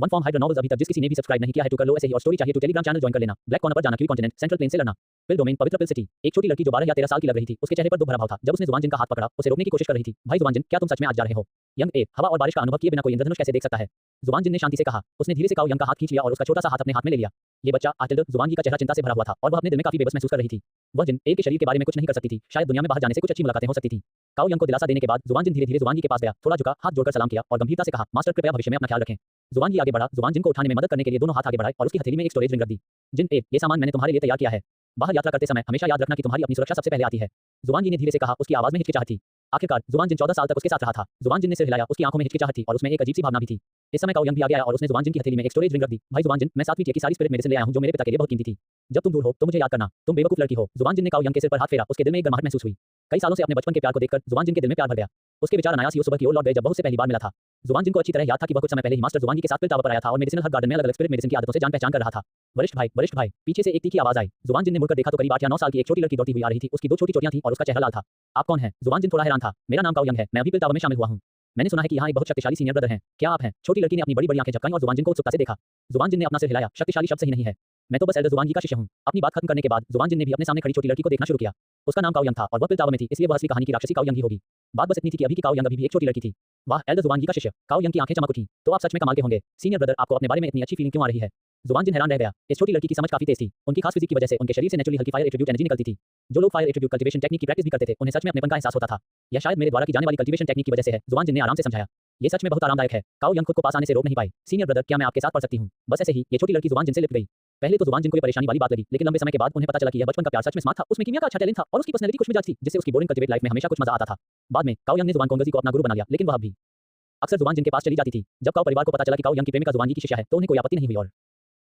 One form hydra novels अभी तक जिस किसी ने भी सब्सक्राइब नहीं किया है तो कर लो ऐसे ही, और स्टोरी चाहिए तो टेलीग्राम चैनल ज्वाइन कर लेना। ब्लैक कॉर्नर पर जाना, क्यू कॉन्टिनेंट, सेंट्रल प्लेन से लड़ना। पिल डोमेन, पवित्र पिल सिटी। एक छोटी लड़की जो 12 या 13 साल की लग रही थी, उसके चेहरे पर दुख भरा भाव था जब उसने जुवानजिन का हाथ पकड़ा, उसे रोकने की कोशिश कर रही थी। भाई जुवानजिन, क्या तुम सच में आज जा रहे हो? यंग ए, हवा और बारिश का अनुभव किए बिना कोई इंद्रधनुष कैसे देख सकता है? जुवानजिन ने शांति से कहा। उसने धीरे से काओ यंग का हाथ खींच लिया और उसका छोटा सा हाथ अपने हाथ में ले लिया। ये बच्चा आटिल्ड, जुवानजी का चेहरा चिंता से भरा हुआ था और वह अपने दिल में काफी बेबस महसूस कर रही थी। वह जिन ए के शरीर के बारे में कुछ नहीं कर सकती थी, शायद दुनिया में बाहर जाने से कुछ अच्छी मुलाकातें हो सकती थी। काओ यंग को दिलासा देने के बाद जुवानजिन धीरे-धीरे जुवानजी के पास गया, थोड़ा झुका, हाथ जोड़कर सलाम किया और गंभीरता से कहा, मास्टर कृपया भविष्य में अपना ख्याल रखें। जुवानजी आगे बढ़ा, जुवानजिन को उठाने में मदद करने के लिए दोनों हाथ आगे बढ़ाए और उसकी हथेली में एक स्टोरेज रिंग रख दी। जिन ए, ये सामान मैंने तुम्हारे लिए तैयार किया है। बाहर यात्रा करते समय हमेशा याद रखना कि तुम्हारी अपनी सुरक्षा सबसे पहले आती है। जुवानजी ने धीरे से कहा, उसकी आवाज में हिचकिचाहट थी। आखिरकार जुवानजिन 14 साल तक उसके साथ रहा था। जुवानजिन ने सिर हिलाया, उसकी आंखों में हिचकिचाहट थी और उसमें एक अजीब सी भावना भी थी। इस समय काओ यंग भी आ गया और उसने जुवानजिन की हथेली में एक स्टोरेज रिंग रख दी। भाई जुवानजिन, मैं 7वीं टियर की सारी स्पिरिट मेडिसिन ले आया हूं जो मेरे पिता के लिए बहुत कीमती थी। जब तुम दूर हो तो मुझे याद करना, तुम बेवकूफ लड़की हो। जुवानजिन ने काओ यंग के सिर पर हाथ फेरा, उसके दिल में एक गर्माहट महसूस हुई। कई सालों से अपने बचपन के प्यार को देखकर जुवानजिन के दिल में प्यार भर गया। उसके विचार अनायास ही उस सुबह की ओर लौट गए जब वह उसे पहली बार मिला था। जुवानजिन को अच्छी तरह याद था कि वह कुछ समय पहले ही मास्टर जुवानजी के साथ पिल टावर पर आया था और मेडिसिनल हर्ब गार्डन में अलग-अलग स्पिरिट मेडिसिन की आदतों से जान पहचान कर रहा था। वरिष्ठ भाई, पीछे से एक तीखी आवाज आई। जुवानजिन ने मुड़कर देखा तो करीब 8 या 9 साल की एक छोटी लड़की दौड़ती हुई आ रही थी। उसकी 2 छोटी चोटियां थीं और उसका चेहरा लाल था। आप कौन हैं? जुवानजिन थोड़ा हैरान था। मेरा नाम काओ यंग है, मैं अभी पिल टावर में शामिल हुआ हूं। मैंने सुना है कि यहाँ एक बहुत शक्तिशाली सीनियर ब्रदर हैं। क्या आप हैं? छोटी लड़की ने अपनी बड़ी-बड़ी आंखें झपकाईं और जुवानजिन को उत्सुकता से देखा। जुवानजिन ने अपना सिर हिलाया, शक्तिशाली शब्द सही नहीं है। मैं तो बस एल्डर जुवानजी का शिष्य हूं। अपनी बात खत्म करने के बाद जुवानजिन ने भी अपने सामने खड़ी छोटी लड़की को देखना शुरू किया। उसका नाम काओ यंग था और वह पिल टावर में थी, इसलिए वह असली कहानी की राक्षसी काओ यंग ही होगी। बात बस इतनी थी कि अभी की काओ यंग अभी भी एक छोटी लड़की थी। वाह, एल्डर जुवानजी का शिष्य। काओ यंग की आंखें चमक उठीं। तो आप सच में कमाल के होंगे। सीनियर ब्रदर, आपको अपने बारे में इतनी अच्छी फीलिंग क्यों आ रही है? जुवानजिन हैरान रह गया। इस छोटी लड़की की समझ काफी तेज थी। उनकी खास फिजिक की वजह से उनके शरीर से नेचुरली हल्की फायर एट्रिब्यूट एनर्जी निकलती थी। जो लोग फायर एट्रिब्यूट कल्टीवेशन टेक्निक की प्रैक्टिस भी करते थे, उन्हें सच में अपनेपन का एहसास होता था। यह शायद मेरे द्वारा की जाने वाली कल्टीवेशन टेक्निक की वजह से है, जुवानजिन ने आराम से समझाया। ये सच में बहुत आरामदायक है। काओ यंग खुद को पास आने से रोक नहीं पाई। सीनियर ब्रदर, क्या मैं आपके साथ पढ़ सकती हूँ? बस ऐसे ही ये छोटी लड़की जुवानजिन से लिपट गई। पहले तो जुवानजिन को ये परेशानी वाली बात लगी, लेकिन लंबे समय के बाद उन्हें पता चला कि यह बचपन का प्यार सच में स्मार्ट था। उसमें कीमिया का अच्छा टैलेंट था और उसकी पर्सनैलिटी कुछ मिजाज थी, जिससे उसकी बोरिंग कल्टिवेट लाइफ में हमेशा कुछ मजा आता था। बाद में काओ यंग ने जुवान कोंगजी को अपना गुरु बना लिया, लेकिन वह भी अक्सर जुवानजिन के पास चली जाती थी। जब काओ परिवार को पता चला कि काओ यंग की प्रेमिका जुवानजी की शिष्या है, तो उन्हें कोई आपत्ति नहीं हुई और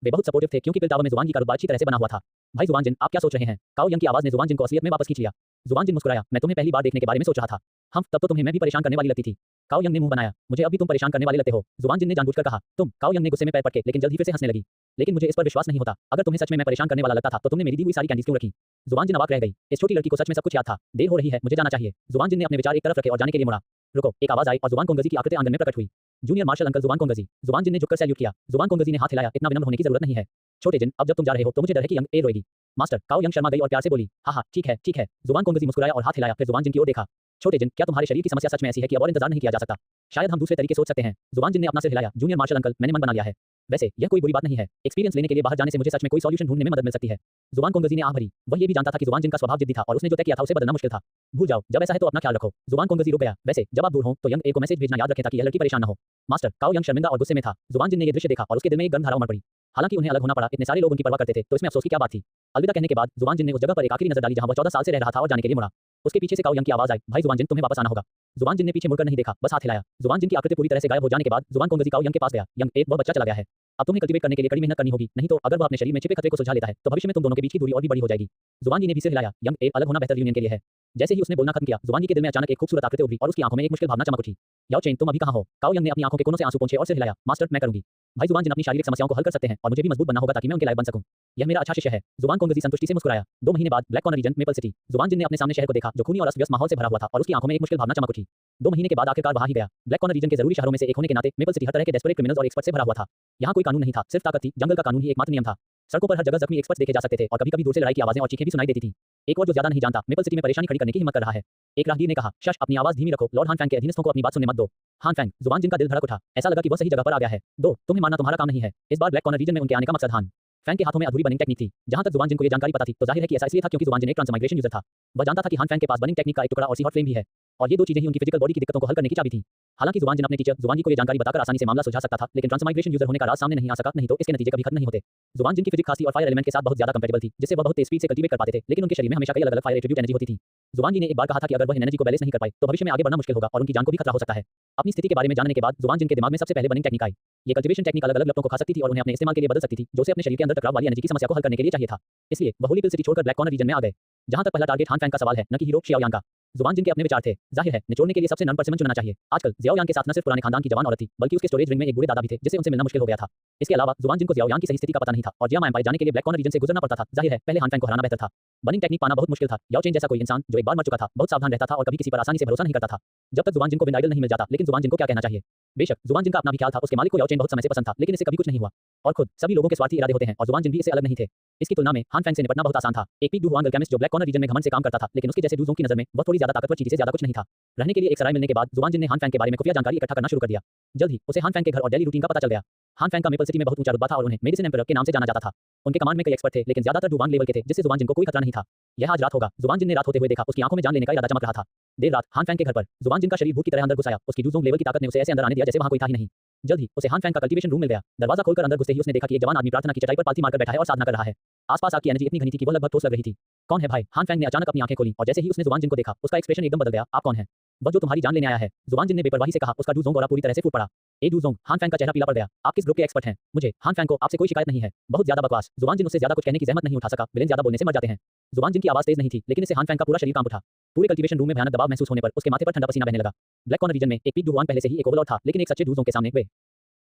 वे बहुत सपोर्टिव थे क्योंकि पिल टावर में जुवानजी का रुतबा अच्छी तरह से बना हुआ था। भाई जुवानजिन, आप क्या सोच रहे हैं? काओ यंग की आवाज ने जुवानजिन को असलियत में वापस खींच लिया। जुवानजिन मुस्कुराया, मैं तुम्हें पहली बार देखने के बारे में सोच रहा था। हम तब तो तुम्हें मैं भी परेशान करने वाली लगती थी। काओ यंग ने मुंह बनाया, मुझे अब भी तुम परेशान करने वाले लगते हो। जुवानजिन ने जानबूझकर कहा, तुम? काओ यंग ने गुस्से में पैर पटके, लेकिन जल्द ही फिर से हंसने लगी। लेकिन मुझे इस पर विश्वास नहीं होता। अगर तुम्हें सच में मैं परेशान करने वाला लगता था तो तुमने मेरी दी हुई सारी कैंडीज क्यों रखी? जुवानजिन अवाक रह गई। इस छोटी लड़की को सच में सब कुछ याद था। देर हो रही है, मुझे जाना चाहिए। जुवानजिन ने अपने विचार एक तरफ रखे और जाने के लिए मुड़ा। रुको, एक आवाज आई और जुवान कोंगजी की आकृति आंगन में प्रकट हुई। जूनियर मार्शल अंकल जुवान कोंगजी। जुवानजिन ने झुककर सैल्यूट किया। जुवान कोंगजी ने हाथ हिलाया, इतना विनम्र होने की जरूरत नहीं है। छोटे जिन, अब जब तुम जा रहे हो तो मुझे डर है कि यंग ए रोएगी। मास्टर, काओ यंग शर्मा गई और प्यार से बोली, हाँ, ठीक है, ठीक है। जुवान कोंगजी मुस्कुराया और हाथ हिलाया, फिर जुवानजिन की ओर देखा। छोटे जिन, क्या तुम्हारे शरीर की समस्या सच में ऐसी है कि अब और इंतजार नहीं किया जा सकता? शायद हम दूसरे तरीके सोच सकते हैं। जुवानजिन ने अपना सिर हिलाया। जूनियर मार्शल अंकल, मैंने मन बना लिया है। वैसे यह कोई बुरी बात नहीं है। एक्सपीरियंस लेने के लिए बाहर जाने से मुझे सच में कोई सॉल्यूशन ढूंढने में मदद मिल सकती है। जुवान कोंगजी ने आह भरी। वह ये भी जानता था कि जुवानजिन का स्वभाव जिद्दी था और उसने जो तय किया था उसे बदलना मुश्किल था। भूल जाओ, जब ऐसा है तो अपना ख्याल रखो। जुवान कोंगजी रुक गया। वैसे जब आप दूर हो तो यंग ए को मैसेज भेजना याद रखें ताकि यह लड़की परेशान न हो। मास्टर, काओ यंग शर्मिंदा और गुस्से में था। जुवानजिन ने यह दृश्य देखा और उसके दिल में एक गर्म धारा उमड़ पड़ी। हालांकि उन्हें अलग होना पड़ा, इतने सारे लोग उनकी परवाह करते थे, तो इसमें अफसोस की क्या बात थी? अलविदा कहने के बाद जुवानजिन ने उस जगह पर एक आखिरी नजर डाली जहां वह 14 साल से रह रहा था और जाने के लिए मुड़ा। उसके पीछे से काओ यंग की आवाज आई, भाई जुवानजिन, तुम्हें वापस आना होगा। जुवानजिन ने पीछे मुड़कर नहीं देखा, बस हाथ हिलाया। जुवानजिन की आकृति पूरी तरह से गायब हो जाने के बाद जुवान कोंगजी काओ यंग के पास गया। यंग ए, वह बच्चा चला गया है। अब तुम्हें कल्टीवेट करने के लिए कड़ी मेहनत करनी होगी, नहीं तो अगर वह अपने शरीर में छिपे खतरे को सुलझा लेता है तो भविष्य में तुम दोनों के बीच की दूरी और भी बड़ी हो जाएगी। जुवानजी ने भी सिर हिलाया। यंग ए, अलग होना बेहतर यूनियन के लिए है। जैसे ही उसने बोलना खत्म किया, जुवानजी के दिल में अचानक एक खूबसूरत आकृति उभरी और उसकी आंखों में एक मुश्किल भावना चमक उठी। याओ चेन, तुम अभी कहां हो? काओ यंग ने अपनी आंखों के कोनों से आंसू पोंछे और सिर हिलाया। मास्टर, मैं करूंगी। भाई जुवानजिन अपनी शारीरिक समस्याओं को हल कर सकते हैं और मुझे भी मजबूत बनना होगा ताकि मैं उनके लायक बन सकूं। यह मेरा अच्छा शिष्य है। जुवान कोंगजी संतुष्टि से मुस्कुराया। 2 महीने बाद black corner region, maple city. जुवानजिन ने अपने सामने शहर को देखा जो खूनी और अस्त-व्यस्त माहौल से भरा हुआ था और उसकी आंखों में एक मुश्किल भावना चमक उठी। 2 महीने के बाद आखिरकार वहां ही गया। ब्लैक कॉर्नर रीजन के जरूरी शहरों में से एक होने के नाते मेपल सिटी हर तरह के डेस्परेट क्रिमिनल्स और एक्सपर्ट से भरा हुआ था। यहाँ कोई कानून नहीं था, सिर्फ ताकत थी। जंगल का कानून ही एकमात्र नियम था। सड़कों पर हर जगह जख्मी एक्सपर्ट्स देखे जा सकते थे और कभी-कभी दूर से लड़ाई की आवाजें और चीखें भी सुनाई देती थीं। एक और जो ज्यादा नहीं जानता, मेपल सिटी में परेशानी खड़ी करने की हिम्मत कर रहा है। एक राहगीर ने कहा, शश, अपनी आवाज धीमी रखो, लॉर्ड हान फैंग के अधीनस्थों को अपनी बात सुनने मत दो। हान फैंग, जुवानजिन का दिल धड़क उठा। ऐसा लगा कि वह सही जगह पर आ गया है। तुम्हें मानना तुम्हारा काम नहीं है। इस बार ब्लैक कॉर्नर रीजन में उनके आने का मकसद हान फैंग के हाथों में अधूरी बर्निंग टेक्निक थी। जहां तक जुवानजिन को यह जानकारी पता थी तो जाहिर है कि ऐसा इसलिए था क्योंकि जुवानजिन एक ट्रांसमाइग्रेशन यूजर था। वह जानता था कि हान फैंग के पास बर्निंग टेक्निक का एक टुकड़ा और सी हॉट फ्लेम भी है और ये 2 चीजें ही उनकी फिजिकल बॉडी की दिक्कतों को हल करने की चाबी थी। हालांकि जुवानजिन अपने टीचर जुवानजी को यह जानकारी बताकर आसानी से मामला सुलझा सकता था, लेकिन ट्रांसमाइग्रेशन यूजर होने का राज सामने नहीं आ सका, नहीं तो इसके नतीजे कभी खत्म नहीं होते। जुवानजिन की फिजिक खासी और फायर एलिमेंट के साथ बहुत ज्यादा कंपैटिबल थी, जिससे वह बहुत तेज स्पीड से कल्टीवेट कर पाते थे, लेकिन उनके शरीर में हमेशा कई अलग-अलग फायर एट्रिब्यूट एनर्जी होती थी। जुवानजी ने एक बार कहा था कि अगर वह एनर्जी को बैलेंस नहीं कर पाए तो भविष्य में आगे बढ़ना मुश्किल होगा और उनकी जान को भी खतरा हो सकता है। अपनी स्थिति के बारे में जानने के बाद जुवानजिन के दिमाग में सबसे पहले बर्निंग टेक्निक आई। ये कल्टीवेशन टेक्निक अलग-अलग लपटों को खा सकती थी और उन्हें अपने इस्तेमाल के लिए बदल सकती थी, जो उसे अपने शरीर के अंदर टकराव वाली एनर्जी की समस्या को हल करने के लिए चाहिए था। इसलिए वह होली पिल सिटी छोड़कर ब्लैक कॉर्नर रीजन में आ गए। जहां तक पहला टारगेट हान फैंग का सवाल है, न कि हीरो शियाओयांग का। जुवानजिन के अपने विचार थे। जाहिर है, निचोड़ने के लिए सबसे नर्म परसिमन चुनना चाहिए। आजकल जियाओयांग के साथ न सिर्फ पुराने खानदान की जवान औरत थी, बल्कि उसके स्टोरेज रिंग में एक बूढ़े दादा भी थे, जिससे उनसे मिलना मुश्किल हो गया था। इसके अलावा जुआन जिन को जियाओयांग की सही स्थिति का पता नहीं था और जियामा एम्पायर जाने के लिए ब्लैक कॉर्नर रीजन से गुजरना पड़ता था। जाहिर है पहले हान फैंग को हराना बेहतर था। बर्निंग टेक्निक पाना बहुत मुश्किल था। याओ चेन जैसा कोई इंसान जो एक बार मर चुका था, बहुत सावधान रहता था और कभी किसी पर आसानी से भरोसा नहीं करता था। जब तक जुआन जिन को विंड आइडल नहीं मिल जाता। लेकिन जुआन जिन को क्या कहना चाहिए। बेशक जुआन जिन का अपना भी ख्याल था, उसके मालिक को याओ चेन बहुत समय से पसंद था, लेकिन इसे कभी कुछ नहीं हुआ। और खुद सभी लोगों के स्वार्थी इरादे होते हैं और जुआन जिन भी इससे अलग नहीं थे। इसकी तुलना में हान फैंग से निपटना बहुत आसान था। एक पीक डू हुआंग अल्केमिस्ट जो ब्लैक कॉर्नर रीजन में घमंड से काम करता था, लेकिन उसके जैसे डूजोंग की नजर में वह थोड़ी ज्यादा ताकतवर चीज से ज्यादा कुछ नहीं था। रहने के लिए एक सराय मिलने के बाद जुआन जिन ने हान फैंग के बारे में खुफिया जानकारी इकट्ठा करना शुरू कर दिया। जल्द ही उसे हान फैंग के घर और डेली रूटीन का पता चल गया। हान फैंग का मेपल सिटी में बहुत ऊंचा रुतबा था और उन्हें मेडिसिन एम्परर के नाम से जाना जाता था। उनके कमांड में कई एक्सपर्ट थे, लेकिन ज्यादातर डुवांग लेवल के थे, जिससे जुआन जिन को कोई खतरा नहीं था। यह आज रात होगा। जुआन जिन ने रात होते हुए देखा, उसकी आंखों में जान लेने का इरादा चमक रहा था। देर रात हान फैंग के घर पर जुआन जिन का शरीर भूत की तरह अंदर घुस आया। उसकी डूजोंग लेवल की ताकत ने उसे ऐसे अंदर आने दिया जैसे वहां कोई था ही नहीं। जल्द ही उसे हान फैंग का कल्टीवेशन रूम मिल गया। दरवाजा खोलकर अंदर घुसते ही उसने देखा कि एक जवान आदमी प्रार्थना की चटाई पर पालथी मारकर बैठा है और साधना कर रहा है। आसपास आग की एनर्जी इतनी घनी थी कि वह लगभग ठोस लग रही थी। कौन है भाई? हान फैंग ने अचानक अपनी आंखें खोली और जैसे ही उसने जुआन जिन को देखा, उसका एक्सप्रेशन एकदम बदल गया। आप कौन है? वह जो तुम्हारी जान लेने आया है। जुआन जिन ने बेपरवाही से कहा। उसका डूजोंग और पूरी तरह से फूट पड़ा। ए डूजोंग, हान फैंग का चेहरा पीला पड़ गया। आप किस ग्रुप के एक्सपर्ट हैं? मुझे हान फैंग को आपसे कोई शिकायत नहीं है। बहुत ज्यादा बकवास। जुआन जिन उससे ज्यादा कुछ कहने की जहमत नहीं उठा सका। विलेन ज्यादा बोलने से मर जाते हैं। जुआन जिन की आवाज तेज नहीं थी, लेकिन इससे हान फैंग का पूरा शरीर कांप उठा। पूरे कल्टीवेशन रूम में भयानक दबाव महसूस होने पर उसके माथे पर ठंडा पसीना बहने लगा। ब्लैक कॉर्नर रीजन में एक पीक डू हुआंग पहले से ही एक ओवरलॉर्ड था, लेकिन एक सच्चे डूजोंग के सामने वे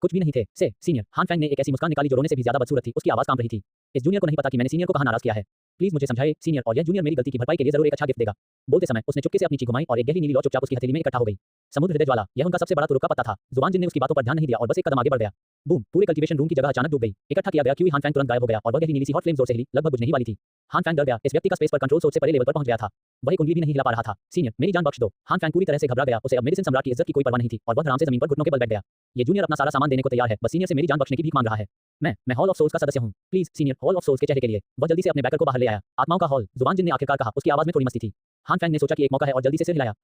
कुछ भी नहीं थे। से सीनियर, हान फैंग ने एक ऐसी मुस्कान निकाली जो रोने से भी ज्यादा बदसूरत थी। उसकी आवाज कांप रही थी। इस जूनियर को नहीं पता कि मैंने सीनियर को कहां नाराज किया है। प्लीज मुझे समझाइए सीनियर, और यह जूनियर मेरी गलती की भरपाई के लिए जरूर एक अच्छा गिफ्ट देगा। बोलते समय उसने चुपके से अपनी चीख घुमाई और एक गहरी नीली लौ चुपचाप उसकी हथेली में इकट्ठा हो गई। समुद्र हृदय ज्वाला, यह उनका सबसे बड़ा तुरुप का पत्ता था। जुआन जिन ने उसकी बातों पर ध्यान नहीं दिया और बस एक कदम आगे बढ़ गया। बूम! पूरे कल्टीवेशन रूम की जगह अचानक डूब गई। इकट्ठा किया गया क्यों हान फैंग तुरंत गायब हो गया और वह गहरी नीली सी हॉट फ्लेम जोर से हिली, लगभग बुझने ही वाली थी। हान फैंग डर गया। इस व्यक्ति का स्पेस पर कंट्रोल सोच से परे लेवल पर पहुंच गया था। वह एक उंगली भी नहीं हिला पा रहा था। सीनियर, मेरी जान बख्श दो। हान फैंग पूरी तरह से घबरा गया। उसे अब मेडिसिन सम्राट की इज्जत की कोई परवाह नहीं थी और वह आराम से जमीन पर घुटनों के बल बैठ गया। ये जूनियर अपना सारा सामान देने को तैयार है, बस सीनियर से मेरी जान बख्शने की भीख मांग रहा है। मैं हॉल ऑफ सोल्स का सदस्य हूं। Please senior, hall of souls के चेहरे के लिए। वह जल्दी से अपने बैकर को बाहर ले आया। आत्माओं का हॉल, जुआन जिन ने आखिरकार कहा। उसकी आवाज में थोड़ी मस्ती थी। हान फैंग ने सोचा कि एक मौका है और जल्दी से सिर हिलाया।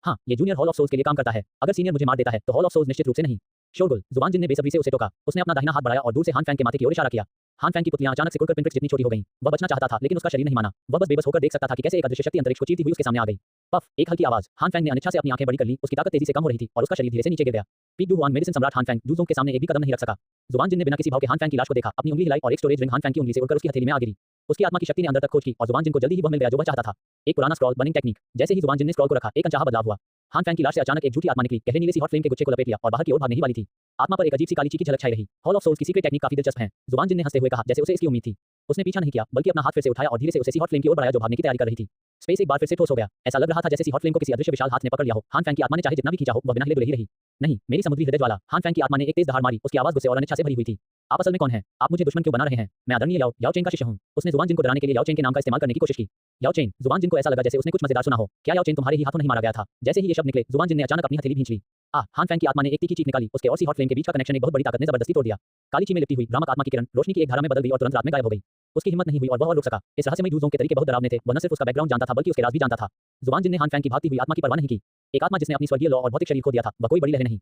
हाँ, ये जूनियर हॉल ऑफ सोल्स के लिए काम करता है। अगर सीनियर मुझे मार देता है तो हॉल ऑफ सोल्स निश्चित रूप से नहीं। शोरगुल, जुआन जिन ने बेसब्री से उसे टोका। उसने अपना दाहिना हाथ बढ़ाया और दूर से हान फैंग के माथे की ओर इशारा किया। हान फैंग की पुतलियां अचानक सिकुड़कर पिनप्रिक्स जितनी छोटी हो गईं। वह बचना चाहता था, लेकिन उसका शरीर नहीं माना। वह बस बेबस होकर देख सकता था कि कैसे एक अदृश्य शक्ति अंतरिक्ष को चीरती हुई उसके सामने आ गई। पफ! एक हल्की आवाज। हान फैंग ने अनिच्छा से अपनी आंखें बड़ी कर ली। उसकी ताकत तेजी से कम हो रही थी और उसका शरीर धीरे से नीचे गिर गया। पीक डू हुआंग मेडिसिन सम्राट हान फैंग डूजोंग के सामने एक भी कदम नहीं रख सका। जुआन जिन ने बिना किसी भाव के हान फैंग की लाश को देखा, अपनी उंगली हिलाई और एक स्टोरेज रिंग हान फैंग की उंगली से उड़कर उसकी हथेली में आ गिरी। उसकी आत्मा की शक्ति ने अंदर तक खोज की और जुआन जिन को जल्दी ही वह मिल गया जो वह चाहता था। एक पुराना स्क्रॉल, बर्निंग टेक्निक। जैसे ही जुआन जिन ने स्क्रॉल को रखा, एक अनचाहा बदलाव हुआ। हान फैंग की लाश से अचानक एक झूठी आत्मा निकली, गहरे नीले सी हॉट फ्लेम के गुच्छे को लपेट लिया और बाहर की ओर भागने ही वाली थी। आत्मा पर एक अजीब सी काली चीख की झलक छाई रही। हॉल ऑफ सोल्स की सीक्रेट टेक्निक काफी दिलचस्प है। जुआन जिन ने हंसते हुए कहा, जैसे उसे इसकी उम्मीद थी। उसने पीछा नहीं किया, बल्कि अपना हाथ फिर से उठाया और धीरे से उसे सी हॉट फ्लेम की ओर बढ़ाया जो भागने की तैयारी कर रही थी। स्पेस एक बार फिर से ठोस हो गया। ऐसा लग रहा था जैसे सी हॉट फ्लेम को किसी अदृश्य विशाल हाथ ने पकड़ लिया हो। हान फैंग की आत्मा ने चाहे जितना भी खींचा हो, वह बिना हिले डुले ही रही। नहीं, मेरी समुद्री हृदय ज्वाला। हान फैंग की आत्मा ने एक तेज दहाड़ मारी। उसकी आवाज गुस्से और अनिच्छा से भरी हुई थी। आप असल में कौन हैं? आप मुझे दुश्मन क्यों बना रहे हैं? मैं आदरणीय याओ चेन का शिष्य हूं। उसने जुआन जिन को डराने के लिए याओ चेन के नाम का इस्तेमाल करने की कोशिश की। याओ चेन, जुआन जिन को ऐसा लगा जैसे उसने कुछ मजेदार सुना हो। क्या याओ चेन तुम्हारे ही हाथों नहीं मारा गया था? जैसे ही ये शब्द निकले, जुआन जिन ने अचानक अपनी हथेली भींच ली। हान फैंग की आत्मा ने एक तीखी चीख निकाली। उसके और सी हॉट फ्लेम के बीच का कनेक्शन एक बहुत बड़ी ताकत ने जबरदस्ती तोड़ दिया। काली ची में लिपटी हुई भ्रामक आत्मा की किरण रोशनी की एक धारा में बदल गई और तुरंत रात में गायब हो गई। उसकी हिम्मत नहीं हुई और वह रुक सका। इस रहस्यमयी डूजोंग के तरीके बहुत डरावने थे। वह न सिर्फ उसका बैकग्राउंड जानता था, बल्कि उसके राज भी जानता था। जुआन जिन ने हान फैंग की भागती हुई आत्मा की परवाह नहीं की। एक आत्मा जिसने अपनी स्वर्गीय लौ और भौतिक शरीर खो दिया था, वह कोई बड़ी लहर नहीं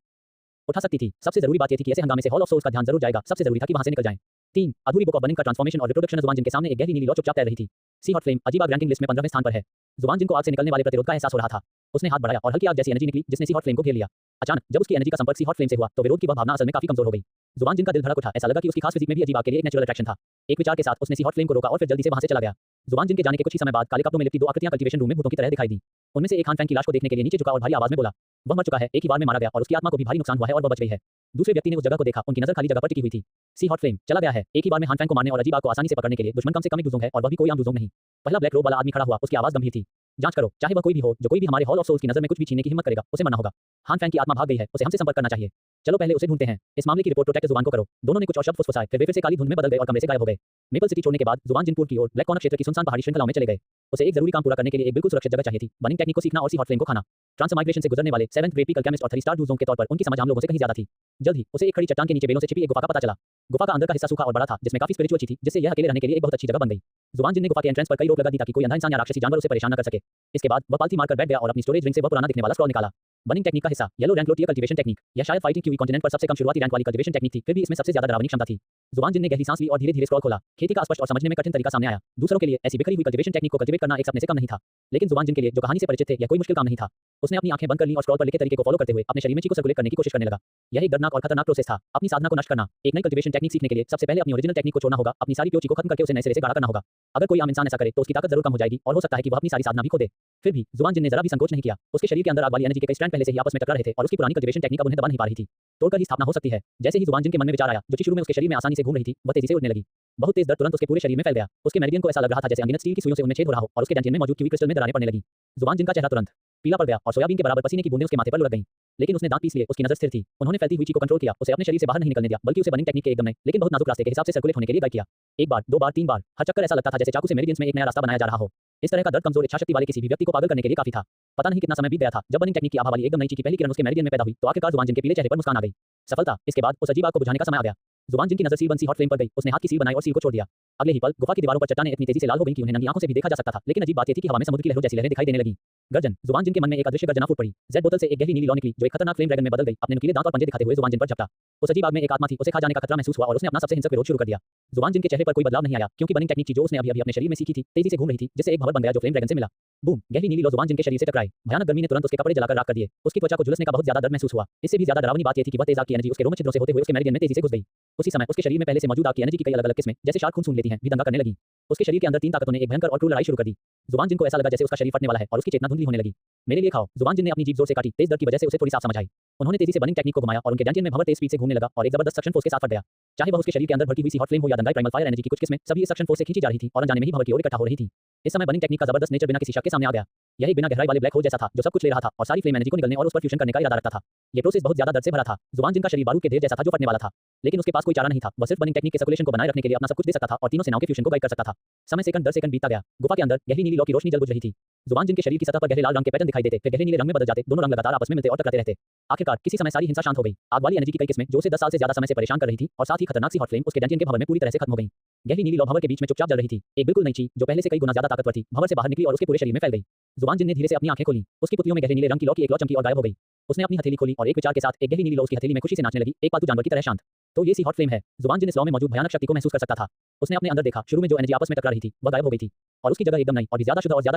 उठा सकती थी। सबसे जरूरी बात यह थी कि ऐसे हंगामे से हॉल ऑफ सोल्स का ध्यान जरूर जाएगा। सबसे जरूरी था कि वहां से निकल जाएं। 3 अधूरी बुक ऑफ बर्निंग का ट्रांसफॉर्मेशन और रिप्रोडक्शन। जुआन जिन के सामने एक गहरी नीली लौ चुपचाप तैर रही थी। सी हॉट फ्लेम अजीब आग रैंकिंग लिस्ट में 15वें स्थान पर है। जुआन जिन को आग से निकलने वाले प्रतिरोध का एहसास हो रहा था। उसने हाथ बढ़ाया और हल्की आग जैसी एनर्जी निकली जिसने सी हॉट फ्लेम को घेर लिया। अचानक जब उसकी एनर्जी का संपर्क सी हॉट फ्लेम से हुआ, तो विरोध की वह भावना असल में काफी कमजोर हो गई। जुआन जिन का दिल धड़क उठा। ऐसा लगा कि उसकी खास फिजिक में भी अजीब आग के लिए एक नेचुरल अट्रैक्शन था। एक विचार के साथ उसने सी हॉट फ्लेम को रोका और फिर जल्दी से वहां से चला गया। जुआन जिन के जाने के कुछ ही समय बाद काले कपड़ों में लिपटी 2 आकृतियां कल्टीवेशन रूम में भूतों की तरह दिखाई दी। उनमें से एक हान फैंग की लाश को देखने के लिए नीचे झुका और भारी आवाज में बोला, वह मर चुका है, एक ही बार में मारा गया और उसकी आत्मा को भी भारी नुकसान हुआ है और वह बच गई है। दूसरे व्यक्ति ने उस जगह को देखा। उनकी नजर खाली जगह पर टिकी हुई थी। सी हॉट फ्लेम चला गया है। एक ही बार में हान फैंग को मारने और अजीब आग को आसानी से पकड़ने के लिए दुश्मन कम से कम एक डूजोंग है और वह भी कोई आम डूजोंग नहीं। पहला ब्लैक रोब वाला आदमी खड़ा हुआ। उसकी आवाज गंभीर थी। जांच करो, चाहे वह कोई भी हो, जो कोई भी हमारे हॉल ऑफ सोल्स की नजर में कुछ भी छीनने की हिम्मत करेगा, उसे मरना होगा। हान फैंग की आत्मा भाग गई है। उसे हमसे संपर्क करना चाहिए। चलो पहले उसे ढूंढते हैं। इस मामले की रिपोर्ट प्रोटेक्टर जुआन को करो। दोनों ने कुछ और शब्द फुसफुसाए, फिर वे फिर से काली धुंध में बदल गए और कमरे से गायब हो गए। मेपल सिटी छोड़ने के बाद जुआन जिन पूर्व की ओर ब्लैक कॉर्नर क्षेत्र की सुनसान पहाड़ी श्रृंखलाओं में चले गए। उसे एक जरूरी काम पूरा करने के लिए एक बिल्कुल सुरक्षित जगह चाहिए थी। बर्निंग टेक्निक को सीखना और सी हॉट फ्लेम को खाना। ट्रांसमाइग्रेशन से गुजरने वाले 7th ग्रेड पीक अल्केमिस्ट और 3 स्टार डूजोंग के तौर पर उनकी समझ आम लोगों से कहीं ज्यादा थी। जल्द ही उसे एक खड़ी चट्टान के नीचे बेलों से छिपी एक गुफा का पता चला। गुफा का अंदर का हिस्सा सूखा और बड़ा था, जिसमें काफी स्पिरिचुअल थी, जिससे यह अकेले रहने के लिए एक बहुत अच्छी जगह बन गई। जुआन जिन ने गुफा के एंट्रेंस पर कई रोक लगा दी ताकि कोई अंधा इंसान या राक्षसी जानवर उसे परेशान न कर सके। इसके बाद वह पालथी मारकर बैठ गया और अपनी स्टोरेज रिंग से वह पुराना दिखने वाला स्क्रॉल निकाला। बर्निंग टेक्निक का हिस्सा येलो रैंक लो टियर कल्टीवेशन टेक्निक। यह शायद फाइटिंग क्यूई कॉन्टिनेंट पर सबसे कम शुरुआती रैंक वाली कल्टीवेशन टेक्निक थी, फिर भी इसमें सबसे ज्यादा डरावनी क्षमता थी। जुबान जिन ने गहरी सांस ली और धीरे-धीरे स्क्रॉल खोला। खेती का स्पष्ट और समझने में कठिन तरीका सामने आया। दूसरों के लिए ऐसी बिखरी हुई कल्टीवेशन टेक्निक को कल्टीवेट करना एक सपने से कम नहीं था, लेकिन जुबान जिन के लिए जो कहानी से परिचित थे, यह कोई मुश्किल काम नहीं था। उसने अपनी आंखें बंद कर लीं और स्क्रॉल पर लिखे तरीके को फॉलो करते हुए अपने शरीर में ची को सर्कुलेट करने की कोशिश करने लगा। यह एक दर्दनाक और खतरनाक प्रोसेस था। अपनी साधना को नष्ट करना। एक नई कल्टीवेशन टेक्निक सीखने के लिए सबसे पहले अपनी ओरिजिनल टेक्निक को छोड़ना होगा, अपनी सारी प्योर ची को खत्म करके उसे नए सिरे से गाढ़ा करना होगा। अगर कोई आम इंसान ऐसा करे तो उसकी ताकत जरूर कम हो जाएगी और हो सकता है कि वह अपनी सारी साधना भी खो दे। फिर भी जुबान जिन ने जरा भी संकोच नहीं किया। उसके शरीर के अंदर आग वाली एनर्जी के कई स्ट्रैंड पहले से ही आपस में टकरा रहे थे और उसकी पुरानी कल्टीवेशन टेक्निक अब उन्हें दबा नहीं पा रही थी। तोड़कर ही स्थापना हो सकती है। जैसे ही जुबान जिन के मन में विचार आया, जो कि शुरू में उसके शरीर में आसानी से घूम रही थी, वह तेजी से उड़ने लगी। बहुत तेज दर्द तुरंत उसके पूरे शरीर में फैल गया। उसके मेरिडियन को ऐसा लग रहा था जैसे अनगिनत स्टील की सुइयों से उनमें छेद हो रहा हो और उसके डेंटिन में मौजूद क्यूबिक क्रिस्टल में दरारें पड़ने लगी। जुबान जिन का चेहरा तुरंत पीला पड़ गया और सोयाबीन के बराबर पसीने की बूंदें उसके माथे पर लुढ़क गईं। लेकिन उसने दांत पीस लिए, उसकी नजर स्थिर थी। उन्होंने फैलती हुई ची को कंट्रोल किया, उसे अपने शरीर से बाहर नहीं निकलने दिया, बल्कि उसे बर्निंग टेक्निक के एकदम नए लेकिन बहुत नाजुक रास्ते के हिसाब से सर्कुलेट होने के लिए गाइड किया। एक बार, दो बार, तीन बार, हर चक्कर ऐसा लगता था जैसे चाकू से मेरिडियंस में एक नया रास्ता बनाया जा रहा हो। इस तरह का दर्द कमजोर इच्छाशक्ति वाले किसी भी व्यक्ति को पागल करने के लिए काफी था। पता नहीं कितना समय बीत गया था जब बर्निंग टेक्निक की आभा वाली एकदम नई ची की पहली किरण उसके मेरिडियन में पैदा हुई तो आखिरकार जुबान जिन के पीले चेहरे पर मुस्कान आ गई। सफलता। इसके बाद उस अजीब आग को बुझाने का समय आ गया। जुबान जिन की नजर सील बंसी हॉट फ्लेम पर गई। उसने हाथ की सील बनाई और सील को छोड़ दिया। अगले ही पल गुफा की दीवारों पर चट्टानें इतनी तेजी से लाल हो गईं कि उन्हें नंगी आंखों से भी देखा जा सकता था। लेकिन अजीब बात यह थी कि हवा में समुद्र की लहरों जैसी लहरें दिखाई देने लगीं। गर्जन। जुबान जिन के मन में एक अदृश्य गर्जना फूट पड़ी। जेड बोतल से एक गहरी नीली लौ निकली जो एक खतरनाक फ्लेम ड्रैगन में बदल गई। अपने नुकीले दांत और पंजे दिखाते हुए जुबान जिन पर झपटा। उस अजीब आग में एक आत्मा थी, उसे खा जाने का खतरा महसूस हुआ और उसने अपना सबसे हिंसक विरोध शुरू कर दिया। जुबान जिन के चेहरे पर कोई बदलाव नहीं आया क्योंकि बर्निंग टेक्निक जो उसने अभी अपने शरीर में सीखी थी तेजी से घूम रही थी, जिससे एक भंवर बन गया जो फ्लेम ड्रैगन से मिला। बूम। गहरी नीली लौ जुबान जिन के शरीर से टकराई। भयानक गर्मी ने तुरंत उसके कपड़े जलाकर राख कर दिए। उसकी त्वचा को झुलसने का बहुत ज्यादा दर्द महसूस हुआ। इससे भी ज्यादा डरावनी बात यह थी कि वह तेज आग की एनर्जी उसके रोम छिद्रों से होते हुए उसके मेरिडियन में तेजी से घुस गई। उसी समय उसके शरीर में पहले से मौजूद आग की एनर्जी की कई अलग-अलग किस्में, जैसे शार्क खून सूंघ लेती हैं, भी दंगा करने लगी। उसके शरीर के अंदर तीन ताकतों ने एक भयंकर और क्रूर लड़ाई शुरू कर दी। जुबान जिन को ऐसा लगा जैसे उसका शरीर फटने वाला है और उसकी चेतना धुंधली होने लगी। मेरे लिए खाओ। जुबान जिन ने अपनी जीभ जोर से काटी। तेज दर्द की वजह से उसे थोड़ी साफ समझ आई। उन्होंने तेजी से बर्निंग टेक्निक को घुमाया और उनके डेंटिन में भंवर तेज स्पीड से घूमने लगा और एक जबरदस्त सक्शन फोर्स के साथ फट गया। चाहे वह उसके शरीर के अंदर भड़की हुई सी हॉट फ्लेम हो या दंगाई प्राइमल फायर एनर्जी की कुछ किस्में, सभी इस सक्शन फोर्स से खींची जा रही थी और अनजाने में ही भंवर की ओर इकट्ठा हो रही थी। इस समय बर्निंग टेक्निक का जबरदस्त नेचर बिना किसी शक के सामने आ गया। यह एक बिना गहराई वाले ब्लैक होल जैसा था जो सब कुछ ले रहा था और सारी फ्लेम एनर्जी को निगलने और उस पर फ्यूजन करने का इरादा रखता था। ये प्रोसेस बहुत ज्यादा दर्द से भरा था। जुबान जिन का शरीर बारूद के ढेर जैसा था जो फटने वाला था, लेकिन उसके पास कोई चारा नहीं था। वह सिर्फ बर्निंग टेक्निक के सर्कुलेशन को बनाए रखने के लिए अपना सब कुछ दे सकता था और तीनों सेनाओं के फ्यूजन को गाइड कर सकता था। समय सेकंड दर सेकंड बीतता गया। गुफा के अंदर गहरी नीली लौ की रोशनी जल बुझ रही थी। जुबान जिन के शरीर की सतह पर गहरे लाल रंग के पैटर्न दिखाई देते, फिर गहरे नीले रंग में बदल जाते। दोनों रंग लगातार आपस में मिलते और टकराते रहते। आखिरकार किसी समय सारी हिंसा शांत हो गई। आग वाली एनर्जी की कई किस्में जो उसे 10 साल से ज्यादा समय से परेशान कर रही थी और साथ ही खतरनाक सी हॉट फ्लेम उसके डेंटिन के भंवर में पूरी तरह से खत्म हो गई। गहरी नीली लौ भंवर के बीच में चुपचाप जल रही थी। एक बिल्कुल नई ची जो पहले से कई गुना ज्यादा ताकतवर थी, भंवर से बाहर निकली और उसके पूरे शरीर में फैल गई। जुबान जिन ने धीरे से अपनी आंखें खोली। उसकी पुतलियों में गहरे नीले रंग की लौ की एक लौ चमकी और गायब हो गई। उसने अपनी हथेली खोली और एक विचार के साथ एक गहरी नीली लौ उसकी हथेली में खुशी से नाचने लगी, एक पालतू जानवर की तरह शांत। तो ये सी हॉट फ्लेम है। जुबान जिन इस लौ में मौजूद भयानक शक्ति को महसूस कर सकता था। उसने अपने अंदर देखा, शुरू में जो एनर्जी आपस में टकरा रही थी वह गायब हो गई थी और उसकी जगह एकदम नई और भी ज्यादा शुद्ध और ज्यादा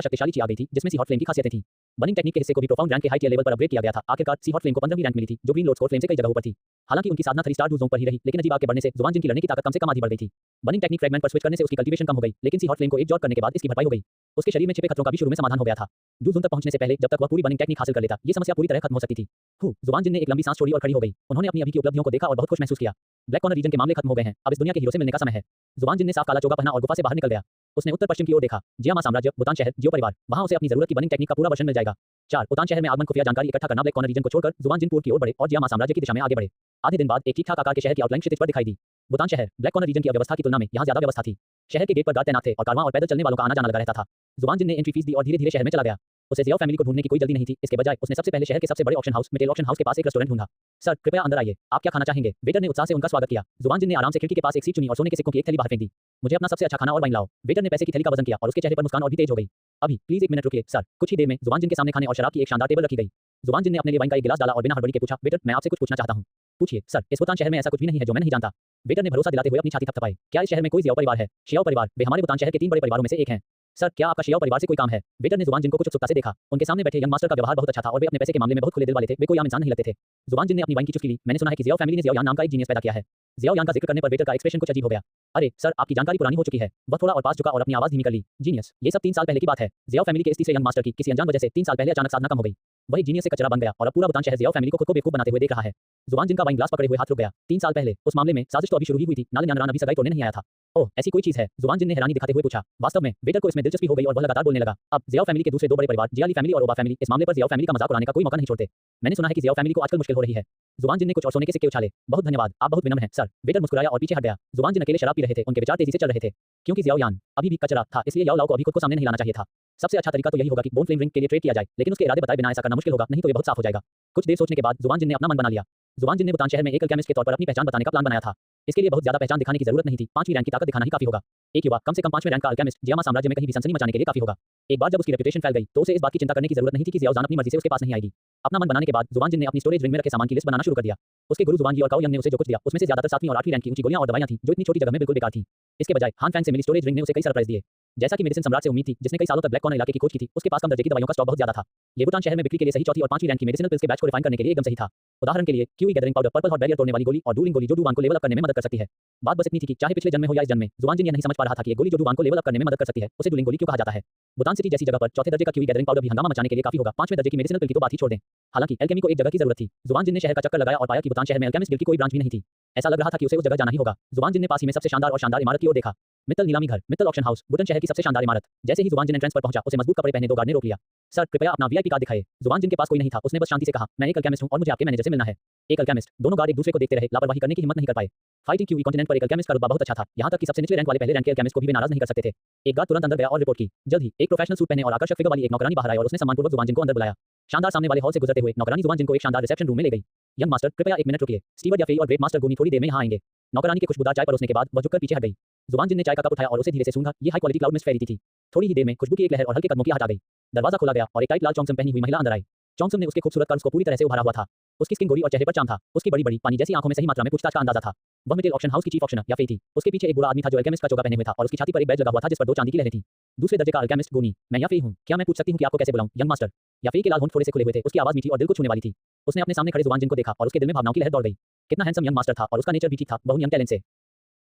शक्तिशाली ची आ गई थी जिसमें सी हॉट फ्लेम की खासियतें थी। बर्निंग टेक्निक के हिस्से को भी प्रोफाउंड रैंक के हाई टियर लेवल पर अपग्रेड किया गया था। आखिरकार सी हॉट फ्लेम को 15वीं रैंक मिली थी जो ग्रीन लॉर्ड्स हॉट फ्लेम से कई जगहों पर थी। हालांकि उनकी साधना 3 स्टार डू जोन पर ही रही, लेकिन अजीब आग के बढ़ने से जुबान जिन की लड़ने की ताकत कम से कम आधी बढ़ गई थी। बर्निंग टेक्निक फ्रैगमेंट पर स्विच करने से उसकी कल्टीवेशन कम हो गई, लेकिन सी हॉट फ्लेम को एक जॉट करने के बाद इसकी भरपाई हो गई। उसके शरीर में छिपे खतरों का भी शुरू में समाधान हो गया था। डू जोन तक पहुंचने से पहले जब तक वह पूरी बर्निंग टेक्निक हासिल कर लेता, ये समस्या पूरी तरह खत्म हो सकती थी। जुबान जिन ने एक लंबी सांस छोड़ी और खड़ी हो गई। उन्होंने अपनी अभी की उपलब्धियों को देखा और बहुत खुश महसूस किया। ब्लैक कॉर्नर रीजन के मामले खत्म हो गए हैं। अब इस दुनिया के हीरो से मिलने का समय है। जुबान जिन ने साफ काला चोगा पहना और गुफा से बाहर निकल गया। उसने उत्तर पश्चिम की ओर देखा। जियामा साम्राज्य, भूतान शहर, जियो परिवार, वहां उसे अपनी जरूरत की बर्निंग टेक्निक का पूरा वर्जन मिल जाएगा। 4 भूतान शहर में आगमन खुफिया जानकारी इकट्ठा करना। ब्लैक कॉर्नर रीजन को छोड़कर जुबान जिन पूर्व की ओर बढ़े और जियामा साम्राज्य की दिशा में आगे बढ़े। आधे दिन बाद एक ठीक ठाक आकार के शहर की आउटलाइन क्षितिज पर दिखाई दी। भूतान शहर, ब्लैक कॉर्नर रीजन की अव्यवस्था की तुलना में यहाँ ज्यादा व्यवस्था थी। शहर के गेट पर गार्ड तैनात थे और कारवां और पैदल चलने वालों का आना जाना लगा रहता था। जुबान जिन ने एंट्री फीस दी और धीरे-धीरे शहर में चला गया। उसे जियाओ फैमिली को ढूंढने की कोई जल्दी नहीं थी। इसके बजाय उसने सबसे पहले शहर के सबसे बड़े ऑक्शन हाउस मिटेल ऑक्शन हाउस के पास एक रेस्टोरेंट ढूंढा। सर, कृपया अंदर आइए। आप क्या खाना चाहेंगे? वेटर ने उत्साह से उनका स्वागत किया। जुबान जिन ने आराम से खिड़की के पास एक सीट चुनी और सोने के सिक्कों की एक थैली बाहर फेंक दी। मुझे अपना सबसे अच्छा खाना और वाइन लाओ। वेटर ने पैसे की थैली का वजन किया और उसके चेहरे पर मुस्कान और भी तेज हो गई। अभी प्लीज 1 मिनट रुकिए सर। कुछ ही देर में जुबान जिन के सामने खाने और शराब की एक शानदार टेबल रखी गई। जुबान जिन ने अपने लिए वाइन का एक गिलास डाला और बिना हड़बड़ी के पूछा, वेटर, मैं आपसे कुछ पूछना चाहता हूँ। पूछिए सर। इस भूतान शहर में ऐसा कुछ भी नहीं है जो मैं नहीं जानता। वेटर ने भरोसा दिलाते हुए अपनी छाती थपथपाई। क्या इस शहर में कोई जियाओ परिवार है? शियाओ परिवार, वे हमारे भूतान शहर के 3 बड़े परिवारों में से एक हैं। सर, क्या आपका शियाओ परिवार से कोई काम है? वेटर ने जुबान जिन को कुछ उत्सुकता से देखा। उनके सामने बैठे यंग मास्टर का व्यवहार बहुत अच्छा था और वे अपने पैसे के मामले में बहुत खुले दिल वाले थे। वे कोई आम इंसान नहीं लगते थे। जुबान जिन ने अपनी वाइन की चुस्की ली। मैंने सुना है कि जियाओ फैमिली ने जियाओ यान नाम का एक जीनियस पैदा किया है। जियाओ यान का जिक्र करने पर वेटर का एक्सप्रेशन कुछ अजीब हो गया। अरे सर, आपकी जानकारी पुरानी हो चुकी है। वह थोड़ा और पास झुका और अपनी आवाज धीमी कर ली। जीनियस, ये सब 3 साल पहले की बात है। जियाओ फैमिली के इस तीसरे यंग मास्टर की किसी अनजान वजह से 3 साल पहले अचानक साधना कम हो गई। वही जीनियस से कचरा बन गया और अब पूरा भूतान शहर जियाओ फैमिली को खुद को बेवकूफ बनाते हुए देख रहा है। जुबान जिन का वाइन ग्लास पकड़े हुए हाथ रुक गया। 3 साल पहले उस मामले में साजिश तो अभी शुरू ही हुई थी। नाले न्यानरान अभी सगाई तोड़ने नहीं आया था। ओह, ऐसी कोई चीज है? जुबान जिन ने हैरानी दिखाते हुए पूछा। वास्तव में वेटर को इसमें दिलचस्पी हो गई और वह लगातार बोलने लगा। अब जियाओ फैमिली के दूसरे 2 बड़े परिवार जियाली फैमिली और ओबा फैमिली इस मामले पर जियाओ फैमिली का मजाक उड़ाने का कोई मौका नहीं छोड़ते। मैंने सुना है कि जियाओ फैमिली को आजकल मुश्किल हो रही है। जुबान जिन ने कुछ और सोने के सिक्के उछाले। बहुत धन्यवाद, आप बहुत विनम्र हैं सर। वेटर मुस्कुराया और पीछे हट गया। जुबान जिन अकेले शराब पी रहे थे। उनके विचार तेजी से चल रहे थे। क्योंकि जियाओ यान अभी भी कचरा था, इसलिए याओ लाओ को अभी खुद को सामने नहीं लाना चाहिए था। सबसे अच्छा तरीका तो यही होगा कि बोन फ्लेम रिंग के लिए ट्रेड किया जाए, लेकिन उसके इरादे बताए बिना ऐसा करना मुश्किल होगा, नहीं तो ये बहुत साफ हो जाएगा। कुछ देर सोचने के बाद जुबान जिन ने अपना मन बना लिया। जुबान जिन ने भूतान शहर में एक केमिस्ट के तौर पर अपनी पहचान बताने का प्लान बनाया था। इसके लिए बहुत ज्यादा पहचान दिखाने की जरूरत नहीं थी। 5वीं रैंक की ताकत दिखाना ही काफी होगा। एक युवा कम से कम 5वें रैंक का अल्केमिस्ट जियामा साम्राज्य में कहीं भी सनसनी मचाने के लिए काफी होगा। एक बार जब उसकी रेपुटेशन फैल गई तो उसे इस बात की चिंता करने की जरूरत नहीं थी कि जियाओ जान अपनी मर्जी से उसके पास नहीं आएगी। अपना मन बनाने के बाद जुबान जिन ने अपनी स्टोरेज रिंग में रखे सामान की लिस्ट बनाना शुरू कर दिया। उसके गुरु जुवान जी और काओ यंग ने उसे जो कुछ दिया उसमें से ज्यादातर 7वीं और 8वीं रैंक की ऊंची गोलियां और दवाइयां थीं जो इतनी छोटी जगह में बिल्कुल बेकार थीं। इसके बजाय हान फैंग से मिली स्टोरेज रिंग ने उसे कई सरप्राइज दिए। जैसा कि मेडिसिन सम्राट से उम्मीद थी, जिसने कई सालों तक ब्लैक कॉर्नर इलाके की खोज की थी, उसके पास कम दर्जे की दवाइयों का स्टॉक बहुत ज्यादा था। ये भूटान शहर में बिक्री के लिए सही चौथी और 5वीं रैंक की मेडिसिनल पिल्स के बैच को रिफाइन करने के लिए एकदम सही था। उदाहरण के लिए QE gathering powder, purple hot barrier तोड़ने वाली गोली और डूलिंग गोली जो डुवान को लेवल अप करने में मदद कर सकती है। बात बस इतनी थी कि चाहे पिछले जन्म में हो या इस जन्म में, जुवान जिन यह नहीं समझ पा रहा था कि ये गोली जो डुवान को लेवल अप करने में मदद कर सकती है, उसे डूलिंग गोली क्यों कहा जाता है। भूटान सिटी जैसी जगह पर चौथे दर्जे का क्यूई गैदरिंग पाउडर भी हंगामा मचाने के लिए काफी होगा। 5वें दर्जे की मेडिसिनल पिल की तो बात ही छोड़ दें। हालांकि एल्केमी को एक जगह की जरूरत थी। जुवान जिन ने शहर का चक्कर लगाया और पाया कि भूटान शहर में एल्केमिस्ट गिल्ड की कोई ब्रांच भी नहीं थी। ऐसा लग रहा था कि उसे उस जगह जाना ही होगा। जुवान जिन ने पास ही में सबसे शानदार इमारत की ओर देखा। मित्तल नीलामी घर, मित्तल ऑक्शन हाउस, भूटान शहर की सबसे शानदार इमारत। जैसे ही जुवान जिन एंट्रेंस पर पहुंचा, उसे मजबूत कपड़े पहने दो गार्ड ने रोक लिया। सर, कृपया अपना वीआईपी कार्ड दिखाएं। जुवान जिन के पास कोई नहीं था, उसने बस शांति से कहा, मैं एक अल्केमिस्ट हूं और मुझे आपके मैनेजर से मिलना है। एक अल्केमिस्ट। दोनों गार्ड एक दूसरे को देखते रहे, लापरवाही करने की हिम्मत नहीं कर पाए। फाइटिंग क्यूई कॉन्टिनेंट पर एक अल्केमिस्ट का रुतबा बहुत अच्छा था। यहां तक कि सबसे निचले रैंक वाले पहले रैंक के अल्केमिस्ट को भी वे नाराज नहीं कर सकते थे। एक गार्ड तुरंत अंदर गया और रिपोर्ट की। जल्द ही एक प्रोफेशनल सूट पहने और आकर्षक फिगर वाली एक नौकरानी बाहर आई और उसने सम्मानपूर्वक जुवान जिन को अंदर बुलाया। शानदार सामने वाले हॉल से गुजरते हुए नौकरानी जुवान जिन को एक शानदार रिसेप्शन रूम में ले गई। यंग मास्टर, कृपया एक मिनट रुकिए। स्टीवर्ड या फेई और ग्रेट मास्टर गुनी थोड़ी देर में यहां आएंगे। नौकरानी के खुशबूदार चाय परोसने के बाद वह झुककर पीछे हट गई। जुवान जिन ने चाय का कप उठाया और उसे धीरे से सूंघा। ये हाई क्वालिटी क्लाउड मिस्ट फेरी थी। थोड़ी ही देर में खुशबू की एक लहर और हल्के कदमों की आहट आ गई। दरवाजा खोला गया और एक टाइट लाल चौंगसम पहनी हुई महिला अंदर आई। चौंगसम ने उसके खूबसूरत कर्व्स को पूरी तरह से उभारा हुआ था। उसकी स्किन गोरी और चेहरे पर चाम था। उसकी बड़ी-बड़ी पानी जैसी आंखों में सही मात्रा में पूछताछ का अंदाजा था। वह मिडिल ऑक्शन हाउस की चीफ ऑक्शनर या फेई थी। उसके पीछे एक बूढ़ा आदमी था जो अल्केमिस्ट का चोगा पहने हुए था और उसकी छाती पर एक बैज लगा हुआ था जिस पर 2 चांदी की लहरें थीं। दूसरे दर्जे का अल्केमिस्ट गोनी, मैं या फेई हूं। क्या मैं पूछ सकती हूं कि आपको कैसे बुलाऊं, यंग मास्टर? या फेई के लाल होंठ थोड़े से खुले हुए थे। उसकी आवाज मीठी और दिल को छूने वाली थी। उसने अपने सामने खड़े जुवान जिन को देखा और उसके दिल में भावनाओं की लहर दौड़ गई। कितना हैंडसम यंग मास्टर था और उसका नेचर भी ठीक था, बहु यंग टैलेंट से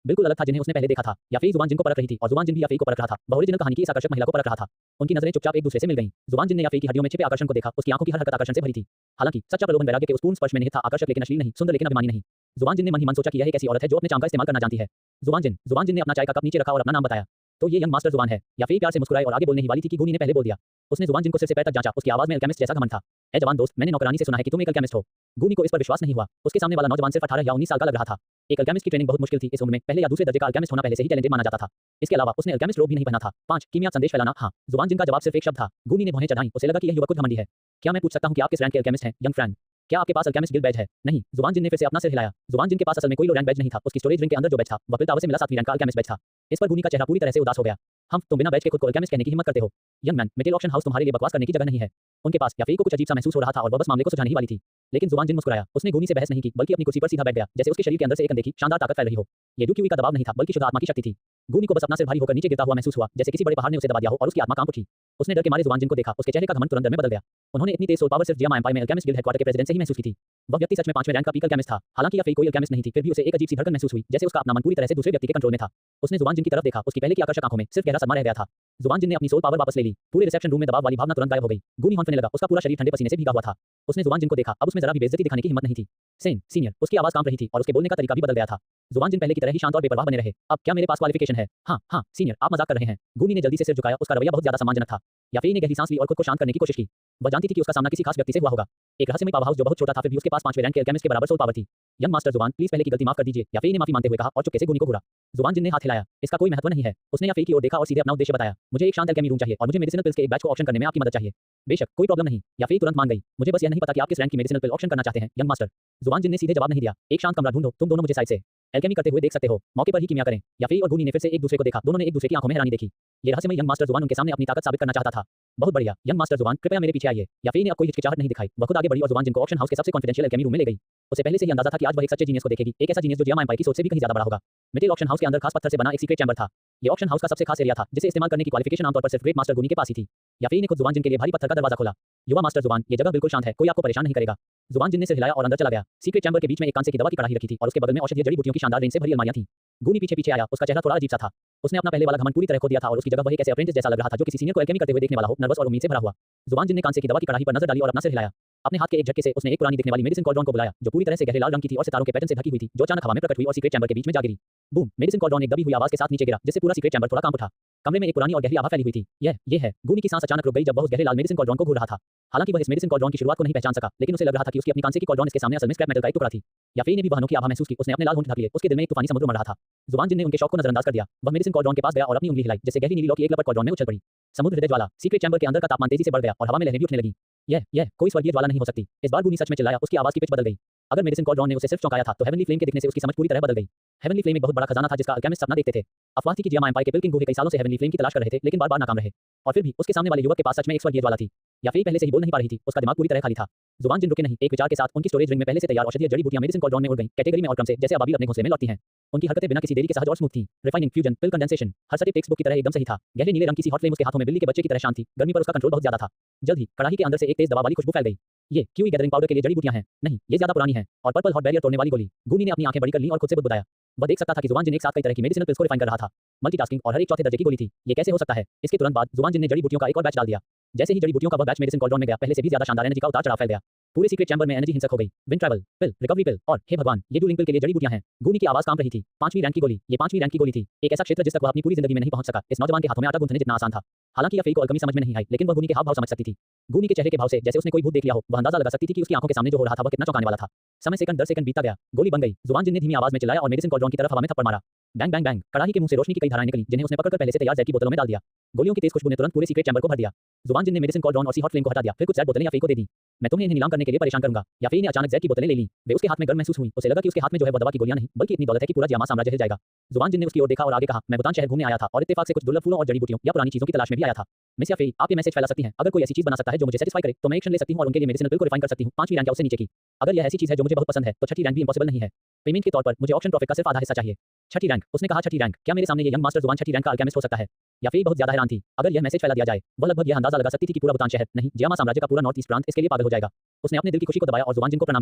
बिल्कुल अलग था जिन्हें उसने पहले देखा था। या फेई जुवान जिन को परख रही थी और जुवान जिन भी या फेई को परख रहा था। वह ओरिजिनल कहानी की इस आकर्षक महिला को परख रहा था। उनकी नजरें चुपचाप एक दूसरे से मिल गईं। जुवान जिन ने या फेई की हड्डियों में छिपे आकर्षण को देखा। उसकी आंखों की हर हरकत आकर्षण से भरी थी। हालांकि सच्चा प्रलोभन वैराग्य के उस पूर्ण स्पर्श में निहित था। आकर्षक लेकिन अश्लील नहीं, सुंदर लेकिन अभिमानी नहीं। जुवान जिन ने मन ही मन सोचा कि यह एक ऐसी औरत है जो अपने चाम का इस्तेमाल करना जानती है। जुवान जिन ने अपना चाय का कप नीचे रखा और अपना नाम बताया। तो ये यंग मास्टर जुवान है। या फेई प्यार से मुस्कुराए और आगे बोलने ही वाली थी कि गुनी ने पहले बोल दिया। उसने जुवान जिन को सिर से पैर तक जांचा। उसकी आवाज में अल्केमिस्ट जैसा घमंड था। ए जवान दोस्त, मैंने नौकरानी से सुना है कि तुम एक अल्केमिस्ट हो। गुनी को इस पर विश्वास नहीं हुआ। उसके सामने वाला नौजवान सिर्फ 18 या 19 साल का लग रहा था। एक अल्केमिस्ट की ट्रेनिंग बहुत मुश्किल थी। इस उम्र में पहले या दूसरे दर्जे का अल्केमिस्ट होना पहले से ही टैलेंटेड माना जाता था। इसके अलावा उसने अल्केमिस्ट रोब भी नहीं पहना था। 5 कीमिया संदेश फैलाना। हाँ, जुवान जिन का जवाब सिर्फ एक शब्द था। गुनी ने भौहें चढ़ाईं। उसे लगा कि यह युवक कुछ घमंडी है। क्या मैं पूछ सकता हूं कि आप किस रैंक के अल्केमिस्ट हैं, यंग फ्रेंड? क्या आपके पास अल्केमिस्ट गिल्ड बैज है? नहीं। जुवान जिन ने फिर से अपना सिर हिलाया। जुवान जिन के पास असल में कोई लो रैंक बैज नहीं था। उसकी स्टोरेज रिंग के अंदर जो बैज था वह पिल टावर से मिला 7वीं रैंक का अल्केमिस्ट बैज था। इस पर गुनी का चेहरा पूरी तरह से उदास हो गया। हम तुम बिना बैज के खुद को अल्केमिस्ट कहने की हिम्मत करते हो? Young man, middle auction house तुम्हारे लिए बकवास करने की जगह नहीं है। उनके पास या फेई को कुछ अजीब सा महसूस हो रहा था और वह बस मामले को सुलझाने ही वाली थी। लेकिन जुवान जिन मुस्कुराया। उसने गुनी से बहस नहीं की, बल्कि अपनी कुर्सी पर सीधा बैठ गया, जैसे उसके शरीर के अंदर से एक अनदेखी शानदार ताकत फैल रही हो। ये डुक्यूई का दबाव नहीं था, बल्कि शुद्ध आत्मा की शक्ति थी। गुनी को बस अपना सिर भारी होकर नीचे गिरता हुआ महसूस हुआ, जैसे किसी बड़े पहाड़ ने उसे दबा दिया हो और उसकी आत्मा कांप उठी। उसने डर के मारे जुवान जिन को देखा। उसके चेहरे का घमंड तुरंत डर में बदल गया। उन्होंने इतनी तेज सोल पावर सिर्फ जियामा एम्पायर में अल्केमिस्ट गिल्ड हेडक्वार्टर के प्रेसिडेंट से ही महसूस की थी। वह व्यक्ति सच में 5वें रैंक का पीक अल्केमिस्ट था। हालांकि या फेई कोई अल्केमिस्ट नहीं थी, फिर भी उसे एक अजीब सी धड़कन महसूस हुई, जैसे उसका अपना मन पूरी तरह से दूसरे व्यक्ति के कंट्रोल में था। उसने जुवान जिन की तरफ देखा। उसकी पहले की आकर्षक आंखों में सिर्फ गहरा सदमा रह गया था। जुवान जिन ने अपनी सोल पावर वापस ले ली। पूरे रिसेप्शन रूम में दबाव वाली भावना तुरंत गायब हो गई। गुनी हौंफने लगा। उसका पूरा शरीर ठंडे पसीने से भीगा हुआ था। उसने जुवान जिन को देखा। अब उसमें जरा भी बेइज्जती दिखाने की हिम्मत नहीं थी। सेन सीनियर, उसकी आवाज कांप रही थी और उसके बोलने का तरीका भी बदल गया था। जुवान जिन पहले की तरह ही शांत और बेपरवाह बने रहे। अब क्या मेरे पास क्वालिफिकेशन है? हाँ सीनियर, आप मजाक कर रहे हैं। गुनी ने जल्दी से सिर झुकाया। उसका रवैया बहुत ज्यादा सम्मानजनक था। या फेई ने गहरी सांस ली और खुद को शांत करने की कोशिश की। वह जानती थी कि उसका सामना किसी खास व्यक्ति से हुआ होगा। एक रहस्यमय पावर हाउस जो बहुत छोटा था, फिर भी उसके पास 5वें रैंक के अल्केमिस्ट के बराबर सोल पावर थी। यंग मास्टर जुवान, प्लीज पहले की गलती माफ कर दीजिए, या फेई ने माफी मांगते हुए कहा और चुपके से गुनी को घूरा। जुवान जिन ने हाथ हिलाया। इसका कोई महत्व नहीं है। उसने या फेई की ओर देखा और सीधे अपना उद्देश्य बताया। मुझे एक शांत अल्केमी रूम चाहिए और मुझे मेडिसिनल पिल्स के एक बैच को ऑप्शन करने में आपकी मदद चाहिए। बेशक, कोई प्रॉब्लम नहीं। या फेई तुरंत मान गई। मुझे बस यह नहीं पता कि आप किस रैंक की मेडिसिनल पिल ऑप्शन करना चाहते हैं, यंग मास्टर। जुवान जिन ने सीधे जवाब नहीं दिया। एक शांत कमरा ढूंढो। तुम दोनों मुझे साइड से एल्केमी करते हुए देख सकते हो। मौके पर ही कीमिया करें। या फेई और गुनी ने फिर से एक दूसरे को देखा। दोनों ने एक दूसरे की आंखों में हैरानी देखी। ये रहस्यमय यंग मास्टर जुवान उनके सामने अपनी ताकत साबित करना चाहता था। बहुत बढ़िया, यंग मास्टर जुवान, कृपया मेरे पीछे आइए। या फेई ने अब कोई हिचकिचाहट नहीं दिखाई। वह खुद आगे बढ़ी और जुवान जिन को ऑक्शन हाउस के सबसे कॉन्फिडेंशियल एल्केमी रूम में ले गई। उसे पहले से ही अंदाजा था कि आज वह एक सच्चे जीनियस को देखेगी। एक ऐसा जीनियस जो जियामा एम्पायर की सोच से भी कहीं ज्यादा बड़ा होगा। मिडिल ऑक्शन हाउस के अंदर खास पत्थर से बना एक सीक्रेट चैम्बर था। ये ऑक्शन हाउस का सबसे खास एरिया था, जिसे इस्तेमाल करने की क्वालिफिकेशन आमतौर पर सिर्फ ग्रेट मास्टर गुनी के पास ही थी। या फेई ने खुद जुवान जिन के लिए भारी पत्थर का दरवाजा खोला। युवा मास्टर जुवान, ये जगह बिल्कुल शांत है, कोई आपको परेशान नहीं करेगा। जुवान जिन ने सिर हिलाया और अंदर चला गया। सीक्रेट चैम्बर के बीच में एक कांसे की दवा की कड़ाही रखी थी और उसके बगल में औषधीय जड़ी बूटियों की शानदार रेंज से भरी अलमारियां थीं। गुनी पीछे पीछे आया। उसका चेहरा थोड़ा अजीब सा था। उसने अपना पहले वाला घमंड पूरी तरह खो दिया था और उसकी जगह वह एक ऐसे अप्रेंटिस जैसा लग रहा था जो किसी सीनियर को एल्केमी करते हुए देखने वाला हो, नर्वस और उम्मीद से भरा हुआ। जुवान जिन ने कांसे की दवा की कड़ाही पर नजर डाली और अपना सिर हिलाया। अपने हाथ के एक झटके से उसने एक पुरानी दिखने वाली मेडिसिन कॉल्ड्रॉन को बुलाया, जो पूरी तरह से गहरे लाल रंग की थी और सितारों के पैटर्न से ढकी हुई थी, जो अचानक हवा में प्रकट हुई और सीक्रेट चैम्बर के बीच में जा गिरी। बूम! मेडिसिन कॉल्ड्रॉन एक दबी हुई आवाज के साथ नीचे गिरा, जिससे पूरा सीक्रेट चैम्बर थोड़ा कांप उठा। कमरे में एक पुरानी और गहरी आभा फैली हुई थी। ये है। गुनी की सांस अचानक रुक गई जब वह उस गहरे लाल मेडिसिन कॉल्ड्रॉन को घूर रहा था। हालांकि वह इस मेडिसिन कॉल्ड्रॉन की शुरुआत को नहीं पहचान सका, लेकिन उसे लग रहा था कि उसकी अपनी कांसे की कॉल्ड्रॉन इसके सामने असल में स्क्रैप मेटल का एक टुकड़ा थी। या फेई ने भी वाहनों की आभा महसूस की। उसने अपने लाल होंठ ढक लिए। उसके दिल में एक तूफानी समुद्र उमड़ रहा था। जुबान जिन ने उनके शौक को नजरअंदाज कर दिया। वह मेडिसिन कॉल्ड्रॉन के पास गया और अपनी उंगली हिलाई, जिससे गहरी नीली लौ की एक लपट कॉल्ड्रॉन में उछल पड़ी। समुद्र हृदय ज्वाला। सीक्रेट चैम्बर के अंदर का तापमान तेजी से बढ़ गया और हवा में लहरें भी उठने लगीं। यह कोई स्वर्गीय ज्वाला नहीं हो सकती। इस बार गुनी सच में चिल्लाया। उसकी आवाज की पिच बदल गई। अगर मेडिसिन कॉल्ड्रॉन ने उसे सिर्फ चौंकाया था, तो हेवनली फ्लेम के दिखने से उसकी समझ पूरी तरह बदल गई। हेवनली फ्लेम एक बहुत बड़ा खजाना था जिसका अल्केमिस्ट सपना देखते थे। अफवाह थी कि जियामा एम्पायर के पिल किंग कई सालों से हेवनली फ्लेम की तलाश कर रहे थे, लेकिन बार-बार नाकाम रहे। और फिर भी उसके सामने वाले युवक के पास सच में एक स्वर्गीय ज्वाला थी। या फिर पहले से ही बोल नहीं पा रही थी, उसका दिमाग पूरी तरह खाली था। जुबान जिन रुके नहीं, एक विचार के साथ उनकी स्टोरेज रिंग में पहले से तैयार औषधीय जड़ी बूटियां मेडिसिन कॉर्डन में उड़ गईं, कैटेगरी में और क्रम से, जैसे अबाबिल अपने घोंसले में लौटती हैं। उनकी हरकतें बिना किसी देरी के सहज और स्मूथ थीं। रिफाइनिंग, फ्यूजन, पिल कंडेंसेशन, हर सटीक टेक्स्ट बुक की तरह एकदम सही था। गहरे नीले रंग की सी हॉट फ्लेम उसके हाथों में बिल्ली के बच्चे की तरह शांत थी। गर्मी पर उसका कंट्रोल बहुत ज्यादा था। जल्द ही कड़ाही के अंदर से एक तेज दवा वाली खुशबू फैल गई। ये क्यूई गैदरिंग पाउडर के लिए जड़ी बूटियां हैं। नहीं, ये ज्यादा पुरानी है। और पर्पल हॉट बैरियर तोड़ने वाली गोली। गूनी ने अपनी आंखें बड़ी कर लीं और खुद से बुदबुदाया। वह देख सकता था कि जुबान जिन एक साथ कई तरह की मेडिसिनल पिल्स को रिफाइन कर रहा था। मल्टीटास्किंग और हर एक चौथे दर्जे की गोली थी। ये कैसे हो सकता है? इसके तुरंत बाद जुबान जिन ने जड़ी बूटियों का एक और बैच डाल दिया। जैसे ही जड़ी बूटियों का वह बैच मेडिसिन कॉर्डन में गया, पहले से भी ज्यादा शानदार एनर्जी का उतार चढ़ाव फैल गया। पूरे सीक्रेट चैम्बर में एनर्जी हिंसक हो गई। विंड ट्रैवल पिल, रिकवरी पिल और हे भगवान, ये डूलिंग पिल के लिए जड़ी बूटियां हैं। गूनी की आवाज काम रही थी। 5वीं रैंक की गोली, ये 5वीं रैंक की गोली थी। एक ऐसा क्षेत्र जिस तक वह अपनी पूरी जिंदगी में नहीं पहुंच सका। इस नौजवान के हाथों में आटा गूंथने जितना आसान था। हालांकि यह को अलकमी समझ में नहीं आई, लेकिन वह गूनी के हाव भाव समझ सकती थी। गूनी के चेहरे के भाव से जैसे उसने कोई भूत देख लिया हो, वह अंदाजा लगा सकती थी कि उसकी आंखों के सामने जो हो रहा था वह कितना चौंकाने वाला था। समय सेकंड दर सेकंड बीतता गया। गोली बन गई। जुबान जिन ने धीमी आवाज में चिल्लाया और मेडिसिन कॉर्डन की तरफ हवा में थप्पड़ मारा। बैंग बैंग बैंग, कड़ाही के मुंह से रोशनी की कई धाराएं निकली, जिन्हें उसने पकड़कर पहले से तैयार जैक की बोतलों में डाल दिया। गोलियों की तेज खुशबू ने तुरंत पूरे सीक्रेट चैम्बर को भर दिया। जुबान जिन ने मेडिसिन कॉर्डन और सी हॉट फ्लेम को हटा दिया, फिर कुछ जैक बोतलें याफी को दे दी। मैं तुम्हें इन्हें नीलाम करने के लिए परेशान करूंगा। याफी ने अचानक जैक की बोतलें ले ली। वे उसके हाथ में गर्म महसूस हुई। उसे लगा कि उसके हाथ में जो है वो दवा की गोलियां नहीं, बल्कि इतनी दौलत है कि पूरा जियामा साम्राज्य हिल जाएगा। जुबान जिन ने उसकी ओर देखा और आगे कहा, मैं बुतान शहर घूमने आया था और इत्तेफाक से कुछ दुर्लभ फूलों और जड़ी बूटियों या पुरानी चीजों की तलाश में भी आया था। मिस याफी, आप ये मैसेज फैला सकती हैं। अगर कोई ऐसी चीज बना सकता है जो मुझे सेटिस्फाई करे, तो मैं एक्शन ले सकती हूं और उनके लिए मेडिसिनल पिल को रिफाइन कर सकती हूं। 5वीं रैंक या उससे नीचे की। अगर यह ऐसी चीज है जो मुझे बहुत पसंद है, तो 6ठी रैंक भी इंपॉसिबल नहीं है। पेमेंट के तौर पर मुझे ऑप्शन प्रॉफिट का सिर्फ आधा हिस्सा चाहिए। 6ठी रैंक, उसने कहा। 6ठी रैंक, क्या मेरे सामने ये यंग मास्टर जुबान 6ठी रैंक का अल्केमिस्ट हो सकता है? याफी बहुत ज्यादा हैरान थी। अगर यह मैसेज फैला दिया जाए, वह लगभग यह अंदाजा लगा सकती थी कि पूरा बुतान शहर नहीं, जियामा साम्राज्य का पूरा नॉर्थ ईस्ट प्रांत इसके लिए पागल हो जाएगा। उसने अपने दिल की खुशी को दबाया और जुबान जिन को प्रणाम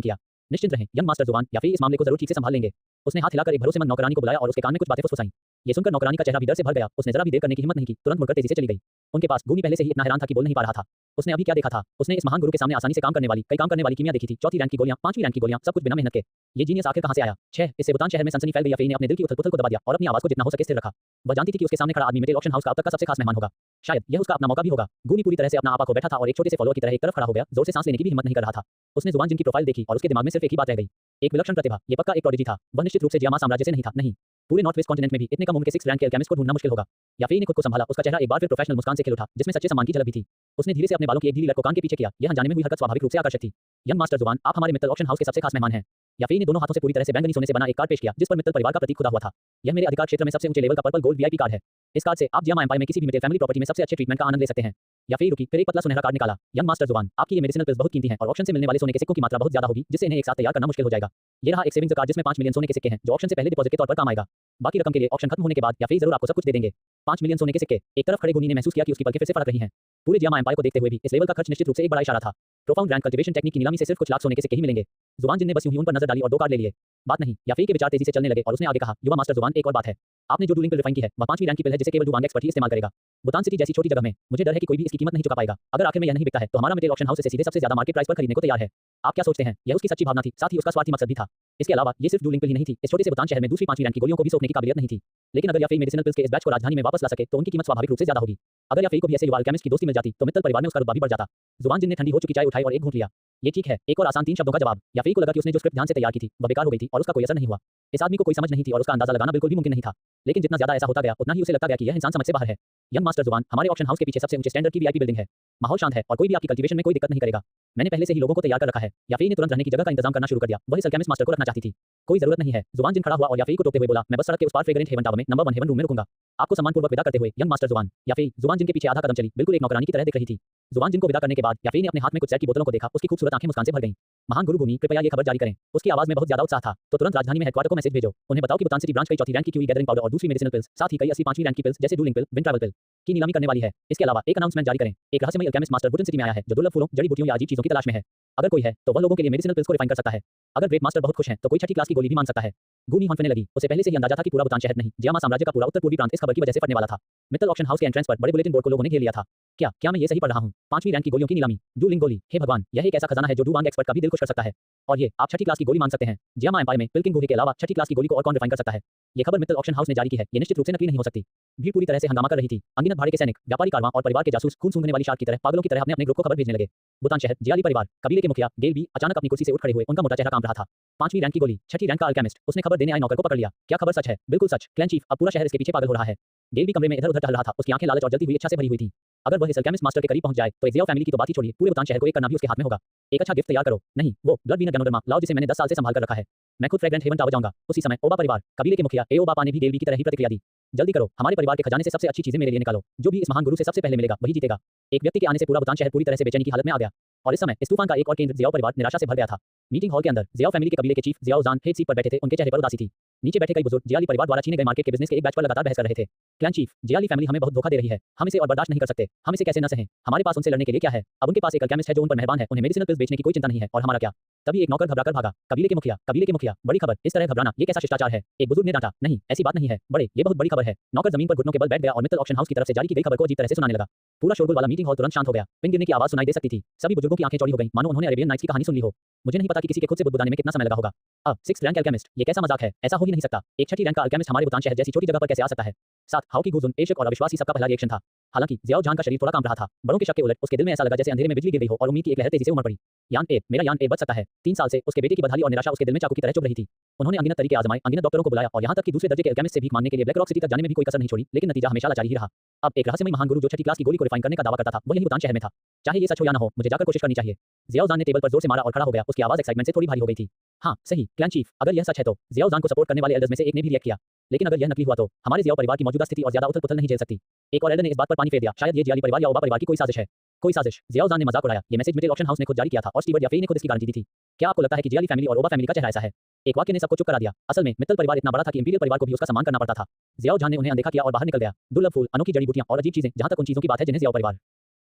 किया। निश्चिंत रहें यंग मास्टर जुबान, याफी इस मामले को जरूर ठीक से संभाल लेंगे। उसने हाथ हिलाकर एक भरोसेमंद नौकरानी को बुलाया और उसके कान में कुछ बातें फुसफुसाईं। ये सुनकर नौकरानी का चेहरा भी डर से भर गया। उसने जरा भी देर करने की हिम्मत नहीं की, तुरंत मुड़कर तेजी से चली गई। उनके पास गूनी पहले से ही इतना हैरान था कि बोल नहीं पा रहा था। उसने अभी क्या देखा था? उसने इस महान गुरु के सामने आसानी से काम करने वाली कीमिया देखी थी। 4थी रैंक की गोलियां, 5वीं रैंक की गोलियां, सब कुछ बिना मेहनत के। ये जीनियस आखिर कहां से आया? 6 इससे बुतान शहर में सनसनी फैल गई। याफी ने अपने दिल की उथल-पुथल को दबा दिया और अपनी आवाज को जितना हो सके स्थिर रखा। वह जानती थी कि उसके सामने खड़ा आदमी मेटल ऑक्शन हाउस का अब तक का सबसे खास मेहमान होगा। शायद यह उसका अपना मौका भी होगा। गूनी पूरी तरह से अपना आपा खो बैठा था और एक छोटे से फॉलोअर की तरह एक तरफ खड़ा हो गया, जोर से सांस लेने की भी हिम्मत नहीं कर रहा था। उसने जुबान जिन की प्रोफाइल देखी और उसके दिमाग में सिर्फ एक ही बात रह गई। एक विलक्षण प्रतिभा, ये पक्का एक प्रोडिजी था। वह निश्चित रूप से जियामा साम्राज्य से नहीं था। नहीं, पूरे नॉर्थ वेस्ट कॉन्टिनेंट में भी इतने कम उम्र के 6th रैंक के अल्केमिस्ट को ढूंढना मुश्किल होगा। याफी ने खुद को संभाला। उसका चेहरा एक बार फिर प्रोफेशनल मुस्कान से खिल उठा, जिसमें सच्चे सम्मान की झलक भी थी। उसने धीरे से अपने बालों की एक ढीली लट को कान के पीछे किया। यह अनजाने में हुई हरकत स्वाभाविक रूप से आकर्षक थी। यंग मास्टर जुबान, आप हमारे मित्तल ऑक्शन हाउस के सबसे खास मेहमान हैं। याफी ने दोनों हाथों से पूरी तरह से बैंगनी सोने से बना एक कार्ड पेश किया, जिस पर मित्तल परिवार का प्रतीक खुदा हुआ था। यह मेरे अधिकार क्षेत्र में सबसे ऊंचे लेवल का पर्पल गोल्ड वीआईपी कार्ड है। इस कार्ड से आप जियामा एम्पायर में किसी भी मित्तल फैमिली प्रॉपर्टी में सबसे अच्छे ट्रीटमेंट का आनंद ले सकते हैं। याफी रुकी, फिर एक पतला सुनहरा कार्ड निकाला। यंग मास्टर जुबान, आपकी ये मेडिसिनल पिल्स बहुत कीमती हैं और ऑक्शन से मिलने वाले सोने के सिक्कों की मात्रा बहुत ज्यादा होगी, जिससे इन्हें एक साथ तैयार करना मुश्किल हो जाएगा। ये रहा एक सेविंग्स कार्ड जिसमें 5 मिलियन सोने के सिक्के हैं, जो ऑक्शन से पहले डिपॉजिट के तौर पर काम आएगा। बाकी रकम के लिए ऑक्शन खत्म होने के बाद याफी जरूर आपको सब कुछ दे देंगे। 5 मिलियन सोने के सिक्के। एक तरफ खड़े गूनी ने महसूस किया कि उसकी पलकें फिर से फड़क रही हैं। पूरे जियामा एम्पायर को देखते हुए भी इस लेवल का खर्च निश्चित रूप से एक बड़ा इशारा था। प्रोफाउंड रैंक कल्टीवेशन टेक्निक की नीलामी से सिर्फ कुछ लाख सोने के सिक्के ही मिलेंगे। जुबान जिन ने बस यूं ही उन पर नजर डाली और 2 कार्ड ले लिए। बात नहीं, याफी के विचार तेजी से चलने लगे और उसने आगे कहा, युवा मास्टर जुबान, एक और बात है। आपने जो डूलिंग पिल रिफाइन की है, वह 5वीं रैंक की पिल है जिसे केवल डुवांग एक्सपर्ट ही इस्तेमाल करेगा। बुतान सिटी जैसी छोटी जगह में मुझे डर है कि कोई भी इसकी कीमत नहीं चुका पाएगा। अगर आखिर में यह नहीं बिकता है, तो हमारा मिटेल ऑक्शन हाउस इसे सीधे सबसे ज्यादा मार्केट प्राइस पर खरीदने को तैयार है। आप क्या सोचते हैं? यह उसकी सच्ची भावना थी, साथ ही उसका स्वार्थी मकसद भी था। इसके अलावा ये सिर्फ डूलिंग पिल ही नहीं थी, इस छोटे से बुतान शहर में दूसरी 5वीं रैंक की गोलियों को भी सोखने की काबिलियत नहीं थी। लेकिन अगर याफी मेडिसिनल पिल्स के इस बैच को राजधानी में वापस ला सके, तो उनकी कीमत स्वाभाविक रूप से ज्यादा होगी। अगर याफी को भी ऐसे युवा अल्केमिस्ट की दोस्ती मिल जाती, तो मित्तल परिवार में उसका रुतबा भी बढ़ जाता। जुबान जिन ने ठंडी हो चुकी चाय उठाई और एक घूंट लिया। ये ठीक है, एक और आसान 3 शब्दों का जवाब। याफी को लगा कि उसने जो स्क्रिप्ट ध्यान से तैयार की थी, वह बेकार हो गई थी और उसका कोई असर नहीं हुआ। इस आदमी को कोई समझ नहीं थी और उसका अंदाजा लगाना बिल्कुल भी मुमकिन नहीं था। लेकिन जितना ज्यादा ऐसा होता गया, उतना ही उसे लगता गया कि यह इंसान समझ से बाहर है। यंग मास्टर जुबान, हमारे ऑक्शन हाउस के पीछे सबसे ऊंचे स्टैंडर्ड की वीआईपी बिल्डिंग है। माहौल शांत है और कोई भी आपकी कल्टीवेशन में कोई दिक्कत नहीं करेगा। मैंने पहले से ही लोगों को तैयार कर रखा है। याफी ने तुरंत रहने की जगह का इंतजाम करना शुरू कर दिया। वह इस अल्केमिस्ट मास्टर को रखना चाहती थी। कोई जरूरत नहीं है। जुबान जिन खड़ा हुआ और याफी को टोकते हुए बोला, मैं बस सड़क के उस पार फ्रेग्रेंट हेवन टावर में नंबर 1 हेवन रूम में रुकूंगा। आपको सम्मानपूर्वक विदा करते हुए यंग मास्टर जुबान। याफी जुबान जिन के पीछे आधा कदम चली, बिल्कुल एक नौकरानी की तरह दिख रही थी। जुबान जिन को विदा करने के बाद याफी ने अपने हाथ में कुछ जैक की बोतलों को देखा। उसकी खूबसूरत आंखें मुस्कान से भर गईं। महान गुरु भूमि, कृपया ये खबर जारी करें। उसकी आवाज में बहुत ज्यादा उत्साह था। तो तुरंत राजधानी में हेडक्वार्टर को मैसेज भेजो। उन्हें बताओ कि बुतान सिटी ब्रांच कई 4थी रैंक की क्यूई गैदरिंग पाउडर और दूसरी मेडिसिनल पिल्स, साथ ही कई असली 5वीं रैंक की पिल्स जैसे डूलिंग पिल, विंड ट्रैवल पिल की नीलामी करने वाली है। इसके अलावा एक अनाउंसमेंट जारी करें। एक रहस्यमय अल्केमिस्ट मास्टर बुटन सिटी में आया है, जो दुर्लभ फूलों, जड़ी बूटियों या अजीब चीजों की तलाश में है। अगर कोई है, तो वह लोगों के लिए मेडिसिनल पिल्स को रिफाइन कर सकता है। अगर ग्रेट मास्टर बहुत खुश हैं, तो कोई 6ठी क्लास की गोली भी मान सकता है। गूनी हॉन्फने लगी। उसे पहले से ही अंदाजा था कि पूरा बुतान शहर नहीं, जियामा साम्राज्य का पूरा उत्तर पूर्वी प्रांत इस खबर की वजह से फटने वाला था। मित्तल ऑक्शन हाउस के एंट्रेंस पर बड़े बुलेटिन बोर्ड को लोगों ने घेर लिया था। क्या मैं ये सही पढ़ रहा हूँ? 5वीं रैंक की गोलियों की नीलामी, डूलिंग गोली। हे भगवान, यह एक ऐसा खजाना है जो डुवांग एक्सपर्ट का भी दिल खुश कर सकता है। और ये आप 6ठी क्लास की गोली मान सकते हैं। जियामा एम्पायर में पिल्किंग गुहे के अलावा 6ठी क्लास की गोली को और कौन रिफाइन कर सकता है? ये खबर मित्तल ऑक्शन हाउस ने जारी की है। ये निश्चित रूप से नकली नहीं हो सकती। भीड़ पूरी तरह से हंगामा कर रही थी। अनगिनत भाड़े के सैनिक, व्यापारी कारवां और परिवार के जासूस खून सूंघने वाली शार्क की तरह पागलों की तरह अपने ग्रुप को खबर भेजने लगे। बुतान शहर, जियाली परिवार, कबीले के मुखिया गेल भी अचानक अपनी कुर्सी से उठ खड़े हुए। उनका मोटा चेहरा कांप रहा था। 5वीं रैंक की गोली, 6ठी रैंक का अल्केमिस्ट। उसने खबर देने आए नौकर को पकड़ लिया। क्या खबर सच है? बिल्कुल सच। क्लैन चीफ, अब पूरा शहर इसके पीछे पागल हो रहा है। गेल भी कमरे में इधर-उधर टहल रहा था। उसकी आंखें लालच और जलती हुई इच्छा से भरी हुई थीं। अगर वह इस अल्केमिस्ट मास्टर के करीब पहुंच जाए, तो एक्जियो फैमिली की तो बात ही छोड़िए, पूरे बुतान शहर को एक करना भी उसके हाथ में होगा। एक अच्छा गिफ्ट तैयार करो। नहीं, वो ब्लड वीनर गनोडर्मा लाओ जिसे मैंने 10 साल से संभाल कर रखा है। मैं खुद फ्रेग्रेंट हेवन टावर जाऊंगा। उसी समय ओबा परिवार, कबीले के मुखिया ओबा ने भी गेल बी की तरह ही प्रतिक्रिया दी। जल्दी करो, हमारे परिवार के खजाने से सबसे अच्छी चीजें मेरे लिए निकालो। जो भी इस महान गुरु से सबसे पहले मिलेगा वही जीतेगा। एक व्यक्ति के आने से पूरा भूटान शहर पूरी तरह से बेचैनी की हालत में आ गया और इस समय इस तूफान का एक और केंद्र जियाओ परिवार निराशा से भर गया था। मीटिंग हॉल के अंदर जियाओ फैमिली के कबीले के चीफ जियाओ जान हेड सीट पर बैठे थे। उनके चेहरे पर उदासी थी। नीचे बैठे कई बुजुर्ग जियाली परिवार द्वारा छीने गए मार्केट के बिजनेस के एक बैच पर लगातार बहस कर रहे थे। क्लैन चीफ, जियाली फैमिली हमें बहुत धोखा दे रही है। हम इसे और बर्दाश्त नहीं कर सकते। हम इसे कैसे न सहें। हमारे पास उनसे लड़ने के लिए क्या है। अब उनके पास एक अल्केमिस्ट है जो उन पर मेहरबान है। उन्हें मेडिसिनल पिल्स बेचने की कोई चिंता नहीं है और हमारा क्या। तभी एक नौकर घबराकर भागा। कबीले के मुखिया, बड़ी खबर। इस तरह घबराना ये कैसा शिष्टाचार है। एक बुजुर्ग ने डांटा। नहीं, ऐसी बात नहीं है बड़े, ये बहुत बड़ी खबर है। नौकर जमीन पर घुटनों के बल बैठ गया और मित्तल ऑक्शन हाउस की तरफ से जारी की गई खबर को अजीब तरह से सुनाने लगा। पूरा शोरगुल वाला मीटिंग हॉल तुरंत शांत हो गया। पिन गिरने की आवाज सुनाई दे सकती थी। सभी बुजुर्गों की आंखें चौड़ी हो गईं, मानो उन्होंने अरेबियन नाइट्स की कहानी सुन ली हो। मुझे नहीं पता कि किसी के खुद से बुदबुदाने में कितना समय लगा होगा। अब 6th रैंक अल्केमिस्ट, ये कैसा मजाक है। ऐसा हो ही नहीं सकता। एक 6ठी रैंक का अल्केमिस्ट हमारे भूटान शहर जैसी छोटी जगह पर कैसे आ सकता है। साथ हाउ की गुजुन, एशक और अविश्वास ही सबका पहला रिएक्शन था। हालांकि जियाओ जान का शरीर थोड़ा कांप रहा था। बड़ों के शक के उलट उसके दिल में ऐसा लगा जैसे अंधेरे में बिजली गिर गई हो और उम्मीद की एक लहर तेजी से उमड़ पड़ी। यान ए, मेरा यान ए बच सकता है। 3 साल से उसके बेटे की बदहाली और निराशा उसके दिल में चाकू की तरह चुभ रही थी। उन्होंने अनगिनत तरीके आजमाए, अनगिनत डॉक्टरों को बुलाया और यहाँ तक कि दूसरे दर्जे के अल्केमिस्ट से भीख मांगने के लिए ब्लैक रॉक सिटी तक जाने में भी कोई कसर नहीं छोड़ी, लेकिन नतीजा हमेशा लाचारी ही रहा। अब एक रहस्यमय महान गुरु जो 6ठी क्लास की गोली को रिफाइन करने का दावा करता था, वो यही भूटान शहर में था। चाहे ये सच हो या न हो, मुझे जाकर कोशिश करनी चाहिए। जियाओ जान ने टेबल पर जोर से मारा और खड़ा हो गया। उसकी आवाज एक्साइटमेंट से थोड़ी भारी हो गई थी। हाँ सही, क्लैन चीफ, अगर यह सच है तो। जियाओ जान को सपोर्ट करने वाले एल्डर्स में से एक ने भी रिएक्ट किया। लेकिन अगर यह नकली हुआ तो हमारे जियाओ परिवार की मौजूदा स्थिति और ज्यादा उथल-पुथल नहीं झेल सकती। एक और एल्डर ने इस बात पर पानी फेर दिया। शायद ये जियाली परिवार या ओबा परिवार की कोई साजिश है। कोई साजिश। जियाओ जान ने मजाक उड़ाया। ये मैसेज मिडिल ऑक्शन हाउस ने खुद जारी किया था और स्टीवर्ड या फेई ने खुद इसकी गारंटी दी थी। क्या आपको लगता है कि जियाली फैमिली और ओबा फैमिली का चेहरा ऐसा है। एक वाक्य ने सबको चुप करा दिया। असल में मित्तल परिवार इतना बड़ा था कि इंपीरियल परिवार को भी उसका सम्मान करना पड़ता था। जियाओ जान ने उन्हें अनदेखा किया और बाहर निकल गया। दुर्लभ फूल, अनोखी जड़ी बूटियां और अजीब चीजें, जहां तक उन चीजों की बात है जिन्हें जियाओ परिवार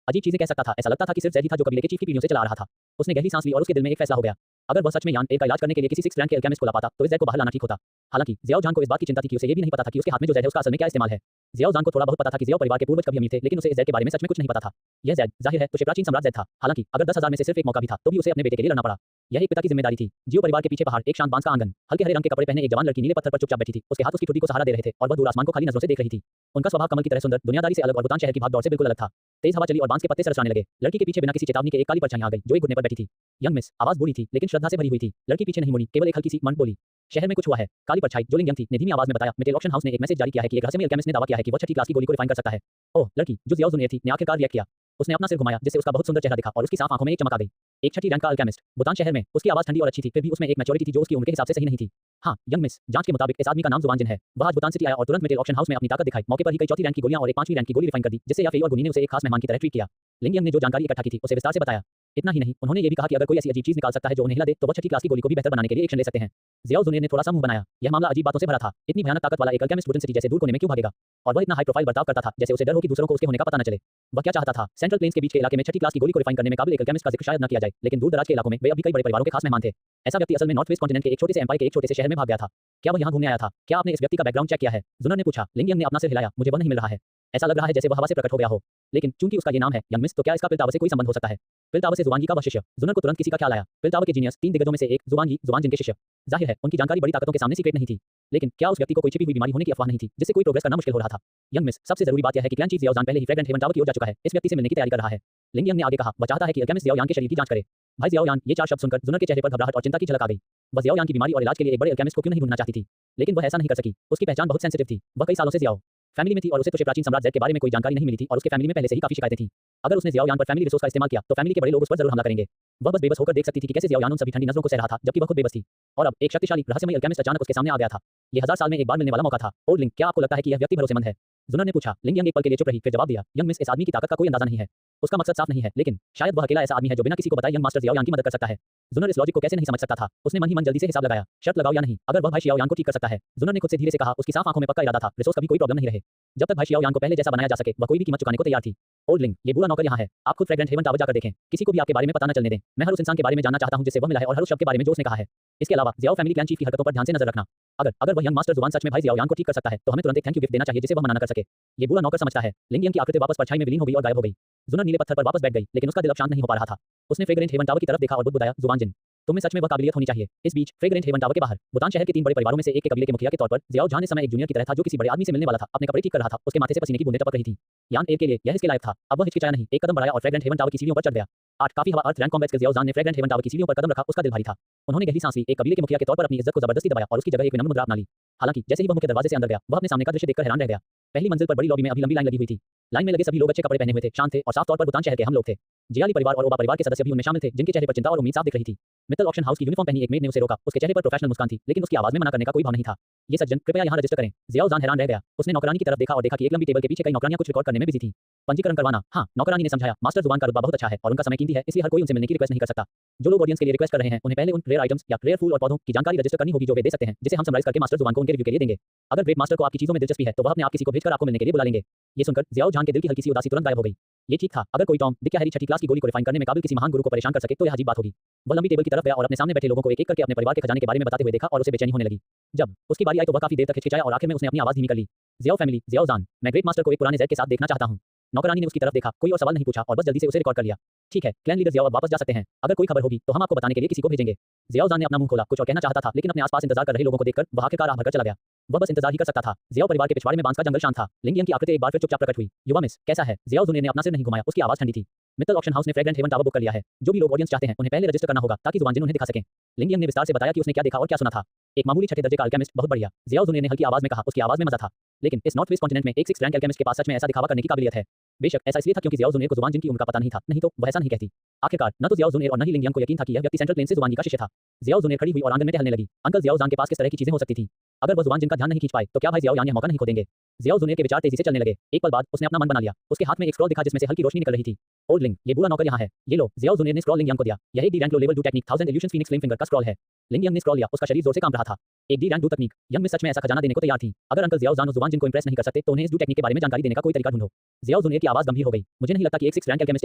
अजीब चीजें कह सकता था। ऐसा लगता था कि सिर्फ जैद ही था जो कबीले के चीफ की पीढ़ियों से चला आ रहा था। उसने गहरी सांस ली और उसके दिल में एक फैसला हो गया। अगर वह सच में यान ए का इलाज करने के लिए किसी 6th रैंक के अल्केमिस्ट को ला पाता तो इस जैद को बाहर लाना ठीक होता। हालांकि जियाओ जान को इस बात की चिंता थी कि उसे ये भी नहीं पता था कि उसके हाथ में जो जैद है उसका असल में क्या इस्तेमाल है। जियाओ जान को थोड़ा बहुत पता था कि जियाओ परिवार के पूर्वज कभी अमीर थे, लेकिन उसे इस जैद के बारे में सच में कुछ नहीं पता था। यह जैद जाहिर है तो प्राचीन सम्राट जैद था। हालांकि अगर 10,000 में से सिर्फ एक मौका भी था तो भी उसे अपने बेटे के लिए लड़ना पड़ा। यह एक पिता की जिम्मेदारी थी। जियो परिवार के पीछे पहाड़, एक शांत बांस का आंगन, हल्के हरे रंग के कपड़े पहने एक जवान लड़की नीले पत्थर पर चुपचाप बैठी थी। उसके हाथ उसकी ठुड्डी को सहारा दे रहे थे और वह दूर आसमान को खाली नजरों से देख रही थी। उनका स्वभाव कमल की तरह सुंदर, दुनियादारी से अलग और भूटान शहर की भागदौड़ से बिल्कुल अलग था। तेज हवा चली और बांस के पत्ते सरसराने लगे। लड़की के पीछे बिना किसी चेतावनी के एक काली परछाई आ गई जो एक घुटने पर बैठी थी। यंग मिस, आवाज बूढ़ी थी लेकिन श्रद्धा से भरी हुई थी। लड़की पीछे नहीं मुड़ी, केवल एक हल्की सी मंट बोली। शहर में कुछ हुआ है। काली परछाई जो लिंग थी ने धीमी आवाज में बताया। मिडिल ऑक्शन हाउस ने एक मैसेज जारी किया है कि एक रहस्यमय अल्केमिस्ट ने दावा किया है कि वह 6ठी क्लास की गोली को रिफाइन कर सकता है। ओह लड़की जो जियाओ जुनियर थी ने आखिरकार रिएक्ट किया। उसने अपना सिर घुमाया जिससे उसका बहुत सुंदर चेहरा दिखा और उसकी साफ आंखों में एक चमक आ गई। एक 6ठी रैंक का अल्केमिस्ट भूटान शहर में। उसकी आवाज ठंडी और अच्छी थी, फिर भी उसमें एक मैच्योरिटी थी जो उसकी उम्र के हिसाब से सही नहीं थी। हाँ यंग मिस, जांच के मुताबिक इस आदमी का नाम जुवानजिन है। वह आज भूटान सिटी आया और तुरंत मिडिल ऑक्शन हाउस में अपनी ताकत दिखाई। मौके पर ही कई 4थी रैंक की गोलियां और एक 5वीं रैंक की गोली रिफाइन कर दी, जिससे या फेई और गुनी ने उसे एक खास मेहमान की तरह ट्रीट किया। लिंग यंग ने जो जानकारी इकट्ठा की थी उसे विस्तार से बताया। इतना ही नहीं, उन्होंने ये भी कहा कि अगर कोई ऐसी अजीब चीज निकाल सकता है जो उन्हें हिला दे तो वह 6ठी क्लास की गोली को भी बेहतर बनाने के लिए एक्शन ले सकते हैं। जियाओ जुनियर ने थोड़ा सा मुंह बनाया। यह मामला अजीब बातों से भरा था। इतनी भयानक ताकत वाला एक अल्केमिस्ट वुडन सिटी जैसे दूर कोने में क्यों भागेगा? और वह इतना हाई प्रोफाइल बर्ताव करता था जैसे उसे डर हो कि दूसरों को उसके होने का पता न चले। वह क्या चाहता था? सेंट्रल प्लेन्स के बीच के इलाके में 6ठी क्लास की गोली को रिफाइन करने में काबिल एक अल्केमिस्ट का जिक्र शायद न किया जाए, लेकिन दूर दराज के इलाकों में वे अभी कई बड़े परिवारों के खास मेहमान थे। ऐसा व्यक्ति असल में नॉर्थ वेस्ट कॉन्टिनेंट के एक छोटे से एम्पायर के एक छोटे से शहर में भाग गया था। क्या वह यहाँ घूमने आया था? क्या आपने इस व्यक्ति का बैकग्राउंड चेक किया है? जुनर ने पूछा। लिंग यंग ने अपना सिर हिलाया। मुझे वह नहीं मिल रहा है। ऐसा लग रहा है जैसे वह हवा से प्रकट हो गया हो। लेकिन चूंकि उसका ये नाम है यंग मिस, तो क्या इसका पिलतावा से कोई संबंध हो सकता है? पिलतावा से जुवांगी का वह शिष्य। जुनर को तुरंत किसी का ख्याल आया। पिलतावा के जीनियस 3 दिग्गजों में से एक जुवानजिन के शिष्य। जाहिर है उनकी जानकारी बड़ी ताकतों के सामने सीक्रेट नहीं थी, लेकिन क्या उस व्यक्ति को कोई छिपी हुई बीमारी होने की अफवाह नहीं थी जिससे कोई प्रोग्रेस करना मुश्किल हो रहा था? यंग मिस, सबसे जरूरी बात यह है कि क्लैन चीफ जियाओ जान पहले ही फ्रेग्रेंट हेवन टावर की ओर जा चुका है। इस व्यक्ति से मिलने की तैयारी कर रहा है। लिंग यंग ने आगे कहा। वह चाहता है कि अल्केमिस्ट जियाओ यान के शरीर की जांच करे। भाई जियाओ यान, ये 4 शब्द सुनकर जुनर के चेहरे पर घबराहट और चिंता की झलक आ गई। वह जियाओ यान की बीमारी और इलाज के लिए एक बड़े अल्केमिस्ट को क्यों नहीं ढूंढना चाहती थी, लेकिन वह ऐसा नहीं कर सकी। उसकी पहचान बहुत सेंसिटिव थी। वह कई सालों से जियाओ फैमिली में थी और उसे तो प्राचीन सम्राट जैद के बारे में कोई जानकारी नहीं मिली थी और उसके फैमिली में पहले से ही काफी शिकायतें थीं। अगर उसने जियाओ यान पर फैमिली रिसोर्स का इस्तेमाल किया तो फैमिली के बड़े लोग उस पर जरूर हमला करेंगे। वह बस बेबस होकर देख सकती थी कि कैसे जियाओ यान उन सभी ठंडी नजरों को सह रहा था जबकि वह खुद बेबस थी। और अब एक शक्तिशाली रहस्यमय अल्केमिस्ट अचानक उसके सामने आ गया था। ये 1000 साल में एक बार मिलने वाला मौका था। ओल्ड लिंग, क्या आपको लगता है कि यह व्यक्ति भरोसेमंद है? जुनर ने पूछा। लिंग यंग एक पल के लिए चुप रही, फिर जवाब दिया। यंग मिस, इस आदमी की ताकत का कोई अंदाजा नहीं है। उसका मकसद साफ नहीं है, लेकिन शायद वह अकेला ऐसा आदमी है जो बिना किसी को बताए यंग मास्टर जियाओ यान की मदद कर सकता है। जुनर इस लॉजिक को कैसे नहीं समझ सकता था। उसने मन ही मन जल्दी से हिसाब लगाया। शर्त लगाओ या नहीं, अगर वह भाई जियाओ यान को ठीक कर सकता है। जुनर ने खुद से धीरे से कहा। उसकी साफ आंखों में पक्का इरादा था। रिसोर्स कभी कोई प्रॉब्लम नहीं रहे। जब तक भाई जियाओ यान को पहले जैसा बनाया जा सके वह कोई भी कीमत चुकाने को तैयार थी। ओल्ड लिंग, ये बुरा नौकर यहाँ है। आप खुद फ्रेग्रेंट हेवन टावर जाकर देखें। किसी को भी आपके बारे में पता न चलने दें। मैं हर उस इंसान के बारे में जानना चाहता हूँ जिससे वह मिला है और हर उस शब्द के बारे में जो उसने कहा है। इसके अलावा जियाओ फैमिली क्लैन चीफ की हरकतों पर ध्यान से नजर रखना। अगर वह यंग मास्टर जुबान सच में भाई जियाओ यान को ठीक कर सकता है तो हमें तुरंत एक थैंक यू गिफ्ट देना चाहिए जिसे वह मना न कर सके। ये बुरा नौकर समझता है। लिंग यंग की आकृति वापस परछाई में विलीन हो गई और गायब हो गई। जुनर नीले पत्थर पर वापस बैठ गई, लेकिन उसका दिल अब शांत नहीं हो पा रहा था। उसने फ्रेग्रेंट हेवन टावर की तरफ देखा और बुदबुदाया। जुवानजिन, तुम्हें सच में वह काबिलियत होनी चाहिए। इस बीच फ्रेग्रेंट हेवन टावर के बाहर भूटान शहर के 3 बड़े परिवारों में से एक के कबीले के मुखिया के तौर पर जियाओ जान इस समय एक जूनियर की तरह था जो किसी बड़े आदमी से मिलने वाला था। अपने कपड़े ठीक कर रहा था। उसके माथे से पसीने की बूंदें टपक रही थी। यान ए के लिए यह इसके लायक था। अब वह हिचकिचाया नहीं, एक कदम बढ़ाया और फ्रेग्रेंट हेवन टावर की सीढ़ियों पर चढ़ गया। 8 काफी हवा अर्थ रैंक कॉम्बैट्स के जियाओ जान ने फ्रेग्रेंट हेवन टावर की सीढ़ियों पर कदम रखा। उसका दिल भारी था। उन्होंने गहरी सांस ली। एक कबीले के मुखिया के तौर पर अपनी इज्जत को जबरदस्ती दबाया और उसकी जगह एक विनम्र मुद्रा अपना ली। हालांकि जैसे ही वह मुख्य दरवाजे से अंदर गया वह अपने सामने का दृश्य देखकर हैरान रह गया। पहली मंजिल पर बड़ी लॉबी में अभी लंबी लाइन लगी हुई थी। लाइन में लगे सभी लोग अच्छे कपड़े पहने हुए थे, शांत थे और साफ तौर पर भूटान शहर के हम लोग थे। जियाली परिवार और ओबा परिवार के सदस्य भी उनमें शामिल थे, जिनके चेहरे पर चिंता और उम्मीद साफ दिख रही थी। मित्तल ऑक्शन हाउस की यूनिफॉर्म पहनी एक मेड ने उसे रोका। उसके चेहरे पर प्रोफेशनल मुस्कान थी, लेकिन उसकी आवाज में मना करने का कोई भाव नहीं था। ये सज्जन, कृपया यहाँ रजिस्टर करें। जियाओ जान हैरान रह गया। उसने नौकरानी की तरफ देखा और देखा कि एक लंबी टेबल के पीछे कई नौकरानियां कुछ रिकॉर्ड करने में बिजी थी। पंजीकरण करवाना? हाँ, नौकरानी ने समझाया। मास्टर जुबान का रुतबा बहुत अच्छा है और उनका समय कीमती है, इसलिए हर कोई उनसे मिलने की रिक्वेस्ट नहीं कर सकता। जो लोग ऑडियंस के लिए रिक्वेस्ट कर रहे हैं, उन्हें पहले उन रेयर आइटम्स या रेयर फूल और पौधों की जानकारी रजिस्टर करनी होगी जो वे दे सकते हैं, जिसे हम समराइज करके मास्टर जुबान को उनके रिव्यू के लिए देंगे। अगर ग्रेट मास्टर को आपकी चीजों में दिलचस्पी है, तो वह अपने आप किसी को भेजकर आपको मिलने के लिए बुला लेंगे। ये सुनकर जियाओ जान के दिल की हल्की सी उदासी तुरंत गायब हो गई। ये ठीक था। अगर कोई टॉम, डिक या हैरी छठी क्लास की गोली को रिफाइन करने में काबिल किसी महान गुरु को परेशान कर सके तो यह अजीब बात होगी। वह लंबी टेबल की तरफ गया और अपने सामने बैठे लोगों को एक-एक करके अपने परिवार के खजाने के बारे में बताते हुए देखा और उसे बेचैनी होने लगी। जब उसकी बारी आई तो वह काफी देर तक हिचकिचाया और आखिर में उसने अपनी आवाज धीमी कर ली। जियाओ फैमिली, जियाओ जान, मैं ग्रेट मास्टर को एक पुराने ज़ैद के साथ देखना चाहता हूं। नौकरानी ने उसकी तरफ देखा, कोई और सवाल नहीं पूछा और बस जल्दी से उसे रिकॉर्ड कर लिया। ठीक है, क्लैन लीडर जियाओ अब वापस जा सकते हैं। अगर कोई खबर होगी तो हम आपको बताने के लिए किसी को भेजेंगे। जियाओ जान ने अपना मुंह खोला, कुछ और कहना चाहता था, लेकिन अपने आसपास इंतजार कर रहे लोगों को देखकर वह आखिरकार आह भरकर चला गया। वह बस इंतजार ही कर सकता था। जियाओ परिवार के पिछवाड़े में बांस का जंगल शांत था। लिंगियन की आकृति एक बार फिर चुपचाप प्रकट हुई। युवा मिस, कैसा है? जियाओ जुनियर ने अपना सिर नहीं घुमाया, उसकी आवाज ठंडी थी। मित्तल ऑक्शन हाउस ने फ्रेग्रेंट हेवन टावर बुक कर लिया है। जो भी लोग ऑडियंस चाहते हैं, उन्हें पहले रजिस्टर करना होगा ताकि जुबान उन्हें दिखा सकें। लिंगियन ने विस्तार से बताया कि उसने क्या देखा और क्या सुना था। एक मामूली छठे दर्जे का अल्केमिस्ट, बहुत बढ़िया। जियाओ जुनियर ने हल्की आवाज में कहा, उसकी आवाज में मजा था। लेकिन इस नॉर्थ वेस्ट कॉन्टिनेंट में एक 6th रैंक अल्केमिस्ट के पास सच में ऐसा दिखावा करने की काबिलियत है। बेशक ऐसा इसलिए था क्योंकि जियाओ जुनियर को जुबान जिन की उनका पता नहीं था, नहीं तो वह ऐसा नहीं कहती। आखिरकार न तो जियाओ जुनियर और न ही लिंगियन को यकीन था कि यह व्यक्ति सेंट्रल प्लेन से जुबान का शिष्य था। जियाओ जुनियर खड़ी हुई और आंगन में टहलने लगी। अंकल जियाओ जान के पास किस तरह की चीजें हो सकती थी? अगर वह जुबान जिनका ध्यान नहीं खींच पाए तो क्या भाई जियाओ यान यह मौका नहीं खो देंगे? जियाओ जुनियर के विचार तेजी से चलने लगे। एक पल बाद उसने अपना मन बना लिया। उसके हाथ में एक स्क्रॉल दिखा जिसमें से हल्की रोशनी निकल रही थी। ओल्ड लिंग, ये बुरा नौकर यहाँ है। ये लो। जियाओ जुनियर ने स्क्रॉल लिंगियन को दिया। यह एक D rank low level 2 technique 1000 illusions Phoenix flame finger का स्क्रॉल है। लिंगियन ने स्क्रॉल लिया, उसका शरीर जोर से कांप रहा था। एक डी रैंक 2 तकनीक। यंग मिस सच में ऐसा खजाना देने को तैयार थी। अगर अंकल जियाओ जान और जुबान जिनको इंप्रेस नहीं कर सकते तो उन्हें इस 2 टेक्निक के बारे में जानकारी देने का कोई तरीका ढूंढो। जियाओ जुनियर की आवाज गंभीर हो गई। मुझे नहीं लगता कि एक 6th रैंक अल्केमिस्ट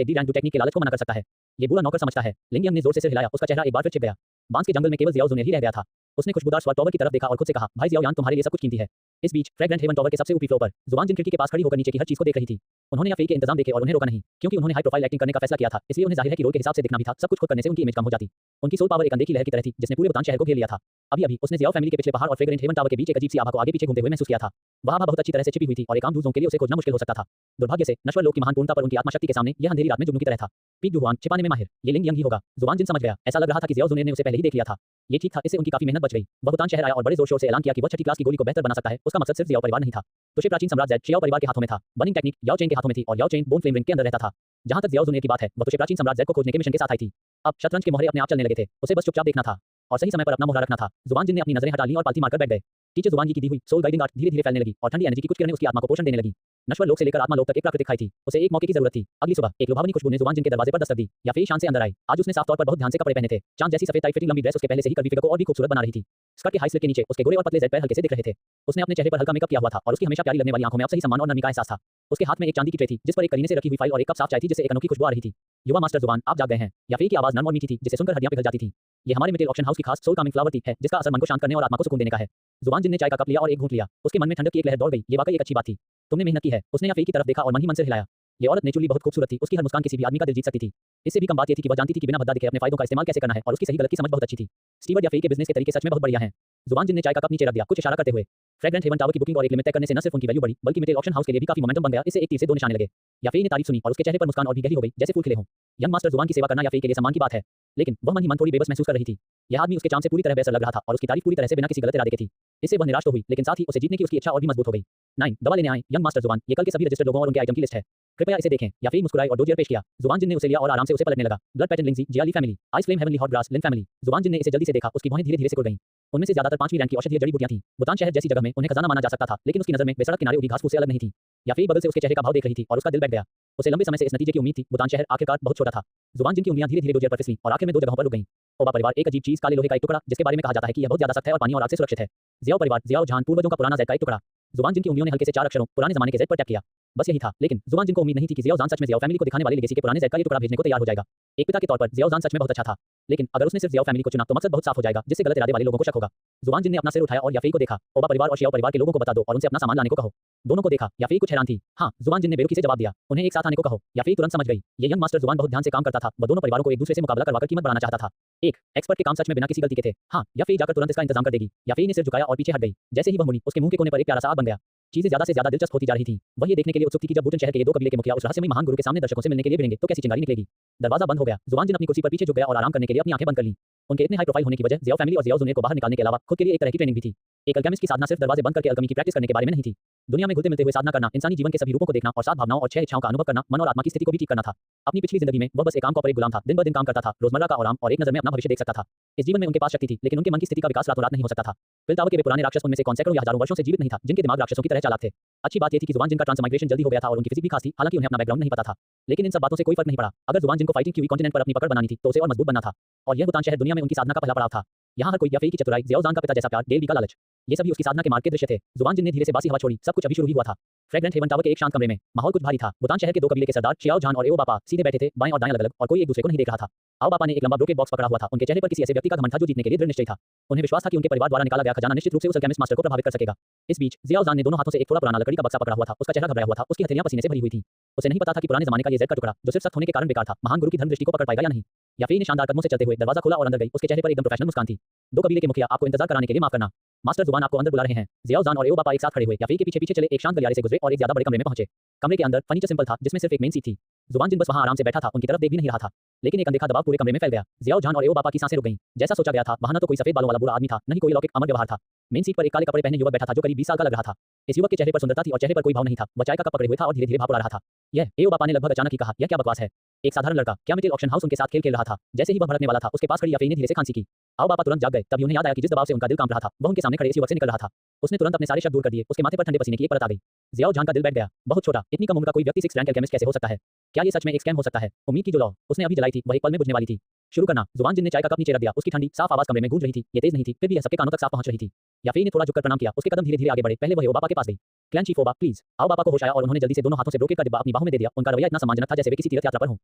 एक डी रैंक 2 टेक्निक के लालच को मना कर सकता है। ये बुरा नौकर समझता है। लिंगियन ने जोर से सिर हिलाया, उसका चेहरा एक बार फिर छिप गया। बांस के जंगल में केवल जियाओ जुनियर ही रह गया था। उसने खुशबूदार स्वाद टॉवर की तरफ देखा और खुद से कहा, भाई जियाओ यान, तुम्हारे लिए सब कुछ कीमती है। इस बीच फ्रेग्रेंट हेवन टॉवर के सबसे ऊपरी फ्लोर पर जुबान जिन खिड़की के पास खड़ी होकर नीचे की हर चीज को देख रही थी। उन्होंने या के इंतजाम देखे और उन्हें रोका नहीं, क्योंकि उन्होंने हाई प्रोफाइल एक्टिंग करने का फैसला किया था, इसलिए उन्हें जाहिर है कि रोल के हिसाब से दिखना भी था। सब कुछ खुद करने से उनकी इमेज कम हो जाती। उनकी सोल पावर एक अंधे की लहर की तरह थी जिसने पूरे बतान शहर को घेर लिया था। अभी उसने जियाओ फैमिली के पिछले पहाड़ और फ्रेग्रेंट हेवन टावर के बीच एक अजीब सी आभा को आगे पीछे घूमते हुए महसूस किया था। वह आभा बहुत अच्छी तरह से छिपी हुई थी और एक आम दूसरों के लिए उसे खोजना मुश्किल हो सकता था। दुर्भाग्य से नश्वर लोक की महान पूर्णता पर उनकी आत्मशक्ति के सामने यह अंधेरी रात में जुगनू की तरह था। पीक जुहुआन छिपाने में माहिर, ये लिंग यंग ही होगा। जुबान जिन समझ गया। ऐसा लग रहा था कि जियाओ जुनियर ने उसे पहले ही देख लिया था। ये ठीक था, इससे उनकी काफी मेहनत बच गई। वह भूटान शहर आया और बड़े जोर शोर से ऐलान किया कि वह छठी क्लास की गोली को बेहतर बना सकता है। उसका मकसद सिर्फ जियाओ परिवार नहीं था। तो प्राचीन सम्राट ज़ैड शियाओ परिवार के हाथों में था। बर्निंग टेक्निक याओ चेन के हाथों में थी और याओ चेन बोन फ्लेम रिंग के अंदर रहता था। जहां तक जियाओ जुनियर की बात है, वह तो प्राचीन सम्राट ज़ैड को खोजने के मिशन के साथ आई थी। अब शतरंज के मोहरे अपने आप चलने लगे थे। उसे बस चुपचाप देखना था और सही समय पर अपना मोहरा रखना था। जुबान जिन ने अपनी नजरें हटा ली और पालती मारकर बैठ गए। टीचर जुबान की दी हुई सोल गाइडिंग आर्ट धीरे-धीरे फैलने लगी और ठंडी एनर्जी की कुछ किरणें उसकी आत्मा को पोषण देने लगी। नश्वर लोक से लेकर आत्मा लोक तक एक प्राकृतिक खाई थी। उसे एक मौके की जरूरत थी। अगली सुबह एक लुभावनी खुशबू ने जुबान जिन के दरवाजे पर दस्तक दी। या फिर शान से अंदर आई। आज उसने साफ तौर पर बहुत ध्यान से कपड़े पहने थे। चांद जैसी सफेद टाइट फिटिंग लंबी ड्रेस उसके पहले से ही कर्वी फिगर को और भी खूबसूरत बना रही थी। स्कर्ट के हाई स्लिट के नीचे उसके गोरे और पतले ज़ैड पैर हल्के से दिख रहे थे। उसने अपने चेहरे पर हल्का मेकअप किया हुआ था और उसकी हमेशा प्यारी लगने वाली आंखों में अब सही सम्मान और नरमी का एहसास था। उसके हाथ में एक चांदी की ट्रे थी जिस पर एक करीने से रखी हुई फाइल और एक कप साफ चाय थी जिससे एक अनोखी खुशबू आ रही थी। युवा मास्टर जुबान, आप जाग गए हैं। या फिर की आवाज नरम और मीठी थी जिसे सुनकर हड्डियां पिघल जाती थी। ये हमारे मिटेल ऑक्शन हाउस की खास सोल कामिंग फ्लावर टी है जिसका असर मन को शांत करने और आत्मा को सुकून देने का है। जुबान जिन ने चाय का कप लिया और एक घूंट लिया। उसके मन में ठंडक की एक लहर दौड़ गई। ये वाकई एक अच्छी बात थी। तुमने मेहनत की है। उसने या फिर की तरफ देखा और मन ही मन से हिलाया। ये औरत नेचुरली बहुत खूबसूरत थी। उसकी हर मुस्कान किसी भी आदमी का दिल जीत सकती थी। इससे भी कम बात ये थी कि वह जानती थी कि बिना भद्दा दिखे अपने फायदों का इस्तेमाल कैसे करना है और उसकी सही गलत की समझ बहुत अच्छी थी। स्टीवर्ड या फेई के बिजनेस के तरीके सच में बहुत बढ़िया हैं। जुबान जिन ने चाय का कप नीचे रख दिया, कुछ इशारा करते हुए। फ्रेग्रेंट हेवन टावर की बुकिंग और एक लिमिट तय करने से न सिर्फ उनकी वैल्यू बढ़ी बल्कि मिटेल ऑक्शन हाउस के लिए भी काफी मोमेंटम बन गया। इससे एक तीर से दो निशाने लगे। या फेई ने तारीफ सुनी और उसके चेहरे पर मुस्कान और भी गहरी हो गई जैसे फूल खिले हों। यंग मास्टर जुबान की सेवा करना या फेई के लिए सम्मान की बात है, लेकिन वह मन ही मन थोड़ी बेबस महसूस कर रही थी। यह आदमी उसके चाम से पूरी तरह बेअसर लग रहा था और उसकी तारीफ पूरी तरह से बिना किसी गलत इरादे के थी। इससे वह निराश तो हुई, लेकिन साथ ही उसे जीतने की उसकी इच्छा और भी मजबूत हो गई। 9 दवा लेने आए यंग मास्टर जुबान, ये कल के सभी रजिस्टर्ड लोगों और उनके आइटम की लिस्ट है। कृपया इसे देखें। या फिर मुस्कुराए और डोजियर पेश किया। जुबान जिन ने उसे लिया और आराम से उसे पलटने लगा। ब्लड पैटर्न लिंजी जियाली family, ice flame heavenly hot grass Lin family. जुबान जिन ने इसे जल्दी से देखा, उसकी भौहें धीरे-धीरे सिकुड़ गईं। उनमें से ज्यादातर 5वीं रैंक की औषधीय जड़ी बूटियां थीं। भूटान शहर जैसी जगह में उन्हें खजाना माना जा सकता था, लेकिन उसकी नजर में बेसड़क किनारे उगी घास फूस से अलग नहीं थी। या फिर बगल से उसके चेहरे का भाव देख रही थी और उसका दिल बैठ गया। उसे लंबे समय से इस नतीजे की उम्मीद थी। भूटान शहर आखिरकार बहुत छोटा था। जुबान जिन की उंगलियां धीरे-धीरे डोजियर पर फिसलीं और आखिर में 2 जगहों पर रुक गईं। ओबा परिवार, एक अजीब चीज, काले लोहे का एक टुकड़ा जिसके बारे में कहा जाता है कि यह बहुत ज्यादा सख्त है और पानी और आग से सुरक्षित है। जियाओ परिवार, जियाओ जहान, पूर्वजों का पुराना ज़ैड का एक टुकड़ा। जुबान जिन की उंगलियों ने हल्के से 4 अक्षरों पुराने जमाने के ज़ैड पर टैप किया। बस यही था, लेकिन जुबान जिन को उम्मीद नहीं थी कि जियाओ जान सच में जियाओ फैमिली को दिखाने वाले लेगेसी के पुराने ज़ैड का ये टुकड़ा भेजने को तैयार हो जाएगा। एक पिता के तौर पर जियाओ जान सच में बहुत अच्छा था, लेकिन अगर उसने सिर्फ जियाओ फैमिली को चुना तो मकसद बहुत साफ हो जाएगा, जिससे गलत इरादे वाले लोगों को शक होगा। जुबान जिन ने अपना सिर उठाया और याफी को देखा। ओबा परिवार और शियाओ परिवार के लोगों को बता दो और उनसे अपना सामान लाने को कहो। दोनों को देखा। याफी कुछ हैरान थी। हाँ, जुबान जिन ने बेरुखी से जवाब दिया। उन्हें एक साथ आने को कहो। याफी तुरंत समझ गई। ये यंग मास्टर जुबान बहुत ध्यान से काम करता था। वह दोनों परिवारों को एक दूसरे से मुकाबला करवाकर कीमत बढ़ाना चाहता था। एक एक्सपर्ट के काम सच में बिना किसी गलती के थे। हाँ, याफी जाकर तुरंत इसका इंतजाम कर देगी। याफी ने सिर झुकाया और पीछे हट गई। जैसे ही वह मुड़ी, उसके मुंह के कोने पर एक प्यारा सा आग बन गया। चीजें ज्यादा से ज्यादा दिलचस्प होती जा रही थी। वह ये देखने के लिए उत्सुक थी कि जब बूटन शहर के ये 2 कबीले के मुखिया उस रहस्यमयी महान गुरु के सामने दर्शकों से मिलने के लिए भिड़ेंगे तो कैसी चिंगारी निकलेगी। दरवाजा बंद हो गया। जुबान जिन अपनी कुर्सी पर पीछे झुक गया और आराम करने के लिए अपनी आंखें बंद कर लीं। उनके इतने हाई प्रोफाइल होने की वजह जियाओ फैमिली और जियाओ जुनियर को बाहर निकालने के अलावा खुद के लिए एक तरह की ट्रेनिंग भी थी। एक अल्केमिस्ट की साधना सिर्फ दरवाजे बंद करके अल्केमी की प्रैक्टिस करने के बारे में नहीं थी। दुनिया में घुलते मिलते हुए साधना करना, इंसानी जीवन के सभी रूपों को देखना और सात भावनाओं और छह इच्छाओं का अनुभव करना, मन और आत्मा की स्थिति को भी ठीक करना था। अपनी पिछली जिंदगी में वह बस एक आम कॉर्पोरेट गुलाम था, दिन ब दिन काम करता था, रोजमर्रा का आराम और एक नजर में अपना भविष्य देख सकता था। इस जीवन में उनके पास शक्ति थी, लेकिन उनके मन की स्थिति का विकास रातों रात नहीं हो सकता था। पिलतावा के वे पुराने राक्षस उनमें से कौन सैकड़ों या हजारों वर्षों से जीवित नहीं था, जिनके दिमाग राक्षसों की तरह चालाक थे। अच्छी बात यह थी कि जुबान जिन का ट्रांसमाइग्रेशन जल्दी हो गया था और उनकी फिजिक भी खास थी, हालांकि उन्हें अपना बैकग्राउंड नहीं पता था। लेकिन इन सब बातों से कोई फर्क नहीं पड़ा। अगर जुबान जिनको फाइटिंग क्यूई कॉन्टिनेंट पर अपनी पकड़ बनानी थी, तो उसे और मजबूत बनना था। और यह भूटान शहर दुनिया में उनकी साधना का पहला पड़ाव था। यहाँ हर कोई याफेई की चतुराई, ज़ियाओ ज़ान का पिता जैसा प्यार, डेल वी का लालच, ये सभी उसकी साधना के मार्ग के दृश्य थे। जुबान जिन ने धीरे से बासी हवा छोड़ी, सब कुछ अभी शुरू ही हुआ था। फ्रेग्रेंट हेवन टावर के एक शांत कमरे में माहौल कुछ भारी था। भूटान शहर के दो कबीले के सरदार चियाओ झान और एओ बापा सीधे बैठे थे, बाएं और दाएं अलग-अलग, और कोई एक दूसरे को नहीं देख रहा था। आओ बापा ने एक लंबा ब्रोकेट बॉक्स पकड़ा हुआ था। उनके चेहरे पर किसी ऐसे व्यक्ति का घमंड था जो जीतने के लिए दृढ़ निश्चय था। उन्हें विश्वास था कि उनके परिवार द्वारा निकाला गया खजाना निश्चित रूप से उस अल्केमिस्ट मास्टर को प्रभावित कर सकेगा। इस बीच ज़ियाओ ज़ान ने दोनों हाथों से एक थोड़ा पुराना लकड़ी का बक्सा पकड़ा हुआ था। उसका चेहरा घबराया हुआ था, उसकी हथेलियां पसीने से भरी हुई थी। उसे नहीं पता था कि पुराने जमाने का ये ज़ेड का टुकड़ा, जो सिर्फ सख्त होने के कारण बेकार था, महान गुरु की धर्म दृष्टि को पकड़ पाएगा या नहीं। याफेई ने शानदार कदमों से चलते हुए दरवाजा खोला और अंदर गई। उसके चेहरे पर एकदम प्रोफेशनल मुस्कान थी। दो कबीले के मुखिया, आपको इंतजार कराने के लिए माफ करना। मास्टर जुबान आपको अंदर बुला रहे हैं। ज़ियाओ ज़ान और एओ बापा एक साथ खड़े हुए याफेई के पीछे पीछे चले, एक शांत गलियारे से गुजरे और एक ज्यादा बड़े कमरे में पहुंचे। कमरे के अंदर फर्नीचर सिंपल था, जिसमें सिर्फ एक मेन सीट थी। जुबान जिन बस वहां आराम से बैठा था, उनकी तरफ देख भी नहीं रहा था। लेकिन एक अनदेखा दबाव पूरे कमरे में फैल गया। ज़ियाओ झान और एओ बापा की सांसें रुक गईं। जैसा सोचा गया था, वहां न तो कोई सफेद बालों वाला बूढ़ा आदमी था, न ही कोई लौकिक अमर व्यवहार था। मेन सीट पर एक काले कपड़े पहने युवक बैठा था, जो करीब 20 साल का लग रहा था। इस युवक के चेहरे पर सुंदरता थी और चेहरे पर कोई भाव नहीं था। वह चाय का कप पकड़े हुए था और धीरे-धीरे भाप उड़ा रहा था। यह एओ बापा ने लगभग अचानक ही कहा, यह क्या बकवास है? एक साधारण लड़का, क्या मिडिल ऑक्शन हाउस उनके साथ खेल रहा था? जैसे ही वह भड़कने वाला था, उसके पास खड़ी याफेई ने धीरे से खांसी की। आओ बापा तुरंत जाग गए। तभी उन्हें याद आया कि जिस दबाव से उनका दिल कांप रहा था, वह उनके सामने खड़े इस युवक से निकल रहा था। उसने तुरंत अपने सारे शक दूर कर दिए। उसके माथे पर ठंडे पसीने की एक परत आ गई। ज़ियाओ झान का दिल बैठ गया। बहुत छोटा, इतनी कम उम्र का कोई व्यक्ति 6th रैंक एल्केमिस्ट कैसे हो सकता है? क्या ये सच में एक स्कैम हो सकता है? उम्मीद की जो लौ उसने अभी जलाई थी, वह एक पल में बुझने वाली थी। शुरू करना। जुबान जिन ने चाय का कप नीचे रख दिया। उसकी ठंडी साफ आवाज कमरे में गूंज रही थी। ये तेज नहीं थी, फिर भी यह सबके कानों तक साफ पहुंच रही थी। याफेई ने थोड़ा झुककर प्रणाम किया। उसके कदम धीरे-धीरे आगे बढ़े। पहले वह एओ बापा के पास गई। क्लैन चीफ ओबा, प्लीज। आओ बापा को होश आया और उन्होंने जल्दी से दोनों हाथों से ब्रोकेट का डिब्बा अपनी बाहों में दे दिया। उनका रवैया इतना सम्मानजनक था जैसे वे किसी तीर्थ यात्रा पर हों।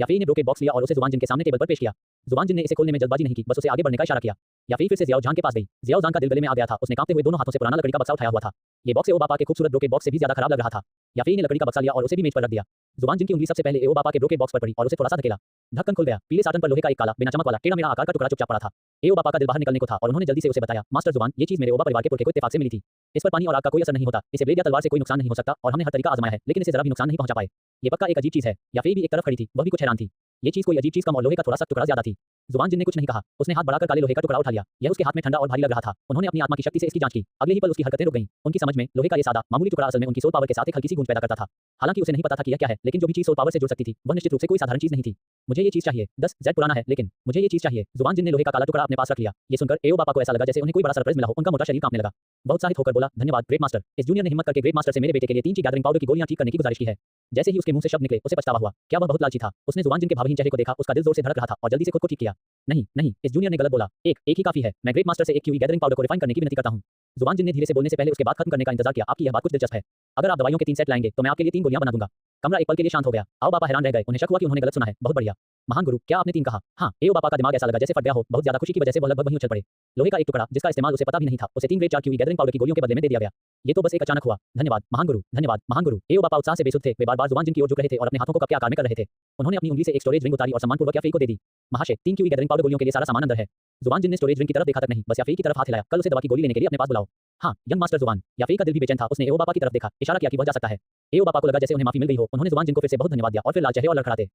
याफेई ने ब्रोकेट बॉक्स लिया और उसे जुबान जिन के सामने टेबल पर पेश किया। जुबान जिन ने इसे खोलने में जल्दबाजी नहीं की, बस उसे आगे बढ़ने का इशारा किया। याफेई फिर से ज़ियाओ झान के पास गई। ज़ियाओ झान का दिल गले में आ गया था। उसने कांपते हुए दोनों हाथों से पुराना लकड़ी का बक्सा उठाया हुआ था। ये बॉक्स एओ बापा के खूबसूरत ब्रोकेट बॉक्स से भी ज्यादा खराब लग रहा था। याफेई ने लकड़ी का बक्सा लिया और उसे भी मेज पर रख दिया। जुबान जिन की उंगली सबसे पहले एओ बापा के ब्रोकेट बॉक्स पर पड़ी और उसे थोड़ा सा धकेला। ढक्कन खुल गया। पीले साटन पर लोहे का एक काला, बिना चमक वाला, टेढ़ा-मेढ़ा आकार का टुकड़ा चुपचाप पड़ा था। एओ बापा का दिल बाहर निकलने को था और उन्होंने जल्दी से उसे बताया, मास्टर जुबान, ये चीज मेरे ओबा परिवार के पुरखे को इत्तेफाक से मिली थी। इस पर पानी और आग का कोई असर नहीं होता। इसे ब्लेड या तलवार से कोई नुकसान नहीं हो सकता और हमने हर तरीका आजमाया है, लेकिन इसे जरा भी नुकसान नहीं पहुंचा पाए। ये पक्का एक अजीब चीज है। याफेई भी एक तरफ खड़ी थी, वह भी कुछ हैरान थी। ये चीज कोई अजीब चीज कम और लोहे का थोड़ा सा टुकड़ा ज्यादा थी। जुबान जिन ने कुछ नहीं कहा। उसने हाथ बढ़ाकर काले लोहे का टुकड़ा उठा लिया। यह उसके हाथ में ठंडा और भारी लग रहा था। उन्होंने अपनी आत्मा की शक्ति से इसकी जांच की। अगले ही पल उसकी हरकतें रुक गईं। उनकी समझ में लोहे का ये सादा मामूली टुकड़ा असल में उनकी सोल पावर के साथ एक हल्की सी गूंज पैदा करता था। हालांकि उसे नहीं पता था कि यह क्या है, लेकिन जो भी चीज सोल पावर से जुड़ सकती थी, वह निश्चित रूप से कोई साधारण चीज नहीं थी। मुझे ये चीज चाहिए। 10 जेड पुराना है, लेकिन मुझे ये चीज चाहिए। जुबान जिन ने लोहे का काला टुकड़ा अपने पास रख लिया। ये सुनकर एओ बापा को ऐसा लगा जैसे उन्हें कोई बड़ा सरप्राइज मिला हो। उनका मोटा शरीर कांपने लगा। बहुत उत्साहित होकर बोला, धन्यवाद ग्रेट मास्टर। इस जूनियर ने हिम्मत करके ग्रेट मास्टर से मेरे बेटे के लिए 3 ची गैदरिंग पाउडर की गोलियां ठीक करने की गुजारिश की है। जैसे ही उसके मुंह से शब्द निकले, उसे पछतावा हुआ। क्या वह बहुत लालची था? उसने जुबान जिन के भावहीन चेहरे को देखा। उसका दिल जोर से धड़क रहा था और जल्दी से खुद को ठीक किया। नहीं नहीं, इस जूनियर ने गलत बोला। एक ही काफी है। मैं ग्रेट मास्टर से एक क्यूई गैदरिंग पाउडर को रिफाइन करने की विनती करता हूं। जुबान जिन ने धीरे से बोलने से पहले उसके बात खत्म करने का इंतजार किया। आपकी यह बात कुछ दिलचस्प है। अगर आप दवाइयों के 3 सेट लाएंगे तो मैं आपके लिए 3 गोलियां बना दूंगा। कमरा एक पल के लिए शांत हो गया। आओ बापा हैरान रह गए। उन्हें शक हुआ कि उन्होंने गलत सुना है। बहुत बढ़िया महान गुरु, क्या आपने 3 कहा? हाँ। एओ बापा का दिमाग ऐसा लगा जैसे फट गया हो। बहुत ज्यादा खुशी की वजह से वह लगभग वहीं उछल पड़े। लोहे का एक टुकड़ा, जिसका इस्तेमाल उसे पता भी नहीं था, उसे 3 ग्रेड 4 क्यूई गैदरिंग पाउडर की गोलियों के बदले में दे दिया गया। ये तो बस एक अचानक हुआ। धन्यवाद महान गुरु, धन्यवाद महान गुरु। एओ बापा उत्साह से बेसुध थे। वे बार-बार जुबान जिन की ओर झुक रहे थे और अपने हाथों को कप के आकार में कर रहे थे। उन्होंने अपनी उंगली से एक स्टोरेज रिंग उतारी और सम्मानपूर्वक याफेई को दे दी। महाशय, 3 क्यूई गैदरिंग पाउडर गोलियों के लिए सारा सामान अंदर है। जुबान जिन ने स्टोरेज रिंग की तरफ देखा तक नहीं, बस याफेई की तरफ हाथ हिलाया। कल उसे दवा की गोली लेने के लिए अपने पास बुलाओ। हाँ यंग मास्टर जुबान। याफेई का दिल भी बेचैन था। उसने एओ बापा की तरफ देखा, इशारा किया कि वह जा सकता है। एओ बापा को लगा जैसे उन्हें माफी मिल गई हो। उन्होंने जुबान जिन को फिर से बहुत धन्यवाद दिया और फिर लाल चेहरे और लड़खड़ाते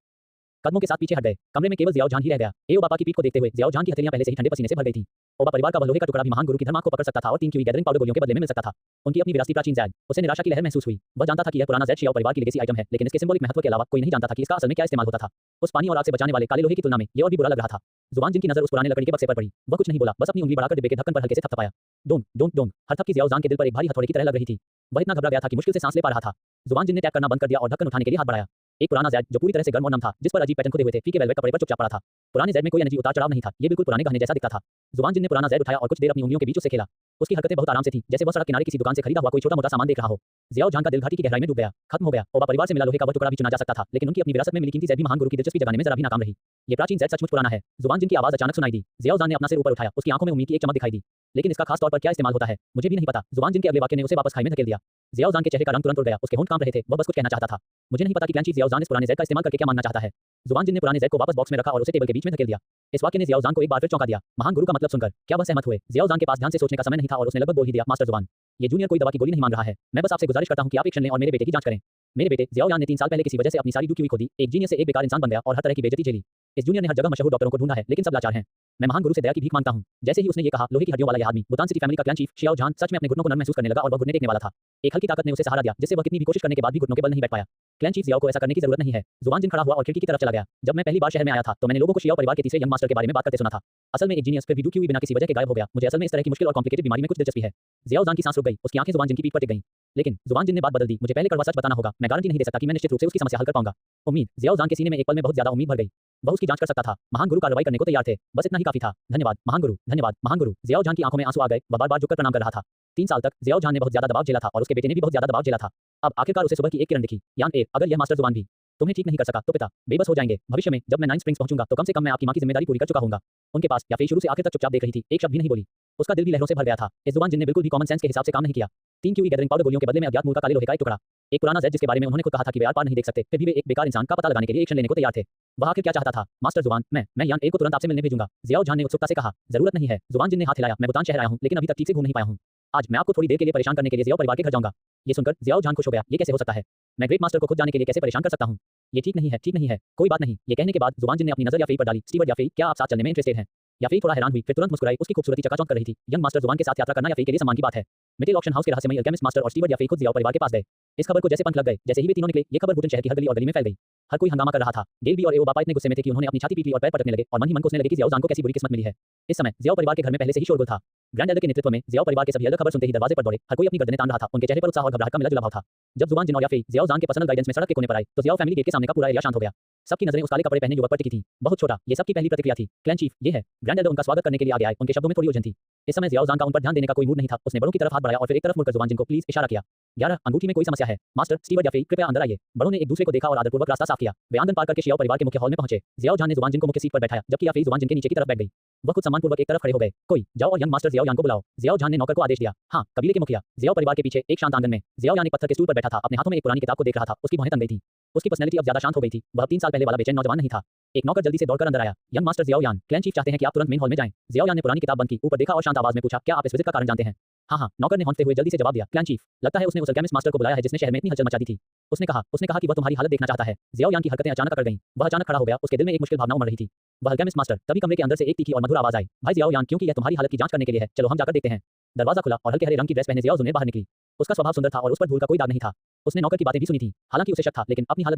कदमों के साथ पीछे हट गए। कमरे में केवल ज़ियाओ झान ही रह गया। एओ बापा की पीठ को देखते हुए ज़ियाओ झान की हथेलियां पहले से ही ठंडे पसीने से भर गई थीं। ओबा परिवार का वह लोहे का टुकड़ा भी महान गुरु की धर्म आंख को पकड़ सकता था और 3 क्यूई गैदरिंग पाउडर गोलियों के बदले में मिल सकता था। उनकी अपनी विरासती प्राचीन ज़ैड। उसे निराशा की लहर महसूस हुई। वह जानता था कि यह पुराना ज़ैड शियाओ परिवार की लेगेसी आइटम है, लेकिन इसके सिंबॉलिक महत्व के अलावा कोई नहीं जानता था कि इसका असल में क्या इस्तेमाल होता था। उस पानी और आग से बचाने वाले काले लोहे की तुलना में ये और भी बुरा लग रहा था। जुबान जिन की नजर उस पुराने लकड़ी के बक्से पर पड़ी। वह कुछ नहीं बोला, बस अपनी उंगली बढ़ाकर डिब्बे के ढक्कन पर हल्के से थपथपाया। डोंग डोंग डोंग। हर थपकी ज़ियाओ ज़ान के दिल पर एक भारी हथौड़े की तरह लग रही थी। वह इतना घबरा गया था कि मुश्किल से सांस ले पा रहा था। जुबान जिन ने टैप करना बंद कर दिया और ढक्कन उठाने के लिए हाथ बढ़ाया। एक पुराना ज़ैड जो पूरी तरह से गर्म और नम था, जिस पर अजीब पैटर्न खुदे हुए थे, फीके वेलवेट कपड़े पर चुपचाप पड़ा था। पुराने ज़ैड में कोई एनर्जी उतार चढ़ाव नहीं था। ये बिल्कुल पुराने गहने जैसा दिखता था। जुबान जिन ने पुराना ज़ैड उठाया और कुछ देर अपनी उंगलियों के बीच उससे खेला। उसकी हरकतें बहुत आराम से थीं, जैसे वह सड़क किनारे किसी दुकान से खरीदा हुआ कोई छोटा-मोटा सामान देख रहा हो। ज़ियाओ झान का दिल घाटी की गहराई में डूब गया। खत्म हो गया। ओबा परिवार से मिला लोहे का वह टुकड़ा भी चुना जा सकता था, लेकिन उनकी अपनी विरासत में मिली कीमती ज़ैड भी महान गुरु की दिलचस्पी जगाने में जरा भी नाकाम रही। ये प्राचीन ज़ैड सचमुच पुराना है। जुबान जिन की आवाज अचानक सुनाई दी। ज़ियाओ ज़ान ने अपना सिर ऊपर उठाया। उसकी आंखों में उम्मीद की एक चमक दिखाई दी। लेकिन इसका खास तौर पर क्या इस्तेमाल होता है, मुझे भी नहीं पता। जुबान जिन के अगले वाक्य ने उसे वापस खाई में धकेल दिया। ज़ियाओ ज़ान के चेहरे का रंग तुरंत उड़ गया। उसके होंठ कांप रहे थे। वह बस कुछ कहना चाहता था। मुझे नहीं पता कि क्लैंची ज़ियाओ ज़ान इस पुराने ज़ैड का इस्तेमाल करके क्या मानना चाहता है। जुबान जिन ने पुराने ज़ैड को वापस बॉक्स में रखा और उसे टेबल के बीच में धकेल दिया। इस वाक्य ने ज़ियाओ ज़ान को एक बार फिर चौंका दिया। महान गुरु का मतलब सुनकर क्या वह सहमत हुए? ज़ियाओ ज़ान के पास ध्यान से सोचने का समय नहीं था और उसने लगभग बोल ही दिया, मास्टर जुबान, ये जूनियर कोई दवा की गोली नहीं मांग रहा है। मैं बस आपसे गुजारिश करता हूं कि आप एक क्षण लें और मेरे बेटे की जांच करें। मेरे बेटे ज़ियाओ यान ने 3 साल पहले किसी वजह से अपनी सारी क्यूई खो दी। एक जीनियस से एक बेकार इंसान बन गया और हर तरह की बेइज्जती झेली। इस जूनियर ने हर जगह मशहूर डॉक्टरों को ढूंढा है, लेकिन सब लाचार हैं। मैं महान गुरु से दया की भीख मांगता हूँ। जैसे ही उसने ये कहा, लोहे की हड्डियों वाला यह आदमी, बुतान सिटी फैमिली का क्लैन चीफ शियाओ झान, सच में अपने घुटनों को नर्म महसूस करने लगा और वह घुटने टेकने वाला था। एक हल्की ताकत ने उसे सहारा दिया, जिससे वह कितनी भी कोशिश करने के बाद भी घुटनों के बल नहीं बैठ पाया। क्लैन चीफ जियाओ को ऐसा करने की जरूरत नहीं है। जुआन जिन खड़ा हुआ और खिड़की की तरफ चला गया। जब मैं पहली बार शहर में आया था, तो मैंने लोगों को शियाओ परिवार के तीसरे यंग मास्टर के बारे में बात करते सुना था। असल में एक जीनियस, फिर भी दुखी हुई बिना किसी वजह के गायब हो गया। मुझे असल में इस तरह की मुश्किल और कॉम्प्लिकेटेड बीमारी में कुछ दिलचस्पी है। जियाओ जान की सांस रुक गई, उसकी आंखें जुबान जिन की पीठ पर टिक गईं। लेकिन जुबान जिन ने बात बदल दी। मुझे पहले कड़वा सच बताना होगा। मैं गारंटी नहीं दे सकता कि मैं निश्चित रूप से उसकी समस्या हल कर पाऊंगा। उम्मीद। जियाओ जान के सीने में एक पल में बहुत ज्यादा उम्मीद भर गई। वह उसकी जांच कर सकता था। महान गुरु कार्रवाई करने को तैयार थे। बस इतना ही काफी था। धन्यवाद महान गुरु, धन्यवाद महान गुरु। जियाओ जान की आंखों में आंसू आ गए। वह बार-बार झुककर प्रणाम कर रहा था। 3 साल तक जियाओ जान ने बहुत ज्यादा दबाव झेला था और उसके बेटे ने भी बहुत ज्यादा दबाव झेला था। अब आखिरकार उसे सुबह की एक किरण दिखी। यान ए, अगर यह मास्टर जुबान भी तुम्हें ठीक नहीं कर सका तो पिता बेबस हो जाएंगे। भविष्य में जब मैं 9 स्प्रिंग्स पहुंचूंगा तो कम से कम मैं आपकी मां की जिम्मेदारी पूरी कर चुका होऊंगा। उनके पास या फिर शुरू से आखिर तक चुपचाप देख रही थी, एक शब्द भी नहीं बोली। उसका दिल भी लहरों से भर गया था। इस जुबान जिन ने बिल्कुल भी कॉमन सेंस के हिसाब से काम नहीं किया। 3 क्यूई गैदरिंग पाउडर गोलियों के बदले में अज्ञात मूल का काले लोहे का एक टुकड़ा। एक पुराना जेड जिसके बारे में उन्होंने खुद कहा था कि वे आर पार नहीं देख सकते, फिर भी वे एक बेकार इंसान का पता लगाने के लिए एक्शन लेने को तैयार थे। वह आखिर क्या चाहता था? मास्टर जुबान, मैं यान ए को तुरंत आपसे मिलने भेजूंगा। जियाओ जान ने उत्सुकता से कहा। जरूरत नहीं है। जुबान जिन ने हाथ हिलाया। मैं बुतान शहर आया हूं, लेकिन अभी तक ठीक से घूम नहीं पाया हूं। आज मैं आपको थोड़ी देर के लिए परेशान करने के लिए जियाओ परिवार के घर जाऊंगा। ये सुनकर जियाओ जान खुश हो गया। ये कैसे हो सकता है? मैं ग्रेट मास्टर को खुद जाने के लिए कैसे परेशान कर सकता हूं? ये ठीक नहीं है, ठीक नहीं है। कोई बात नहीं। ये कहने के बाद जुबान जिन ने अपनी नजर याफेई पर डाली। स्टीवर्ड याफेई, क्या आप साथ चलने में इंटरेस्टेड हैं? याफेई थोड़ा हैरान हुई, फिर तुरंत मुस्कुराई। उसकी खूबसूरती चकाचौंध कर रही थी। यंग मास्टर जुबान के साथ यात्रा करना याफेई के लिए सम्मान की बात है। मिडिल ऑक्शन हाउस के रहस्यमयी अल्केमिस्ट मास्टर और स्टीवर्ड याफेई खुद जियाओ परिवार के पास गए। इस खबर को जैसे पंख लग गए। जैसे ही वे तीनों निकले, ये खबर वुडन शहर की हर गली और गली में फैल गई। हर कोई हंगामा कर रहा था। डेलबी और एओ बापा इतने गुस्से में थे कि उन्होंने अपनी छाती पीट ली और पैर पटकने लगे और मन ही मन को उसने लगे कि जियाओ जान को कैसी बुरी किस्मत मिली है। इस समय जियाओ परिवार के घर में पहले से ही शोरगुल था। ग्रैंड एल्डर के नेतृत्व में जियाओ परिवार के सभी अलग खबर सुनते ही दरवाजे पर दौड़े। हर कोई अपनी गर्दनें तान रहा था। उनके चेहरे पर उत्साह और घबराहट का मिला-जुला भाव था। जब जुबान जिन और याफेई जियाओ जान के पर्सनल गाइडेंस में सड़क के कोने पर आए, तो जियाओ फैमिली गेट के सामने का पूरा एरिया शांत हो गया। सबकी नजरें उस काले कपड़े पहने युवक पर टिकी थीं। बहुत छोटा, ये सबकी पहली प्रतिक्रिया थी। क्लैन चीफ, ये है। ग्रैंड एल्डर उनका स्वागत करने के लिए आगे आए। उनके शब्दों में थोड़ी उलझन थी। इस समय जियाओ जान का उन पर ध्यान देने का कोई मूड नहीं था। उसने बड़ों की तरफ हाथ बढ़ाया और फिर एक तरफ मुड़कर जुबान जिन को प्लीज इशारा किया। 11 अंगूठी में कोई समस्या है? मास्टर स्टीवर्ड याफेई, कृपया अंदर आइए। बड़ों ने एक दूसरे को देखा और आदरपूर्वक रास्ता साफ किया। वे आंगन पार करके शियाओ परिवार के मुख्य हॉल में पहुंचे। जियाओ जान ने जुबान जिन को मुख्य सीट पर बैठाया, जबकि याफेई जुबान जिन के नीचे की तरफ बैठ गई। वह खुद सम्मानपूर्वक एक तरफ खड़े हो गए। कोई जाओ और यंग मास्टर जियाओ यान को बुलाओ। जियाओ जान ने नौकर को आदेश दिया। हाँ, कबीले के मुखिया। जियाओ परिवार के पीछे एक शांत आंगन में जियाओ यान एक पत्थर के स्टूल पर बैठा था। अपने हाथों में एक पुरानी किताब को देख रहा था। उसकी भौहें तन गई थी। उसकी पर्सनैलिटी अब ज्यादा शांत हो गई थी। वह 3 साल पहले वाला बेचैन नौजवान नहीं था। एक नौकर जल्दी से दौड़कर अंदर आया। यंग मास्टर जियाओ यान, क्लैन चीफ चाहते हैं कि आप तुरंत मेन हॉल में जाएं। जियाओ यान ने पुरानी किताब बंद की, ऊपर देखा और शांत आवाज में पूछा, क्या आप इस विजिट का कारण जानते हैं? हाँ, नौकर ने हौंकते हुए जल्दी से जवाब दिया। क्लैन चीफ, लगता है उसने उस अल्केमिस्ट मास्टर को बुलाया है जिसने शहर में इतनी हलचल मचा दी थी। उसने कहा कि वह तुम्हारी हालत देखना चाहता है। जियाओ यान की हरकतें अचानक अकड़ गईं। वह अचानक खड़ा हो गया। उसके दिल में एक मुश्किल भावना उमड़ रही थी। वह अल्केमिस्ट मास्टर। तभी कमरे के अंदर से एक तीखी और मधुर आवाज आई। भाई जियाओ यान, क्योंकि यह तुम्हारी हालत की जांच करने के लिए है, चलो हम जाकर देखते हैं। दरवाजा खुला और हल्के हरे रंग की ड्रेस पहने जियाओ जुनेर बाहर निकली। उसका स्वभाव सुंदर था और उस पर धूल का कोई दाग नहीं था। उसने नौकर की बातें भी सुनी थी। हालांकि उसे शक था, लेकिन अपनी हालत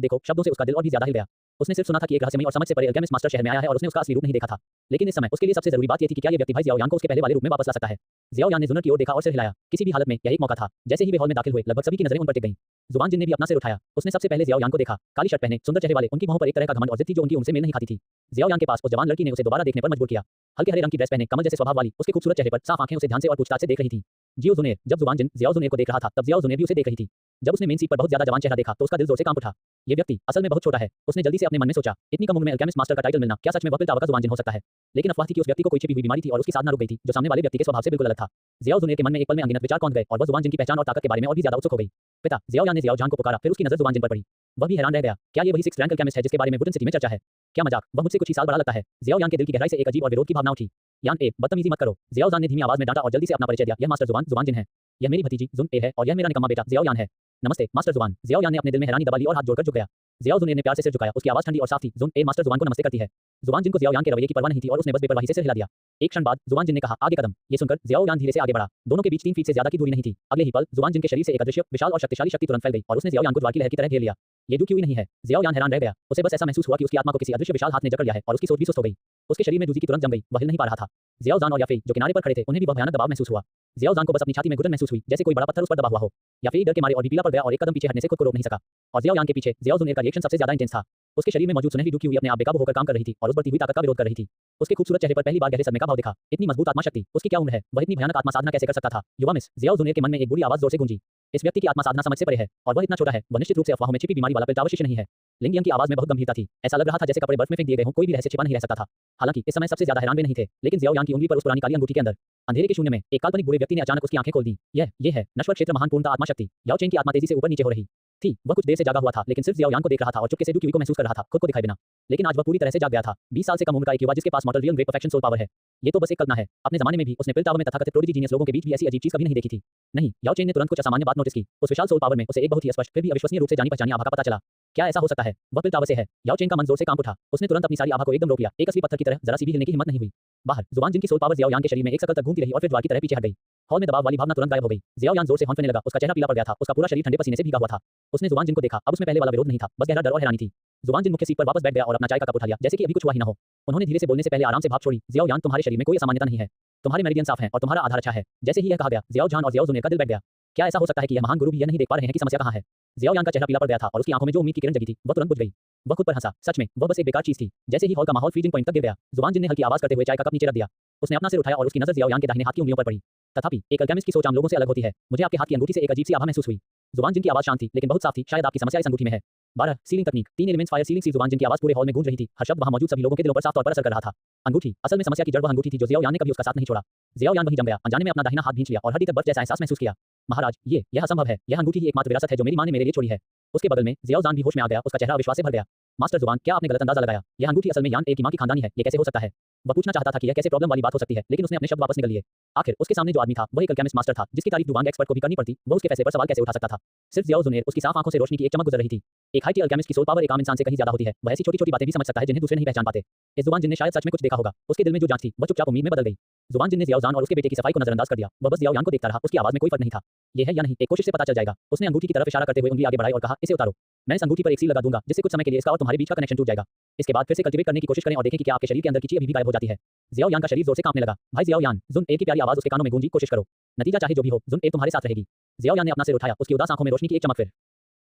देखो शब्दों से उसका दिल और भी ज्यादा हिल गया। उसने सिर्फ सुना था कि एक रहस्यमयी और समझ से परे अल्केमिस्ट मास्टर शहर में आया है और उसने उसका असली रूप नहीं देखा था। लेकिन इस समय उसके लिए सबसे जरूरी बात यह थी कि क्या ये व्यक्ति भाई जियाओ यान को उसके पहले वाले रूप में वापस ला सकता है। जियाओ यान ने जुनर की ओर देखा और सिर हिलाया। किसी भी हालत में यह एक मौका था। जैसे ही वे हॉल में दाखिल हुए, लगभग सभी की नजरें उन पर टिक गईं। जुबान जिन ने भी अपना सिर उठाया। उसने सबसे पहले जियाओ यान को देखा। काली शर्ट पहने, सुंदर चेहरे वाले, उनकी मुंह पर एक तरह का घमंड और जिद थी जो उनकी उम्र से मेल नहीं खाती थी। जियाओ यान के पास उस जवान लड़की ने उसे दोबारा देखने पर मजबूर किया। हल्के हरे रंग की ड्रेस पहने, कमल जैसे स्वभाव वाली, उसके खूबसूरत चेहरे पर साफ आंखें उसे ध्यान से और पूछताछ से देख रही थी। जियो जुनेर। जब जुबान जिन जियाओ जुनेर को देख रहा था, तब जियाओ जुनेर भी उसे देख रही थी। जब उसने मेन सीट पर बहुत ज्यादा जवान चेहरा देखा, तो उसका दिल जोर से कांप उठा। ये व्यक्ति असल में बहुत छोटा है। उसने जल्दी से अपने मन में सोचा, इतनी कम उम्र में अल्केमिस्ट मास्टर का टाइटल मिलना, क्या सच में वह पिलटावा का जुबान जिन हो सकता है? लेकिन अफवाह थी कि उस व्यक्ति को कोई छिपी हुई बीमारी थी और उसकी साधना रुक गई थी, जो सामने वाले व्यक्ति के स्वभाव से बिल्कुल अलग था। जियाओ जुनेर के मन में एक पल में अनगिनत विचार कौंध गए और वह जुबान जिन की पहचान और ताकत के बारे में और भी ज्यादा उत्सुक हो गई। पिता। जियाओ यान ने जियाओ जान को पुकारा, फिर उसकी नजर जुबान जिन पर पड़ी। वह भी हैरान रह गया। क्या ये वही 6th रैंक अल्केमिस्ट है जिसके बारे में वुडन सिटी में चर्चा है? क्या मजाक? वह मुझसे कुछ ही साल बड़ा लगता है। जियाओ यान के दिल की गहराई से एक अजीब और विरोध की भावना उठी। यान ए, बदतमीजी मत करो। जियाओ जान ने धीमी आवाज में डांटा और जल्दी से अपना परिचय दिया। यह मास्टर जुबान जिन है। यह मेरी भतीजी जुन ए है और यह मेरा निकम्मा बेटा जियाओ यान है। नमस्ते मास्टर जुबान। जियाओ यान ने अपने दिल में हैरानी दबा ली और हाथ जोड़कर झुक गया। जियाओ जुनेर ने प्यार से सिर झुकाया। उसकी आवाज ठंडी और साफ थी। जुन ए, मास्टर जुबान को नमस्ते करती है। जुबान जिन को जियाओ यान के रवैये की परवाह नहीं थी और उसने बस बेपरवाही से सिर हिला दिया। एक क्षण बाद जुबान जिन ने कहा, आगे कदम। ये सुनकर जियाओ यान धीरे से आगे बढ़ा। दोनों के बीच 3 फीट से ज्यादा की दूरी नहीं थी। अगले ही पल जुबान जिन के शरीर से एक अदृश्य, विशाल और शक्तिशाली शक्ति तुरंत फैल गई और उसने जियाओ यान को ज्वार की लहर की तरह घेर लिया। ये रुकी हुई नहीं है। जियाओ यान हैरान रह गया। उसे बस ऐसा महसूस हुआ कि उसकी आत्मा को किसी अदृश्य विशाल हाथ ने जकड़ लिया है और उसकी सोच भी सुस्त हो गई। उसके शरीर में जूझी की तुरंत जम गई। वह हिल नहीं पा रहा था। जियाओ जान और याफेई जो किनारे पर खड़े थे, उन्हें भी वह भयानक दबाव महसूस हुआ। जियाओ जान को बस अपनी छाती में घुटन महसूस हुई, जैसे कोई बड़ा पत्थर उस पर दबा हुआ हो। याफेई डर के मारे और भी पीला पड़ गया और एक कदम पीछे हटने से खुद को रोक नहीं सका। और जियाओ यान के पीछे जियाओ जुनेर का रिएक्शन सबसे ज्यादा इंटेंस था। उसके शरीर में मौजूद सुनहरी डुबकी हुई अपने आप बेकाबू होकर काम कर रही थी और उस बढ़ती हुई ताकत का विरोध कर रही थी। उसके खूबसूरत चेहरे पर पहली बार गहरे सदमे का भाव दिखा। इतनी मजबूत आत्मा शक्ति, उसकी क्या उम्र है? वह इतनी भयानक आत्मा साधना कैसे कर सकता था? युवा मिस। जियाओ जुनेर के मन में एक बुरी आवाज जोर से गूंजी। इस व्यक्ति की आत्मा साधना समझ से परे है और वह इतना छोटा है। वह निश्चित रूप से अफवाहों में छिपी बीमारी वाला पिलटावा शिष्य नहीं है। लिंगियम की आवाज में बहुत गंभीरता थी। ऐसा लग रहा था जैसे कपड़े बर्फ में फेंक दिए गए हों, कोई भी रहस्य छिपा नहीं रह सकता था। हालांकि इस समय सबसे ज्यादा हैरान वे नहीं थे, लेकिन जियाओ यान की उंगली पर उस पुरानी काली अंगूठी के अंदर अंधेरे के शून्य में एक काल्पनिक बूढ़े व्यक्ति ने अचानक उसकी आंखें खोल दी। ये है नश्वर क्षेत्र महान पूर्णता आत्मा शक्ति। याओ चेन की आत्मा तेजी से ऊपर नीचे हो रही थी। वह कुछ देर से जागा हुआ था, लेकिन सिर्फ जियाओ यान को देख रहा था और चुपके से डुकी हुई को महसूस कर रहा था, खुद को दिखाए बिना। लेकिन आज वह पूरी तरह से जाग गया था। 20 साल से कम उम्र का एक युवा जिसके पास model real great perfection soul power है। ये तो बस एक कल्पना है। अपने जमाने में भी उसने पिलटावा में तथाकथित प्रोडिजी जीनियस लोगों के बीच भी ऐसी अजीब चीज कभी नहीं देखी थी। नहीं, याओ चेन ने तुरंत कुछ असामान्य बात नोटिस की। उस विशाल सोल पावर में उसे एक बहुत ही स्पष्ट फिर भी अविश्वसनीय रूप से जानी पहचानी आभा का पता चला। क्या ऐसा हो सकता है? वह पिल टावर से है। याओ चेंग का मन जोर से कांप उठा। उसने तुरंत अपनी सारी आभा को एकदम रोक लिया। एक असली पत्थर की तरह जरा सी भी हिलने की हिम्मत नहीं हुई। बाहर जुबान जिनकी सोल पावर जियाओ यान के शरीर में एक सर्कल तक घूमती रही और फिर द्वार की तरह पीछे हट गई। हॉल में दबाव वाली भावना तुरंत गायब हो गई। जियाओ यान जोर से हौंफने लगा। उसका चेहरा पीला पड़ गया था। उसका पूरा शरीर ठंडे पसीने से भीगा हुआ था। उसने जुबान जिन को देखा। अब उसमें पहले वाला विरोध नहीं था, बस गहरा डर और हैरानी थी। जुबान जिन मुख्य सीट पर वापस बैठ गया और अपना चाय का कप उठा लिया, जैसे कि अभी कुछ हुआ ही न हो। उन्होंने धीरे से बोलने से पहले आराम से भाप छोड़ी। जियाओ यान, तुम्हारे शरीर में कोई असामान्यता नहीं है। तुम्हारे मेरिडियन साफ हैं और तुम्हारा आधार अच्छा है। जैसे ही यह कहा गया, जियाओ जान और जियाओ जुनेर का दिल बैठ गया। क्या ऐसा हो सकता है कि यह महान गुरु भी यह नहीं देख पा रहे हैं कि समस्या कहाँ है? जियाओ यान का चेहरा पीला पड़ गया था और उसकी आंखों में जो उम्मीद की किरण जगी थी, वह तुरंत बुझ गई। वह खुद पर हंसा। सच में, वह बस एक बेकार चीज थी। जैसे ही हॉल का माहौल फ्रीजिंग पॉइंट तक गिर गया, जुबान जिन ने हल्की आवाज करते हुए चाय का कप नीचे रख दिया। उसने अपना सिर उठाया और उसकी नजर जियाओ यान के दाहिने हाथ की उंगलियों पर पड़ी। तथापि एक अल्केमिस्ट की सोच आम लोगों से अलग होती है। मुझे आपके हाथ की अंगूठी से एक अजीब सी आभा महसूस हुई। जुबान जिन की आवाज शांत थी लेकिन बहुत साफ थी। शायद आपकी समस्या इस अंगूठी में है। 12 सीलिंग तकनीक 3 एलिमेंट्स फायर सीलिंग सी। जुबान जिन की आवाज पूरे हॉल में गूंज रही थी। हर शब्द वहां मौजूद सभी लोगों के दिलों पर साफ तौर पर असर कर रहा था। अंगूठी, असल में समस्या की जड़ वह अंगूठी थी जो जियाओ यान ने कभी उसका साथ नहीं छोड़ा। जियाओ यान वहीं जम गया। अनजाने में अपना दाहिना हाथ भींच लिया और हड्डी तक बर्फ जैसा एहसास महसूस किया। महाराज, यह असंभव है। यह अंगूठी ही एकमात्र विरासत है जो मेरी मां ने मेरे लिए छोड़ी है। उसके बगल में जियाओ जान भी होश में आ गया। उसका चेहरा विश्वास से भर गया। मास्टर जुबान, क्या आपने गलत अंदाजा लगाया? यह अंगूठी असल में यान ए की मां की खानदानी है। ये कैसे हो सकता है? वह पूछना चाहता था कि यह कैसे प्रॉब्लम वाली बात हो सकती है, लेकिन उसने अपने शब्द वापस निकल लिए। आखिर उसके सामने जो आदमी था, वह एक अल्केमिस्ट मास्टर था, जिसकी तारीफ डुवांग एक्सपर्ट को भी करनी पड़ती। वह उसके फैसले पर सवाल कैसे उठा सकता था? सिर्फ जियाओ जुनेर, उसकी साफ आंखों से रोशनी की एक चमक गुजर रही थी। एक हाई टी अल्केमिस्ट की सोल पावर एक आम इंसान से कहीं ज्यादा होती है। वह ऐसी छोटी-छोटी बातें भी समझ सकता है जिन्हें दूसरे नहीं पहचान पाते। इस जुबान जिन ने शायद सच में कुछ देखा होगा। उसके दिल में जो जांच थी, वह चुपचाप उम्मीद में बदल गई। जुबान जिन ने जियाओ जान और उसके बेटे की सफाई को नजरअंदाज कर दिया। वह बस जियाओ यान को देखता रहा। उसकी आवाज में कोई फर्क नहीं था। ये है या नहीं, एक कोशिश से पता चल जाएगा। उसने अंगूठी की तरफ इशारा करते हुए उंगली आगे बढ़ाई और कहा, इसे उतारो। मैं इस अंगूठी पर एक सील लगा दूंगा, जिससे कुछ समय के लिए इसका और तुम्हारे बीच का कनेक्शन टूट जाएगा। इसके बाद फिर से कल्टीवेट करने की कोशिश करें और देखें कि क्या आपके शरीर के अंदर की चीज अभी भी गायब हो जाती है। जियाओ यान का शरीर जोर से कांपने लगा। भाई जियाओ यान, जुन ए की प्यारी आवाज उसके कानों में गूंजी। कोशिश करो। नतीजा चाहे जो भी हो, जुन ए तुम्हारे साथ रहेगी। जियाओ यान ने अपना सिर उठाया। उसकी उदास आंखों में रोशनी की एक चमक फिर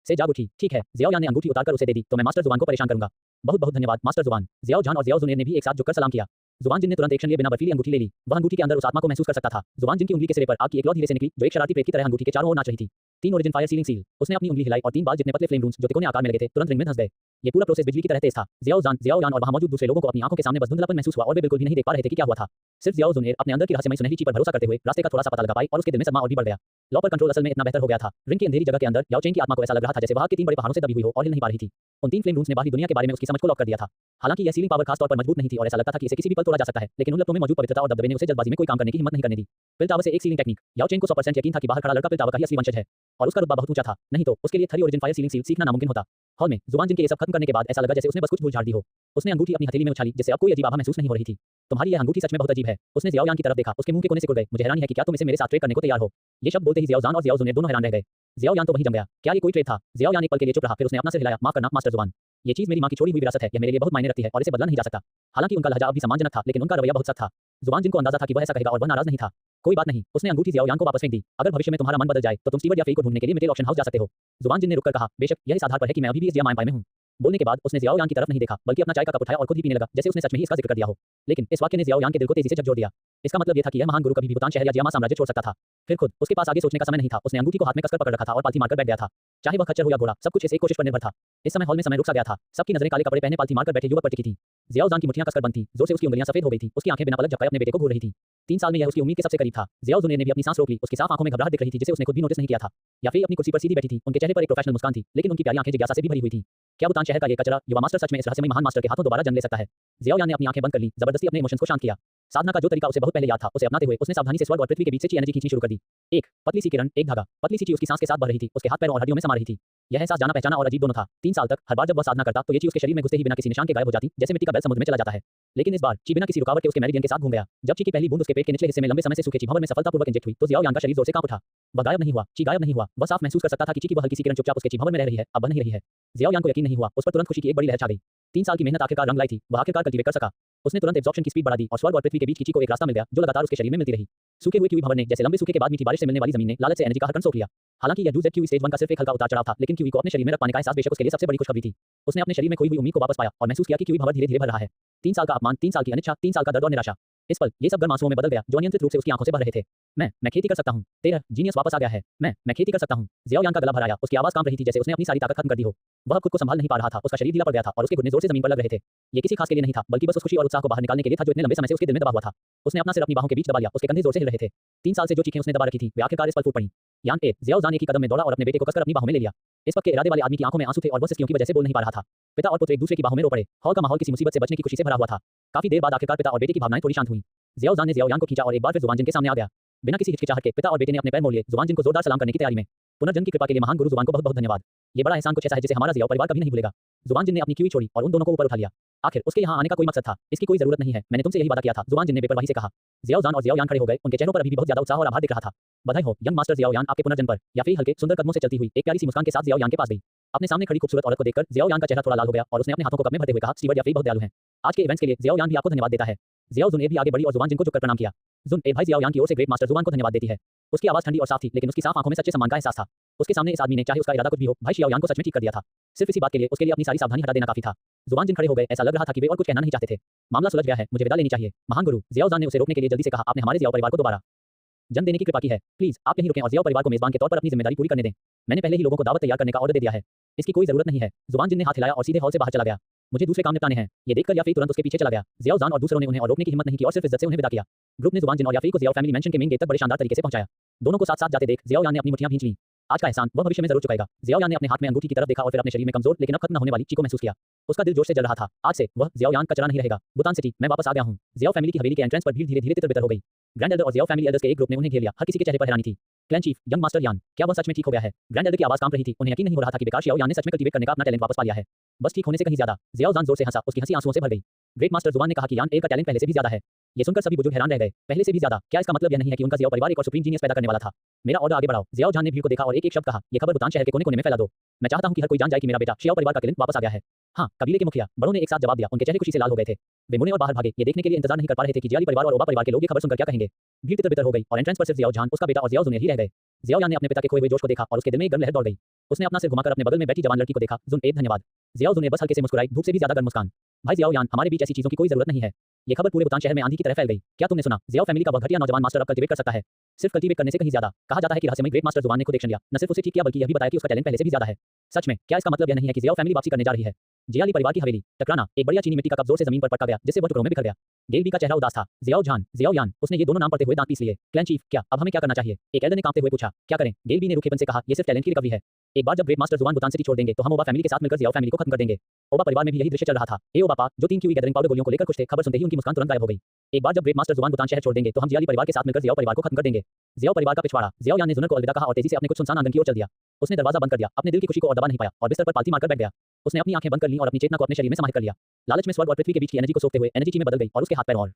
से जाग उठी। ठीक है। जियाओ यान ने अंगूठी उतारकर उसे दे दी। तो मैं मास्टर जुबान को परेशान करूंगा। बहुत बहुत धन्यवाद मास्टर जुबान। जियाओ जान और जियाओ जुनेर ने भी एक साथ झुककर सलाम किया। जुबान जिन ने तुरंत एक्शन लिए बिना बर्फीली अंगूठी ले ली। वह अंगूठी के अंदर उस आत्मा को महसूस कर सकता था। जुबान जिन की उंगली के सिरे पर आग की एक लौ धीरे से निकली, जो एक शरारती प्रेत की तरह अंगूठी के चारों ओर नाच रही थी। 3 ओरिजिन फायर सीलिंग सील। उसने अपनी उंगली हिलाई और 3 बाल जितने पतले फ्लेम रून्स जो तिकोने आकार में लगे थे, तुरंत रिंग में धंस गए। ये पूरा प्रोसेस बिजली की तरह तेज था। जियाओ यान और वहां मौजूद दूसरे लोगों को अपनी आंखों के सामने बस धुंधलापन महसूस हुआ और वे बिल्कुल भी नहीं देख पा रहे थे कि क्या हुआ था। सिर्फ जियाओ जुनेर अपने अंदर की रहस्यमय सुनहरी चीज पर भरोसा करते हुए रास्ते का थोड़ा सा पता लगा पाई और उसके दिल में सदमा और भी बढ़ गया। लॉ पर कंट्रोल असल में इतना बेहतर हो गया था। रिंग की अंधेरी जगह के अंदर याओ चेंग की आत्मा को ऐसा लग रहा था जैसे वहां के 3 बड़े पहाड़ों से दबी हुई हो और हिल नहीं पा रही थी। उन 3 फ्लेम रून्स ने बाहरी दुनिया के बारे में उसकी समझ को लॉक कर दिया था। हालांकि यह सीलिंग पावर खास तौर पर मजबूत नहीं थी और ऐसा लगता था कि इसे किसी भी पल तोड़ा जा सकता है, लेकिन उन लपटों में मौजूद पवित्रता और दबदबे ने उसे जल्दबाजी में कोई काम करने की हिम्मत नहीं करने दी। पिल टावर से एक सीलिंग टेक्निक। याओ चेंग को 100% यकीन था कि बाहर खड़ा लड़का पिल टावर का ही असली वंशज है और उसका रुतबा बहुत ऊंचा था। नहीं तो उसके लिए 3 ओरिजिन फायर सीलिंग सील सीखना नामुमकिन होता। हॉल में जुबान जिन के ये सब खत्म करने के बाद ऐसा लगा जैसे उसने बस कुछ भूल झाड़ दी हो। उसने अंगूठी अपनी हथेली में उछाली, जिससे अब कोई अजीब आभा महसूस नहीं हो रही थी। तुम्हारी यह अंगूठी सच में बहुत अजीब है। उसने जियाओ यान की तरफ देखा। उसके मुंह के कोने से गुड़ गए। मुझे हैरानी है कि क्या तुम इसे मेरे साथ ट्रेड करने को तैयार हो? ये शब्द बोलते ही जियाओ जान और जियाओ जुनेर दोनों हैरान रह गए। जियाओ यान तो वहीं जम गया। क्या ये कोई ट्रेड था? जियाओ यान एक पल के लिए चुप रहा, फिर उसने अपना सिर हिलाया। माफ करना मास्टर जुबान, ये चीज मेरी मां की छोड़ी हुई विरासत है। यह मेरे लिए बहुत मायने रखती है और इसे बदला नहीं जा सकता। हालांकि उनका लहजा अब भी सम्मानजनक था, लेकिन उनका रवैया बहुत सख्त था। जुबान जिनको अंदाजा था कि वह ऐसा कहेगा और वह नाराज नहीं था। कोई बात नहीं। उसने अंगूठी जियाओ यान को वापस फेंक दी। अगर भविष्य में तुम्हारा मन बदल जाए तो तुम स्टीवर्ड या फेई को ढूंढने के लिए मिडिल ऑप्शन हाउस जा सकते हो। जुबान जिन ने रुककर कहा, बेशक यह इस आधार पर है कि मैं अभी भी इस जिया माय में हूं। बोलने के बाद उसने जियाओ यान की तरफ नहीं देखा, बल्कि अपना चाय का कप उठाया और खुद ही पीने लगा, जैसे उसने सच में ही इसका जिक्र कर दिया हो। लेकिन इस वाक्य ने जियाओ यान के दिल को तेजी से झकझोर दिया। इसका मतलब यह था कि यह महान गुरु कभी भी भूटान शहर या जियामा साम्राज्य छोड़ सकता था। फिर खुद उसके पास आगे सोचने का समय नहीं था। उसने अंगूठी को हाथ में कसकर पकड़ रखा था और पालथी मारकर बैठ गया था। चाहे वह खच्चर हो या घोड़ा, सब कुछ इस एक कोशिश पर निर्भर था। इस समय हॉल में समय रुक सा गया था। सबकी नजरें काले कपड़े पहने पालथी मारकर बैठे युवक पर टिकी थी। जियाओ जान की मुट्ठियां कसकर बंद थी। जोर से उसकी उंगलियां सफेद हो गई थी। उसकी आंखें बिना पलक झपकाए अपने बेटे को घूर रही थी। 3 साल में यह उसकी उम्मीद के सबसे करीब था। जियाओ जुनेर ने भी अपनी सांस रोक ली। उसकी साफ आंखों में घबराहट दिख रही थी, जिसे उसने खुद भी नोटिस नहीं किया था। याफे अपनी कुर्सी पर सीधी बैठी थी। उनके चेहरे पर एक प्रोफेशनल मुस्कान थी, लेकिन उनकी प्यारी आंखें जिज्ञासा से भी भरी हुई थी। क्या भूटान शहर का ये कचरा युवा मास्टर सच में इस रहस्यमय महान मास्टर के हाथों दोबारा जन्म ले सकता है? जियाओ यान ने अपनी आंखें बंद कर ली, जबरदस्ती अपने इमोशंस को शांत किया। साधना का जो तरीका उसे बहुत पहले याद था, उसे अपनाते हुए उसने सावधानी से स्वर्ग और पृथ्वी के बीच से ची एनर्जी खींचनी शुरू कर दी। एक पतली सी किरण, एक धागा। पतली सी ची उसकी सांस के साथ बढ़ रही थी। उसके हाथ पैरों और हड्डियों में समा रही थी। यह एहसास जाना पहचाना और अजीब दोनों था। 3 साल तक हर बार जब वह साधना करता तो ये ची उसके शरीर में घुसते ही बिना किसी निशान के गायब हो जाती, जैसे मिट्टी का बैल समुद्र में चला जाता है। लेकिन इस बार ची बिना किसी रुकावट के उसके मेरिडियन के साथ घूम गया। जब ची की पहली बूंद उसके पेट के निचले हिस्से में लंबे समय से सूखे ची भंवर में सफलतापूर्वक इंजेक्ट हुई, तो जियाओ यान का शरीर जोर से कांप उठा। वह गायब नहीं हुआ। ची गायब नहीं हुआ। वह साफ महसूस कर सकता था कि ची की वह हल्की सी किरण चुपचाप उसके ची भंवर में रह रही है, अब बन नहीं रही है। जियाओ यान को यकीन नहीं हुआ। उस पर तुरंत खुशी की एक बड़ी लहर छा गई। 3 साल की मेहनत आखिरकार रंग लाई थी। वह आखिरकार कल्टीवेट कर सका। उसने तुरंत एब्जॉर्प्शन की स्पीड बढ़ा दी और स्वर्ग और पृथ्वी के बीच की ची को एक रास्ता मिल गया, जो लगातार उसके शरीर में मिलती रही। सूखे हुए क्यूई भंवर ने, जैसे लंबे सूखे के बाद मीठी बारिश से मिलने वाली जमीन ने, लालच से एनर्जी का हर कण सोख लिया। हालांकि यह यूजेड क्यूई स्टेज 1 का सिर्फ एक हल्का उतार चढ़ाव था, लेकिन क्यूई को अपने शरीर में रख पाने का एहसास बेशक उसके लिए सबसे बड़ी खुशखबरी थी। उसने अपने शरीर में खोई हुई उम्मीद को वापस पाया और महसूस किया कि क्यूई भंवर धीरे-धीरे भर रहा है। 3 साल का अपमान, 3 साल की अनिच्छा, 3 साल का दर्द और निराशा। इस पल ये सब गर्म आंसुओं में बदल गया, जो अनियंत्रित रूप से उसकी आंखों से बह रहे थे। मैं खेती कर सकता हूं। तेरा जीनियस वापस आ गया है। मैं खेती कर सकता हूं। जियाओ यान का गला भर आया। उसकी आवाज कांप रही थी, जैसे उसने अपनी सारी ताकत खत्म कर दी हो। वह खुद को संभाल नहीं पा रहा था। उसका शरीर ढीला पड़ गया था और उसके घुटने जोर से जमीन पर लग रहे थे। ये किसी खास के लिए नहीं था, बल्कि बस उस खुशी और उत्साह को बाहर निकालने के लिए था जो इतने लंबे समय से उसके दिल में दबा हुआ था। उसने अपना सिर अपनी बाहों के बीच दबा लिया। उसके कंधे जोर से हिल रहे थे। 3 साल से जो चीखें उसने दबा रखी थी, वे आखिरकार इस पल फूट पड़ी। यान ए जियाओ जान एक ही कदम में दौड़ा और अपने बेटे को कसकर अपनी बाहों में ले लिया। इस वक्त के इरादे वाले आदमी की आंखों में आंसू थे और वह सिसकियों की वजह से बोल नहीं पा रहा था। पिता और पुत्र एक दूसरे की बाहों में रो पड़े। हॉल का माहौल किसी मुसीबत से बचने की खुशी से भरा हुआ था। काफी देर बाद आखिरकार पिता और बेटे की भावनाएं थोड़ी शांत हुई। जियाओ जान ने जियाओ यान को खींचा और एक बार फिर जुबान जिन के सामने आ गया। बिना किसी हिचकिचाहट के पिता और बेटे ने अपने पैर मोड़ लिए। जुबान जिन को जोरदार सलाम करने की तैयारी में। पुनर्जन्म की कृपा के लिए महान गुरु जुबान को बहुत बहुत धन्यवाद। ये बड़ा एहसान कुछ ऐसा है जिसे हमारा ज़ियाओ परिवार कभी नहीं भूलेगा। ज़ुबान जिन ने अपनी कीवी छोड़ी और उन दोनों को ऊपर उठा लिया। आखिर उसके यहाँ आने का कोई मकसद था, इसकी कोई ज़रूरत नहीं है, मैंने तुमसे यही वादा किया था, ज़ुबान जिन ने बेपरवाही से कहा। ज़ियाओ ज़ान और ज़ियाओ यान खड़े हो गए, उनके चेहरों पर अभी भी बहुत ज़्यादा उत्साह और आभार दिख रहा था। बधाई हो यंग मास्टर ज़ियाओ यान आपके पुनर्जन्म पर। याफेई हल्के सुंदर कदमों से चलती हुई एक प्यारी सी मुस्कान के साथ ज़ियाओ यान के पास गई। अपने सामने खड़ी खूबसूरत औरत को देखकर ज़ियाओ यान का चेहरा थोड़ा लाल हो गया और उसने अपने हाथों को कप में भरते हुए कहा, स्टीवर्ड याफेई बहुत दयालु हैं। आज के इवेंट्स के लिए ज़ियाओ यान भी आपको धन्यवाद देता है। ज़ियाओ जुन ए भी आगे बढ़ी और ज़ुबान जिन को झुककर प्रणाम किया। जुन ए भाई ज़ियाओ यान की ओर से ग्रेट मास्टर ज़ुबान को धन्यवाद देती है। उसकी आवाज़ ठंडी और साफ थी, लेकिन उसकी साफ आंखों में सच्चे सम्मान का एहसास था। उसके सामने इस आदमी ने, चाहे उसका इरादा कुछ भी हो, भाई शियाओ यान को सच में ठीक कर दिया था। सिर्फ इसी बात के लिए उसके लिए अपनी सारी सावधानी हटा देना काफी था। ज़ुबान जिन खड़े हो गए, ऐसा लग रहा था कि वे और कुछ कहना नहीं चाहते थे। मामला सुलझ गया है, मुझे विदा लेनी चाहिए। महान गुरु ज़ियाओ ज़ान ने उसे रोकने के लिए जल्दी से कहा, आपने हमारे ज़ियाओ परिवार को दोबारा जन्म देने की कृपा की है। प्लीज आप यहीं रुकें और ज़ियाओ परिवार को मेजबान के तौर पर अपनी जिम्मेदारी पूरी करने दें। मैंने पहले ही लोगों को दावत तैयार करने का ऑर्डर दे दिया है। इसकी कोई जरूरत नहीं है। ज़ुबान जिन ने हाथ हिलाया और सीधे हॉल से बाहर चला गया। मुझे दूसरे काम निपटाने हैं। ये देखकर याफेई तुरंत उसके पीछे चला गया। ज़ियाओ ज़ान और दूसरों ने उन्हें और रोकने की हिम्मत नहीं की और सिर्फ इज्जत से उन्हें विदा किया। ग्रुप ने ज़ुबान जिन और याफेई को ज़ियाओ फैमिली मैंशन के मेन गेट तक बड़े शानदार तरीके से पहुंचाया। दोनों को साथ साथ जाते देख ज़ियाओ यान ने अपनी मुट्ठियां भींच लीं। आज का एहसान वह भविष्य में जरूर चुकाएगा। ज़ियाओ यान ने अपने हाथ में अंगूठी की तरफ देखा और फिर अपने शरीर में कमजोर लेकिन अब खत्म न होने वाली ची को महसूस किया। उसका दिल जोश से जल रहा था। आज से वह ज़ियाओ यान का चरा नहीं रहेगा। बुतान सिटी, मैं वापस आ गया हूं। ज़ियाओ फैमिली की हवेली के एंट्रेंस पर भीड़ धीरे-धीरे तितर-बितर हो गई। ग्रैंड एल्डर और ज़ियाओ फैमिली एल्डर्स के एक ग्रुप ने उन्हें घेर लिया। हर किसी के चेहरे पर हैरानी थी। क्लैन चीफ यंग मास्टर यान, क्या वह सच में ठीक हो गया है? ग्रैंड एल्डर की आवाज कांप रही थी। उन्हें यकीन नहीं हो रहा था कि बेकार शियाओ यान ने सच में कल्टीवेट करने का अपना टैलेंट वापस पा लिया है। बस ठीक होने से कहीं ज्यादा। ज़ियाओ ज़ान जोर से हंसा, उसकी हंसी आंसुओं से भर गई। ग्रेट मास्टर ज़ुबान ने कहा कि यान ए का टैलेंट पहले से भी ज्यादा है। ये सुनकर सभी बुजुर्ग हैरान रह गए। पहले से भी ज्यादा? क्या इसका मतलब यह नहीं है कि उनका ज़ियाओ परिवार एक और सुप्रीम जीनियस पैदा करने वाला था? मेरा ऑर्डर आगे बढ़ाओ। ज़ियाओ जान ने भीड़ को देखा और एक-एक शब्द कहा, ये खबर बुतान शहर के कोने-कोने में फैला दो। मैं चाहता हूं कि हर कोई जान जाए कि मेरा बेटा शियाओ परिवार का किलिंग वापस आ गया है। हाँ, कबीले के मुखिया बड़ों ने एक साथ जवाब दिया। उनके चेहरे खुशी से लाल हो गए थे। वे मुड़े और बाहर भागे, ये देखने के लिए इंतजार नहीं कर पा रहे थे कि जियाली परिवार और ओबा परिवार के लोग ये खबर सुनकर क्या कहेंगे। भीड़ तितर-बितर हो गई और एंट्रेंस पर सिर्फ ज़ियाओ जान, उसका बेटा और ज़ियाओ जुन ही रह गए। ज़ियाओ यान ने अपने पिता के खोए हुए जोश को देखा और उसके दिल में एक गर्म लहर दौड़ गई। उसने अपना सिर घुमाकर अपने बगल में बैठी जवान लड़की को देखा। जुन ए धन्यवाद। ज़ियाओ जुन ने बस हल्के से मुस्कुराई, धूप से भी ज्यादा गर्म मुस्कान। भाई ज़ियाओ यान, हमारे बीच ऐसी चीजों की कोई जरूरत नहीं है। ये खबर पूरे बुतान शहर में आंधी की तरह फैल गई। क्या तुमने सुना? ज़ियाओ फैमिली का वह घटिया नौजवान मास्टर अब कल्टीवेट कर सकता है। सिर्फ कल्टीवेट करने से कहीं ज्यादा। कहा जाता है कि रहस्यमय ग्रेट मास्टर ज़ुबान ने खुद एक्शन लिया, न सिर्फ उसे ठीक किया बल्कि यह भी बताया कि उसका टैलेंट पहले से भी ज्यादा है। सच में? क्या इसका मतलब यह नहीं है कि ज़ियाओ फैमिली वापसी करने जा रही है? जियाली परिवार की हवेली। टकराना, एक बढ़िया चीनी मिट्टी का कप जोर से जमीन पर पटका गया, जिससे वह टुकड़ों में बिखर गया। गेलबी का चेहरा उदास था। ज़ियाओ जान, ज़ियाओ यान, उसने ये दोनों नाम पढ़ते हुए दांत पीस लिए। क्लैन चीफ, क्या अब हमें क्या करना चाहिए? एक एल्डर ने कांपते हुए पूछा। क्या करें? गेलबी ने रूखेपन से कहा, ये सिर्फ टैलेंट की रिकवरी है। एक बार जब ग्रेट मास्टर ज़ुबान बुतान सिटी छोड़ देंगे तो हम ओबा फैमिली के साथ मिलकर ज़ियाओ फैमिली को खत्म कर देंगे। ओबा परिवार में भी यही दृश्य चल रहा था। ए ओबा पा, जो 3 क्यूई गैदरिंग पाउडर गोलियों को लेकर खुश थे, खबर सुनते ही उनकी मुस्कान तुरंत गायब हो गई। एक बार जब ग्रेट मास्टर ज़ुबान बुतान शहर छोड़ देंगे तो हम जियाली परिवार के साथ मिलकर ज़ियाओ परिवार को खत्म कर देंगे। ज़ियाओ परिवार का पिछवाड़ा। ज़ियाओ यान ने जुनर को अलविदा कहा और तेजी से अपने कुछ सुनसान आंगन की ओर चल दिया। उसने दरवाजा बंद कर दिया, अपने दिल की खुशी को और दबा नहीं पाया और बिस्तर पर पालती मारकर बैठ गया। उसने अपनी आंखें बंद कर लीं और अपनी चेतना को अपने शरीर में समाहित कर लिया। लालच में स्वर्ग और पृथ्वी के बीच की एनर्जी को सोखते हुए एनर्जी ची में बदल गई और उसके हाथ पैर और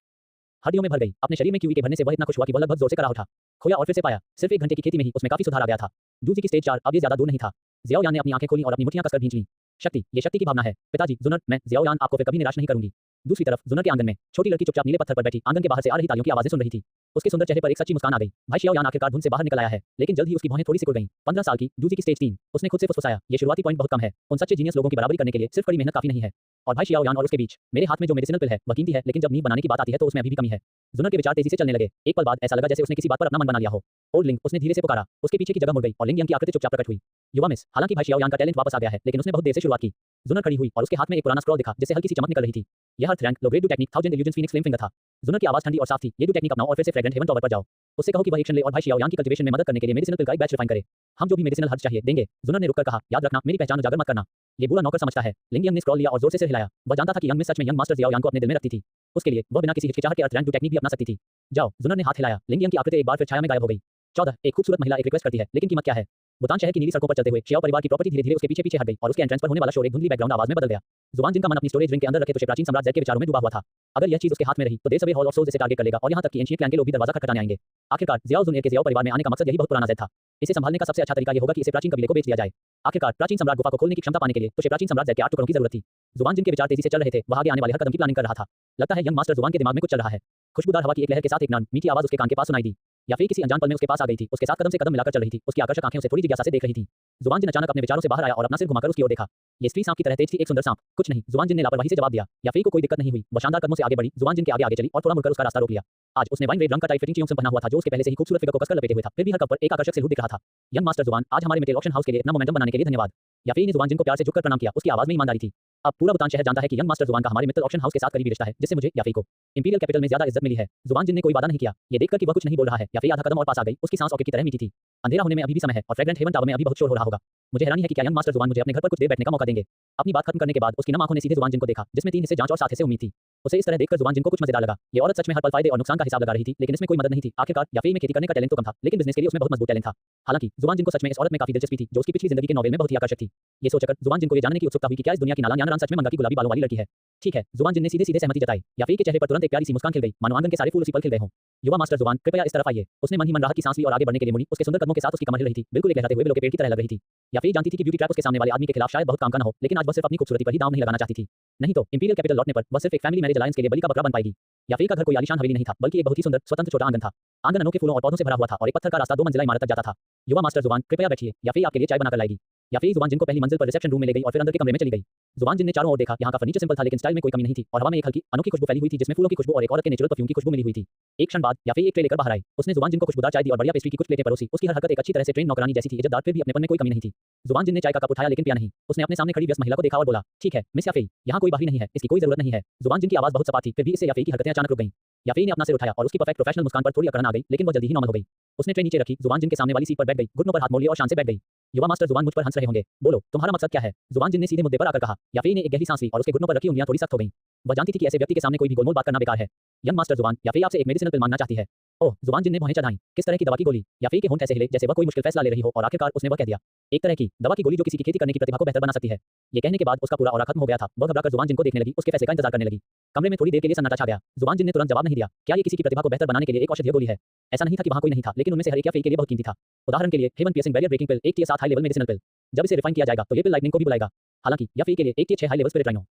हड्डियों में भर गई। अपने शरीर में क्यूई के भरने से वह इतना खुश हुआ कि वह लगभग जोर से कराह उठा। खोया और फिर से पाया। सिर्फ 1 घंटे की खेती में ही उसमें काफी सुधार आ गया था। जूजी की स्टेज 4 अब ये ज्यादा दूर नहीं था। ज़ियाओ यान ने अपनी आंखें खोली और अपनी मुट्ठियां कसकर भींच लीं। शक्ति, ये शक्ति की भावना है। पिताजी जुनर, मैं ज़ियाओ यान आपको फिर कभी निराश नहीं करूंगी। दूसरी तरफ जुनर के आंगन में छोटी लड़की चुपचाप नीले पत्थर पर बैठी आंगन के बाहर से आ रही तालियों की आवाजें सुन रही थी। उसके सुंदर चेहरे पर एक सच्ची मुस्कान आ गई। भाई शियाओ यान आखिरकार धुंध से बाहर निकल आया है, लेकिन जल्द ही उसकी भौहें थोड़ी सी कुड़ गईं। 15 साल की जूजी की स्टेज 3। उसने खुद से फुसफुसाया, ये शुरुआती पॉइंट बहुत कम है। उन सच्चे जीनियस लोगों की बराबरी करने के लिए सिर्फ कड़ी मेहनत काफी नहीं है। और भाई शियाओ यान और उसके बीच मेरे हाथ में जो मेडिसिनल पिल है वह कीमती है, लेकिन जब नींव बनाने की बात आती है तो उसमें अभी भी कमी है। जुनर के विचार तेजी से चलने लगे। एक पल बाद ऐसा लगा जैसे उसने किसी बात पर अपना मन बना लिया हो। ओल्ड लिंग, उसने धीरे से पुकारा। उसके पीछे की जगह मुड़ गई और लिंग यंग की आकृति चुपचाप प्रकट हुई। युवा मिस, हालांकि भाई शियाओ यान का टैलेंट वापस आ गया है, लेकिन उसने बहुत देर से शुरुआत की। जुनर खड़ी हुई और उसके हाथ में एक पुराना स्क्रॉल दिखा जिससे हल्की सी चमक निकल रही थी। यह earth rank low grade 2 technique 1000 illusion phoenix flame finger था। जुनर की आवाज ठंडी और साफ थी। ये 2 टेक्निक अपनाओ और फिर से फ्रेग्रेंट हेवन टावर पर जाओ। उससे कहो कि वह एक्शन ले और भाई शियाओ यान की कल्टीवेशन में मदद करने के लिए मेडिसिनल पिल का एक बैच रिफाइन करे। हम जो भी मेडिसिनल हर्ब्स चाहिए देंगे। जुनर ने रुककर कहा, याद रखना मेरी पहचान उजागर मत करना। ये बुरा नौकर समझता है। लिंग यंग ने स्क्रॉल लिया और जोर से सिर हिलाया। वह जानता था कि यंग मिस सच में यंग मास्टर ज़ियाओ यान को अपने दिल में रखती थी। उसके लिए वह बिना किसी हिचकिचाहट के अर्थ रैंक 2 टेक्निक भी अपना सकती थी। जाओ, जुनर ने हाथ हिलाया। लिंग यंग की आकृति एक बार फिर छाया में गायब हो गई। 14 एक खूबसूरत महिला एक रिक्वेस्ट करती है, लेकिन कीमत क्या है? बुतान शहर की नीली सड़कों पर चलते हुए शियाओ परिवार की प्रॉपर्टी धीरे-धीरे उसके पीछे-पीछे हट गई और उसके एंट्रेंस पर होने वाला शोर एक धुंधली बैकग्राउंड आवाज में बदल गया। ज़ुबान जिनका मन अपनी स्टोरेज रिंग के अंदर रखे तो प्राचीन सम्राट ज़ेड के विचारों में डूबा हुआ था। अगर यह चीज उसके हाथ में रही तो देर सवेर हॉल ऑफ सोल्स इसे टारगेट कर लेगा और यहाँ तक कि एंशिएंट क्लैन के लोग भी दरवाजा खटखटाने आएंगे। आखिरकार ज़ियाओ जुन ए के ज़ियाओ परिवार में आने का मकसद यही बहुत पुराना ज़ेड था। इसे संभालने का सबसे अच्छा तरीका यह होगा कि इसे प्राचीन कबीले को बेच दिया जाए। आखिरकार प्राचीन सम्राट गुफा को खोलने की क्षमता पाने के लिए तो प्राचीन सम्राट ज़ेड के 8 टुकड़ों की जरूरत थी। ज़ुबान जिनके विचार तेजी से चल रहे थे, वह आगे आने वाले हर कदम की प्लानिंग कर रहा था। लगता है यंग मास्टर ज़ुबान के दिमाग में कुछ चल रहा है। खुशबूदार हवा की एक लहर के साथ एक नर्म मीठी आवाज उसके कान के पास सुनाई दी। याफेई किसी अनजान पल में उसके पास आ गई थी। उसके साथ कदम से कदम मिलाकर चल रही थी। उसकी आकर्षक आंखें उसे थोड़ी जिज्ञासा से देख रही थी। ज़ुबान जिन अचानक अपने विचारों से बाहर आया और अपना सिर घुमाकर उसकी ओर देखा। ये स्त्री सांप की तरह तेज थी, एक सुंदर सांप। कुछ नहीं, ज़ुबान जिन ने लापरवाही से जवाब दिया। याफेई को कोई दिक्कत नहीं हुई। वह शानदार कदमों से आगे बढ़ी। ज़ुबान जिन के आगे आगे चली और थोड़ा मुड़कर उसका रास्ता रोक लिया। आज उसने वाइन रेड रंग का टाइट फिटिंग चियोंगसम पहना हुआ था जो उसके पहले से ही खूबसूरत फिगर को कसकर लपेटे हुए था। फिर भी हर कप पर एक आकर्षक सिलहूट दिख रहा था। यंग मास्टर ज़ुबान, आज हमारे मेटल ऑक्शन हाउस के लिए इतना मोमेंटम बनाने के लिए धन्यवाद। याफेई ने ज़ुबान जिन को प्यार से झुककर प्रणाम किया। उसकी आवाज में ईमानदारी थी। अब पूरा बुतान शहर जानता है कि यंग मास्टर ज़ुबान का हमारे मित्तल ऑक्शन हाउस के साथ करीबी रिश्ता है, जिससे मुझे याफेई को इंपीरियल कैपिटल में ज्यादा इज्जत मिली है। ज़ुबान जिन ने कोई वादा नहीं किया। ये देखकर कि वह कुछ नहीं बोल रहा है, याफेई आधा कदम और पास आ गई। उसकी सांस ऑर्किड की तरह मीठी थी। अंधेरा होने में अभी भी समय है और फ्रेग्रेंट हेवन टावर में अभी बहुत शोर हो रहा होगा। मुझे हैरानी है कि क्या यंग मास्टर ज़ुबान मुझे अपने घर पर कुछ देर बैठने का मौका देंगे। अपनी बात खत्म करने के बाद उसकी नम आंखों ने सीधे ज़ुबान जिन को देखा, जिसमें 3 हिस्से जांच और 7 हिस्से उम्मीद थी। उसे इस तरह देखकर जुबान जिन को कुछ मजेदार लगा। ये औरत सच में हर पल फायदे और नुकसान का हिसाब लगा रही थी, लेकिन इसमें कोई मदद नहीं थी। आखिरकार याफेई में खेती करने का टैलेंट तो कम था, लेकिन बिजनेस के लिए उसमें बहुत मजबूत टैलेंट था। हालांकि जुबान जिन को सच में इस औरत में काफी दिलचस्पी थी, जो उसकी पिछली जिंदगी के नॉवेल में बहुत ही आकर्षक थी। ये सोचकर जुबान जिन को ये जानने की उत्सुकता हुई कि क्या इस दुनिया की नालान यानरान सच में मंगा की गुलाबी बालों वाली लड़की है। ठीक है, जुबान जिन ने सीधे-सीधे सहमति जताई। याफेई के चेहरे पर तुरंत एक प्यारी सी मुस्कान खिल गई, मानो आंगन के सारे फूल उसी पल खिल गए हों। युवा मास्टर जुबान, कृपया इस तरफ आइए। उसने मन ही मन राहत की सांस ली और आगे बढ़ने के लिए मुड़ी। उसके सुंदर कदमों के साथ उसकी कमर हिल रही थी, बिल्कुल एक लहराते हुए बिलो के पेड़ की तरह लग रही थी। याफेई जानती थी कि ब्यूटी ट्रैप उसके सामने वाले आदमी के खिलाफ शायद बहुत काम का न हो, लेकिन आज वह सिर्फ अपनी खूबसूरती पर ही दांव नहीं लगाना चाहती थी। नहीं तो इंपीरियल कैपिटल लौटने पर वह सिर्फ एक फैमिली मैरिज अलायंस के लिए बलि का बकरा बन पाएगी। याफेई का घर कोई आलीशान हवेली नहीं था, बल्कि एक बहुत ही सुंदर स्वतंत्र छोटा आंगन था। आंगन अनोखे फूलों और पौधों से भरा हुआ था और एक पत्थर का रास्ता 2 मंजिला इमारत तक जाता था। युवा मास्टर जुबान, कृपया बैठिए, याफेई आपके लिए चाय बनाकर लाएगी। याफेई जुबान जिन को पहली मंजिल पर रिसेप्शन रूम में ले गई और फिर अंदर के कमरे में चली गई। जुबान जिन ने चारों ओर देखा, यहाँ का फर्नीचर सिंपल था, लेकिन स्टाइल में कोई कमी नहीं थी और हवा में एक हल्की अनोखी खुशबू फैली हुई थी, जिसमें फूलों की खुशबू और एक औरत के नेचुरल परफ्यूम की खुशबू मिली हुई थी। एक क्षण बाद याफेई एक ट्रे लेकर बाहर आई। उसने जुबान जिन को खुशबूदार चाय दी और बढ़िया पेस्ट्री की कुछ प्लेटें परोसी। उसकी हर हरकत एक अच्छी तरह से ट्रेन नौकरानी जैसी थी, इज्जतदार, फिर भी अपनेपन में कोई कमी नहीं थी। जुबान जिन ने चाय का कप उठाया, लेकिन पिया नहीं। उसने अपने सामने खड़ी व्यस्त महिला को देखा और बोला, ठीक है मिस याफेई, यहाँ कोई बाहरी नहीं है, इसकी कोई जरूरत नहीं है। जुबान जिन की आवाज बहुत सपाट थी, फिर भी इससे याफेई की हरकतें अचानक रुक गईं। याफेई ने अपना सिर उठाया और उसकी परफेक्ट प्रोफेशनल मुस्कान पर थोड़ी अकड़न आ गई, लेकिन वह जल्दी ही नॉर्मल हो गई। उसने ट्रे नीचे रखी, जुबान जिन के सामने वाली सीट पर बैठ गई, घुटनों पर हाथ मोड़ लिए और शान से बैठ गई। युवा मास्टर जुबान, मुझ पर हंस रहे होंगे, बोलो तुम्हारा मकसद क्या है? जुबान जिन ने सीधे मुद्दे पर आकर कहा। याफेई ने एक गहरी सांस ली और उसके घुटनों पर रखी उंगलियां थोड़ी सख्त हो गईं। वह जानती थी कि ऐसे व्यक्ति के सामने कोई भी गोलमोल बात करना बेकार है। यंग मास्टर जुबान, याफेई आपसे एक मेडिसिनल पिल मांगना चाहती है। ओह, जुबान जिन ने भौहें चढ़ाईं। किस तरह की दवा की गोली? याफेई के होंठ ऐसे हिले जैसे वह कोई मुश्किल फैसला ले रही हो और आखिरकार उसने वह कह दिया, एक तरह की दवा की गोली जो किसी की खेती करने की प्रतिभा को बेहतर बना सकती है। ये कहने के बाद उसका पूरा ऑरा खत्म हो गया था। वह घबराकर जुबान जिन को देखने लगी, उसके फैसले का इंतजार करने लगी। कमरे में थोड़ी देर के लिए सन्नाटा छा गया। जुबान जिन ने तुरंत जवाब नहीं दिया। क्या ये किसी की प्रतिभा को बेहतर बनाने के लिए एक औषधीय गोली है? ऐसा नहीं था कि वहाँ कोई नहीं था, लेकिन उनमें से हर एक याफेई के लिए बहुत कीमती था। उदाहरण के लिए हेवन पियर्सिंग बैरियर ब्रेकिंग पिल, एक टियर 7 हाई लेवल मेडिसिनल पिल। जब इसे रिफाइन किया जाएगा तो ये पिल लाइटनिंग को भी बुलाएगा। हालांकि याफेई के लिए एक tier 6 high level spirit rhino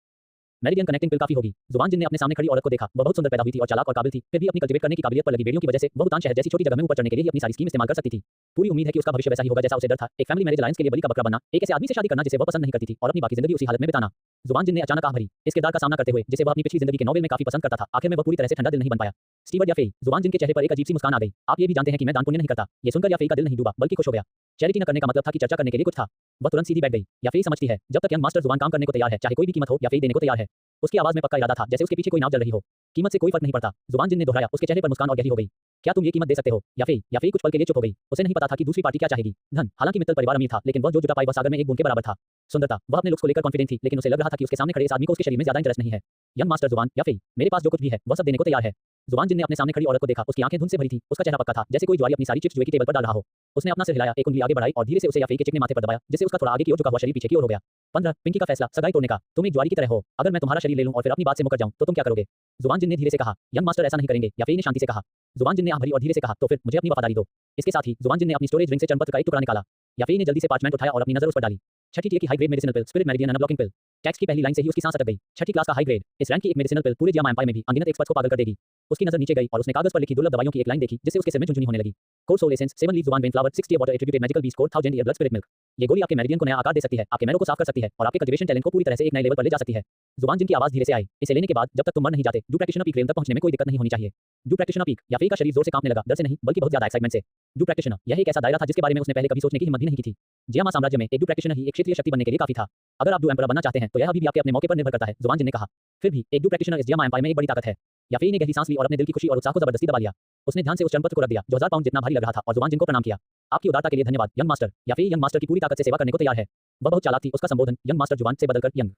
meridian connecting pill काफी होगी। जुबान जिन ने अपने सामने खड़ी औरत को देखा। वह बहुत सुंदर पैदा हुई थी और चालाक और काबिल थी, फिर भी अपनी कल्टीवेट करने की काबिलियत पर लगी बेड़ियों की वजह से वह उतान शहर जैसी छोटी जगह में ऊपर चढ़ने के लिए अपनी सारी स्कीम इस्तेमाल कर सकती थी। पूरी उम्मीद है कि उसका भविष्य वैसा ही होगा जैसा उसे डर था, एक फैमिली मैरिज अलायंस के लिए बलि का बकरा बनना, एक ऐसे आदमी से शादी करना जिसे वह पसंद नहीं करती थी और अपनी बाकी जिंदगी उसी हालत में बिताना। जुबान जिन ने अचानक आह भरी इस किरदार का सामना करते हुए, जिसे वह अपनी पिछली जिंदगी के नॉवेल में काफी पसंद करता था। आखिर में वह पूरी तरह से ठंडा दिल नहीं बन पाया। स्टीवर्ड याफेई, जुबान जिन के चेहरे पर एक अजीब सी मुस्कान आ गई। आप ये भी जानते हैं कि मैं दान पुण्य नहीं करता। ये सुनकर याफेई का दिल नहीं डूबा, बल्कि खुश हो गया। चैरिटी न करने का मतलब था कि चर्चा करने के लिए कुछ था। वह तुरंत सीधी बैठ गई। याफेई समझती है, जब तक यंग मास्टर जुबान काम करने को तैयार है, चाहे कोई भी कीमत हो, याफेई देने को तैयार है। उसकी आवाज में पक्का इरादा था, जैसे उसके पीछे कोई नाव चल रही हो। कीमत से कोई फर्क नहीं पड़ता। जुबान जिन ने दोहराया, उसके चेहरे पर मुस्कान और गहरी हो गई। क्या तुम ये कीमत दे सकते हो? याफेई कुछ पल के लिए चुप हो गई। उसे नहीं पता था कि दूसरी पार्टी क्या चाहेगी। धन, हालांकि मित्तल परिवार अमीर था, लेकिन वह जो जुटा पाई वह सागर में एक बूंद के बराबर था। सुंदरता, वह अपने लुक्स को लेकर कॉन्फिडेंट थी, लेकिन उसे लग रहा था कि उसके सामने खड़े इस आदमी को उसके शरीर में ज्यादा इंटरेस्ट नहीं है। यंग मास्टर जुबान, याफेई, मेरे पास जो कुछ भी है वह सब देने को तैयार है। जुबान जिन ने अपने सामने खड़ी औरत को देखा। उसकी आंखें धुंध से भरी थी, उसका चेहरा पक्का था, जैसे कोई जुआरी अपनी सारी चिप्स जुए की टेबल पर डाल रहा हो। उसने अपना सिर हिलाया, एक उंगली आगे बढ़ाई और धीरे से उसे याफेई के चिकने माथे पर दबाया, जिससे उसका थोड़ा आगे की ओर झुका हुआ शरीर पीछे की ओर हो गया। 15 पिंकी का फैसला, सगाई तोड़ने का। तुम एक जुआरी की तरह हो। अगर मैं तुम्हारा शरीर ले लूं और फिर अपनी बात से मुकर जाऊं तो तुम क्या करोगे? जुबान जिन ने धीरे से कहा। यंग मास्टर ऐसा नहीं करेंगे, याफेई ने शांति से कहा। जुबान जिन ने आह भरी और धीरे से कहा, तो फिर मुझे अपनी वफादारी दो। इसके साथ ही जुबान जिन ने अपनी स्टोरेज रिंग से चरणपत्र का एक टुकड़ा निकाला। याफेई ने जल्दी से पार्चमेंट उठाया और अपनी नजर उस पर डाली। छठी टियर की हाई ग्रेड मेडिसिनल पिल, स्पिरिट मेरिडियन अनब्लॉकिंग पिल। टेक्स्ट की पहली लाइन से ही उसकी सांस अटक गई। छठी क्लास का हाई ग्रेड, इस रैंक की एक मेडिसिनल पिल पूरे जियामा एम्पायर में भी अनगिनत एक्सपर्ट्स को पागल कर देगी। उसकी नजर नीचे गई और उसने कागज पर लिखी दुर्लभ दवाइयों की एक लाइन देखी, जिससे उसके सिर में झुनझुनी होने लगी। कोर सोल एसेंस, 7 लीफ जुबान vein flower, 60 water attributed magical बीज core, 1000 year blood spirit milk. ये गोली आपके मेरिडियन को नया आकार दे सकती है, आपके मैरों को साफ कर सकती है और आपके कल्टीवेशन टैलेंट को पूरी तरह से एक नए लेवल पर ले जा सकती है। जुबान जिन की आवाज धीरे से आई। इसे लेने के बाद जब तक तुम मर नहीं जाते, डू प्रैक्टिशनर पीक तक पहुंचने में कोई दिक्कत नहीं होनी चाहिए। डू प्रैक्टिशनर पीक, याफेई का शरीर जोर से कांपने लगा, डर से नहीं बल्कि बहुत ज्यादा एक्साइटमेंट से। डू प्रैक्टिशनर, यह एक ऐसा दायरा था जिसके बारे में उसने पहले कभी सोचने की हिम्मत भी नहीं की थी। जियामा साम्राज्य में एक डू प्रैक्टिशनर ही एक क्षेत्रीय शक्ति बनने के लिए काफी था। अगर आप डू एम्परर बनना चाहते हैं तो यह अभी भी आपके अपने मौके पर निर्भर करता है, जुबान जिन ने कहा। फिर भी एक डू प्रैक्टिशनर इस जियामा एम्पायर में एक बड़ी ताकत है। याफेई ने गहरी सांस ली और अपने दिल की खुशी और उत्साह को जबरदस्ती दबा लिया। उसने ध्यान से उस चरणपत्र को रख दिया, जो 1000 पाउंड जितना भारी लग रहा था, और जुबान जिन को प्रणाम किया। आपकी उदारता के लिए धन्यवाद यंग मास्टर। याफेई यंग मास्टर की पूरी ताकत से सेवा करने को तैयार है। वह बहुत चालाक थी, उसका संबोधन यंग मास्टर जुबान से बदलकर यंग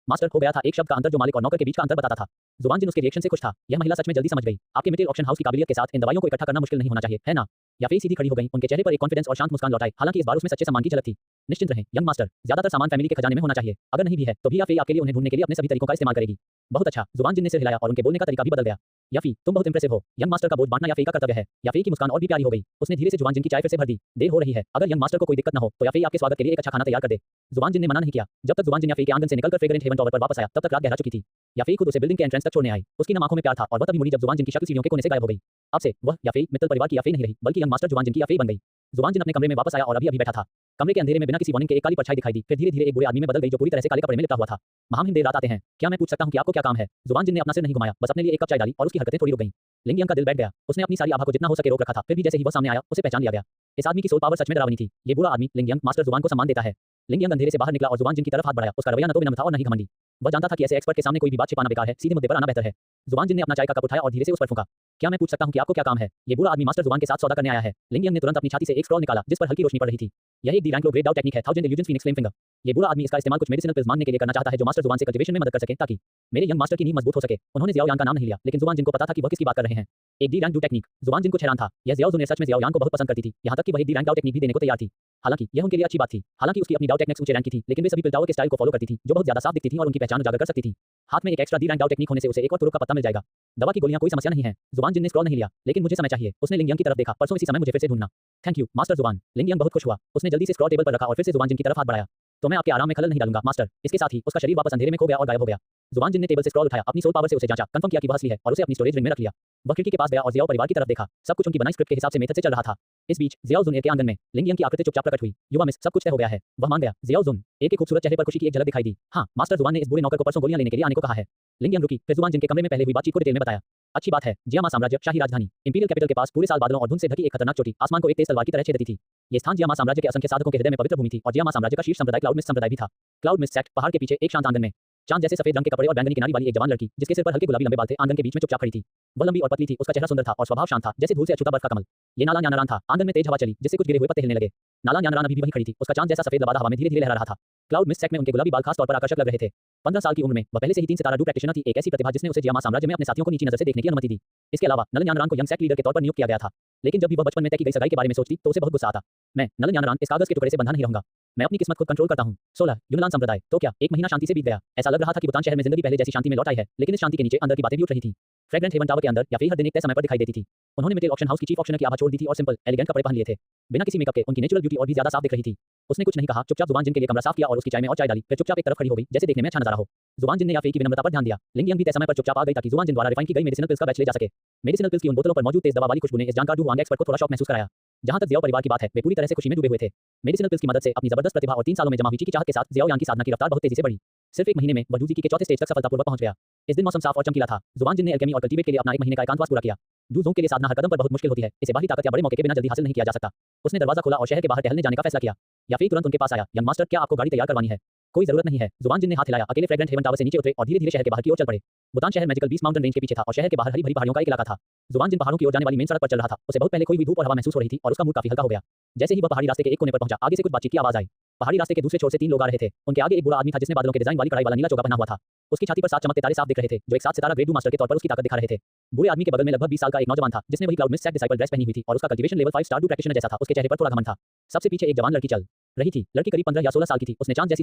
मास्टर हो गया था, एक शब्द का अंतर जो मालिक और नौकर के बीच का अंतर बताता था। जुबान जिन उसके रिएक्शन से खुश था। यह महिला सच में जल्दी समझ गई। आपके मिडिल ऑप्शन हाउस की काबिलियत के साथ इन दवाइयों को इकट्ठा करना मुश्किल नहीं होना चाहिए, है ना? याफेई सीधी खड़ी हो गई, उनके चेहरे पर एक कॉन्फिडेंस और शांत मुस्कान लौट आई। हालांकि इस बार उसमें सच्चे सम्मान की झलक थी। निश्चिंत रहें यंग मास्टर, ज्यादातर सामान फैमिली के खजाने में होना चाहिए। अगर नहीं भी है तो भी याफेई आपके लिए उन्हें ढूंढने के लिए अपने सभी तरीकों का इस्तेमाल करेगी। बहुत अच्छा, जुबान जिन ने सिर हिलाया और उनके बोलने का तरीका भी बदल गया। याफी, तुम बहुत इंप्रेसिव हो। यंग मास्टर का बोझ बांटना याफेई का कर्तव्य है। याफेई की मुस्कान और भी प्यारी हो गई। उसने धीरे से जुबान जिन की चाय फिर से भर दी। देर हो रही है, अगर यंग मास्टर को कोई दिक्कत न हो तो याफेई आपके स्वागत के लिए एक अच्छा खाना तैयार कर दे। जुबान जिन ने मना नहीं किया। जब तक जुबान जिन याफेई के आंगन से निकलकर फ्रेग्रेंट हेवन टॉवर पर वापस आया, तब तक रात गहरा चुकी थी। याफेई खुद उसे बिल्डिंग के एंट्रेंस तक छोड़ने आई। उसकी नम आंखों में प्यार था और वह तभी मुड़ी जब जुबान जिन की शक्ल सीढ़ियों के कोने से गायब हो गई। अब से वह याफेई मित्तल परिवार की याफेई नहीं रही, बल्कि यंग मास्टर जुबान जिन की याफेई बन गई। जुबान जिन अपने कमरे में वापस आया और अभी बैठा था। कमरे के अंधेरे में बिना किसी वार्निंग के एक काली परछाई दिखाई दी, फिर धीरे-धीरे एक बुरे आदमी में बदल गई जो पूरी तरह से काले कपड़े में लिपटा हुआ था। महामहिम देर रात आते हैं, क्या मैं पूछ सकता हूं कि आपको क्या काम है? जुबान जिन ने अपना सिर नहीं घुमाया, बस अपने लिए एक कप चाय डाली और उसकी हरकतें थोड़ी रुक गईं। लिंगियंग का दिल बैठ गया। उसने अपनी सारी आभा को जितना हो सके रोक रखा था, फिर भी जैसे ही वह सामने आया, उसे पहचान लिया गया। इस आदमी की सोल पावर सच में डरावनी थी। ये बुरा आदमी लिंगियंग मास्टर जुबान को सम्मान देता है। लिंगियंग अंधेरे से बाहर निकला और जुबान जिन की तरफ हाथ बढ़ाया। उसका रवैया न तो विनम्र था और न ही घमंडी। वह जानता था कि ऐसे एक्सपर्ट के सामने कोई भी बात छिपाना बेकार है, सीधे मुद्दे पर आना बेहतर है। जुबान जिन ने अपना चाय का कप उठाया और धीरे से उस पर फूंका। क्या मैं पूछ सकता हूं कि आपको क्या काम है? ये बुरा आदमी मास्टर जुबान के साथ सौदा करने आया है। लिंगियंग ने तुरंत अपनी छाती से एक स्क्रॉल निकाला, जिस पर हल्की रोशनी पड़ रही थी। यह एक D rank low grade doubt technique है, 1000 इल्यूजन्स फीनिक्स फ्लेम फिंगर। ये बुरा आदमी इसका इस्तेमाल कुछ मेडिसिनल पिल्स मांगने के लिए करना चाहता है जो मास्टर जुबान से कल्टीवेशन में मदद कर सके ताकि मेरे यंग मास्टर की नींव मजबूत हो सके। उन्होंने जियाओ यान का नाम नहीं लिया, लेकिन जुबान जिन को पता था कि वह किसकी बात कर रहे हैं। एक डी रैंक डू टेक्निक। जुबान जिन कुछ हैरान था। यह जियाओ जुन सच में जियाओ यान को बहुत पसंद करती थी, यहाँ तक कि वह डी रैंक डाउ टेक्निक भी देने को तैयार थी। हालांकि यह उनके लिए अच्छी बात थी। हालांकि उसकी अपनी डाउ टेक्निक्स ऊंचे रैंक की थी, लेकिन वे सभी पिल टावर के स्टाइल को फॉलो करती थी जो बहुत ज्यादा साफ दिखती थी और उनकी पहचान उजागर कर सकती थी। हाथ में एक एक्स्ट्रा डी रैंक डाउ टेक्निक होने से उसे एक और तुरुप का पत्ता मिल जाएगा। दवा की गोलियां कोई समस्या नहीं है। जुबान जिन ने स्क्रॉल नहीं लिया, लेकिन मुझे समय चाहिए। उसने लिंग यंग की तरफ देखा। परसों इसी समय मुझे फिर से ढूंढना। थैंक यू मास्टर जुबान। लिंग यंग बहुत खुश हुआ। उसने जल्दी से स्क्रॉल टेबल पर रखा और फिर से जुबान जिन की तरफ हाथ बढ़ाया। तो मैं आपके आराम में खलल नहीं डालूंगा मास्टर। इसके साथ ही उसका शरीर वापस अंधेरे में खो गया और गायब हो गया। जुबान जिन ने टेबल से स्क्रॉल उठाया, अपनी सोल पावर से उसे जांचा, कंफर्म किया कि वह असली है और उसे अपनी स्टोरेज रिंग में रख लिया। वह खिड़की के पास गया और जियाओ परिवार की तरफ देखा। सब कुछ उनकी बनाई स्क्रिप्ट के हिसाब से मेथड से चल रहा था। इस बीच जियाओ जुन के आंगन में लिंग यंग की आकृति चुपचाप प्रकट हुई। युवा मिस, सब कुछ तय हो गया है। वह मान गया। जियाओ जुन एक के खूबसूरत चेहरे पर खुशी की एक झलक दिखाई दी। हाँ, मास्टर जुबान ने इस बुरे नौकर को परसों गोलियां लेने के लिए आने को कहा है। लिंग यंग रुकी, फिर जुबान जिन के कमरे में पहले हुई बातचीत को डिटेल में बताया। अच्छी बात है। जियामा साम्राज्य, शाही राजधानी, इंपीरियल कैपिटल के पास पूरे साल बादलों और धुंध से ढकी एक खतरनाक चोटी आसमान को एक तेज तलवार की तरह छेदती थी। ये स्थान जियामा साम्राज्य के असंख्य साधकों के हृदय में पवित्र भूमि थी और जियामा साम्राज्य का शीर्ष संप्रदाय क्लाउड मिस्ट संप्रदाय भी था। क्लाउड मिस्ट सेक्ट पहाड़ के पीछे एक शांत आंगन में चांद जैसे सफेद रंग के कपड़े और बैंगनी किनारी वाली एक जवान लड़की जिसके सिर पर हल्के गुलाबी लंबे बाल थे आंगन के बीच में चुपचाप खड़ी थी। वह लंबी और पतली थी, उसका चेहरा सुंदर था और स्वभाव शांत था जैसे धूल से अछूता बर्फ का कमल। ये नाला न्यानारान था। आंगन में तेज हवा चली जिससे कुछ गिरे हुए पत्ते हिलने लगे। नाला न्यानारान अभी भी वहीं खड़ी थी, उसका चांद जैसा सफेद लबादा हवा में धीरे धीरे लहरा रहा था। क्लाउड मिस्ट सेक्ट में उनके गुलाबी बाल खास तौर पर आकर्षक लग रहे थे। 15 साल की उम्र में वह पहले से ही 3 सितारा डू प्रैक्टिशनर थी, एक ऐसी प्रतिभा जिसने उसे जियामा साम्राज्य में अपने साथियों को नीची नजर से देखने की अनुमति दी। इसके अलावा नल न्यानारान को यंग सेक्ट लीडर के तौर पर नियुक्त किया गया था, लेकिन जब भी वह बचपन में तय की गई सगाई के बारे में सोचती तो उसे बहुत गुस्सा आता। मैं नल न्यानारान इस कागज के टुकड़े से बंधा नहीं रहूंगा। मैं अपनी किस्मत खुद कंट्रोल करता हूं। 16 यूनान संप्रदाय। तो क्या एक महीना शांति से बीत गया? ऐसा लग रहा था कि भूटान शहर में जिंदगी पहले जैसी शांति में लौट आई है, लेकिन इस शांति के नीचे अंदर की बातें भी उठ रही थी। फ्रेग्रेंट हेवन टावर के अंदर या फिर हर दिन एक तय समय पर दिखाई देती थी। उन्होंने मिडिल ऑक्शन हाउस की चीफ ऑक्शनर की आभा छोड़ दी थी और सिंपल एलिगेंट कपड़े पहन लिए थे। बिना किसी मेकअप के उनकी नेचुरल ब्यूटी और भी ज्यादा साफ दिख रही थी। उसने कुछ नहीं कहा, चुपचाप जुबान जिन के लिए कमरा साफ किया और उसकी चाय में और चाय डाली, फिर चुपचाप एक तरफ खड़ी हो गई जैसे देखने में अच्छा नजारा हो। जुबान जिन ने याफे की विनम्रता पर ध्यान दिया। लिंग यंग भी तय समय पर चुपचाप आ गई ताकि जुबान जिन द्वारा रिफाइन की गई मेडिसिनल पिल्स का बैच ले जा सके। मेडिसिनल पिल्स की उन बोतलों पर मौजूद तेज दवा वाली खुशबू ने इस जानकार डू वांग एक्सपर्ट को थोड़ा शॉक महसूस कराया। जहां तक जियाओ परिवार की बात है, वे पूरी तरह से खुशी में डूबे हुए थे। मेडिसिनल पिल्स की मदद से अपनी जबरदस्त प्रतिभा और 3 सालों में जमा हुई की चाहत के साथ जियाओ यान की साधना की रफ्तार बहुत तेजी से बढ़ी। सिर्फ 1 महीने में वह डूजी के चौथे स्टेज तक सफलतापूर्वक पहुंच गया। इस दिन मौसम साफ और चमकीला था। जुबान जिन ने एल्केमी और कल्टीवेट के लिए अपना 1 महीने का एकांतवास पूरा किया। डू जोंग के लिए साधना हर कदम पर बहुत मुश्किल होती है। इसे बाहरी ताकत या बड़े मौके के बिना जल्दी हासिल नहीं किया जा सकता। उसने दरवाजा खोला और शहर के बाहर टहलने जाने का फैसला किया। याफे तुरंत उनके पास आया। यंग मास्टर, क्या आपको गाड़ी तैयार करवानी है? कोई जरूरत नहीं है। जुबान जिन ने हाथ हिलाया। अकेले फ्रेग्रेंट हेवन टावर से नीचे उतरे और धीरे धीरे शहर के बाहर की ओर चल पड़े। भूटान शहर मैजिकल बीस्ट माउंटेन रेंज के पीछे था और शहर के बाहर हरी भरी पहाड़ियों का एक इलाका था। जुबान जिन पहाड़ों की ओर जाने वाली मेन सड़क पर चल रहा था। उसे बहुत पहले खोई हुई धूप और हवा महसूस हो रही थी और उसका मूड काफी हल्का हो गया। जैसे ही वह पहाड़ी रास्ते के एक कोने पर पहुंचा, आगे से कुछ बातचीत की आवाज आई। पहाड़ी रास्ते के दूसरे छोर से 3 लोग आ रहे थे। उनके आगे एक बूढ़ा आदमी था जिसने बादलों के डिजाइन वाली कढ़ाई वाला नीला चोगा पहना हुआ था। उसकी छाती पर 7 चमकते तारे साफ दिख रहे थे जो एक 7 सितारा ग्रेड डू मास्टर के तौर पर उसकी ताकत दिखा रहे थे। बूढ़े आदमी के बगल में लगभग 20 साल का एक नौजवान था जिसने वही cloud mist sect disciple dress पहनी हुई थी और उसका cultivation level 5 star do practitioner जैसा था। उसके चेहरे पर थोड़ा घमंड था। सबसे पीछे एक जवान लड़की चल रही थी। लड़की करीब 15 या 16 साल की थी। उसने चांद जैसी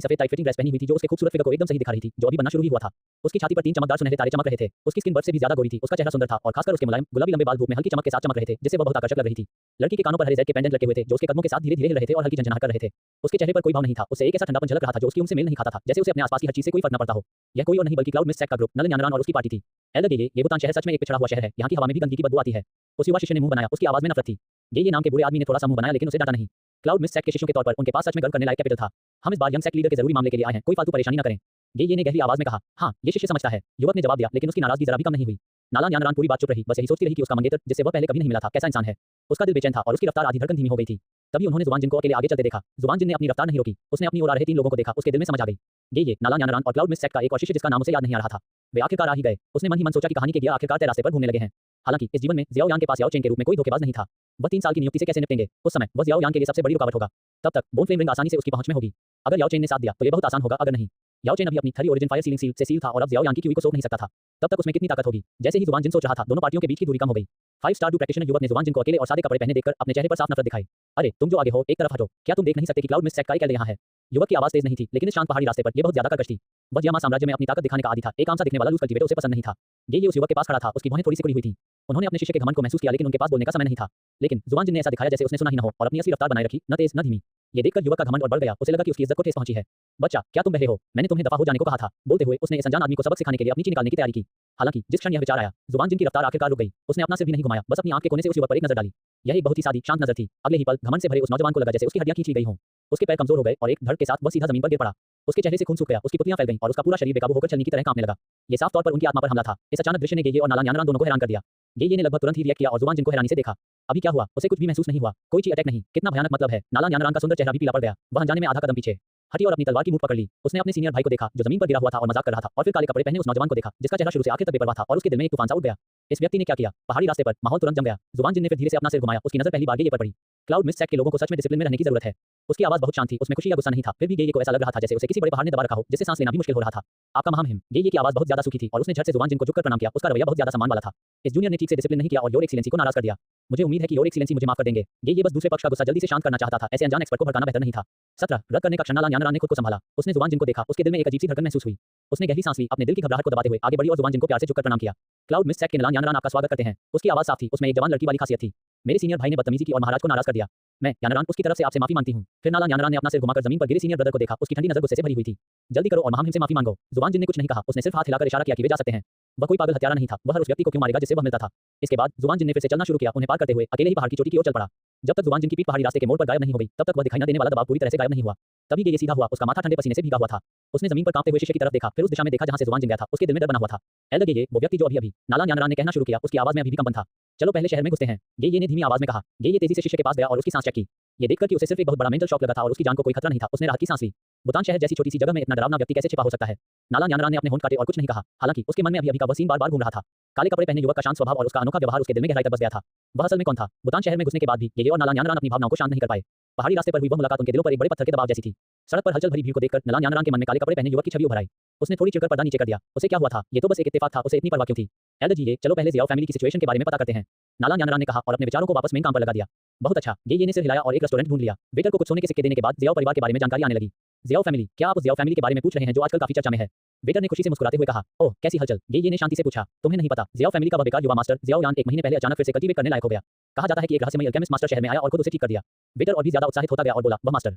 सफेद टाइट फिटिंग ड्रेस पहनी हुई थी जो उसके खूबसूरत फिगर को एकदम सही दिखा रही थी जो अभी बनना शुरू ही हुआ था। उसकी छाती पर 3 चमकदार सुनहरे तारे चमक रहे थे। उसकी स्किन बर्फ से भी ज्यादा गोरी थी। उसका चेहरा सुंदर था और खासकर उसके मुलायम गुलाबी लंबे बाल धूप में हल्की चमक के साथ चमक रहे थे जिससे वह बहुत आकर्षक लग रही थी। लड़की के कानों पर हरे जैड के पेंडेंट लगे हुए थे जो उसके कदमों के साथ धीरे धीरे हिल रहे थे और हल्की झंझनाहट कर रहे थे। उसके चेहरे पर कोई भाव नहीं था। उससे एक ऐसा ठंडापन झलक रहा था जो उसकी उम्र से मेल नहीं खाता था, जैसे उसे अपने आसपास की हर चीज से कोई फर्क न पड़ता हो। यह कोई और नहीं बल्कि क्लाउड मिस्ट सेक्ट का ग्रुप नल न्यानारान और उसकी पार्टी थी। ये भूटान शहर सच में एक पिछड़ा हुआ शहर है। यहाँ की हवा में भी गंदगी की बदबू आती है। उस युवा शिष्य ने मुंह बनाया। उसकी आवाज में नफरत थी। ये नाम के बुरे आदमी ने थोड़ा सा मुंह बनाया लेकिन उसे डांटा नहीं। क्लाउड मिस्ट सेक्ट के शिष्यों के तौर पर उनके पास सच में गर्व करने लायक कैपिटल था। हम इस बार यंग सेक्ट लीडर के जरूरी मामले के लिए आए हैं, कोई फालतू परेशानी न करें। ये ने गहरी आवाज में कहा। हाँ, ये शिष्य समझता है, युवक ने जवाब दिया, लेकिन उसकी नाराजगी जरा भी कम नहीं हुई। नाला न्यानारान पूरी बात चुप रही, बस यही सोचती रही कि उसका मंगेतर जिससे वह पहले कभी नहीं मिला था कैसा इंसान है। उसका दिल बेचैन था और उसकी रफ्तार आधी धड़कन धीमी हो गई थी। तभी उन्होंने जुबान जिन को अकेले आगे चलते देखा। जुबान जिन ने अपनी रफ्तार नहीं रोकी। उसने अपनी ओर आ रहे 3 लोगों को देखा। उसके दिल में समझ आ गई, ये नाला न्यानारान और क्लाउड मिस्ट सेक्ट का एक और शिष्य जिसका नाम उसे याद नहीं आ रहा था। वे आखिरकार आ ही गए। उसने मन ही मन सोचा कि कहानी के गिया आखिरकार तय रास्ते पर घूमने लगे हैं। हालांकि इस जीवन में जियाओ यान के पास याओ चेन के रूप में कोई धोखेबाज नहीं था। वह 3 साल की नियुक्ति से कैसे निपटेंगे? उस समय वह जियाओ यान के लिए सबसे बड़ी रुकावट होगा। तब तक बोन फ्लेम रिंग आसानी से उसकी पहुंच में होगी। अगर याओ चेन ने साथ दिया तो ये बहुत आसान होगा, अगर नहीं। याओ चेन अभी अपनी थरी ओरिजिन फायर सीलिंग सील से सील था और अब जियाओ यान की क्यूई को सोख नहीं सकता था। तब तक उसमें कितनी ताकत होगी? जैसे ही जुबान जिन सोच रहा था, दोनों पार्टियों के बीच की दूरी कम हो गई। 5 स्टार डू प्रैक्टिशनर युवक ने जुबान जिन को अकेले और सादे कपड़े पहने देखकर अपने चेहरे पर साफ नफरत दिखाई। अरे तुम जो आगे हो, एक तरफ हटो। क्या तुम देख नहीं सकते कि क्लाउड मिस्ट सेक्ट का एक कैले यहाँ है? युवक की आवाज तेज नहीं थी, लेकिन इस शांत पहाड़ी रास्ते पर यह बहुत ज्यादा कर्कश थी। वह जियामा साम्राज्य में अपनी ताकत दिखाने का आदी था। एक आम सा दिखने वाला लूज कल्टीवेटर उसे पसंद नहीं था। ये उस युवक के पास खड़ा था। उसकी भौहें थोड़ी सी खुली हुई थी। उन्होंने अपने शिष्य के घमंड को महसूस किया, लेकिन उनके पास बोलने का समय नहीं था। लेकिन जुबान जिन ने ऐसा दिखाया जैसे उसने सुना ही न हो और अपनी असली रफ्तार बनाए रखी, न तेज न धीमी। ये देखकर युवक का घमंड और बढ़ गया। उसे लगा कि उसकी इज्जत को ठेस पहुंची है। बच्चा, क्या तुम बहरे हो? मैंने तुम्हें दफा हो जाने को कहा था। बोलते हुए उसने इस अनजान आदमी को सबक सिखाने के लिए अपनी ची निकालने की तैयारी की। हालांकि जिस क्षण यह विचार आया, जुबान जिन की रफ्तार आखिरकार रुक गई। उसने अपना सिर भी नहीं घुमाया, बस अपनी आंख के कोने से उस युवक पर एक नजर डाली। यह एक बहुत ही सादी शांत नजर थी। अगले ही पल घमंड से भरे उस नौजवान को लगा जैसे उसकी हड्डियां खींच ली गई हों। उसके पैर कमजोर हो गए और एक धड़ के साथ वह सीधा जमीन पर गिर पड़ा। उसके चेहरे से खून सूख गया। उसकी पुतलियां फैल गईं और उसका पूरा शरीर बेकाबू होकर चलने की तरह कांपने लगा। ये साफ तौर पर उनकी आत्मा पर हमला था। इस अचानक दृश्य ने ये और नाला न्यानारान दोनों को हैरान कर दिया। ये ने लगभग तुरंत ही रिएक्ट किया और जुबान जिन को हैरानी से देखा। अभी क्या हुआ? उसे कुछ भी महसूस नहीं हुआ। कोई ची अटैक नहीं। कितना भयानक मतलब है। नाला न्यानारान का सुंदर चेहरा भी पीला पड़ गया। वह अनजाने में आधा कदम पीछे हटी और अपनी तलवार की मुठ पकड़ ली। उसने अपने सीनियर भाई को देखा जो जमीन पर गिरा हुआ था और मजाक कर रहा था, और फिर काले कपड़े पहने उस नौजवान को देखा जिसका चेहरा शुरू से आखिर तक बेपरवाह था और उसके दिल में एक तूफान सा उठ गया। इस व्यक्ति ने क्या किया? पहाड़ी रास्ते पर माहौल तुरंत जम गया। जुबान जिन ने फिर धीरे से अपना सिर घुमाया। उसकी नजर पहली बार ये पर पड़ी। क्लाउड मिस्ट सेक्ट के लोगों को सच में डिसिप्लिन में रहने की जरूरत है। उसकी आवाज बहुत शांत थी, उसमें खुशी या गुस्सा नहीं था, फिर भी ये को ऐसा लग रहा था जैसे उसे किसी बड़े पहाड़ ने दबा रखा हो, जिससे सांस लेना भी मुश्किल हो रहा था। आपका महामहिम, ये की आवाज बहुत ज्यादा सूखी थी और उसने झट से जुबान जिन को झुककर प्रणाम किया। उसका रवैया बहुत ज्यादा सम्मान वाला था। इस जूनियर ने ठीक से डिसिप्लिन नहीं किया और योर एक्सीलेंसी को नाराज कर दिया। मुझे उम्मीद है कि योर एक्सीलेंसी मुझे माफ कर देंगे। ये बस दूसरे पक्ष का गुस्सा जल्दी से शांत करना चाहता था। ऐसे अनजान एक्सपर्ट को भड़काना बेहतर नहीं था। 17 रद्द करने का क्षण नाला यानरान ने खुद को संभाला। उसने जुबान जिन को देखा, उसके दिल में एक अजीब सी धड़कन महसूस हुई। उसने गहरी सांस ली, अपने दिल की घबराहट को दबाते हुए आगे बढ़ी और जुबान जिन को प्यार से झुककर प्रणाम किया। क्लाउड मिस्ट सेट के नाला यानरान आपका स्वागत करते हैं। उसकी आवाज साफ थी, उसमें एक जवान लड़की वाली खासियत थी। मेरे सीनियर भाई ने बदतमीजी की और महाराज को नाराज कर दिया। मैं यानरान उसकी तरफ से आपसे माफी मांगती हूँ। फिर नाला यानरान ने अपना सिर घुमाकर जमीन पर गिरे सीनियर ब्रदर को देखा। उसकी ठंडी नजर गुस्से से भरी हुई थी। जल्दी करो और महामहिम से माफी मांगो। जुबान जिन ने कुछ नहीं कहा, उसने सिर्फ हाथ हिलाकर इशारा किया कि वे जा सकते हैं। वह कोई पागल हत्यारा नहीं था। वह हर उस व्यक्ति को क्यों मारेगा जिससे वह मिलता था। इसके बाद जुबान जिन ने फिर से चलना शुरू किया, उन्हें पार करते हुए अकेले ही पहाड़ की चोटी की ओर चल पड़ा। जब तक जुबान जिन की पीठ पहाड़ी रास्ते के मोड़ पर गायब नहीं हो गई, तब तक वह दिखाई न देने वाला दबाव पूरी तरह से गायब नहीं हुआ। तभी ये सीधा हुआ, उसका माथा ठंडे पसीने से भीगा हुआ था। उसने जमीन पर कांपते हुए शीशे की तरफ देखा, फिर उस दिशा में देखा जहां से जुबान जिन गया था। उसके दिल में डर बना हुआ था। एल्डर ये वो व्यक्ति जो अभी नाला यानरान ने कहना शुरू किया, उसकी आवाज में अभी भी कंपन था। चलो पहले शहर में घुसते हैं, ये ने धीमी आवाज में कहा। ये तेजी से शीशे के पास गया और उसकी सांस चेक की। ये देखकर कि उसे सिर्फ एक बहुत बड़ा मेंटल शॉक लगा था और उसकी जान को कोई खतरा नहीं था, उसने राहत की सांस ली। बुतान शहर जैसी छोटी सी जगह में इतना डरावना व्यक्ति कैसे छिपा हो सकता है। नाला यानरान ने अपने होंठ काटे और कुछ नहीं कहा। हालांकि उसके मन में अभी का वह सीन बार-बार घूम रहा था। काले कपड़े पहने युवक का शांत स्वभाव और उसका अनोखा व्यवहार उसके दिल में गहराई तक बस गया था। वह असल में कौन था? बुतान शहर में घुसने के बाद भी ये और नाला यानरान अपनी भावनाओं को शांत नहीं कर पाए। पहाड़ी रास्ते पर हुई वह मुलाकात उनके दिलों पर एक बड़े पत्थर के दबाव जैसी थी। सड़क पर हलचल भरी भीड़ को देखकर नाला यानरान के मन में काले कपड़े पहने युवक की छवि उभर आई। उसने थोड़ी चिढ़कर पर्दा नीचे कर दिया। उसे क्या हुआ था? ये तो बस एक इत्तेफाक था, उसे इतनी परवाह क्यों थी? एल्डर जी, चलो पहले जियाओ फैमिली की सिचुएशन के बारे में पता करते हैं। नाला यानरान ने कहा और अपने विचारों को वापस मेन काम पर लगा दिया। बहुत अच्छा। ये ने सिर हिलाया और एक रेस्टोरेंट ढूंढ लिया। वेटर को कुछ सोने के सिक्के देने के बाद जियाओ परिवार के बारे में जानकारी आने लगी। जियाओ फैमिली, क्या आप उस जियाओ फैमिली के बारे में पूछ रहे हैं जो आजकल काफी चर्चा में है? वेटर ने खुशी से मुस्कुराते हुए कहा। ओह, कैसी हलचल? ये ने शांति से पूछा। तुम्हें नहीं पता, जियाओ फैमिली का वह बेकार युवा मास्टर जियाओ यान 1 महीने पहले अचानक फिर से कल्टीवेट करने लायक हो गया। कहा जाता है कि एक रहस्यमयी अल्केमिस्ट मास्टर शहर में आया और खुद उसे ठीक कर दिया। वेटर और भी ज्यादा उत्साहित होता गया और बोला, वह मास्टर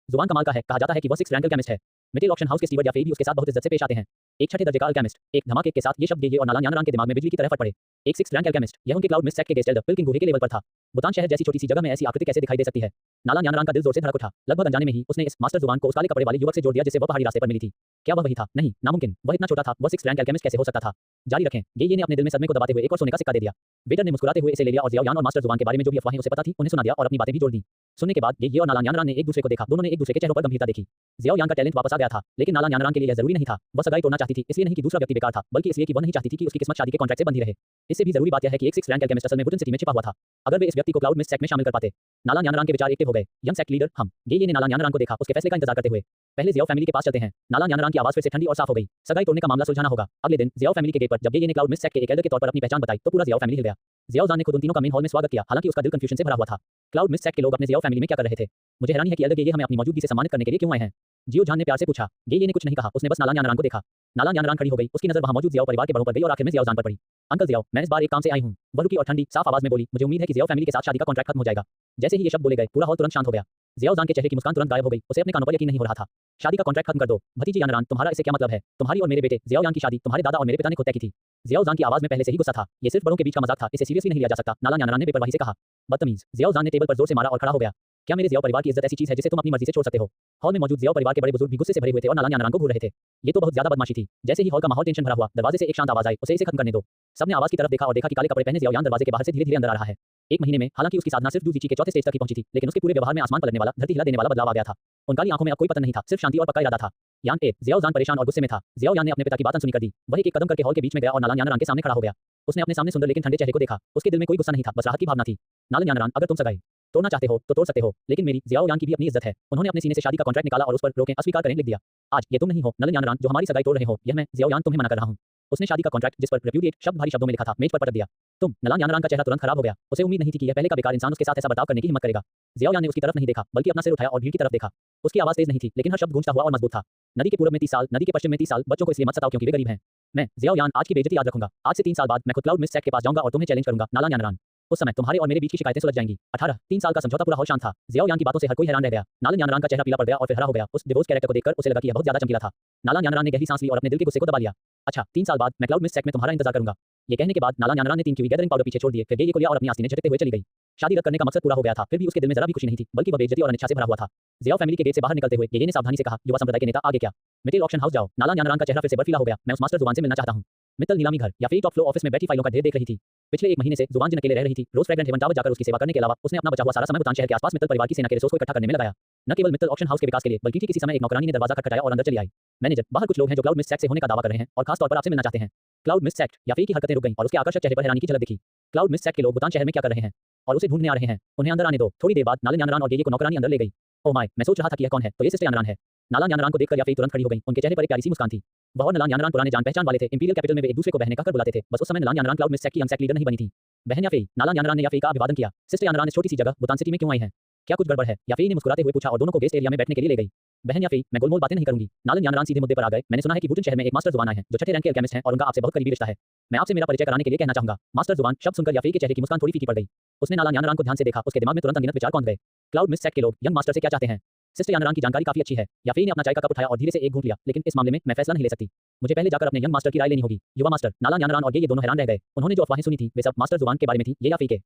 जुबान कमाल का है। कहा जाता है कि वह 6 रैंक अल्केमिस्ट है। मेटल ऑक्शन हाउस के स्टीवर्ड या फेई भी उसके साथ बहुत इज्जत से पेश आते हैं। एक छठे दर्जे का अल्केमिस्ट। एक धमाके के साथ ये शब्द ये और नाला यानरान के दिमाग में बिजली की तरह फट पड़े। एक 6 रैंक अल्केमिस्ट, यह उनके क्लाउड मिस्ट सेट के गेस्ट एल्डर पिल्किंग गुहे के लेवल पर था। बुतान शहर जैसी छोटी सी जगह में ऐसी आकृति कैसे दिखाई दे सकती है? नाला यानरान का दिल जोर से धड़क उठा। लगभग अनजाने में ही उसने इस मास्टर जुबान को उस काले कपड़े वाले युवक से जोड़ दिया जिसे वह पहाड़ी रास्ते पर मिली थी। क्या वह वही था? नहीं, नामुमकिन। वह इतना छोटा था, वह 6 रैंक अल्केमिस्ट कैसे हो सकता था? जारी रखें। ये ने अपने दिल में सदमे को दबाते हुए एक और सोने का सिक्का दे दिया। वेटर ने मुस्कुराते हुए इसे ले लिया और जियाओ यान और मास्टर जुबान के बारे में जो भी अफवाहें उसे पता थी उन्हें सुना दिया और अपनी बातें भी जोड़ दी। सुनने के बाद ये और नाला यानरान ने एक दूसरे को देखा। दोनों ने एक दूसरे के चेहरों पर गंभीरता देखी। जियाओ यान का टैलेंट वापस आ गया था, लेकिन नाला यानरान के लिए यह जरूरी नहीं था। वह सगाई तोड़ना चाहती थी, इसलिए नहीं कि दूसरा व्यक्ति बेकार था, बल्कि इसलिए कि वह नहीं चाहती थी कि उसकी किस्मत शादी के कॉन्ट्रैक्ट से बंधी रहे। इससे भी जरूरी बात यह है कि एक 6 रैंक अल्केमिस्ट असल में वुडन सिटी में छिपा हुआ था। अगर वे इस व्यक्ति को क्लाउड मिस्ट सेट में शामिल कर पाते। नाला यानरान के विचार एक्टिव हो गए। यंग सेक्ट लीडर हम। ये ने नाला यानरान को देखा, उसके फैसले का इंतजार करते हुए। पहले जियाओ फैमिली के पास चलते हैं। नाला यानरान की आवाज फिर से ठंडी और साफ हो गई। सगाई तोड़ने का मामला सुलझाना होगा। अगले दिन जियाओ फैमिली के गेट पर जब ये ने क्लाउड मिस्ट सेट के एक एल्डर के तौर पर अपनी पहचान बताई तो पूरा जियाओ फैमिली हिल गया। जियाओ जान ने खुद उन तीनों का मेन हॉल में स्वागत किया, हालांकि उसका दिल कंफ्यूजन से भरा हुआ था। क्लाउड मिस्ट सेट के लोग अपने जियाओ फैमिली में क्या कर रहे थे? मुझे हैरानी है कि एल्डर ये हमें अपनी मौजूदगी से सम्मानित करने के लिए क्यों आए हैं? जियो जान ने प्यार से पूछा। ये ने कुछ नहीं कहा, उसने बस नाला यानरान को देखा। नाला यानरान खड़ी हो गई, उसकी नजर वहां मौजूद जियाओ परिवार के बड़ों पर गई और आखिर में जियाओ जान पर पड़ी। अंकल जियाओ, मैं इस बार एक काम से आई हूं। वह रुकी और ठंडी साफ आवाज में बोली, मुझे उम्मीद है कि जियाओ फैमिली के साथ शादी का कॉन्ट्रैक्ट खत्म हो जाएगा। जैसे ही ये शब्द बोले गए, पूरा हॉल तुरंत शांत हो गया। जियाओ जान के चेहरे की मुस्कान तुरंत गायब हो गई। उसे अपने कानों पर यकीन नहीं हो रहा था। शादी का कॉन्ट्रैक्ट खत्म कर दो। भतीजी यानरान, तुम्हारा इससे क्या मतलब है? तुम्हारी और मेरे बेटे जियाओ यान की शादी तुम्हारे दादा और मेरे पिता ने खुद तय की थी। जियाओ जान की आवाज में पहले से ही गुस्सा था। ये सिर्फ बड़ों के बीच का मजाक था, इसे सीरियसली नहीं लिया जा सकता। नाला यानरान ने बेपरवाही से कहा। बदतमीज। जियाओ जान ने टेबल पर जोर से मारा और खड़ा हो गया। क्या मेरे जियाओ परिवार की इज्जत ऐसी चीज है जिसे तुम अपनी मर्जी से छोड़ सकते हो? हॉल में मौजूद जियाओ परिवार के बड़े बुजुर्ग भी गुस्से से भरे हुए थे और नाला यानरान को घूर रहे थे। ये तो बहुत ज्यादा बदमाशी थी। जैसे ही हॉल का माहौल टेंशन भरा हुआ, दरवाजे से एक शांत आवाज आई, उसे इसे खत्म करने दो। सबने आवाज की तरफ देखा और देखा कि काले कपड़े पहने जियाओ यान दरवाजे के बाहर से धीरे-धीरे अंदर आ रहा है। 1 महीने में हालांकि उसकी साधना सिर्फ जूजी के चौथे स्टेज तक ही पहुंची थी, लेकिन उसके पूरे व्यवहार में आसमान पलटने वाला, धरती हिला देने वाला बदलाव आ गया था। उन काली आंखों में अब कोई पतन नहीं था, सिर्फ शांति और पक्का इरादा था। यान ए, जियाओ जान परेशान और गुस्से में था। जियाओ यान ने अपने पिता की बात अनसुनी कर दी। वह एक कदम करके हॉल के बीच में गया और नाला यानरान के सामने खड़ा हो गया। उसने अपने सामने सुंदर लेकिन ठंडे चेहरे को देखा। उसके दिल में कोई गुस्सा नहीं था, बस राहत की भावना थी। नाला यानरान, अगर तुम सगाई तोड़ना चाहते हो तो तोड़ सकते हो, लेकिन मेरी जियाओ यान की भी अपनी इज्जत है। उन्होंने अपने सीने से शादी का कॉन्ट्रैक्ट निकाला और उस पर रोकें अस्वीकार करें लिख दिया। आज ये तुम नहीं हो नलन यानरान जो हमारी सगाई तोड़ रहे हो, यह मैं जियाओ यान तुम्हें मना कर रहा हूं। उसने शादी का कॉन्ट्रैक्ट जिस पर रेप्यूडिएट शब्द भारी शब्दों में लिखा था मेज पर पटक दिया। तुम नलन यानरान का चेहरा तुरंत खराब हो गया। उसे उम्मीद नहीं थी कि यह पहले का बेकार इंसान उसके साथ ऐसा बर्ताव करने की हिम्मत करेगा। जियाओ यान ने उसकी तरफ नहीं देखा, बल्कि अपना सिर उठाया और भीड़ की तरफ देखा। उसकी आवाज तेज नहीं थी, लेकिन हर शब्द गूंजता हुआ और मजबूत था। नदी के पूरब में 30 साल, नदी के पश्चिम में 30 साल, बच्चों को इसलिए मत सताओ क्योंकि वे गरीब हैं। मैं जियाओ यान आज की बेइज्जती याद रखूंगा। आज से 3 साल बाद मैं खुद क्लाउड मिस्ट सेट के पास जाऊंगा और तुम्हें चैलेंज करूंगा। नाला यानरान, उस समय तुम्हारे और मेरे बीच की शिकायतें सुलझ जाएंगी। 18 3 साल का समझौता पूरा हॉल शांत था। जियाओ यान की बातों से हर कोई हैरान रह गया। नाला यानरान का चेहरा पीला पड़ गया और फिर हरा हो गया। उस डिवोर्स कैरेक्टर को देखकर उसे लगा कि यह बहुत ज्यादा चमकीला था। नाला यानरान ने गहरी सांस ली और अपने दिल के गुस्से को दबा लिया। अच्छा, 3 साल बाद मैं क्लाउड मिस्ट सेट में तुम्हारा इंतजार करूंगा। ये कहने के बाद नाला यानरान ने 3 क्यूवी गैदरिंग पाउडर पीछे छोड़ दिए, फिर ये को लिया और अपनी आस्तीनें झटकते हुए चली गई। शादी रद्द करने का मकसद पूरा हो गया था, फिर भी उसके दिल में जरा भी खुशी नहीं थी, बल्कि वह बेइज्जती और अनिच्छा से भरा हुआ था। जियाओ फैमिली के गेट से बाहर निकलते हुए ये ने सावधानी से कहा, युवा संप्रदाय के नेता आगे क्या? मित्तल ऑक्शन हाउस जाओ। नाला यानरान का चेहरा फिर से बर्फीला हो गया। मैं उस मास्टर जुबान से मिलना चाहता हूं। मित्तल नीलामी घर या फिर टॉप फ्लोर ऑफिस में बैठी फाइलों का ढेर देख रही थी। पिछले 1 महीने से जुबान जिन अकेले रह रही थी। रोज फ्रेग्रेंट हेवन टावर जाकर उसकी सेवा करने के अलावा उसने अपना बचा हुआ सारा समय बुतान शहर के आसपास मित्तल परिवार की सेना के रिसोर्स को इकट्ठा करने में लगाया। न केवल मित्तल ऑक्शन हाउस के विकास के लिए, बल्कि किसी समय एक नौकरानी ने दरवाजा खटखटाया और अंदर चली आई। मैनेजर, बाहर कुछ लोग हैं जो क्लाउड मिस्ट सेट से होने का दावा कर रहे हैं और खास तौर पर आपसे मिलना चाहते हैं। क्लाउड मिस्ट सेट या फिर की हरकतें रुक गईं और उसके आकर्षक चेहरे पर हैरानी की झलक दिखी। क्लाउड मिस्ट सेट के लोग बुतान शहर में क्या कर रहे हैं और उसे ढूंढने आ रहे हैं। उन्हें अंदर आने दो। थोड़ी देर बाद नालन यानरान और ये को नौकरानी अंदर ले गई। ओह माय, मैं सोच रहा था कि यह कौन है, तो ये सिस्टर यानरान है। नालान यानरान को देखकर याफेई तुरंत खड़ी हो गई। उनके चेहरे पर एक प्यारी सी मुस्कान थी। वह और नलान यानरान पुराने जान पहचान वाले थे। इंपीरियल कैपिटल में वे एक दूसरे को बहनें कहकर बुलाते थे। बस उस समय नलान यानरान क्लाउड मिस्ट सेक की यंग सेक लीडर नहीं बनी थी। बहन याफेई, नालान यानरान ने याफेई का अभिवादन किया। सिस्टर यानरान इस छोटी सी जगह बुतान सिटी में क्यों आई हैं? क्या कुछ गड़बड़ है? याफेई ने मुस्कुराते हुए पूछा और दोनों को गेस्ट एरिया में बैठने के लिए ले गई। बहन याफेई, मैं गोलमोल बातें नहीं करूंगी। नालन यानरान सीधे मुद्दे पर आ गए। मैंने सुना है कि वुटन शहर में एक मास्टर जुबान आए हैं जो छठे रैंक के अल्केमिस्ट हैं और उनका आपसे बहुत करीबी रिश्ता है। मैं आपसे मेरा परिचय कराने के लिए कहना चाहूंगा। मास्टर जुबान शब्द सुनकर याफेई के चेहरे की मुस्कान थोड़ी फीकी पड़ गई। उसने नालान यानरान को ध्यान से देखा। उसके दिमाग में तुरंत अनगिनत विचार कौंध गए। क्लाउड मिस्ट सेक के लोग यंग मास्टर से क्या चाहते हैं? सिस्टर यानरान की जानकारी काफी अच्छी है। याफेई ने अपना चाय का कप उठाया और धीरे से एक घूंट लिया। लेकिन इस मामले में मैं फैसला नहीं ले सकती। मुझे पहले जाकर अपने यंग मास्टर की राय लेनी होगी। युवा मास्टर नालान यानरान और ये दोनों हैरान रह गए। उन्होंने जो अफवाहें सुनी थी वे सब मास्टर जुबान के बारे में थी। ये याफेई के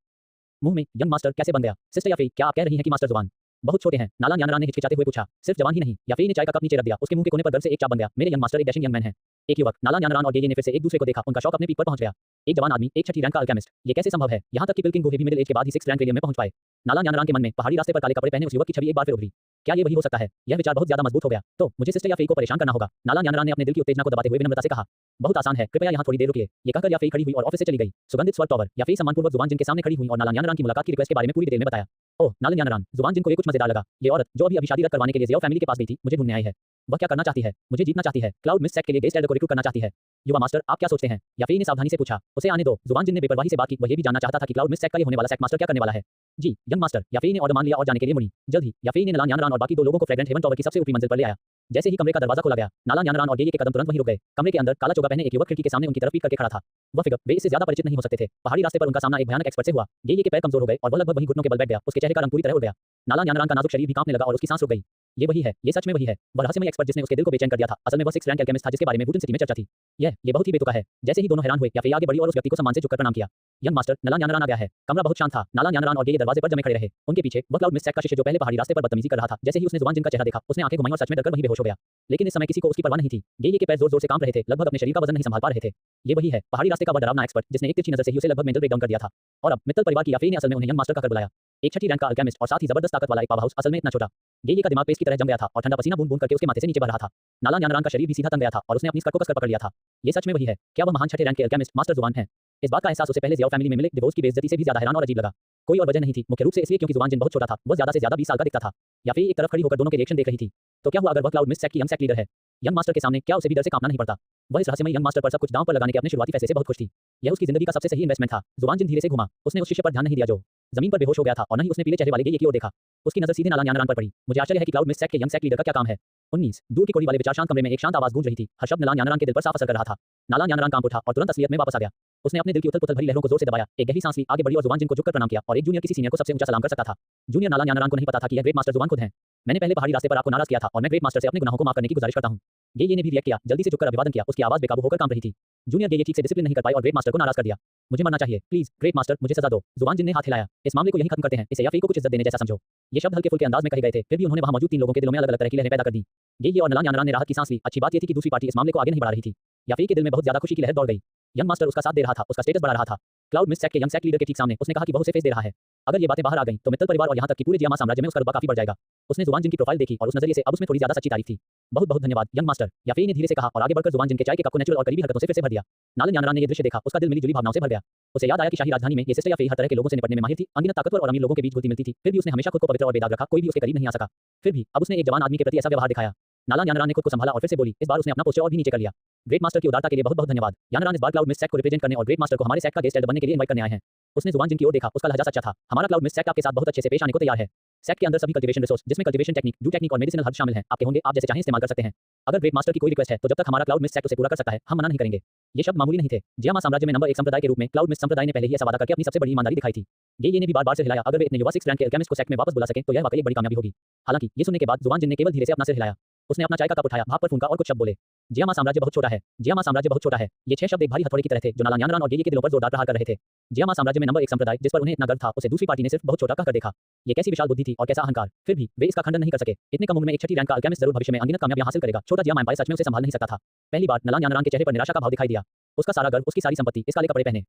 मुंह में यंग मास्टर कैसे बन गया? सिस्टर याफेई, क्या आप कह रही हैं कि मास्टर जुबान बहुत छोटे हैं? नालान यानरान ने हिचकिचाते हुए पूछा। सिर्फ जवान ही नहीं। याफेई ने चाय का कप नीचे रख दिया। उसके मुंह के कोने पर गर्व से एक चाप बन गया। मेरे यंग मास्टर एक डैशिंग यंग मैन है। एक युवक। नालान यानरान और ये ने फिर से एक दूसरे को देखा। उनका शौक अपने पीक पर पहुंच गया। एक जवान आदमी, एक छठी रैंक का अल्केमिस्ट। ये कैसे संभव है? यहाँ तक कि पिलकिंग भी मिडिल एज के बाद ही 6th रैंक रेलियम में पहुंच पाए। नालान यानरान के मन में पहाड़ी रास्ते पर काले कपड़े पहने उस युवक की छवि एक बार फिर उभरी। क्या ये वही हो सकता है? यह विचार बहुत ज्यादा मजबूत हो गया। तो मुझे सिस्टर याफेई को परेशान करना होगा। नालान यानरान ने अपने दिल की उत्तेजना को दबाते हुए विनम्रता से कहा। बहुत आसान है, कृपया यहाँ थोड़ी देर रुकिए। ये कहकर याफेई खड़ी हुई और ऑफिस से चली गई। सुगंधित स्वर्ग टॉवर। याफेई सम्मानपूर्वक जुबान जिन के सामने खड़ी हुई और नालान यानरान की मुलाकात की रिक्वेस्ट के बारे में पूरी डिटेल में बताया। ओह, नालन यानरान, जुबान जिन को ये कुछ मजेदार लगा। ये औरत जो अभी शादी रद्द करवाने के लिए ज़ियाओ फैमिली के पास गई थी, मुझे ढूंढने आई है। वह क्या करना चाहती है? मुझे जीतना चाहती है। क्लाउड मिस्ट सेक के लिए गेस्ट एल्डर को रिक्रूट करना चाहती है। युवा मास्टर, आप क्या सोचते हैं? याफेई ने सावधानी से पूछा। उसे आने दो। जुबान जिन ने बेपरवाही से बात की। वह ये भी जानना चाहता था कि क्लाउड मिस्ट सेक का ये होने वाला सेक मास्टर क्या करने वाला है। जी यंग मास्टर। याफेई ने ऑर्डर मान लिया और जाने के लिए मुड़ी। जल्द ही याफेई ने नालान यानरान और बाकी दो लोगों को फ्रेग्रेंट हेवन टॉवर की सबसे ऊपरी मंजिल पर ले आया। जैसे ही कमरे का दरवाजा खोला गया, नालान यानरान और ये के कदम तुरंत वहीं रुक गए। कमरे के अंदर काला चोगा पहने एक युवक खिड़की के सामने उनकी तरफ पीट करके खड़ा था। वह फिगर वे इससे ज्यादा परिचित नहीं हो सकते थे। पहाड़ी रास्ते पर उनका सामना एक भयानक एक्सपर्ट से हुआ। ये के पैर कमजोर हो गए और वह लगभग वहीं घुटनों के बल बैठ गया। उसके चेहरे का रंग पूरी तरह उड़ गया। नालान यानरान का नाजुक शरीर भी कांपने लगा और उसकी सांस रुक गई। ये वही है, ये सच में वही है। वह रहस्यमय एक्सपर्ट जिसने उसके दिल को बेचैन कर दिया था। असल में वह 6th रैंक अल्केमिस्ट था जिसके बारे में वुटन सिटी में चर्चा थी। ये बहुत ही बेतुका है। जैसे ही दोनों हैरान हुए, याफेई आगे बढ़ी और उस व्यक्ति को सम्मान से झुककर प्रणाम किया। यंग मास्टर, नालान यानरान आ गया है। कमरा बहुत शांत था। नालान यानरान और ये दरवाजे पर जमे खड़े रहे। उनके पीछे वह क्लाउड मिस्ट सेक का शिष्य जो पहले पहाड़ी रास्ते पर बदतमीजी कर रहा था। जैसे ही उसने जुबान जिन का चेहरा देखा, उसने आंखें घुमाई और सच में डरकर वहीं बेहोश हो गया। लेकिन इस समय किसी को उसकी परवाह नहीं थी। ये के पैर जोर-जोर से कांप रहे थे, लगभग अपने शरीर का वजन नहीं संभाल पा रहे थे। ये वही है, पहाड़ी रास्ते का वह डरावना एक्सपर्ट जिसने एक तिरछी नजर से ही उसे लगभग मेंटल ब्रेकडाउन कर दिया था। और अब मित्तल परिवार की याफेई ने असल में उन्हें यंग मास्टर कहकर बुलाया। एक छठी रैंक का अल्केमिस्ट और साथ ही जबरदस्त ताकत वाला एक पावर हाउस। असल में इतना छोटा। ये का दिमाग पेस्ट की तरह जम गया था और ठंडा पसीना बूंद-बूंद करके उसके माथे से नीचे बह रहा था। नालान यानरान का शरीर भी सीधा तन गया था और उसने अपनी स्कर्ट को कसकर पकड़ लिया था। ये सच में वही है। क्या वह महान छठे रैंक के अल्केमिस्ट मास्टर जुबान है? इस बात का एहसास उसे पहले ज़ियाओ फैमिली में मिले डिवोर्स की बेइज्जती से भी ज्यादा हैरान और अजीब लगा। कोई और वजह नहीं थी, मुख्य रूप से इसलिए क्योंकि जुबान जिन बहुत छोटा था। वह ज्यादा से ज्यादा 20 साल का दिखता था। याफेई एक तरफ खड़ी होकर दोनों के रिएक्शन देख रही थी। तो क्या हुआ अगर वह क्लाउड मिस्ट सेक की यंग सेक लीडर है? यंग मास्टर के सामने क्या उसे भी डर से कांपना नहीं पड़ता? वह इस रहस्यमय यंग मास्टर पर सब कुछ दांव पर लगाने के अपने शुरुआती फैसले से बहुत खुश थी। यह उसकी जिंदगी का सबसे सही इन्वेस्टमेंट था। जुबान जिन धीरे से घुमा। उसने उस शिष्य पर ध्यान नहीं दिया जो जमीन पर बेहोश हो गया था और न ही उसने पीले चेहरे वाले ये की ओर देखा। उसकी नजर सीधे नालान यानरान पर पड़ी। मुझे आश्चर्य है कि क्लाउड मिस्ट सेक के यंग सेक लीडर का क्या काम है। 19 दूर की कोड़ी वाले विचार शांत कमरे में एक शांत आवाज गूंज रही थी। हर शब्द नालान यानरान के दिल पर साफ असर कर रहा था। नालान यानरान कांप उठा और तुरंत असलियत में वापस आ गया। उसने अपने दिल की उथल-पुथल भरी लहरों को जोर से दबाया। एक गहरी सांस ली, आगे बढ़ी और जुबान जिन को झुककर प्रणाम किया और एक जूनियर किसी सीनियर को सबसे ऊंचा सलाम कर सकता था। जूनियर नालान यानरान को नहीं पता था कि यह ग्रेट मास्टर जुबान खुद हैं। मैंने पहले पहाड़ी रास्ते पर आपको नाराज किया था और मैं ग्रेट मास्टर से अपने गुनाहों को माफ करने की गुजारिश करता हूं। ये ने भी रिएक्ट किया, जल्दी से झुककर अभिवादन किया। उसकी आवाज बेकाबू होकर कांप रही थी। जूनियर ये ठीक से डिसिप्लिन नहीं कर पाई और ग्रेट मास्टर को नाराज कर दिया। मुझे मरना चाहिए, प्लीज ग्रेट मास्टर, मुझे सजा दो। जुबान जिन ने हाथ हिलाया। इस मामले को यहीं खत्म करते हैं। इसे याफेई को कुछ इज्जत देने जैसा समझो। ये शब्द हल्के फुल्के अंदाज में कहे गए थे, फिर भी उन्होंने वहां मौजूद 3 लोगों के दिलों में अलग-अलग तरह की लहरें पैदा कर दी। ये और नालान यानरान ने राहत की सांस ली। अच्छी बात ये थी कि दूसरी पार्टी इस मामले को आगे नहीं बढ़ा रही थी। याफेई के दिल में बहुत ज्यादा खुशी की लहर दौड़ गई। यंग मास्टर उसका साथ दे रहा था, उसका स्टेटस बढ़ा रहा था। क्लाउड मिस्ट सेक के यंग सेक लीडर के ठीक सामने उसने कहा कि वह उसे फेस दे रहा है। अगर ये बातें बाहर आ गईं तो मित्तल परिवार और यहाँ तक कि पूरे जियामा साम्राज्य में उसका रुतबा काफी बढ़ जाएगा। उसने जुबान जिन की प्रोफाइल देखी और उस नजरिए से अब उसमें थोड़ी ज्यादा सच्ची तारीफ थी। बहुत बहुत धन्यवाद यंग मास्टर, याफेई ने धीरे से कहा और आगे बढ़कर जुबान जिन के चाय के कप को नेचुरल और करीबी हरकतों से फिर से भर दिया। नालन यानरान ने ये दृश्य देखा, उसका दिल मिली जुली भावनाओं से भर गया। उसे याद आया कि शाही राजधानी में ये सिस्टर याफेई हर तरह के लोगों से निपटने में माहिर थी। अनगिनत ताकतवर और अमीर लोगों के बीच घुलती मिलती थी। फिर भी उसने हमेशा खुद को पवित्र और बेदाग रखा। कोई भी उसके करीब नहीं आ सका। फिर भी अब उसने एक जवान आदमी के प्रति ऐसा व्यवहार दिखाया। नालान यानरान ने खुद को संभाला और फिर से बोली। इस बार उसने अपना पोस्टर और भी नीचे कर लिया। ग्रेट मास्टर की उदारता के लिए बहुत बहुत धन्यवाद। यानरान इस बार क्लाउड मिस्ट सेक को रिप्रेजेंट करने और ग्रेट मास्टर को हमारे सेक का गेस्ट एल्डर बनने के लिए इनवाइट करने आए हैं। उसने जुबान जिन की ओर देखा, उसका लहजा सच्चा था। हमारा क्लाउड मिस्ट सेक आपके साथ बहुत अच्छे से पेश आने को तैयार है। सेक के अंदर सभी कल्टीवेशन रिसोर्स जिसमें कल्टीवेशन टेक्निक, ड्यू टेक्निक और मेडिसिनल हर्ब शामिल हैं, आपके होंगे। आप जैसे चाहें इस्तेमाल कर सकते हैं। अगर ग्रेट मास्टर की कोई रिक्वेस्ट है तो जब तक हमारा क्लाउड मिस्ट सेक उसे पूरा कर सकता है, हम मना नहीं करेंगे। ये शब्द मामूली नहीं थे। जियामा साम्राज्य में नंबर 1 संप्रदाय के रूप में क्लाउड मिस्ट संप्रदाय ने पहले ही ऐसा वादा करके अपनी सबसे बड़ी ईमानदारी दिखाई थी। ये ने भी बार-बार से हिलाया। अगर वे इतने युवा 6th रैंक के अल्केमिस्ट को सेक में वापस बुला सकें तो यह वाकई एक बड़ी कामयाबी होगी। हालांकि ये सुनने के बाद जुबान जिन ने केवल धीरे से अपना सिर हिलाया। उसने अपना चाय का कप उठाया, भाप पर फूंका और कुछ शब्द बोले। जियामा साम्राज्य बहुत छोटा है। जियामा साम्राज्य बहुत छोटा है। ये 6 शब्द एक भारी हथौड़े की तरह थे जो नालान यानरान और ये के दिलों पर जोरदार प्रहार कर रहे थे। जियामा साम्राज्य में नंबर 1 संप्रदाय जिस पर उन्हें इतना गर्व था, उसे दूसरी पार्टी ने सिर्फ बहुत छोटा कहकर देखा। ये कैसी विशाल बुद्धि थी और कैसा अहंकार। फिर भी वे इसका खंडन नहीं कर सके। इतने कम उम्र में एक छठी रैंक का अल्केमिस्ट जरूर भविष्य में अनगिनत कामयाबियां हासिल करेगा। छोटा जियामा एम्पायर सच में उसे संभाल नहीं सकता था। पहली बार नालान यानरान के चेहरे पर निराशा का भाव दिखाई दिया। उसका सारा गर्व, उसकी सारी संपत्ति इस काले कपड़े पहने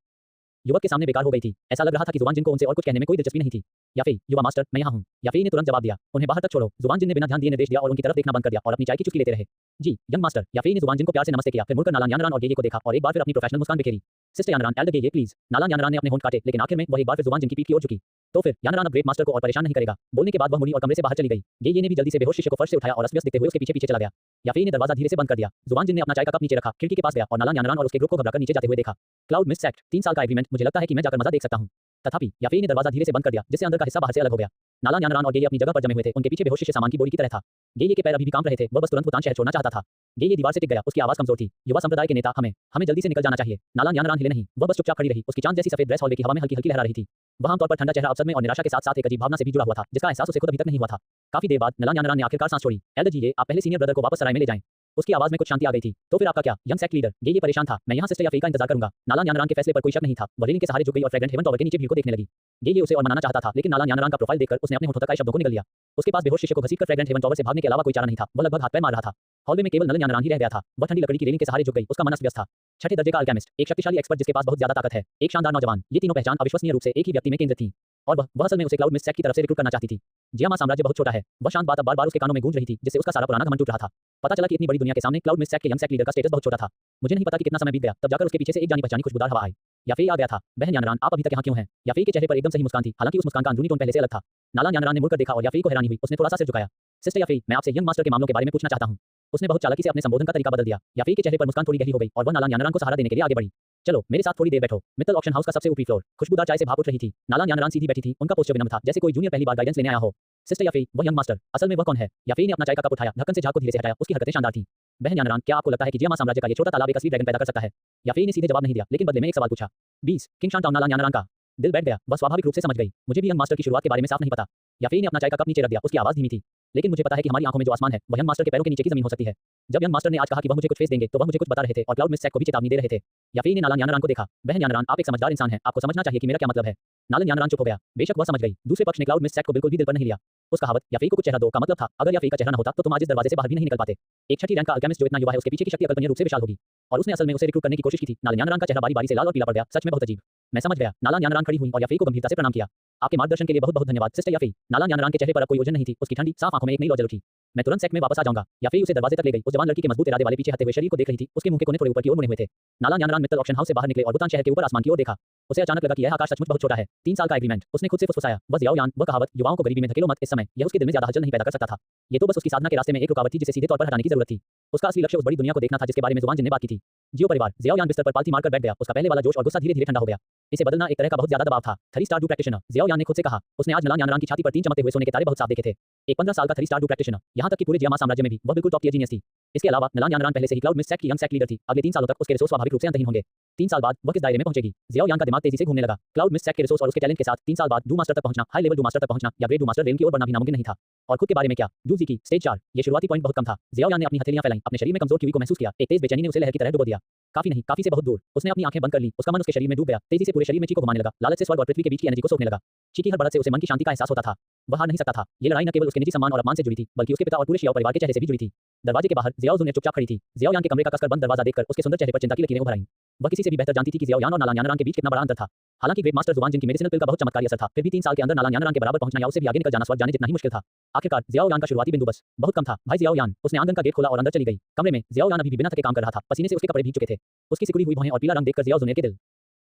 युवक के सामने बेकार हो गई थी। ऐसा लग रहा था कि जुबान जिन को उनसे और कुछ कहने में कोई दिलचस्पी नहीं थी। याफेई, युवा मास्टर, मैं यहाँ हूँ। याफेई ने तुरंत जवाब दिया। उन्हें बाहर तक छोड़ो। जुबान जिन ने बिना ध्यान दिए निर्देश दिया और उनकी तरफ देखना बंद कर दिया और अपनी चाय की चुस्की लेते रहे। जी यंग मास्टर। याफेई ने जुबान जिन को प्यार से नमस्ते किया, फिर मुड़कर नालान यानरान और ये को देखा और एक बार फिर अपनी प्रोफेशनल मुस्कान बिखेरी। सिस्टर यानरान एल्ड ये प्लीज। नालान यानरान ने अपने होंठ काटे, लेकिन आखिर में वह एक बार फिर जुवान जिन की पीठ की ओर झुकी। तो फिर यानरान अब ग्रेट मास्टर को और परेशान नहीं करेगा। बोलने के बाद वह मुड़ी और कमरे से बाहर चली गई। ये ने भी जल्दी से बेहोश शिष्य को फर्श से उठाया और अस्त व्यस्त दिखते हुए उसके पीछे पीछे चला गया। याफे ने दरवाजा धीरे से बंद कर दिया। जुवान जिन ने अपना चाय का कप नीचे रखा, खिड़की के पास गया और नालान यानरान और उसके ग्रुप को घबराकर नीचे जाते हुए देखा। क्लाउड मिस्ट एक्ट 3 साल का एग्रीमेंट, मुझे लगता है कि मैं जाकर मजा देख सकता हूं। तथापि याफे ने दरवाजा धीरे से बंद कर दिया, जिससे अंदर का हिस्सा बाहर से अलग हो गया। नालान यानरान और ये अपनी जगह पर जमे हुए थे। उनके पीछे बेहोश शिष्य सामान की बोरी की तरह था। ये के पैर अभी भी कांप रहे थे। वह बस तुरंत हुतान शहर छोड़ना चाहता था। ये दीवार से टिक गया। उसकी आवाज कमजोर थी। युवा संप्रदाय के नेता, हमें जल्दी से निकल जाना चाहिए। नालान यानरान हिले नहीं। वह बस चुपचाप खड़ी रही। उसकी चांद जैसी सफेद ड्रेस हॉलवे की हवा में हल्की हल्की लहरा रही थी। वह आमतौर पर ठंडा चेहरा अवसर में और निराशा के साथ साथ एक अजीब भावना से भी जुड़ा हुआ था, जिसका एहसास उसे खुद अभी तक नहीं हुआ था। काफी देर बाद नालान यानरान ने आखिरकार सांस छोड़ी। एल्डर जी, आप पहले सीनियर ब्रदर को वापस सराय में ले जाएं। उसकी आवाज में कुछ शांति आ गई थी। तो फिर आपका क्या, यंग सेक्ट लीडर? ये परेशान था। मैं यहाँ सिस्टर याफे का इंतजार करूंगा। नालान यानरान के फैसले पर कोई शक नहीं था। वह रेलिंग के सहारे झुक गई और फ्रेग्रेंट हेवन टॉवर के नीचे भीड़ को देखने लगी। ये उसे और मनाना चाहता था, लेकिन नालान यानरान का प्रोफाइल देखकर उसने अपने होठों तक आए शब्दों को निगल लिया। उसके पास बेहोश शिष्य को घसीटकर फ्रेग्रेंट हेवन टॉवर से भागने के अलावा कोई चारा नहीं था। वह लगभग हाथ पैर मार रहा था। हॉलवे में केवल नलन यानरान ही रह गया था। वह ठंडी लकड़ी की रेलिंग के सहारे झुक गई। उसका मन अस्त व्यस्त था। छठे दर्जे का अल्केमिस्ट, एक शक्तिशाली एक्सपर्ट जिसके पास बहुत ज्यादा ताकत है, एक शानदार नौजवान। ये तीनों पहचान अविश्वसनीय रूप से एक ही व्यक्ति में केंद्रित थी। और वह असल में उसे क्लाउड मिस्ट सेक्ट की तरफ से रिक्रूट करना चाहती थी। जियामा साम्राज्य बहुत छोटा है। वह शांत बात अब बार-बार उसके कानों में गूंज रही थी, जिससे उसका सारा पुराना घमंड टूट रहा था। पता चला कि इतनी बड़ी दुनिया के सामने क्लाउड मिस्ट सेक्ट के यंग सेक्ट लीडर का स्टेटस बहुत छोटा था। मुझे नहीं पता कि कितना समय बीत गया, तब जाकर उसके पीछे से एक जानी पहचानी खुशबूदार हवा आई। याफे आ गया था। बहन यानरान, आप अभी तक यहाँ क्यों हैं? याफे के चेहरे पर एकदम सही मुस्कान थी, हालांकि उस मुस्कान का अंदरूनी टोन पहले से अलग था। नालान यानरान ने मुड़कर देखा और याफे को हैरानी हुई। उसने थोड़ा सा सिर झुकाया। सिस्टर याफे, मैं आपसे यंग मास्टर के मामलों के बारे में पूछना चाहता हूँ। उसने बहुत चालाकी से अपने संबोधन का तरीका बदल दिया। याफे के चेहरे पर मुस्कान थोड़ी गहरी हो गई और वह नालान यानरान को सहारा देने के लिए आगे बढ़ी। चलो मेरे साथ थोड़ी देर बैठो। मित्तल ऑक्शन हाउस का सबसे ऊपरी फ्लोर। खुशबूदार चाय से भाप उठ रही थी। नालान यानरान सीधी बैठी थी। उनका पोस्चर विनम्र था, जैसे कोई जूनियर पहली बार गाइडेंस लेने आया हो। सिस्टर याफे, वह यंग मास्टर, असल में वह कौन है? याफे ने अपना चाय का कप उठाया, ढक्कन से झाग को धीरे से हटाया। उसकी हरकतें शानदार थीं। बहन यानरान, क्या आपको लगता है कि जियामा साम्राज्य का ये छोटा तालाब एक असली ड्रैगन पैदा कर सकता है? याफे ने सीधे जवाब नहीं दिया, लेकिन बदले में एक सवाल पूछा। 20 किंग शांटाउन। नालान यानरान का दिल बैठ गया। वह स्वाभाविक रूप से समझ गई। मुझे भी यंग मास्टर की शुरुआत के बारे में साफ नहीं पता। याफे ने अपना चाय का कप नीचे रख दिया। उसकी आवाज धीमी थी। लेकिन मुझे पता है कि हमारी आंखों में जो आसमान है, वह यंग मास्टर के पैरों के नीचे की जमीन हो सकती है। जब यंग मास्टर ने आज कहा कि वह मुझे कुछ फेस देंगे, तो वह मुझे कुछ बता रहे थे और क्लाउड मिस्ट सेक्ट को भी चेतावनी दे रहे थे। याफे ने नालान यानरान को देखा। बहन यानरान, आप एक समझदार इंसान हैं। आपको समझना चाहिए कि मेरा क्या मतलब है। नालान यानरान चुप हो गया। बेशक वह समझ गई। दूसरे पक्ष ने क्लाउड मिस्ट सेक्ट को बिल्कुल भी दिल पर नहीं लिया। उस कहावत याफे को कुछ चेहरा दो का मतलब था, अगर याफे का चेहरा न होता तो तुम आज इस दरवाजे से बाहर भी नहीं निकल पाते। एक छठी रैंक का अल्केमिस्ट जो इतना युवा है, उसके पीछे की शक्ति अकल्पनीय रूप से विशाल होगी। और उसने असल में उसे रिक्रूट करने की कोशिश की थी। नालान यानरान का चेहरा बारी बारी से लाल और पीला पड़ गया। सच में बहुत अजीब। मैं समझ गया। नालान यानरान खड़ी हुई और याफे को गंभीरता से प्रणाम किया। आपके मार्गदर्शन के लिए बहुत बहुत धन्यवाद सिस्टर याफे। नालान यानरान के चेहरे पर अब कोई उलझन नहीं थी। उसकी ठंडी साफ आंखों में एक नई लौ जल उठी। मैं तुरंत सेक्ट में वापस आ जाऊंगा। याफे उसे दरवाजे तक ले गई। उस जवान लड़की के मजबूत इरादे वाले पीछे हटे हुए शरीर को देख रही थी। उसके मुंह के कोने थोड़े ऊपर की ओर मुड़े हुए थे। नालान यानरान मित्तल ऑक्शन हाउस से बाहर निकले और बुतान शहर के ऊपर आसमान की ओर देखा। उसे अचानक लगा कि यह आकाश सचमुच बहुत छोटा है। 3 साल का एग्रीमेंट, उसने खुद से फुसफुसाया। बस जियाओ यान, वह कहावत, युवाओं को गरीबी में धकेलो मत, इस समय यह उसके दिल में ज्यादा हलचल नहीं पैदा कर सकता था। ये तो बस उसकी साधना के रास्ते में एक रुकावट थी जिसे सीधे तौर पर हटाने की जरूरत थी। उसका असली लक्ष्य उस बड़ी दुनिया को देखना था जिसके बारे में जुबान जिन ने बात की थी। जियो परिवार। जियाओ यान बिस्तर पर पालती मारकर बैठ गया। उसका पहले वाला जोश और गुस्सा धीरे धीरे ठंडा हो गया। इसे बदलना एक तरह का बहुत ज्यादा दबाव था। 3 स्टार डू प्रैक्टिशनर, जियाओ यान ने खुद से कहा। उसने आज नालान यानरान की छाती पर 3 चमकते हुए सोने के तारे बहुत साफ देखे थे। एक 15 साल का 3 स्टार डू प्रैक्टिशनर, यहाँ तक कि पूरे जियामा साम्राज्य में भी वह बिल्कुल टॉप टियर जीनियस थी। इसके अलावा नालान यानरान पहले से ही क्लाउड मिस्ट सेक्ट की यंग सेक्ट लीडर थी। अगले 3 सालों तक उसके रिसोर्स स्वाभाविक रूप से अंतहीन होंगे। 3 साल बाद वह किस दायरे में पहुंचेगी? जियाओ यान का दिमाग तेजी से घूमने लगा। क्लाउड मिस्ट सेक्ट के रिसोर्स और उसके टैलेंट के साथ 3 साल बाद डू मास्टर तक पहुंचना, हाई लेवल डू मास्टर तक पहुंचना या ग्रेट डू मास्टर रेंक की ओर बढ़ना भी नामुमकिन नहीं था। और खुद के बारे में क्या? डू जी की स्टेज 4। ये शुरुआती पॉइंट बहुत कम था। जियाओ यान ने अपनी हथेलियां फैलाई, अपने शरीर में कमजोर कीवी को महसूस किया। एक तेज बेचैनी ने उसे लहर की तरह डुबो दिया। काफी नहीं, काफी से बहुत दूर। उसने अपनी आंखें बंद कर ली। उसका मन उसके शरीर में डूब गया। तेजी से पूरे शरीर में चीको घुमाने लगा। लालच से स्वर्ग और पृथ्वी के बीच की एनर्जी को सोखने लगा। चीकी हर बढ़त से उसे मन की शांति का एहसास होता था। वह हार नहीं सकता था। ये लड़ाई न केवल उसके निजी सम्मान और अपमान से जुड़ी थी, बल्कि उसके पिता और पूरे शियाओ परिवार के चेहरे से भी जुड़ी थी। दरवाजे के बाहर जियाओ जुन चुपचाप खड़ी थी। जियाओ यान के कमरे का कसकर बंद दरवाजा देखकर उसके सुंदर चेहरे पर चिंता की लकीरें उभर आईं। वह किसी से भी बेहतर जानती थी कि जियाओ यान और नालान यानरान के बीच कितना बड़ा अंतर था। हालांकि ग्रेट मास्टर जुबान जिन की मेडिसिनल पिल का बहुत चमत्कारी असर था, फिर भी 3 साल के अंदर नालान यानरान के बराबर पहुंचना या उससे भी आगे निकल जाना स्वर्ग जाने जितना ही मुश्किल था। आखिरकार जियाओ यान का शुरुआती बिंदु बस बहुत कम था। भाई जियाओ यान, उसने आंगन का गेट खोला और अंदर चली गई। कमरे में जियाओ यान अभी भी बिना थके काम कर रहा था। पसीने से उसके कपड़े भीग चुके थे। उसकी सिकुड़ी हुई भौहें और पीला रंग देखकर जियाओ जुन के दिल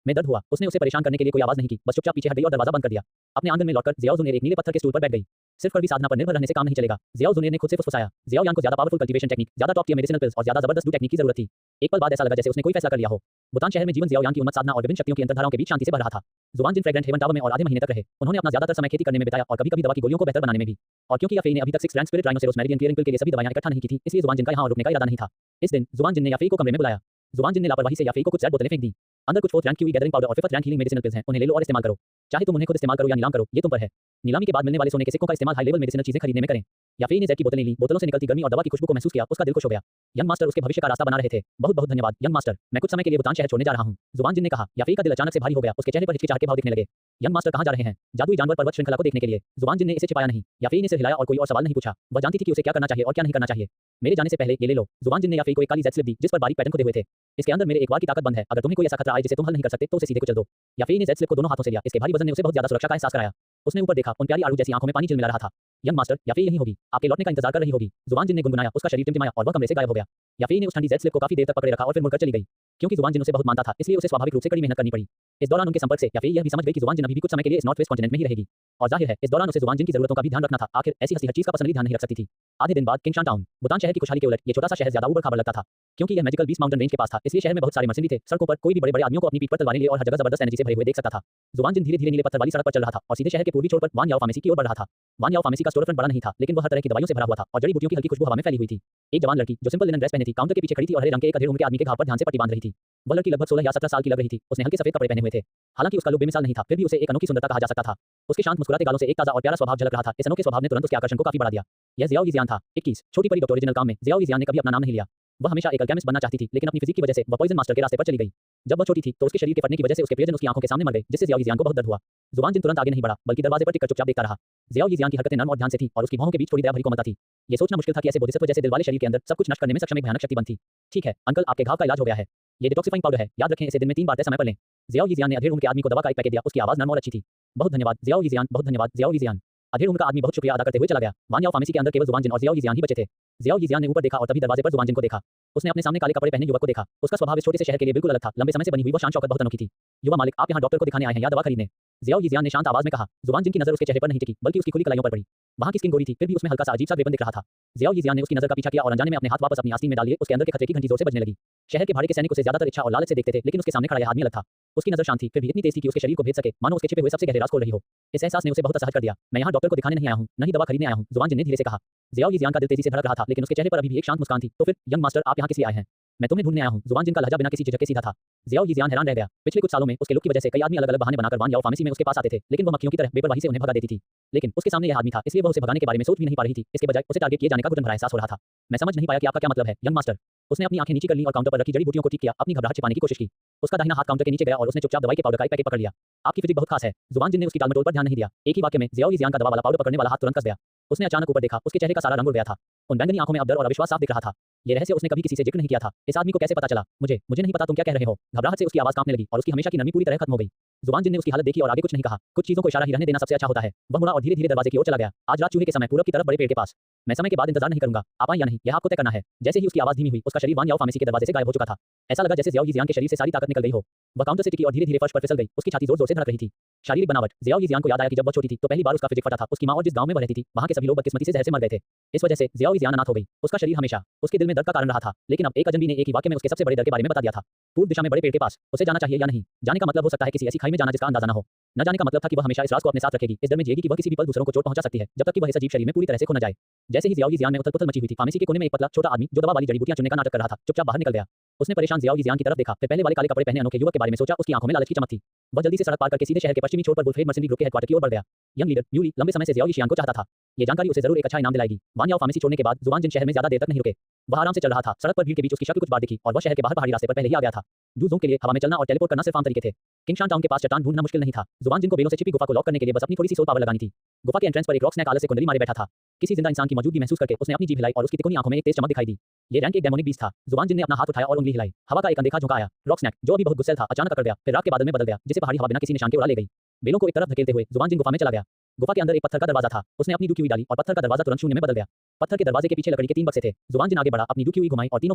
में दर्द हुआ। उसने उसे परेशान करने के लिए कोई आवाज नहीं की, बस चुपचाप पीछे हट गई और दरवाजा बंद कर दिया। अपने आंगन में लौटकर जियाओ जुन एक नीले पत्थर के स्टूल पर बैठ गई। सिर्फ कड़वी साधना पर निर्भर रहने से काम नहीं चलेगा। जियाओ जुन ने खुद से फुसफुसाया। जियाओ यान को ज्यादा पावरफुल कल्टीवेशन टेक्निक, ज्यादा टॉप टियर मेडिसिनल पिल्स और ज्यादा जबरदस्त डू टेक्निक की जरूरत थी। एक पल बाद ऐसा लगा जैसे उसने कोई फैसला कर लिया हो। बुतान शहर में जीवन जियाओ यान की उन्नत साधना और विभिन्न शक्तियों की अंतर्धाराओं के बीच शांति से भर रहा था। जुबान जिन फ्रेग्रेंट हेवन टावर में और आधे महीने तक रहे। उन्होंने अपना ज्यादातर समय खेती करने में बिताया और कभी-कभी दवा की गोलियों को बेहतर बनाने में भी। और क्योंकि याफे ने अभी तक 6 rank spirit rhinoceros meridian clearing pill के लिए सभी दवाएं इकट्ठा नहीं की थी, इसलिए जुबान जिन का यहां रुकने का इरादा नहीं था। इस दिन जुबान जिन ने याफे को कमरे में बुलाया। जुबान जिन ने लापरवाही से याफे को कुछ ज़्यादा बोतलें फेंक दी। अंदर कुछ 4th रैंक की गैदरिंग पाउडर और 5th rank healing medicinal pills हैं। उन्हें ले लो और इस्तेमाल करो। चाहे तुम उन्हें खुद इस्तेमाल करो या नीलाम करो, ये तुम पर है। नीलामी के बाद मिलने वाले सोने के सिक्कों का इस्तेमाल हाई लेवल मेडिसिनल चीजें खरीदने में करें। याफे ने ज़ेड की बोतलें ली। बोतलों से निकलती गर्मी और दवा की खुशबू को महसूस किया। उसका दिल खुश हो गया। यंग मास्टर उसके भविष्य का रास्ता बना रहे थे। बहुत बहुत धन्यवाद यंग मास्टर। मैं कुछ समय के लिए बुतान शहर छोड़ने जा रहा हूं, जुबान जिन ने कहा। याफे का दिल अचानक से भारी हो गया। उसके चेहरे पर हिचकिचाहट के भाव दिखने लगे। यंग मास्टर कहां जा रहे हैं? जादुई जानवर पर्वत श्रृंखला को देखने के लिए। जुबान जिन ने इसे छिपाया नहीं। याफे ने सिर हिलाया और कोई और सवाल नहीं पूछा। वह जानती थी कि उसे क्या करना चाहिए और क्या नहीं करना चाहिए। मेरे जाने से पहले ये ले लो। जुबान जिन ने याफे को एक काली ज़ेड स्लिप दी जिस पर बारीक पैटर्न खुदे हुए थे। इसके अंदर मेरे एक वार की ताकत बंद है। अगर तुम्हें कोई ऐसा खतरा आए जिसे तुम हल नहीं कर सकते तो उसे सीधे कुचल दो। याफे ने ज़ेड स्लिप को दोनों हाथों से लिया। इसके भारी वजन ने उसे बहुत ज्यादा सुरक्षा का एहसास कराया। उसने ऊपर देखा। उन प्यारी आड़ू जैसी आंखों में पानी चिलमिला रहा था। यंग मास्टर, याफे यहीं होगी। आपके लौटने का इंतजार कर रही होगी। जुबान जिन ने गुनगुनाया। उसका शरीर टिमटिमाया और वह कमरे से गायब हो गया। याफे ने उस ठंडी ज़ेड स्लिप को काफी देर तक पकड़े रखा और फिर मुड़कर चली गई। क्योंकि जुआन जिन उसे बहुत मानता था, इसलिए उसे स्वाभाविक रूप से कड़ी मेहनत करनी पड़ी। इस दौरान उनके संपर्क से या फिर यह भी समझ गई कि जुआन जिन अभी भी कुछ समय के लिए इस नॉर्थ वेस्ट कॉन्टिनेंट में ही रहेगी। और जाहिर है, इस दौरान उसे जुआन जिन की जरूरतों का भी ध्यान रखना था। आखिर ऐसी हंसी हर चीज का पर्सनली ध्यान नहीं रख सकती थी। आधे दिन बाद किंगशान टाउन, भूटान शहर की खुशहाली के उलट ये छोटा सा शहर ज्यादा ऊबड़-खाबड़ लगता था। क्योंकि यह मैजिकल बीस्ट माउंटेन रेंज के पास था, इसलिए शहर में बहुत सारे मर्सिडी थे। सड़कों पर कोई भी बड़े-बड़े आदमियों को अपनी पीठ पर तलवारें लिए और हर जगह जबरदस्त एनर्जी से भरे हुए देख सकता था। जुआन जिन धीरे-धीरे नीले पत्थर वाली सड़क पर चल रहा था और सीधे शहर के पूर्वी छोर पर वान याओ फार्मेसी की ओर बढ़ रहा था। वान याओ फार्मेसी का स्टोर फ्रंट बड़ा नहीं था, लेकिन वह हर तरह की दवाइयों से भरा हुआ था और जड़ी बूटियों की हल्की खुशबू हवा में फैली हुई थी। एक जवान लड़की जो सिंपल लिनन ड्रेस पहनी थी, काउंटर के पीछे खड़ी थी और हरे रंग के एक अधेड़ उम्र के आदमी के घाव पर ध्यान से पट्टी बांध रही थी। वह लड़की लगभग 16 या 17 साल की लग रही थी। उसने हल्के सफेद कपड़े पहने हुए थे। हालांकि उसका लुक बेमिसाल नहीं था, फिर भी उसे एक अनोखी सुंदरता कहा जा सकता था। उसके शांत मुस्कुराते गालों से एक ताजा और प्यारा स्वभाव झलक रहा था। इस अनोखे स्वभाव ने तुरंत उसके आकर्षण को काफी बढ़ा दिया। यह ज़ियाओ यीजियान था, 21, छोटी परी डॉक्टर ओरिजिनल काम में ज़ियाओ यीजियान ने कभी अपना नाम नहीं लिया। वह हमेशा एक अल्केमिस्ट बनना चाहती थी, लेकिन अपनी फिजिक की वजह से वह पॉइजन मास्टर के रास्ते पर चली गई। जब वह छोटी थी तो उसके शरीर के फटने की वजह से उसके प्रियजन उसकी आंखों के सामने मर गए, जिससे ज़ियाओ यीजियान को बहुत दर्द हुआ। जुआन जिन तुरंत आगे नहीं बढ़ा, बल्कि दरवाजे पर टिककर चुपचाप देखता रहा। ज़ियाओ यीजियान की हरकतें नर्म और ध्यान से थी और उसकी भौहों के बीच थोड़ी दया भरी कोमलता थी। ये सोचना मुश्किल था कि ऐसे बोधिसत्व जैसे दिल वाले शरीर के अंदर सब कुछ नष्ट करने में सक्षम एक भयानक शक्ति बनती। ठीक है अंकल, आपके घाव का इलाज हो गया है। ये डिटॉक्सिफाइंग पाउडर है, याद रखें इसे दिन में 3 बार तय समय पर लें। ज़ियाओ यीजियान ने अधेड़ उम्र के आदमी को दवा का एक पैकेट दिया। उसकी आवाज नर्म और अच्छी थी। बहुत धन्यवाद ज़ियाओ यीजियान, बहुत धन्यवाद ज़ियाओ यीजियान। अधेड़ उम्र का आदमी बहुत शुक्रिया अदा करते हुए चला गया। वान याओ फार्मेसी के अंदर केवल जुआन जिन और ज़ियाओ यीजियान ही बचे थे। ज़ियाओ यीजियान ने ऊपर देखा और तभी दरवाजे पर जुआन जिन को देखा। उसने अपने सामने काले कपड़े पहने युवक को देखा। उसका स्वभाव इस छोटे से शहर के लिए बिल्कुल अलग था। लंबे समय से बनी हुई वह शान शौकत बहुत अनोखी थी। युवा मालिक, आप यहाँ डॉक्टर को दिखाने आए हैं या दवा खरीदने? ज़ियाओ यीजियान ने शांत आवाज में कहा। जुआन जिन की नजर उसके चेहरे पर नहीं टिकी, बल्कि उसकी खुली कलाइयों पर पड़ी। वहाँ की स्किन गोरी थी, फिर भी उसमें हल्का सा अजीब सा ग्लेपन दिख रहा था। ज़ियाओ यीजियान ने उसकी नजर का पीछा किया और अनजाने में अपने हाथ वापस अपनी आस्तीन में डाल लिए। उसके अंदर के खतरे की घंटी जोर से बजने लगी। शहर के भाड़े के सैनिक उसे ज्यादातर इच्छा और लालच से देखते थे, लेकिन उसके सामने खड़ा यह आदमी अलग था। उसकी नजर शांत थी, फिर भी इतनी तेज थी कि उसके शरीर को भेद सके, मानो उसके छिपे हुए सबसे गहरे राज खोल रही हो। इस एहसास ने उसे बहुत असहज कर दिया। मैं यहाँ डॉक्टर को दिखाने नहीं आया हूँ, न ही दवा खरीदने आया हूँ, जुआन जिन ने धीरे से कहा। ज़ियाओ यीजियान का दिल तेजी से धड़क रहा था, लेकिन उसके चेहरे पर अभी भी एक शांत मुस्कान थी। तो फिर यंग मास्टर, आप यहाँ किस लिए आए हैं? मैं तुम्हें ढूंढने आया हूँ। जुआन जिन का लहजा बिना किसी झिझक के सीधा था। ज़ियाओ यीजियान हैरान रह गया। पिछले कुछ सालों में उसके लुक की वजह से कई आदमी अलग-अलग बहाने बनाकर वान याओ फार्मेसी में उसके पास आते थे, लेकिन वह मक्खियों की तरह बेपरवाही से उन्हें भगा देती थी। लेकिन उसके सामने यह आदमी था, इसलिए वह उसे भगाने के बारे में सोच भी नहीं पा रही थी। इसके बजाय उसे टारगेट किए जाने का घुटन भरा एहसास हो रहा था। मैं समझ नहीं पाया कि आपका क्या मतलब है, यंग मास्टर। उसने अपनी आंखें नीचे कर लीं और काउंटर पर रखी जड़ी बूटियों को ठीक किया, अपनी घबराहट छिपाने की कोशिश की। उसका दाहिना हाथ काउंटर के नीचे गया और उसने चुपचाप दवाई के पाउडर का एक पैकेट पकड़ लिया। आपकी फिजिक बहुत खास है। जुआन जिन ने उसकी टालमटोल पर ध्यान नहीं दिया। एक ही वाक्य में ज़ियाओ यीजियान का दवा वाला पाउडर पकड़ने वाला हाथ तुरंत कस गया। उसने अचानक ऊपर देखा, उसके चेहरे का सारा रंग उड़ गया था। उन बैंगनी आंखों में अब डर और अविश्वास साफ दिख रहा था। ये रहस्य उसने कभी किसी से जिक्र नहीं किया था। इस आदमी को कैसे पता चला? मुझे नहीं पता तुम क्या कह रहे हो। घबराहट से उसकी आवाज कांपने लगी और उसकी हमेशा की नरमी पूरी तरह खत्म हो गई। जुआन जिन ने उसकी हालत देखी और आगे कुछ नहीं कहा। कुछ चीजों को इशारा ही रहने देना सबसे अच्छा होता है। वह मुड़ा और धीरे-धीरे दरवाजे की ओर चला गया। आज रात चूहे के समय पूरब की तरफ बड़े पेड़ के पास। मैं समय के बाद इंतजार नहीं करूंगा, आप आए या नहीं, यह आपको तय करना है। जैसे ही उसकी आवाज धीमी हुई, उसका शरीर वान याओ फार्मेसी के दरवाजे से गायब हो चुका था। ऐसा लगा जैसे ज़ियाओ यीजियान के शरीर से सारी ताकत निकल गई हो। वह काउंटर से टिकी और धीरे-धीरे फर्श पर फिसल गई। उसकी छाती जोर-जोर से धड़क रही थी। शारीरिक बनावट, ज़ियाओ यीजियान को याद आया कि जब वह छोटी थी तो पहली बार उसका फिजिक फटा था। उसकी माँ और जिस गांव में वह रहती थी, वहां के सभी लोग बदकिस्मती से जहर से मर गए थे। इस वजह से ज़ियाओ यीजियान अनाथ हो गई। उसका शरीर हमेशा उसके दिल में दर्द का कारण रहा था। लेकिन अब एक अजनबी ने एक ही वाक्य में उसके सबसे बड़े डर के बारे में बता दिया था। पूर्व दिशा में बड़े पेड़ के पास। उसे जाना चाहिए या नहीं? जाने का मतलब हो सकता है किसी ऐसी खाई में जाना जिसका अंदाजा न हो। न जाने का मतलब था कि वह हमेशा इस राज को अपने साथ रखेगी, इस डर में जिएगी कि वह किसी भी पल दूसरों को चोट पहुंचा सकती है, जब तक कि वह इस अजीब शरीर में पूरी तरह से खो न जाए। जैसे ही ज़ियाओ यीजियान में उथल-पुथल मची हुई थी, फार्मेसी के कोने में एक पतला छोटा आदमी जो दवा वाली जड़ी बूटियां चुनने का नाटक कर रहा था, चुपचाप बाहर निकल गया। उसने परेशान ज़ियाओ यीजियान की तरफ देखा, फिर पहले वाले काले कपड़े पहने अनोखे युवक के बारे में सोचा। उसकी आंखों में लालच की चमक थी। वह जल्दी से सड़क पार करके सीधे शहर के पश्चिमी छोर पर वुल्फ हेड मर्सिडी ग्रुप के हेडक्वार्टर की ओर बढ़ गया। यंग लीडर म्यूली लंबे समय से ज़ियाओ यीशियान को चाहता था। ये जानकारी उसे जरूर एक अच्छा इनाम दिलाएगी। वान याओ फार्मेसी छोड़ने के बाद जुआन जिन शहर में ज्यादा देर तक नहीं रुके। वह आराम से चल रहा था। सड़क पर भीड़ के बीच उसकी शक्ल कुछ बार दिखी और वह शहर के बाहर पहाड़ी रास्ते पर पहले ही आ गया था। जूझों के लिए हवा में चलना और टेलीपोर्ट करना सिर्फ आम तरीके थे। किंगशान टाउन के पास चट्टान ढूंढना मुश्किल नहीं था। जुआन जिन को बेलों से छिपी गुफा को लॉक करने के लिए बस अपनी थोड़ी सी सोल पावर लगानी थी। गुफा के एंट्रेंस पर एक रॉक स्नैक आलस से कुंडली मारे बैठा था। किसी जिंदा इंसान की मौजूदगी महसूस करके उसने अपनी जीभ हिलाई और उसकी तिकोनी आंखों में एक तेज चमक दिखाई दी। ये रैंक एक डेमोनिक बीस्ट था। जुआन जिन ने अपना हाथ उठाया और उंगली हिलाई। हवा का एक अनदेखा झोंका आया। रॉक स्नैक, जो अभी बहुत गुस्सैल था, अचानक अकड़ गया, फिर रात के बादल में बदल गया, जिसे पहाड़ी हवा बिना किसी निशान के उड़ा ले गई। बेलों को एक तरफ धकेलते हुए जुआन जिन गुफा में चला गया। गुफा के अंदर एक पत्थर का दरवाजा था। उसने अपनी डुकी हुई डाली और पत्थर का दरवाजा तुरंत शून्य में बदल गया। पत्थर के दरवाजे के पीछे लकड़ी के 3 बक्से थे। जुआन जिन आगे बढ़ा, अपनी डुकी हुई घुमाई और तीनों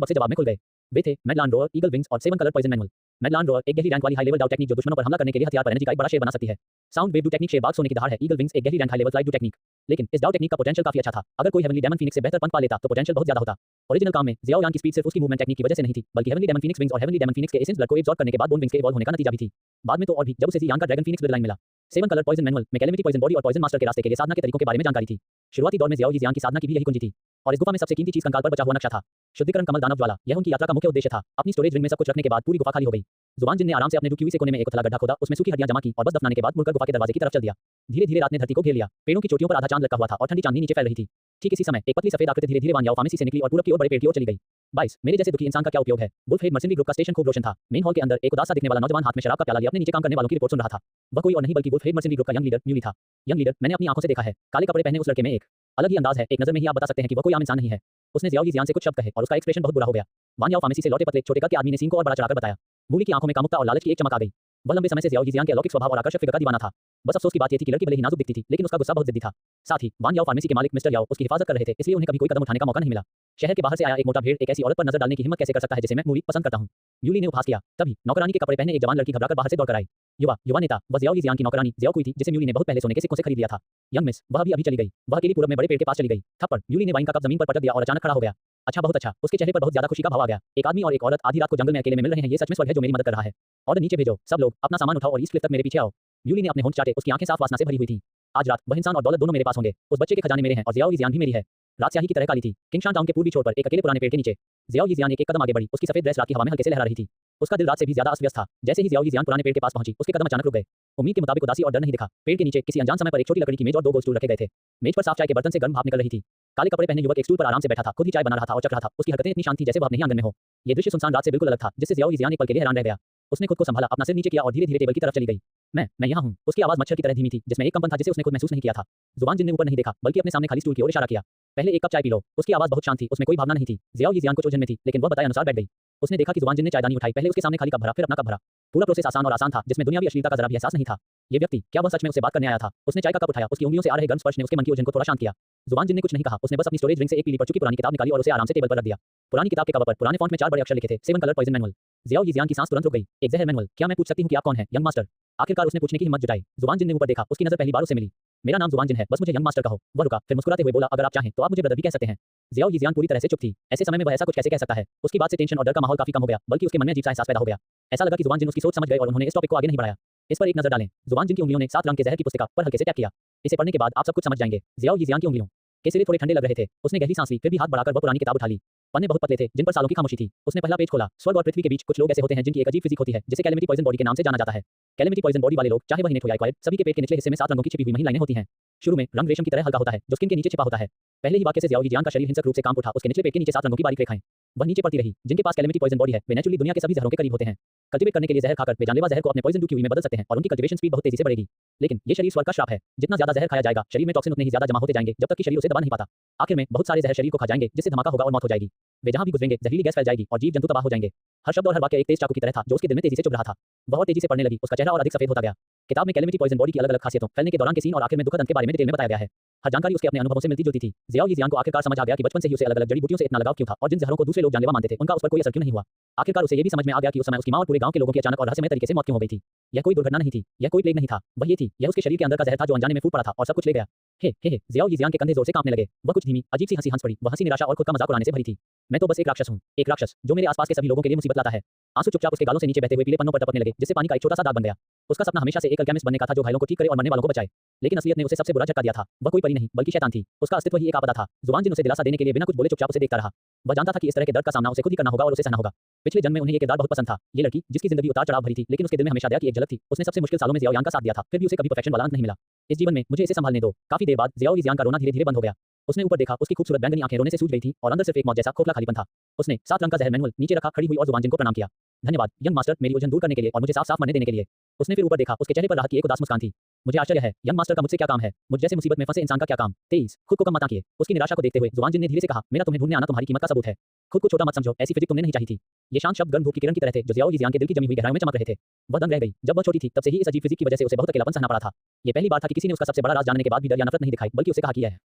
बक्से जवाब में खुल गए। वे थे मेडलान रोअर, ईगल विंग्स और 7 कलर पॉइजन मैनुअल। मेडलान रोअर एक गहरी रैंक वाली हाई लेवल डाउ टेक्निक जो दुश्मनों पर हमला करने के लिए हथियार पर एनर्जी का एक बड़ा शेर बना सकती है। साउंड वेव डू टेक्निक शेर बाग सोने की दहाड़ है। ईगल विंग्स एक गहरी rank high level flight do technique. लेकिन इस डाउ टेक्निक का पोटेंशियल काफी अच्छा था। अगर कोई हेवनली डेमन फीनिक्स से बेहतर पंख पा लेता तो पोटेंशियल बहुत ज्यादा होता। ओरिजिनल काम में ज़ियाओ यांग की स्पीड सिर्फ उसकी मूवमेंट टेक्निक की वजह से नहीं थी, बल्कि हेवनली डेमन फीनिक्स विंग्स और हेवनली डेमन फीनिक्स के एसेंस ब्लड को एब्जॉर्ब करने के बाद बोन विंग्स के इवॉल्व होने का नतीजा भी थी। बाद में तो और भी, जब उसे ज़ी यांग का ड्रैगन फीनिक्स ब्लड लाइन मिला। 7 कलर पॉइजन मैनुअल में कैलेमिटी पॉइजन बॉडी और पॉइजन मास्टर के रास्ते के लिए साधना के तरीकों के बारे में जानकारी थी। शुरुआती दौर में ज़ियाओ यीजियान की साधना की भी यही कुंजी थी। और इस गुफा में सबसे कीमती चीज कंकाल पर बचा हुआ नक्शा था। शुद्धिकरण कमल दानव ज्वाला, यह उनकी यात्रा का मुख्य उद्देश्य था। अपनी स्टोरेज रिंग में सब कुछ रखने के बाद पूरी गुफा खाली हो गई। जुआन जिन ने आराम से अपने डुकी हुई से कोने में एक उथला गड्ढा खोदा, उसमें सूखी हड्डियां जमा की और बस दफनाने के बाद मुड़कर गुफा के दरवाजे की तरफ चल दिया। धीरे-धीरे रात ने धरती को घेर लिया। पेड़ों की चोटियों पर आधा चांद लटका हुआ था और ठंडी चांदनी नीचे फैल रही थी। ठीक इसी समय एक पतली सफेद आकृति धीरे-धीरे वान याओ फार्मेसी से निकली और पूरब की ओर बड़े पेड़ की ओर चली गई। 22 मेरे जैसे दुखी इंसान का क्या उपयोग है। वुल्फ हेड मर्सिडी ग्रुप का स्टेशन खूब रोशन था। मेन हॉल के अंदर एक उदास सा दिखने वाला नौजवान हाथ में शराब का प्याला लिए अपने नीचे काम करने वालों की रिपोर्ट सुन रहा था। वह कोई और नहीं बल्कि वुल्फ हेड मर्सिडी ग्रुप का यंग लीडर म्यूली था। यंग लीडर, मैंने अपनी आंखों से देखा है। काले कपड़े पहने उस लड़के में एक अलग ही अंदाज है। एक नजर में ही आप बता सकते हैं कि वह कोई आम इंसान नहीं है। उसने ज़ियाओ यीजियान से कुछ शब्द कहे और उसका एक्सप्रेशन बहुत बुरा हो गया। वान याओ फार्मेसी से लौटे पतले छोटे कद के आदमी ने सीन को और बड़ा चढ़ाकर बताया। मूली की आंखों में कामुकता और लालच की एक चमक आ गई। वह लंबे समय से ज़ियाओ यीजियान के अलौकिक स्वभाव और आकर्षक फिगर का दीवाना था। बस अफसोस की बात यह थी कि लड़की भले ही नाजुक दिखती थी, लेकिन उसका गुस्सा बहुत जिद्दी था। साथ ही वान याओ फार्मेसी के मालिक मिस्टर याओ उसकी हिफाजत कर रहे थे, इसलिए उन्हें कभी कोई कदम उठाने का मौका नहीं मिला। शहर के बाहर से आया एक मोटा भेड़ एक ऐसी औरत पर नजर डालने की हिम्मत कैसे कर सकता है जिसे मैं मूली पसंद करता हूं। म्यूली ने उपहास किया। तभी नौकरानी के कपड़े पहने एक जवान लड़की घबराकर बाहर से दौड़कर आई। युवा नेता वह ज़ियाओ यीजियांग की नौकरानी ज़ियाओ कुई थी, जिसे म्यूली ने बहुत पहले सोने के सिक्कों से खरीद लिया था। यंग मिस, वह अभी चली गई। वह अकेली पूरब में बड़े पेड़ के पास चली गई। थप्पड़। म्यूली ने वाइन का कप जमीन पर पटक दिया और अचानक खड़ा हो गया। अच्छा, बहुत अच्छा। उसके चेहरे पर बहुत ज्यादा खुशी का भाव आ गया। एक आदमी और एक औरत आधी रात को जंगल में अकेले में मिल रहे हैं, ये सच में स्वर्ग है जो मेरी मदद कर रहा है। ऑर्डर नीचे भेजो। सब लोग अपना सामान उठाओ और इस क्लिफ तक मेरे पीछे आओ। म्यूली ने अपने होंठ चाटे, उसकी आंखें साफ वासना से भरी हुई थी। आज रात वह इंसान और दौलत दोनों मेरे पास होंगे। उस बच्चे के खजाने मेरे हैं और ज़ियाओ यीजियान भी मेरी है। रात स्याही की तरह काली थी। किंगशान टाउन के पूर्वी छोर पर एक अकेले पुराने पेड़ के नीचे ज़ियाओ यीजियान एक कदम आगे बढ़ी। उसकी सफेद ड्रेस रात की हवा में हल्के से लहरा रही थी। उसका दिल रात से भी ज्यादा अस्त व्यस्त था। जैसे ही ज़ियाओ यीजियान पुराने पेड़ के पास पहुंची, उसके कदम अचानक रुक गए। उम्मीद के मुताबिक उदासी और डर नहीं दिखा। पेड़ के नीचे किसी अनजान समय पर एक छोटी लकड़ी की मेज और दो गोल स्टूल रखे गए थे। मेज पर साफ चाय के बर्तन से गर्म भाप निकल रही थी। काले कपड़े पहने युवक एक स्टूल पर आराम से बैठा था, खुद ही चाय बना रहा था और चख रहा था। उसकी हरकतें इतनी शांत थी जैसे वह अपने ही आंगन में हो। ये दृश्य सुनसान रात से बिल्कुल अलग था, जिससे ज़ियाओ यीजियान एक पल के लिए हैरान रह गया। उसने खुद को संभाला, अपना सिर नीचे किया और धीरे-धीरे टेबल की तरफ चली गई। मैं यहाँ हूँ। उसकी आवाज़ मच्छर की तरह धीमी थी, जिसमें एक कंपन था जिसे उसने खुद महसूस नहीं किया था। जुबान जिन ने ऊपर नहीं देखा, बल्कि अपने सामने खाली स्टूल की ओर इशारा किया। पहले एक कप चाय पी लो। उसकी आवाज़ बहुत शांत थी, उसमें कोई भावना नहीं थी। ज़ियाओ यीजियान कुछ उलझन में थी, लेकिन वह बताए अनुसार बैठ गई। उसने देखा कि जुबान जिन ने चायदानी उठाई, पहले उसके सामने खाली कप भरा, फिर अपना कप भरा। पूरा प्रोसेस आसान और आसान था, जिसमें दुनियावी अश्लीलता का जरा भी एहसास नहीं था। ये व्यक्ति, क्या वह सच में उससे बात करने आया था? उसने चाय का कप उठाया, उसकी उंगलियों से आ रहे गर्म स्पर्श ने उसके मन की उलझन को थोड़ा शांत किया। जुबान जिन ने कुछ नहीं कहा, उसने बस अपनी स्टोरेज रिंग से एक पीली पड़ चुकी पुरानी किताब निकाली और उसे आराम से टेबल पर रख दिया। पुरानी किताब के कवर पर पुराने फॉन्ट में 4 बड़े अक्षर लिखे थे, 7 कलर पॉइजन मैनुअल। ज़ियाओ यीजियान की सांस तुरंत रुक गई। एक जहर मैनुअल? क्या मैं पूछ सकती हूँ कि आप कौन हैं, यंग मास्टर? आखिरकार उसने पूछने की हिम्मत जुटाई। जुबान जिन ने ऊपर देखा, उसकी नजर पहली बार उसे मिली। मेरा नाम जुबान जिन है, बस मुझे यंग मास्टर कहो। वह रुका, फिर मुस्कुराते हुए बोला, अगर आप चाहें तो आप मुझे ब्रदर भी कह सकते हैं। ज़ियाओ यीजियान पूरी तरह से चुप थी। ऐसे समय में वह ऐसा कुछ कैसे कह सकता है? उसकी बात से टेंशन और डर का माहौल काफी कम हो गया, बल्कि उसके मन में अजीब सा एहसास पैदा हो गया। ऐसा लगा कि जुबान जिन उसकी सोच समझ गए और उन्होंने इस टॉपिक को आगे नहीं बढ़ाया। इस पर एक नजर डालें। जुबान जिन की उंगलियों ने 7 रंग के जहर की पुस्तिका पर हल्के से टैप किया। इसे पढ़ने के बाद आप सब कुछ समझ जाएंगे। ज़ियाओ यीजियान की उंगलियों के सिरे थोड़े ठंडे लग रहे थे। उसने गहरी सांस ली, फिर भी हाथ बढ़ाकर वह पुरानी किताब उठा ली। पन्ने बहुत पतले थे, जिन पर सालों की खामोशी थी। उसने पहला पेज खोला। स्वर्ग और पृथ्वी के बीच कुछ लोग ऐसे होते हैं जिनकी एक अजीब फिजिक होती है, जिसे कैलेमिटी पॉइजन बॉडी के नाम से जाना जाता है। कैलेमिटी पॉइजन बॉडी वाले लोग, चाहे वह इनेट हो या एक्वायर्ड, सभी के पेट के निचले हिस्से में 7 रंगों की छिपी हुई महीन लाइनें होती हैं। शुरू में रंग रेशम की तरह हल्का होता है, जो स्किन के नीचे छिपा होता है। पहले ही वाक्य से ज़ियाओ यीजियान का शरीर हिंसक रूप से कांप उठा। उसके निचले पेट के नीचे 7 रंगों की बारीक रेखाएं वह नीचे पड़ती रही। जिनके पास कैलेमिटी पॉइजन बॉडी है, वे नेचुरली दुनिया के सभी जहरों के करीब होते हैं। कल्टीवेट करने के लिए जहर खाकर वे जानलेवा जहर को अपने पॉइजन क्यूब में बदल सकते हैं और उनकी कल्टीवेशन स्पीड बहुत तेजी से बढ़ेगी। लेकिन ये शरीर स्वर्ग का श्राप है। जितना ज्यादा जहर खाया जाएगा, शरीर में टॉक्सिन उतने ही ज्यादा जमा होते जाएंगे, जब तक कि शरीर उसे दबा नहीं पाता। आखिर में बहुत सारे जहर शरीर को खा जाएंगे, जिससे धमाका होगा और मौत हो जाएगी। वे जहां भी गुजरेंगे, जहरीली गैस फैल जाएगी और जीव जंतु तबाह हो जाएंगे। हर शब्द और हर वाक्य एक तेज चाकू की तरह था, जो उसके दिल में तेजी से चुभ रहा था। वह और तेजी से पढ़ने लगी। उसका चेहरा और अधिक सफेद होता गया। किताब में कैलेमिटी पॉइजन बॉडी की अलग-अलग खासियतों, फैलने के दौरान के सीन और आखिर में दुखद अंत के बारे में डिटेल में बताया गया है। हर जानकारी उसके अपने अनुभवों से मिलती-जुलती थी। ज़ियाओ यीजियान को आखिरकार समझ आ गया कि बचपन से ही उसे अलग-अलग जड़ी बूटियों से इतना लगाव क्यों था और जिन जहरों को दूसरे लोग जानलेवा मानते थे, उनका उस पर कोई असर क्यों नहीं हुआ। आखिरकार उसे ये भी समझ में आ गया कि उस समय उसकी मां और पूरे गांव के लोगों की अचानक और रहस्यमय तरीके से मौत क्यों हो गई थी। यह कोई दुर्घटना नहीं थी, यह कोई प्लेग नहीं था, वह ये थी, यह उसके शरीर के अंदर का जहर था जो अनजाने में फूट पड़ा था और सब कुछ ले गया। हे, ज़ियाओ यीजियान के कंधे जोर से कांपने लगे। वह कुछ धीमी, अजीब सी हंसी हंस पड़ी। वह हंसी निराशा और खुद का मजाक उड़ाने से भरी थी। मैं तो बस एक राक्षस हूँ, एक राक्षस जो मेरे आसपास के सभी लोगों के लिए मुसीबत लाता है। आंसू चुपचाप उसके गालों से नीचे बहते हुए पीले पन्नों पर टपकने लगे, जिससे पानी का एक छोटा सा दाग बन गया। उसका सपना हमेशा से एक अल्केमिस्ट बनने का था, जो घायलों को ठीक करे और मरने वालों को बचाए। लेकिन असलियत ने उसे सबसे बुरा झटका दिया था। वह कोई परी नहीं, बल्कि शैतान थी। उसका अस्तित्व ही एक आपदा था। जुबान जिन उसे दिलासा देने के लिए बिना कुछ बोले चुपचाप उसे देखता रहा। वह जानता था कि इस तरह के दर्द का सामना उसे खुद ही करना होगा और उसे सहना होगा। पिछले जन्म में उन्हें ये किरदार बहुत पसंद था। ये लड़की, जिसकी जिंदगी उतार चढ़ाव भरी थी, लेकिन उसके दिल में हमेशा दया की एक झलक थी। उसने सबसे मुश्किल सालों में ज़ियाओ यान का साथ दिया था, फिर भी उसे कभी परफेक्शन वाला अंत नहीं मिला। इस जीवन में मुझे इसे संभालने दो। काफी देर बाद ज़ियाओ यीजियान का रोना धीरे-धीरे बंद हो गया। उसने ऊपर देखा, उसकी खूबसूरत बैंगनी आंखें रोने से सूज गई थी और अंदर सिर्फ एक मौत जैसा खोखला खालीपन था। उसने 7 रंग का जहर मैनुअल नीचे रखा, खड़ी हुई और जुबान जिन को प्रणाम किया। धन्यवाद यंग मास्टर, मेरी उलझन दूर करने के लिए और मुझे साफ-साफ मरने देने के लिए। उसने फिर ऊपर देखा, उसके चेहरे पर राहत की एक उदास मुस्कान थी। मुझे आश्चर्य है, यंग मास्टर का मुझसे क्या काम है? मुझ जैसे मुसीबत में फंसे इंसान का क्या काम? 23 खुद को कम मत आंकिए। उसकी निराशा को देखते हुए जुबान जिन ने धीरे से कहा, मेरा तुम्हें ढूंढने आना तुम्हारी कीमत का सबूत है। खुद को छोटा मत समझो, ऐसी फिजिक तुमने नहीं चाहिए थी। ये शांत शब्द गर्म धूप की किरण की तरह थे, जो ज़ियाओ यीजियान के दिल की जमी हुई गहराइयों में चमक रहे थे। वह दंग रह गई। जब वह छोटी थी, तब से ही इस अजीब फिजिक की वजह से उसे बहुत अकेलापन सहना पड़ा था। ये पहली बार था कि किसी ने उसका सबसे बड़ा राज जानने के बाद भी डर या नफरत नहीं दिखाई, बल्कि उसे कहा कि यह है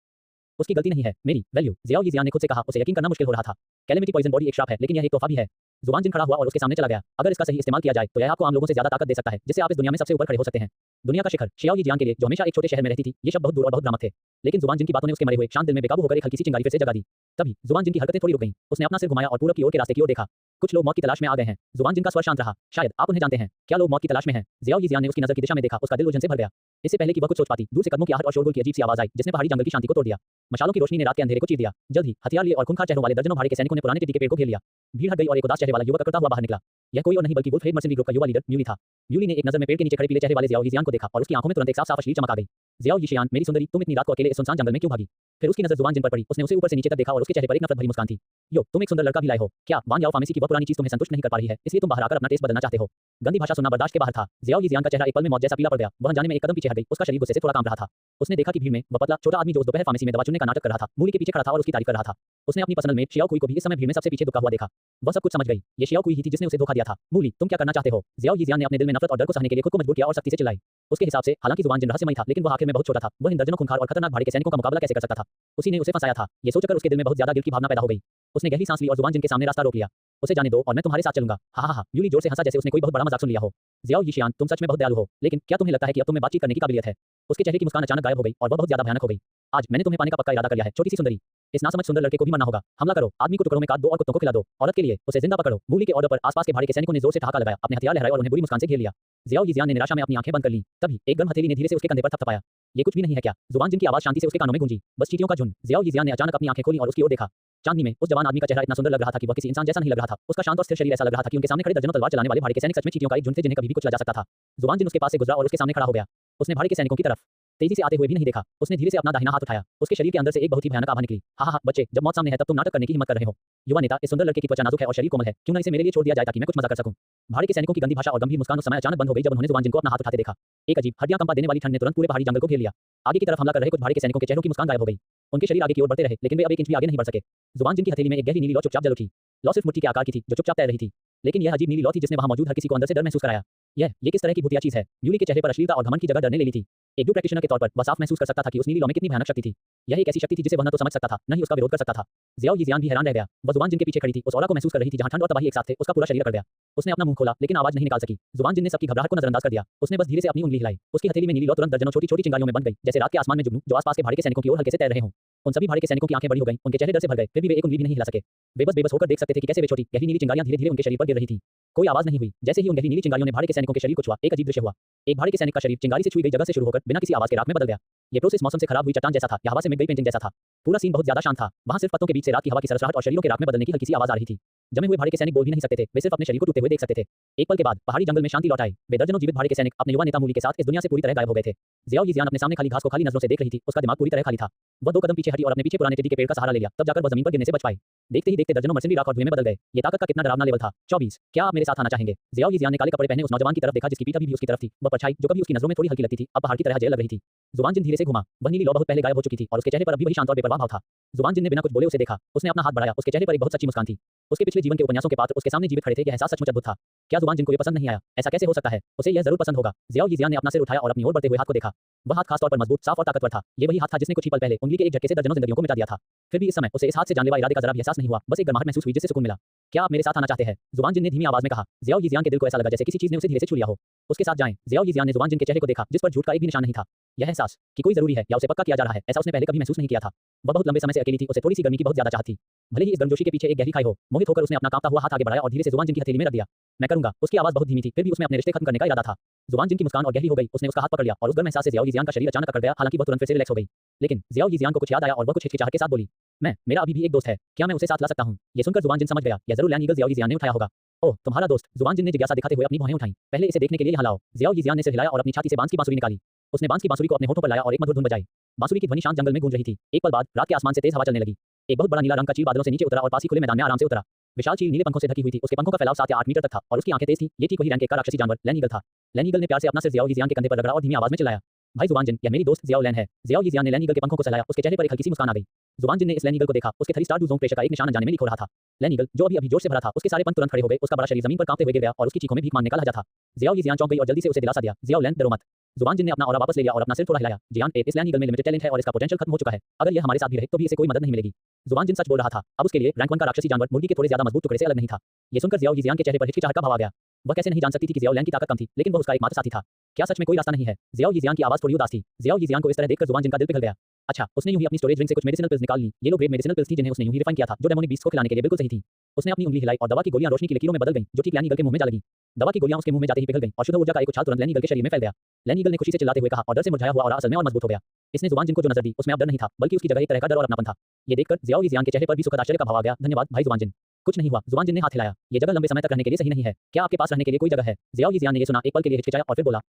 उसकी गलती नहीं है, मेरी वैल्यू। ज़ियाओ यीजियान ने खुद से कहा। उसे यकीन करना मुश्किल हो रहा था। कैलेमिटी पॉइजन बॉडी एक श्राप है, लेकिन यह एक तोहफा भी है। जुबान जिन खड़ा हुआ और उसके सामने चला गया। अगर इसका सही इस्तेमाल किया जाए, तो यह आपको आम लोगों से ज्यादा ताकत दे सकता है, जिससे आप इस दुनिया में सबसे ऊपर खड़े हो सकते हैं। दुनिया का शिखर। ज़ियाओ यीजियान के लिए, जो हमेशा एक छोटे शहर में रहती थी, ये शब्द बहुत दूर और बहुत भ्रामक थे। लेकिन जुबान जिन की बातों ने उसके मरे हुए शांत दिल में बेकाबू होकर एक हल्की सी चिंगारी फिर से जगा दी। तभी जुबान जिन की हरकतें थोड़ी रुक गईं। उसने अपना सिर घुमाया और पूरब की ओर के रास्ते की ओर देखा। कुछ लोग मौत की तलाश में आ गए हैं। जुबान जिन का स्वर शांत रहा। शायद आप उन्हें जानते हैं। क्या लोग मौत की तलाश में हैं? ज़ियाओ यीजियान ने उसकी नजर की दिशा में देखा। उसका दिल उलझन से भर गया। इससे पहले कि वह कुछ सोच पाती, दूर से कदमों की आहट और शोरगुल की अजीब सी आवाज आई, जिसने पहाड़ी जंगल की शांति को तोड़ दिया। मशालों की रोशनी ने रात के अंधेरे को चीर दिया। जल्द ही हथियार लिए और खूंखार चेहरों वाले दर्जनों भाड़े के सैनिकों ने पुराने टिड्डी के पेड़ को घेर लिया। भीड़ हट गई और एक उदास चेहरे वाला युवक अकड़ता हुआ बाहर निकला। यह कोई और नहीं बल्कि वुल्फ हेड मर्सिनरी ग्रुप का युवा लीडर म्यूली था। म्यूली ने एक नजर में पेड़ के नीचे खड़े पीले चेहरे वाले ज़ियाओ यीजियान को देखा और उसकी आंखों में तुरंत एक साफ-साफ अश्लील चमक आ गई। ज़ियाओ यीशियान, मेरी सुंदरी, तुम इतनी रात को अकेले इस सुनसान जंगल में क्यों भागी? फिर उसकी नजर जुबान जिन पर पड़ी। उसने उसे ऊपर से नीचे तक देखा और उसके चेहरे पर एक नफरत भरी मुस्कान थी। यो, तुम एक सुंदर लड़का भी लाए हो। क्या वान याओ फार्मेसी की वह पुरानी चीज तुम्हें संतुष्ट नहीं कर पा रही है, इसलिए तुम बाहर आकर अपना टेस्ट बदलना चाहते हो? गंदी भाषा सुनना बर्दाश्त के बाहर था। ज़ियाओ यीजियान का चेहरा एक पल में मौत जैसा पीला पड़ गया। वह जाने में एक कदम पीछे हट गई। उसका शरीर गुस्से से थोड़ा कांप रहा था। उसने देखा कि भीड़ में वह पतला छोटा आदमी जो उस दोपहर फार्मेसी में दवा चुनने का नाटक कर रहा था, मूली के पीछे खड़ा था और उसकी तारीफ कर रहा था। उसने अपनी पसंद मेट शियाओ कुई को भी इस समय भीड़ में सबसे पीछे दुबका हुआ देखा। वह सब कुछ समझ गई। ये शियाओ कुई ही थी जिसने उसे धोखा दिया था। मूली, तुम क्या करना चाहते हो? ज़ियाओ यीजियान ने अपने दिल में नफरत और डर को सहने के लिए खुद को मजबूर किया और सख्ती से चिल्लाई। उसके हिसाब से हालांकि जुबान जिन रहस्यमयी था, लेकिन वह आखिर में बहुत छोटा था। वह इन दर्जनों खूंखार और खतरनाक भाड़े के सैनिकों का मुकाबला कैसे कर सकता था? उसी ने उसे फंसाया था। ये सोचकर उसके दिल में बहुत ज्यादा गिल्ट की भावना पैदा हो गई। उसने गहरी सांस ली और जुबान जिन के सामने रास्ता रोक लिया। उसे जाने दो और मैं तुम्हारे साथ चलूंगा। हा हा हा, यूली जोर से हंसा जैसे उसने कोई बहुत बड़ा मजाक सुन लिया हो। जियाओ यीशियान, तुम सच में बहुत दयालु हो, लेकिन क्या तुम्हें लगता है कि अब तुम्हें बातचीत करने की काबिलियत है? उसके चेहरे की मुस्कान अचानक गायब हो गई और वह बहुत ज्यादा भयानक हो गई। आज मैंने तुम्हें पाने का पक्का इरादा कर लिया है, छोटी सी सुंदरी। इस नासमझ सुंदर लड़के को भी मरना होगा। हमला करो, आदमी को टुकड़ों में काट दो और कुत्तों को खिला दो। औरत के लिए उसे जिंदा पकड़ो। मूली के ऑर्डर पर आसपास के भाड़े के सैनिकों ने जोर से ठहाका लगाया, अपने हथियार लहराए और उन्हें बुरी मुस्कान से घेर लिया। जियाओ यीजियान ने निराशा में अपनी आंखें बंद कर लीं। तभी एक गर्म हथेली ने धीरे से उसके कंधे पर थपथपाया। ये कुछ भी नहीं है क्या? जुबान जिनकी आवाज शांति से उसके कानों में गूंजी। बस चींटियों का झुंड। जियाओ यीजियान ने अचानक अपनी आंखें खोली और उसकी ओर देखा। चांदनी में उस जवान आदमी का चेहरा इतना सुंदर लग रहा था कि वह किसी इंसान जैसा नहीं लग रहा था। उसका शांत और स्थिर शरीर ऐसा लग रहा था कि उनके सामने खड़े दर्जनों तलवार चलाने वाले भाड़े के सैनिक सच में चींटियों का एक झुंड थे जिन्हें कभी भी कुचला जा सकता था। जुबान जिन उसके पास से गुजरा और उसके सामने खड़ा हो गया। उसने भाड़े के सैनिकों की तरफ तेजी से आते हुए भी नहीं देखा। उसने धीरे से अपना दाहिना हाथ उठाया। उसके शरीर के अंदर से एक बहुत ही भयानक आभा निकली। हा हा बच्चे, जब मौत सामने है तब तुम नाटक करने की हिम्मत कर रहे हो। युवा नेता, इस सुंदर लड़के की त्वचा नाजुक है और शरीर कोमल है, क्यों न इसे मेरे लिए छोड़ दिया जाए ताकि मैं कुछ मजा कर सकूं। भाड़े के सैनिकों की गंदी भाषा और गंभीर मुस्कान उस समय अचानक बंद हो गई जब उन्होंने जुबान जिन को अपना हाथ उठाते देखा। एक अजीब हड्डियां कंपा देने वाली ठंड ने तुरंत पूरे पहाड़ी जंगल को घेर लिया। आगे की तरफ हमला कर रहे कुछ भाड़े के सैनिकों के चेहरों की मुस्कान गायब हो गई। उनके शरीर आगे की ओर बढ़ते रहे, लेकिन वे अब एक इंच भी आगे नहीं बढ़ सके। जुबान जिनकी हथेली में एक गहरी नीली लौ चुपचाप जल उठी। लौ सिर्फ मुट्ठी के आकार की थी जो चुपचाप तैर रही थी, लेकिन यह अजीब नीली लौ थी जिसने वहां मौजूद हर किसी को अंदर से डर महसूस कराया। ये किस तरह की भूतिया चीज है? यूली के चेहरे पर अश्लीलता और घमंड की जगह डरने ले ली थी। एक डू प्रैक्टिशनर के तौर पर वह साफ महसूस कर सकता था कि उस नीली लौ में कितनी भयानक शक्ति थी। यह एक ऐसी शक्ति थी जिसे वह न तो समझ सकता था, न ही उसका विरोध कर सकता था। जियाओ यीजियान भी हैरान रह गया। वह जुबान जिन के पीछे खड़ी थी, उस ऑरा को महसूस कर रही थी जहां ठंड और तबाही एक साथ थे। उसका पूरा शरीर अकड़ गया। उसने अपना मुंह खोला, लेकिन आवाज नहीं निकाल सकी। जुबान जिन ने सबकी घबराहट को नजरअंदाज कर दिया। उसने बस धीरे से अपनी उंगली हिलाई। उसकी हथेली में नीली लौ तुरंत दर्जनों छोटी-छोटी चिंगारियों में बन गई, जैसे रात के आसमान में जुगनू जो आसपास के भाड़े के सैनिकों की ओर हल्के से तैर रहे हों। उन सभी भाड़े के सैनिकों की आंखें बड़ी हो गईं, उनके चेहरे डर से भर गए, फिर भी वे एक उंगली भी नहीं हिला सके। वे बस बेबस होकर देख सकते थे कि कैसे वे छोटी गहरी नीली चिंगारियां धीरे-धीरे उनके शरीर पर गिर रही थी। कोई आवाज नहीं हुई। जैसे ही उन गहरी नीली चिंगारियों ने भाड़े के सैनिकों के शरीर को छुआ, एक अजीब दृश्य हुआ। एक भाड़े के सैनिक का शरीर चिंगारी से छुई गई जगह से शुरू होकर बिना किसी आवाज के राख में बदल गया। ये प्रोसेस मौसम से खराब हुई चट्टान जैसा था या हवा से मिट गई पेंटिंग जैसा था। पूरा सीन बहुत ज्यादा शांत था। वहां सिर्फ पत्तों के बीच से रात की हवा की सरसराहट और शरीरों के राख में बदलने की हल्की सी आवाज आ रही थी। जमे हुए भाड़े के सैनिक बोल भी नहीं सकते थे, वे सिर्फ अपने शरीर को टूटते हुए देख सकते थे। एक पल के बाद पहाड़ी जंगल में शांति लौट आई। वे दर्जनों जीवित भाड़े के सैनिक अपने युवा नेता मूली के साथ इस दुनिया से पूरी तरह गायब हो गए थे। जियाओ यीजियान अपने सामने खाली घास को खाली नजरों से देख रही थी। उसका दिमाग पूरी तरह खाली था। वह 2 कदम पीछे हटी और अपने पीछे पुराने टेडी के पेड़ का सहारा ले लिया, तब जाकर वह जमीन पर गिरने से बच पाई। देखते ही देखते दर्जनों मर्सिडी राख और धुएं में बदल गए। ये ताकत का कितना डरावना लेवल था। 24। क्या आप मेरे साथ आना चाहेंगे? जियाओ यीजियान ने काले कपड़े पहने उस नौजवान की तरफ देखा जिसकी पीठ अभी भी उसकी तरफ थी। वह परछाई जो कभी उसकी नजरों में थोड़ी हल्की लगती थी, अब पहाड़ की तरह जेल लग रही थी। जुबान जिन धीरे से घुमा। वह नीली लौ बहुत पहले गायब हो चुकी थी और उसके चेहरे पर अभी वही शांत और बेपरवाह भाव था। जुबान जिन ने बिना कुछ बोले उसे देखा। उसने अपना हाथ बढ़ाया। उसके चेहरे पर एक बहुत सच्ची मुस्कान थी। उसके पिछले जीवन के उपन्यासों के पात्र उसके सामने जीवित खड़े थे। यह एहसास सचमुच अद्भुत था। क्या जुबान जिन को ये पसंद नहीं आया? ऐसा कैसे हो सकता है? उसे यह जरूर पसंद होगा। जियाओ यीजियान ने अपना सिर उठाया और अपनी ओर बढ़ते हुए हाथ को देखा। वह हाथ खास तौर पर मजबूत, साफ और ताकतवर था। ये वही हाथ था जिसने कुछ ही पल पहले उंगली के एक झटके से दर्जनों जिंदगियों को मिटा दिया था। फिर भी इस समय उसे इस हाथ से जानलेवा इरादे का जरा भी एहसास नहीं हुआ। बस एक गर्माहट महसूस हुई जिससे सुकून मिला। क्या आप मेरे साथ आना चाहते हैं? जुबान जिन ने धीमी आवाज में कहा। जियाओ यीजियान के दिल को ऐसा लगा जैसे किसी चीज ने उसे धीरे से छू लिया हो। उसके साथ जाएं। जियाओ यीजियान ने जुबान जिन के चेहरे को देखा जिस पर झूठ का एक भी निशान नहीं था। यह एहसास कि कोई जरूरी है या उसे पक्का किया जा रहा है, ऐसा उसने पहले कभी महसूस नहीं किया था। वह बहुत लंबे समय से अकेली थी। उसे थोड़ी सी गर्मी की बहुत ज्यादा चाहत थी। भले ही इस गर्मजोशी के पीछे एक गहरी खाई हो, मोहित होकर उसने अपना कांपता हुआ हाथ आगे बढ़ाया और धीरे से जुबान जिन की हथेली में रख दिया। मैं करूंगा। उसकी आवाज बहुत धीमी थी, फिर भी उसमें अपने रिश्ते खत्म करने का इरादा था। जुबान जिन की मुस्कान और गहरी हो गई। उसने उसका हाथ पकड़ लिया और उस गर्म एहसास से जियाओ यीजियान का शरीर अचानक अकड़ गया। हालांकि वह तुरंत फिर से रिलैक्स हो गई, लेकिन जियाओ यीजियान को कुछ याद आया और वह कुछ हिचकिचाहट के साथ बोली, मेरा अभी भी एक दोस्त है, क्या मैं उसे साथ ला सकता हूं? ये सुनकर जुबान जिन समझ गया, यह जरूर लैन ईगल जियाओ यीजियान ने उठाया होगा। ओह, तुम्हारा दोस्त? जुबान जिन ने जिज्ञासा दिखाते हुए अपनी भौहें उठाई। पहले इसे देखने के लिए यहां लाओ। जियाओ यीजियान ने सिर हिलाया और अपनी छाती से बांस की बांसुरी निकाली। उसने बांस की बांसुरी को अपने होठों पर लाया और एक मधुर धुन बजाई। बांसुरी की ध्वनि शांत जंगल में गूंज रही थी। एक पल बाद रात के आसमान से तेज हवा चलने लगी। एक बहुत बड़ा नीला रंग का चील बादलों से नीचे उतरा और पास ही खुले मैदान में आराम से उतरा। विशाल चील नीले पंखों से ढकी हुई थी। उसके पंखों का फैलाव 7 या 8 मीटर तक था और उसकी आंखें तेज थीं। ये ठीक वही रैंक 1 का राक्षसी जानवर लैन ईगल था। लैन ईगल ने प्यार से अपना सिर जियाओ यीजियान के कंधे पर रगड़ा और धीमी आवाज में चिल्लाया, भाई जुबान जिन, यह मेरी दोस्त जियाओ लैन है। जियाओ यीजियान ने लैन ईगल के पंखों को सहलाया। उसके चेहरे पर एक हल्की सी मुस्कान आ गई। जुबान जिन ने इस लैन ईगल को देखा। उसके 3 स्टार डू जोंग प्रेशर का एक निशान अनजाने में लीक हो रहा था। लैन ईगल जो अभी जोश से भरा था, उसके सारे पंख तुरंत खड़े हो गए। उसका बड़ा शरीर जमीन पर कांपते हुए गिर गया और उसकी चीखों में भीख मांगने का लहजा था। जियाओ यीजियान चौंक गई और जल्दी से उसे दिलासा दिया, जियाओ लैन, डरो मत। जुबान जिन ने अपना ऑरा वापस ले लिया और अपना सिर थोड़ा हिलाया। जियान, इस लैन ईगल में लिमिटेड टैलेंट है और इसका पोटेंशियल खत्म हो चुका है। अगर यह हमारे साथ भी रहे तो भी इसे कोई मदद नहीं मिलेगी। जुबान जिन सच बोल रहा था। अब उसके लिए रैंक 1 का राक्षसी जानवर मुर्गी के थोड़े ज्यादा मजबूत टुकड़े से अलग नहीं था। ये सुनकर जियाओ यीजियान के चेहरे पर हिचकिचाहट का भाव आ गया। वह कैसे नहीं जान सकती थी कि जियाओ लैन की ताकत कम थी, लेकिन वह उसका एकमात्र साथी था। क्या सच में कोई रास्ता नहीं है? जियाओ यीजियान की आवाज थोड़ी उदास थी। जियाओ यीजियान को इस तरह देखकर जुबान जिन का दिल पिघल गया। अच्छा, उसने यूं ही अपनी स्टोरेज रिंग से कुछ मेडिसिनल पिल्स निकाल ली। ये लो ग्रेड मेडिसिनल पिल्स थी जिन्हें उसने यूं ही रिफाइन किया था, जो डेमोनिक बीस्ट को खिलाने के लिए बिल्कुल सही थी। उसने अपनी उंगली हिलाई और दवा की गोलियां रोशनी की लकीरों में बदल गईं, जो ठीक लैन ईगल के मुंह में जा लगी। दवा की गोलियां उसके मुंह में जाते ही पिघल गईं और शुद्ध ऊर्जा का एक उछाल तुरंत लैन ईगल के शरीर में फैल गया। लैन ईगल ने खुशी से चिल्लाते हुए कहा और डर से मुरझाया हुआ ऑरा असल में और मजबूत हो गया। इसने जुबान जिन को जो नजर दी उसमें अब डर नहीं था, बल्कि उसकी जगह एक तरह का डर और अपनापन था। ये देखकर जियाओ यीजियान के चेहरे पर भी सुखद आश्चर्य का भाव आ गया। धन्यवाद भाई जुबान जिन। कुछ नहीं हुआ। जुबान जिन ने हाथ हिलाया। ये जगह लंबे समय तक रहने के लिए सही नहीं है। क्या आपके पास रहने के लिए कोई जगह है? जियाओ यीजियान ने ये सुना, एक पल के लिए हिचकिचाया और फिर बोला,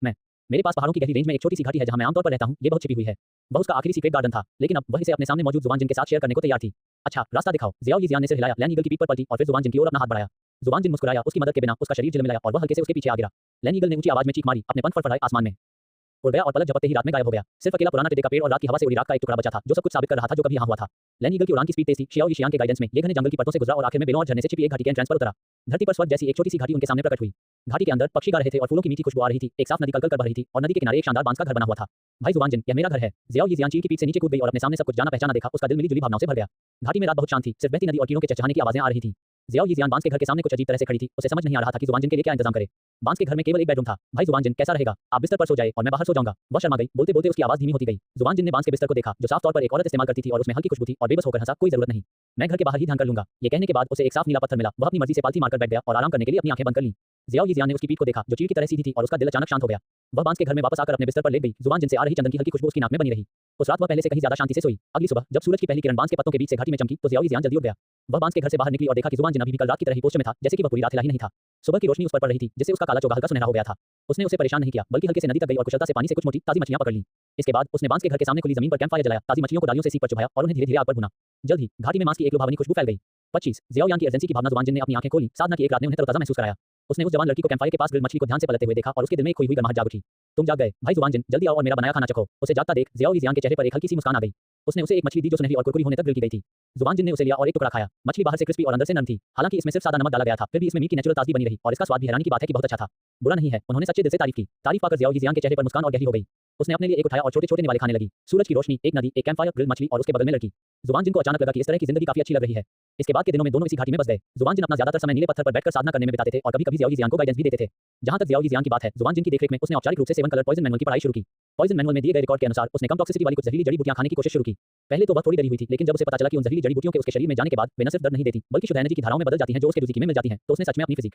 मेरे पास पहाड़ों की गहरी रेंज में एक छोटी सी घाटी है जहां मैं आमतौर पर रहता हूं। ये बहुत छिपी हुई है। वह उसका आखिरी सीक्रेट गार्डन था, लेकिन अब वह इसे अपने सामने मौजूद जुबान जिन के साथ शेयर करने को तैयार थी। अच्छा, रास्ता दिखाओ। जियाओ यीजियान ने सिर हिलाया। लैन ईगल की पीठ पर पलटी और फिर जुबान जिन की ओर अपना हाथ बढ़ाया। जुबान जिन मुस्कुराया। उसकी मदद के बिना उसका शरीर झिलमिलाया और वह हल्के से उसके पीछे आ गिरा। लैन ईगल ने ऊंची आवाज में चीख मारी, अपने पंख फड़फड़ाए आसमान में उड़ गया और पलक झपकते ही रात में गायब हो गया। सिर्फ अकेला पुराना टिड्डे का पेड़ और रात की हवा से उड़ी राख का एक टुकड़ा बचा था, जो सब कुछ साबित कर रहा था जो कभी यहाँ हुआ था। लैन ईगल की उड़ान की स्पीड तेज थी। शियाओ यीशियान के गाइडेंस में ये घने जंगल की परतों से गुजरा और आखिर में बेलों और झरने से छिपी एक घाटी के एंट्रेंस पर उतरा। धरती पर स्वर्ग जैसी एक छोटी सी घाटी उनके सामने प्रकट हुई। घाटी के अंदर पक्षी गा रहे थे और फूलों की मीठी खुशबू आ रही थी। एक साफ नदी कलकल कर बह रही थी और नदी के किनारे एक शानदार बांस का घर बना हुआ था। भाई जुबान जिन, यह मेरा घर है। जियाओ यीजियान चील की पीठ से नीचे कूद गई और अपने सामने सब कुछ जाना पहचाना देखा। उसका दिल मिली जुली भावनाओं से भर गया। घाटी में रात बहुत शांत थी। सिर्फ बहती नदी और कीड़ों के चहचहाने की आवाजें आ रही थी। जियाओ यीजियान बांस के घर के सामने कुछ अजीब तरह से खड़ी थी। उसे समझ नहीं आ रहा था कि जुवानजिन के लिए क्या इंतजाम करे। बांस के घर में केवल एक बेडरूम था। भाई जुवानजिन कैसा रहेगा? आप बिस्तर पर सो जाए और मैं बाहर सो जाऊंगा। वह शर्मा गई। बोलते बोलते उसकी आवाज धीमी होती गई। जुवानजिन ने बांस के बिस्तर को देखा जो साफ तौर पर एक औरत इस्तेमाल करती थी और उसमें हल्की खुशबू थी और बेबस होकर हंसा। कोई जरूरत नहीं, मैं घर के बाहर ही ध्यान कर लूंगा। ये कहने के बाद उसे एक साफ नीला पत्थर मिला। वह अपनी मर्जी से पालथी मारकर बैठ गया और आराम करने के लिए अपनी आंखें बंद कर ली। जियाओ यीजियान ने उसकी पीठ को देखा जो चीड़ की तरह सीधी थी और उसका दिल अचानक शांत हो गया। वह बांस के घर में वापस आकर अपने बिस्तर पर लेट गई। जुवानजिन से आ रही चंदन की हल्की खुशबू उसकी नाक में बनी रही। उस रात वह पहले से कहीं ज्यादा शांति से सोई। अगली सुबह जब सूरज की पहली किरण बांस के पत्तों के बीच से घाटी में चमकी तो जियाओ यीजियान जल्दी उठ गया। वह बांस के घर से बाहर निकली और देखा कि जुवानजिन अभी भी कल रात की तरह ही पोस्ट में था, जैसे कि वह पूरी रात हिला ही नहीं था। सुबह की रोशनी उस पर पड़ रही थी जिससे उसका काला चोगा हल्का सुनहरा हो गया था। उसने उसे परेशान नहीं किया बल्कि हल्के से नदी तक गई और कुशलता से पानी से कुछ मोटी ताजी मछलियां पकड़ ली। इसके बाद उसने बांस के घर के सामने खुली जमीन पर कैंप फायर जलाया, ताजी मछलियों को डालियों से सीख पर चुभाया और उन्हें धीरे धीरे आग पर भुना। जल्द ही घाटी में मांस की एक लुभावनी खुशबू फैल गई। 25 जियाओ यान की अर्जेंसी की भावना जुवानजिन ने अपनी आंखें खोली। साधना की एक रात ने उन्हें तरोताजा महसूस कराया। उसने उस जवान लड़की को कैंपफायर के पास ग्रिल्ड मछली को ध्यान से पलटते हुए देखा और उसके दिल में खोई हुई गर्माहट जाग उठी। तुम जाग गए भाई जुवानजिन, जल्दी आओ और मेरा बनाया खाना चखो। उसे जागता देख जियाओ यीजियान के चेहरे पर एक हल्की सी मुस्कान आ गई। उसने उसे एक मछली दी जो सुनहरी और कुरकुरी होने तक ग्रिल की गई थी। जुवानजिन ने उसे लिया और एक टुकड़ा खाया। मछली बाहर से क्रिस्पी और अंदर से नरम थी। हालांकि इसमें सिर्फ सादा नमक डाला गया था, फिर भी इसमें मीट की नेचुरल ताजगी बनी रही और इसका स्वाद भी हैरानी की बात है कि बहुत अच्छा था। बुरा नहीं है, उन्होंने सच्चे दिल से तारीफ की। तारीफ पाकर जियाओ यीजियान के चेहरे पर मुस्कान और गहरी हो गई। उसने अपने लिए एक उठाया और छोटे छोटे निवाले खाने लगी। सूरज की रोशनी, एक नदी, एक कैंपफायर, ग्रिल्ड मछली और उसके बगल में लड़की। जुवानजिन को अचानक लगा कि इस तरह की जिंदगी काफी अच्छी लग रही है। इसके बाद के दिनों में दोनों इसी घाटी में बस गए। जुवानजिन अपना ज्यादातर समय नीले पत्थर पर बैठकर साधना करने में बिताते थे और कभी-कभी जियाओ यीजियान को गाइडेंस भी देते थे। जहां तक जियाओ यीजियान की बात है, जुवानजिन की देखरेख में उसने औपचारिक रूप से 7 कलर पॉइजन मैनुअल की पढ़ाई शुरू की। पॉइजन मैनुअल में दिए गए रिकॉर्ड के अनुसार उसने कम टॉक्सिसिटी वाली कुछ जहरीली जड़ी बूटियां खाने की कोशिश शुरू की। पहले तो वह थोड़ी डरी हुई थी, लेकिन जब उसे पता चला कि उन जहरीली जड़ी बूटियों के उसके शरीर में जाने के बाद वे न सिर्फ दर्द नहीं देती बल्कि शुद्ध एनर्जी की धाराओं में बदल जाती हैं जो उसके जुजिकी में मिल जाती हैं, तो उसने सच में अपनी फिजिक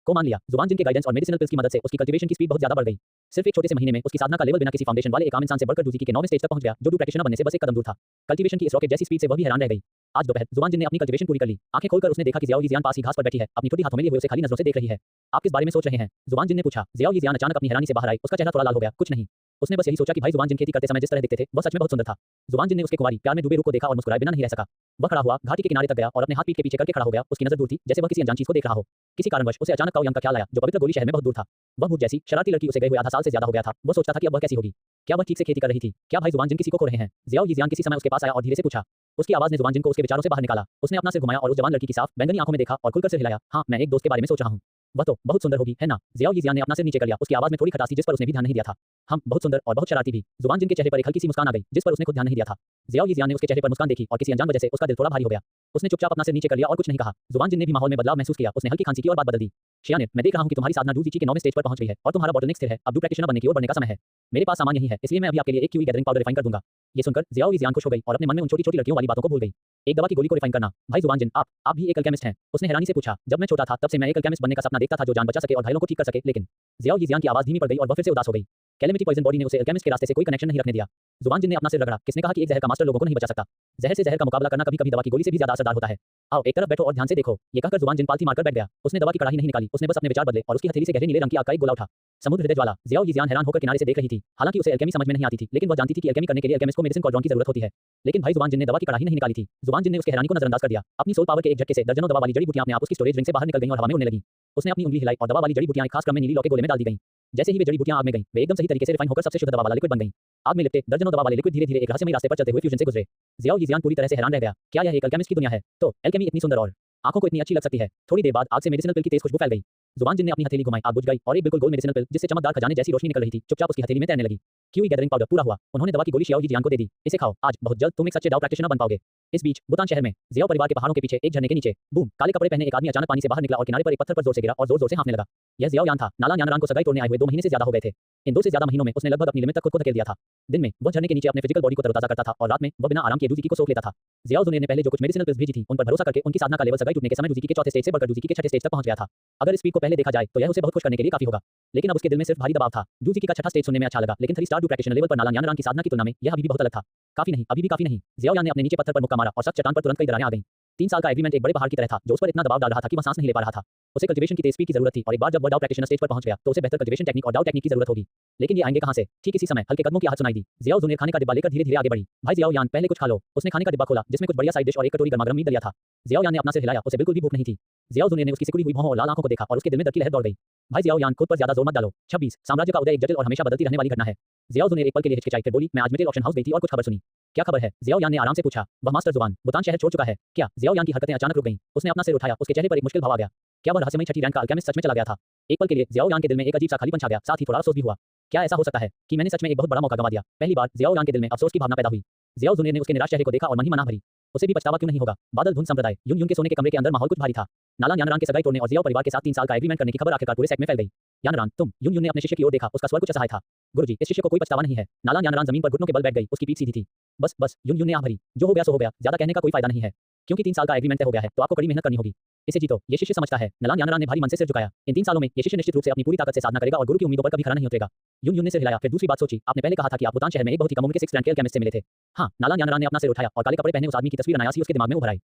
को मान लिया। जुवानजिन के गाइडेंस और मेडिसिनल पिल्स की मदद से उसकी कल्टीवेशन की स्पीड बहुत ज्यादा बढ़ गई। सिर्फ एक छोटे से महीने में उसकी साधना का लेवल बिना किसी फाउंडेशन वाले एक आम इंसान से बढ़कर जुजिकी के 9वें स्टेज तक पहुंच गया जो डू प्रैक्टिशनर बनने से बस एक कदम दूर था। कल्टीवेशन की इस रॉकेट जैसी स्पीड से वह भी हैरान रह गई। आज दोपहर जुवानजिन ने अपनी कल्टीवेशन पूरी कर ली। आंखें खोलकर उसने देखा कि जियाओ यीजियान पास ही घास पर बैठी है, अपनी छोटी हाथों में लिए हुए उसे खाली नजरों से देख रही है। आप किस बारे में सोच रहे हैं? जुवानजिन ने पूछा। जियाओ यीजियान अचानक अपनी हैरानी से बाहर आई। उसका चेहरा थोड़ा लाल हो गया। कुछ नहीं, उसने बस यही सोचा कि भाई जुवानजिन खेती करते समय जिस तरह दिखते थे वह सच में बहुत सुंदर था। जुवानजिन ने उसके कुंवारी प्यार में डूबे रूप को देखा और मुस्कुराए बिना नहीं रह सका। वह खड़ा हुआ, घाटी के किनारे तक गया और अपने हाथ पीठ के पीछे करके खड़ा हो गया। उसकी नजर दूर थी, जैसे वह किसी अनजान चीज को देख रहा हो। किसी कारणवश उसे अचानक काओ यांग का ख्याल आया जो पवित्र गोली शहर में बहुत दूर था। वह भूत जैसी शरारती लड़की उसे गए हुए आधा साल से ज्यादा हो गया था। वो सोचता था कि अब वह कैसी होगी। क्या वह ठीक से खेती कर रही थी? क्या भाई जुवानजिन किसी को खो रहे हैं? जियाओ यीजियान किसी समय उसके पास आया और धीरे से पूछा। उसकी आवाज ने जुवानजिन को उसके विचारों से बाहर निकाला। उसने अपना सिर घुमाया और उस जवान लड़की की साफ बैंगनी आंखों में देखा और खुलकर सिर हिलाया। हाँ, मैं एक दोस्त के बारे में सोच रहा हूँ। वह तो बहुत सुंदर होगी, है ना? जियाओ यीजियान ने अपना सिर नीचे कर लिया। उसकी आवाज में थोड़ी खटास थी जिस पर उसने भी ध्यान नहीं दिया था। हम बहुत सुंदर और बहुत शरारती भी। जुवानजिन के चेहरे पर एक हल्की सी मुस्कान आ गई जिस पर उसने खुद ध्यान नहीं दिया था। जियाओ यीजियान ने उसके चेहरे पर मुस्कान देखी और किसी अनजान वजह से उसका दिल थोड़ा भारी हो गया। उसने चुपचाप अपना सिर नीचे कर लिया और कुछ नहीं कहा। जुवानजिन ने भी माहौल में बदलाव महसूस किया। उसने हल्की खांसी की और बात बदल दी। शियानिर, मैं देख रहा हूं कि तुम्हारी साधना जुजिकी के 9वें स्टेज पर पहुंच गई है और तुम्हारा बॉटलनेक स्थिर है। अब डू प्रैक्टिशनर बनने की ओर बढ़ने का समय है। मेरे पास सामान यही है, इसलिए मैं अभी आपके लिए एक क्यूई गैदरिंग पाउडर रिफाइन कर दूंगा। ये सुनकर जियाओ यीजियान खुश हो गई और अपने मन में उन छोटी छोटी लड़कियों वाली बातों को भूल गई। एक दवा की गोली को रिफाइन करना। भाई जुवानजिन, आप भी एक अल्केमिस्ट हैं? उसने हैरानी से पूछा। जब मैं छोटा था तब से मैं एक अल्केमिस्ट बनने का सपना देखता था जो जान बचा सके और घायलों को ठीक कर सके, लेकिन जियाओ यीजियान की आवाज धीमी पड़ गई और वह फिर से उदास हो गई। कैलेमिटी पॉइजन बॉडी ने उसे अल्केमिस्ट के रास्ते से कोई कनेक्शन नहीं रखने दिया। जुवानजिन ने अपना सिर रगड़ा। किसने कहा कि एक जहर का मास्टर लोगों को नहीं बचा सकता? जहर से जहर का मुकाबला करना कभी-कभी दवा की गोली से भी ज्यादा असरदार होता है। आओ एक तरफ बैठो और ध्यान से देखो। ये कहकर जुवानजिन पालथी मारकर बैठ गया। उसने दवा की कड़ाही नहीं निकाली, उसने बस अपने विचार बदले और उसकी हथेली से गहरे नीले रंग की आग का एक गोला उठा। समुद्र हृदय ज्वाला। जियाओ यीजियान हैरान होकर किनारे से देख रही थी। हालांकि उसे अल्केमी समझ में नहीं आती थी, लेकिन वह जानती थी कि अल्केमी करने के लिए अल्केमिस्ट को मेडिसिन कॉर्डॉन की जरूरत होती है। लेकिन भाई जुवानजिन ने दवा की कड़ाही नहीं निकाली थी। जुवानजिन ने उसके हैरानी को नजरअंदाज कर दिया। अपनी सोल पावर के एक झटके से दर्जनों दवा वाली जड़ी बूटियां अपने आप उसकी स्टोरेज रिंग से बाहर निकल गईं और हवा में उड़ने लगीं। उसने अपनी उंगली हिलाई और दवा वाली जड़ी बूटियां एक खास क्रम में नीली लौ के गोले में डाल दी गईं। जैसे ही वे जड़ी बूटियां आग में गईं, वे एकदम सही तरीके से रिफाइन होकर सबसे शुद्ध दवा वाला लिक्विड बन गईं। आग में लिपटे दर्जनों दवा वाले लिक्विड धीरे-धीरे एक रहस्यमयी रास्ते पर चलते हुए फ्यूजन से गुजरे। जियाओ यीजियान पूरी तरह से हैरान रह गया। क्या यह एक अल्केमिस्ट की दुनिया है? तो अल्केमी इतनी सुंदर और आंखों को इतनी अच्छी लग सकती है। थोड़ी देर बाद आग से मेडिसिनल पिल की तेज खुशबू फैल गई। जुवानजिन ने अपनी हथेली घुमाई, आग बुझ गई और एक बिल्कुल गोल मेडिसिनल पिल जिससे चमकदार खजाने जैसी रोशनी निकल रही थी चुपचाप उसकी हथेली में तैरने लगी। क्यूई गैदरिंग पाउडर पूरा हुआ। उन्होंने दवा की गोली जियाओ यीजियान को दे दी। इसे खाओ, आज बहुत जल्द तुम एक सच्चे दाव प्रैक्टिशनर बन पाओगे। इस बीच बुतान शहर में जियाओ परिवार के पहाड़ों के पीछे एक झरने के नीचे बूम काले कपड़े पहने एक आदमी अचानक पानी से बाहर निकला और किनारे पर एक पत्थर पर जोर से गिरा और जोर-जोर से हाँफने लगा। यह जियाओ यान था। नाला यानरान को सगाई तोड़ने आए हुए 2 महीने से ज्यादा हो गए थे। इन 2 से ज्यादा महीनों में उसने लगभग अपनी लिमिट तक खुद को धकेल दिया था। दिन में वह झरने के नीचे अपने फिजिकल बॉडी को तरोताजा करता था और रात में वह बिना आराम किए जुजिकी को सोख लेता था। जियाओ जुनेर ने पहले जो कुछ मेडिसिनल पिल्स भेजी थी उन पर भरोसा करके उनकी साधना का लेवल सगाई टूटने के समय जुजिकी के 4थे स्टेज से बढ़कर जुजिकी के 6ठे स्टेज तक पहुंच गया था। अगर इस स्पीड को पहले देखा जाए तो यह उसे बहुत खुश करने के लिए काफी होगा, लेकिन अब उसके दिल में सिर्फ भारी दबाव था। जुजिकी का 6ठा स्टेज सुनने में अच्छा लगा, लेकिन 3 स्टार डू प्रैक्टिशनर लेवल पर नाला यानरान की साधना की तुलना में यह अभी भी बहुत अलग था। काफी नहीं, अभी भी काफी नहीं। जियाओ यान ने अपने नीचे पत्थर पर मुक्का मारा और सख्त चट्टान पर तुरंत कई दरारें आ गईं। 3 साल का एग्रीमेंट एक बड़े पहाड़ की तरह था जो उस पर इतना दबाव डाल रहा था कि वह सांस नहीं ले पा रहा था। उसे कल्टीवेशन की तेज स्पीड की जरूरत थी और एक बार जब वह डाउ प्रैक्टिशनर स्टेज पर पहुंच गया तो उसे बेहतर कल्टीवेशन टेक्निक और डाउ टेक्निक की जरूरत होगी। लेकिन ये आएंगे कहां से? ठीक इसी समय हल्के कदमों की आहट सुनाई दी। जियाओ जुनेर खाने का डिब्बा लेकर धीरे-धीरे आगे बढ़ी। भाई जियाओ यान, पहले कुछ खा लो। उसने खाने का डिब्बा खोला जिसमें कुछ बढ़िया साइड डिश और एक कटोरी गर्मा-गर्म मीट दलिया था। जियाओ यान ने अपना सिर हिलाया, उसे बिल्कुल भी भूख नहीं थी। जियाओ जुनेर ने उसकी सिकुड़ी हुई भौहों और लाल आंखों को देखा और उसके दिल में दर्द की लहर दौड़ गई। भाई जियाओ यान, खुद पर ज्यादा जोर मत डालो। 26 साम्राज्य का उदय एक जटिल और हमेशा बदलती रहने वाली घटना है। जियाओ जुनेर एक पल के लिए हिचकिचाई, फिर बोली, मैं आज मिडिल ऑप्शन हाउस गई थी और कुछ खबर सुनी। क्या खबर है? जियाओ यान ने आराम से पूछा। वह मास्टर जुबान बुतान शहर छोड़ चुका है क्या? जियाओ यान की हरकतें अचानक रुक गईं। उसने अपना सिर उठाया, उसके चेहरे पर एक मुश्किल भाव आ गया। क्या वह रहस्यमयी 6ठी रैंक का अल्केमिस्ट सच में चला गया था? एक पल के लिए जियाओ यान के दिल में एक अजीब सा खालीपन छा गया, साथ ही थोड़ा अफसोस भी हुआ। क्या ऐसा हो सकता है कि मैंने सच में एक बहुत बड़ा मौका गंवा दिया? पहली बार जियाओ यान के दिल में अफसोस की भावना पैदा हुई। जियाओ जुनेर ने उसके निराश चेहरे को देखा और मन ही मन भरी। उसे भी पछतावा क्यों नहीं होगा? बादल धुंध संप्रदाय यूं के सोने के कमरे के अंदर माहौल कुछ भारी था। नालान यानरान के सगाई तोड़ने और जियाओ परिवार के साथ 3 साल का एग्रीमेंट करने की खबर आखिरकार पूरे सेक्ट में फैल गई। यानरान, तुम। युन युन ने अपने शिष्य की ओर देखा, उसका स्वर कुछ असहाय था। गुरुजी, इस शिष्य को कोई पछतावा नहीं है। नालान यानरान जमीन पर घुटनों के बल बैठ गई, उसकी पीठ सीधी थी। बस बस, युन युन ने आह भरी। जो हो गया सो हो गया, ज्यादा कहने का कोई फायदा नहीं है। क्योंकि 3 साल का एग्रीमेंट तय हो गया है, तो आपको कड़ी मेहनत करनी होगी। इसे जीतो, ये शिष्य समझता है। नालान यानरान ने भारी मन से सिर झुकाया। इन 3 सालों में ये शिष्य निश्चित रूप से अपनी पूरी ताकत से साधना करेगा और गुरु की उम्मीदों पर कभी खरा नहीं उतरेगा। युन युन ने सिर हिलाया, फिर दूसरी बात सोची। आपने पहले कहा था कि आप भूटान शहर में एक बहुत ही कम उम्र के 6th रैंक के केमिस्ट से मिले थे। हाँ, नालान यानरान ने अपना सिर उठाया और काले कपड़े पहने उस आदमी की तस्वीर अनायास उसके दिमाग में उभर आई।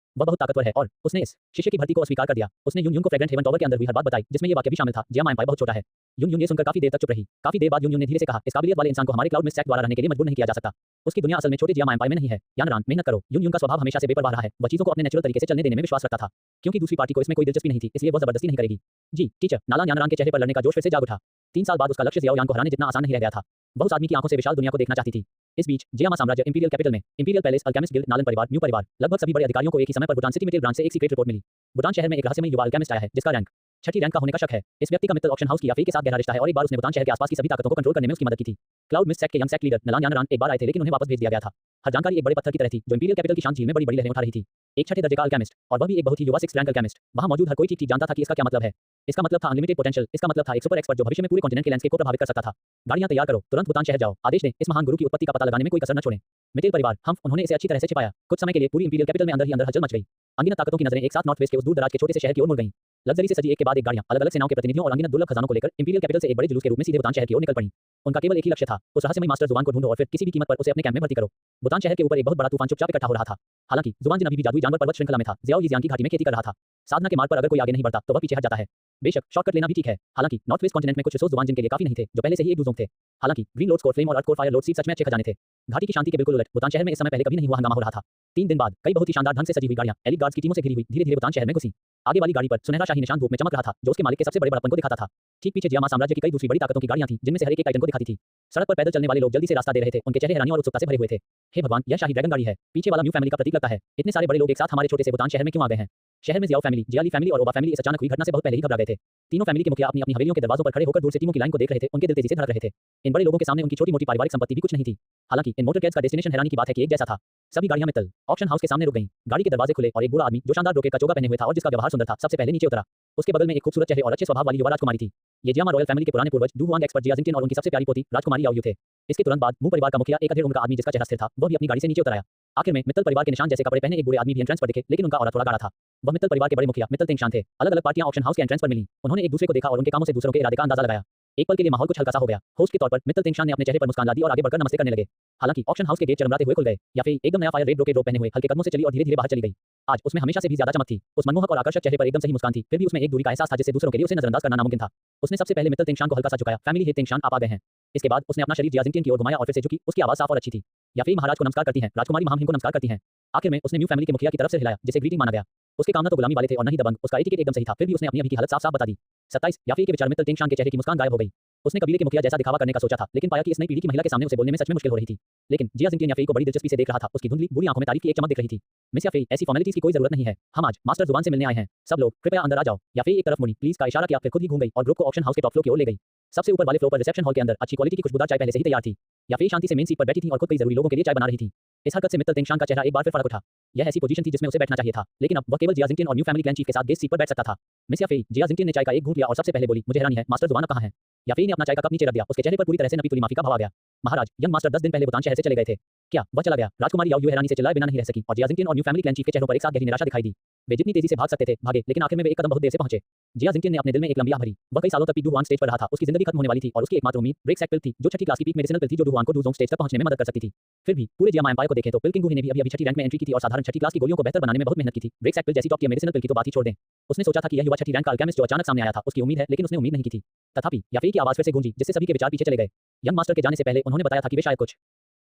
वह बहुत ताकतवर है और उसने इस शिष्य की भर्ती को अस्वीकार कर दिया। उसने युन युन को फ्रेग्रेंट हेवन टॉवर के अंदर हुई हर बात बताई, जिसमें ये वाक्य भी शामिल था, जिया माइम्पाई बहुत छोटा है। युन युन ये सुनकर काफी देर तक चुप रही। काफी देर बाद युन युन ने धीरे से कहा, इस काबिलियत वाले इंसान को हमारे क्लाउड मिस्ट सेक्ट द्वारा रहने के लिए मजबूर नहीं किया जा सकता। उसकी दुनिया असल में छोटे जिया माइम्पाई में नहीं है। यानरान, मेहनत करो। युन युन का स्वभाव हमेशा से बेपरवाह रहा है। वह चीजों को अपने नेचुरल तरीके से चलने देने में विश्वास रखता था। क्योंकि दूसरी पार्टी को इसमें कोई दिलचस्पी नहीं थी, इसलिए वह जबरदस्ती नहीं करेगी। जी टीचर। नालान यानरान के चेहरे पर लड़ने का जोश फिर से जाग उठा। 3 साल बाद उसका लक्ष्य जियाओ यांग को हराने जितना आसान नहीं रह गया था। वह उस आदमी की आंखों से विशाल दुनिया को देखना चाहती थी। इस बीच जियामा साम्राज्य, इंपीरियल कैपिटल में, इंपीरियल पैलेस, अल्केमिस्ट गिल्ड, नालन परिवार, न्यू परिवार, लगभग सभी बड़े अधिकारियों को एक ही समय पर भूटान सिटी मेटल ब्रांच से एक सीक्रेट रिपोर्ट मिली। भूटान शहर में एक रहस्यमय युवा अल्केमिस्ट आया है, जिसका रैंक 6ठी रैंक का होने का शक है। इस व्यक्ति का मित्तल ऑक्शन हाउस की याफी के साथ गहरा रिश्ता है और एक बार उसने भूटान शहर के आसपास की सभी ताकतों को कंट्रोल करने में उसकी मदद की थी। क्लाउड मिस्ट सेक्ट के यंग सेक्ट लीडर नालान यानरान एक बार आए थे, लेकिन उन्हें वापस भेज दिया गया था। हर जानकारी एक बड़े पत्थर की तरह थी, जो इंपीरियल कैपिटल की शांत झील में बड़ी-बड़ी लहरें उठा रही थी। एक 6ठे दर्जे का अल्केमिस्ट, और वह भी एक बहुत ही युवा 6th रैंक अल्केमिस्ट। वहां मौजूद हर कोई ठीक-ठीक जानता था कि इसका क्या मतलब है। इसका मतलब था अनलिमिटेड पोटेंशियल। इसका मतलब था एक सुपर एक्सपर्ट जो भविष्य में पूरे कॉन्टिनेंट के लैंडस्केप को प्रभावित कर सकता था। गाड़ियां तैयार करो, तुरंत भूटान शहर जाओ। आदेश दें, इस महान गुरु की उत्पत्ति का पता लगाने में कोई कसर न छोड़ें। मिटेल परिवार, हम। उन्होंने इसे अच्छी तरह से छिपाया। कुछ समय के लिए पूरी इंपीरियल कैपिटल में अंदर ही अंदर हलचल मच गई। अनगिनत ताकतों की नजरें एक साथ नॉर्थ वेस्ट के उस दूर दराज के छोटे से शहर की ओर मुड़ गईं। लग्जरी से सजी एक के बाद एक गाड़ियां अलग-अलग सेनाओं के प्रतिनिधियों और अनगिनत दुर्लभ खजानों को लेकर इंपीरियल कैपिटल से एक बड़े जुलूस के रूप में सीधे भूटान शहर की ओर निकल पड़ी। उनका केवल एक ही लक्ष्य था, उस रहस्यमयी मास्टर जुबान को ढूंढो और फिर किसी भी कीमत पर उसे अपने कैंप में भर्ती करो। भूटान शहर के ऊपर एक बहुत बड़ा तूफान चुपचाप इकट्ठा हो रहा था। हालांकि जुबान जिन अभी भी जादुई जानवर पर्वत श्रृंखला में था। जियाओ यिजियांग की घाटी में खेती कर रहा था। साधना के मार्ग पर अगर कोई आगे नहीं बढ़ता तो वह पीछे हट जाता है। बेशक शॉर्टकट लेना भी ठीक है। हालांकि नॉर्थ वेस्ट कॉन्टिनेंट में कुछ रिसोर्स जुबान जिन के लिए काफी नहीं थे, जो पहले से ही एक दूसरों थे। हालांकि ग्रीन लोड स्कोर फ्लेम और अर्थ कोर फायर लोड सीड सच में अच्छे खजाने थे। घाटी की शांति के बिल्कुल उलट भूटान शहर में इस समय पहले कभी नहीं हुआ हंगामा हो रहा था। 3 दिन बाद कई बहुत ही शानदार ढंग से सजी हुई गाड़ियां एलिट गार्ड्स की टीमों से घिरी हुई धीरे-धीरे भूटान शहर में घुसी। आगे वाली गाड़ी पर सुनहरा शाही निशान धूप में चमक रहा था, जो उसके मालिक के सबसे बड़े बड़प्पन को दिखाता था। ठीक पीछे जियामा साम्राज्य की कई दूसरी बड़ी ताकतों की गाड़ियां थीं, जिनमें से हर एक टाइटन को दिखाती थी। सड़क पर पैदल चलने वाले लोग जल्दी से रास्ता दे रहे थे, उनके चेहरे हैरानी और उत्सुकता से भरे हुए थे। हे भगवान, यह शाही ड्रैगन गाड़ी है। पीछे वाला म्यू फैमिली का प्रतीक लगता है। इतने सारे बड़े लोग एक साथ हमारे छोटे से भूटान शहर में क्यों आ गए हैं? शहर में जियाओ फैमिली, जियाली फैमिली और ओबा फैमिली इस अचानक हुई घटना से बहुत पहले ही घबरा गए थे। तीनों फैमिली के मुखिया अपनी अपनी हवेलियों के दरवाजों पर खड़े होकर दूर से टीमों की लाइन को देख रहे थे। उनके दिल तेजी से धड़क रहे थे। इन बड़े लोगों के सामने उनकी छोटी-मोटी पारिवारिक संपत्ति भी कुछ नहीं थी। हालांकि इन मोटरकैड्स का डेस्टिनेशन हैरानी की बात है कि एक जैसा था। सभी गाड़ियां मित्तल ऑक्शन हाउस के सामने रुक गईं। गाड़ी के दरवाजे खुले और एक बूढ़ा आदमी जो शानदार ब्रोकेड का चोगा पहने हुए था और जिसका व्यवहार सुंदर था, सबसे पहले नीचे उतरा। उसके बगल में एक खूबसूरत चेहरे और अच्छे स्वभाव वाली युवा राजकुमारी थी। ये जियामा रॉयल फैमिली के पुराने पूर्वज डू हुआंग एक्सपर्ट जिया जिंगटिन और उनकी सबसे प्यारी पोती राजकुमारी याओ यू थे। इसके तुरंत बाद मू परिवार का मुखिया एक अधेड़ उम्र का आदमी जिसका चेहरा स्थिर था, वह भी अपनी गाड़ी से नीचे उतर आया। आखिर में मित्तल परिवार के निशान जैसे कपड़े पहने एक बूढ़े आदमी भी एंट्रेंस पर दिखे, लेकिन उनका ऑरा थोड़ा गाढ़ा था। वह मित्तल परिवार के बड़े मुखिया मित्तल तेंगशान थे। अलग-अलग पार्टियां ऑक्शन हाउस के एंट्रेंस पर मिली। उन्होंने एक दूसरे को देखा और उनके कामों से दूसरों के इरादे का अंदाजा लगाया। एक पल के लिए माहौल कुछ हल्का सा हो गया। होस्ट के तौर पर मित्तल तेंगशान ने अपने चेहरे पर मुस्कान ला दी और आगे बढ़कर नमस्ते करने लगे। हालांकि ऑक्शन हाउस के गेट चरमराते हुए खुल गए। या फिर एकदम नया फायर रेड ब्रोकेड रोब पहने हुए हल्के कदमों से चली और धीरे-धीरे बाहर चली गई। आज उसमें हमेशा से भी ज्यादा चमक थी। उस मनमोहक और आकर्षक चेहरे पर एकदम सही मुस्कान थी, फिर भी उसमें एक दूरी का एहसास था जिससे दूसरों के लिए उसे नजरअंदाज करना नामुमकिन था। उसने सबसे पहले मित्तल तेंगशान को हल्का सा झुकाया। फैमिली हे तेंगशान, आप आ गए हैं। इसके बाद उसने अपना शरीर जिया जिंगटिन की ओर घुमाया और फिर से झुकी। उसकी आवाज साफ और अच्छी थी। या फिर महाराज को नमस्कार करती हैं, राजकुमारी महामहिम को नमस्कार करती हैं। आखिर में उसने म्यू फैमिली के मुखिया की तरफ से हिलाया, जिसे ग्रीटिंग माना गया। उसके काम न तो गुलामी वाले थे और न ही दबंग। उसका एटिकेट एकदम सही था, फिर भी उसने अपनी अभी की हालत साफ-साफ बता दी। 27 याफी के विचार मित्तल तेंगशान के चेहरे की मुस्कान गायब हो गई। उसने कबीले के मुखिया जैसा दिखावा करने का सोचा था, लेकिन पाया कि इस नई पीढ़ी की महिला के सामने उसे बोलने में सच में मुश्किल हो रही थी। लेकिन जिया जिंगटिन याफी को बड़ी दिलचस्पी से देख रहा था। उसकी धुंधली बुरी आंखों में तारीफ की एक चमक दिख रही थी। मिस याफी, ऐसी फॉर्मेलिटीज की कोई जरूरत नहीं है। हम आज मास्टर जुबान से मिलने आए हैं। सब लोग कृपया अंदर आ जाओ। याफी एक तरफ मुड़ी, प्लीज का इशारा किया, फिर खुद ही घूम गई और ग्रुप को ऑक्शन हाउस के टॉप फ्लोर की ओर ले गई। सबसे ऊपर वाले फ्लोर पर रिसेप्शन हॉल के अंदर अच्छी क्वालिटी की खुशबूदार चाय पहले से ही तैयार थी। याफी शांति से मेन सीट पर बैठी थी और खुद कई जरूरी लोगों के लिए चाय बना रही थी। इस हरकत से मित्तल तेंगशान का चेहरा एक बार फिर फड़क उठा। यह ऐसी पोजीशन थी जिसमें उसे बैठना चाहिए था, लेकिन अब वह केवल जिया जिंगटिन और न्यू फैमिली क्लैन चीफ के साथ गेस्ट सीट पर बैठ सकता था। मिस याफी, जिया जिंगटिन ने चाय का एक घूंट लिया और सबसे पहले बोली, मुझे हैरानी है, मास्टर जुबान कहां है? याफी ने अपना चाय का कप नीचे रख दिया। उसके चेहरे पर पूरी तरह से नपी-तुली माफी का भाव आ गया। महाराज, यंग मास्टर 10 दिन पहले भूटान शहर से चले गए थे। क्या वह चला गया? राजकुमारी याओ यू हैरानी से चिल्लाए बिना नहीं रह सकी और जिया जिंगटिन और न्यू फैमिली क्लैन चीफ के चेहरों पर एक साथ गहरी निराशा दिखाई दी। वे जितनी तेजी से भाग सकते थे भागे, लेकिन आखिर में वे एक कदम बहुत देर से पहुंचे। जिया जिंगटिन ने अपने दिल में एक लंबी आह भरी। वह कई सालों तक पी डू हुआन स्टेज पर रहा था। उसकी जिंदगी खत्म होने वाली थी और उसकी एकमात्र उम्मीद ब्रेक पिल थी, जो 6ठी क्लास की पीक मेडिसिनल पिल थी, जो डू हुआन को डू जोंग स्टेज तक पहुंचने में मदद कर सकती थी। फिर भी पूरे जियामा एम्पायर को देखें तो पिल किंग ने भी अभी 6ठी रैंक में एंट्री की थी और साधारण 6ठी क्लास की गोलियों को बेहतर बनाने में बहुत मेहनत की थी। ब्रेक पिल जैसी टॉप टियर मेडिसिनल पिल की तो बात ही छोड़ दें। उसने सोचा था कि यह युवा 6ठी रैंक का अल्केमिस्ट जो अचानक सामने आया था, उसकी उम्मीद है, लेकिन उसने उम्मीद नहीं की थी। तथापि याफी की आवाज फिर से गूंजी, जिससे सभी के विचार पीछे चले गए। यंग मास्टर के जाने से पहले उन्होंने बताया था कि वे शायद कुछ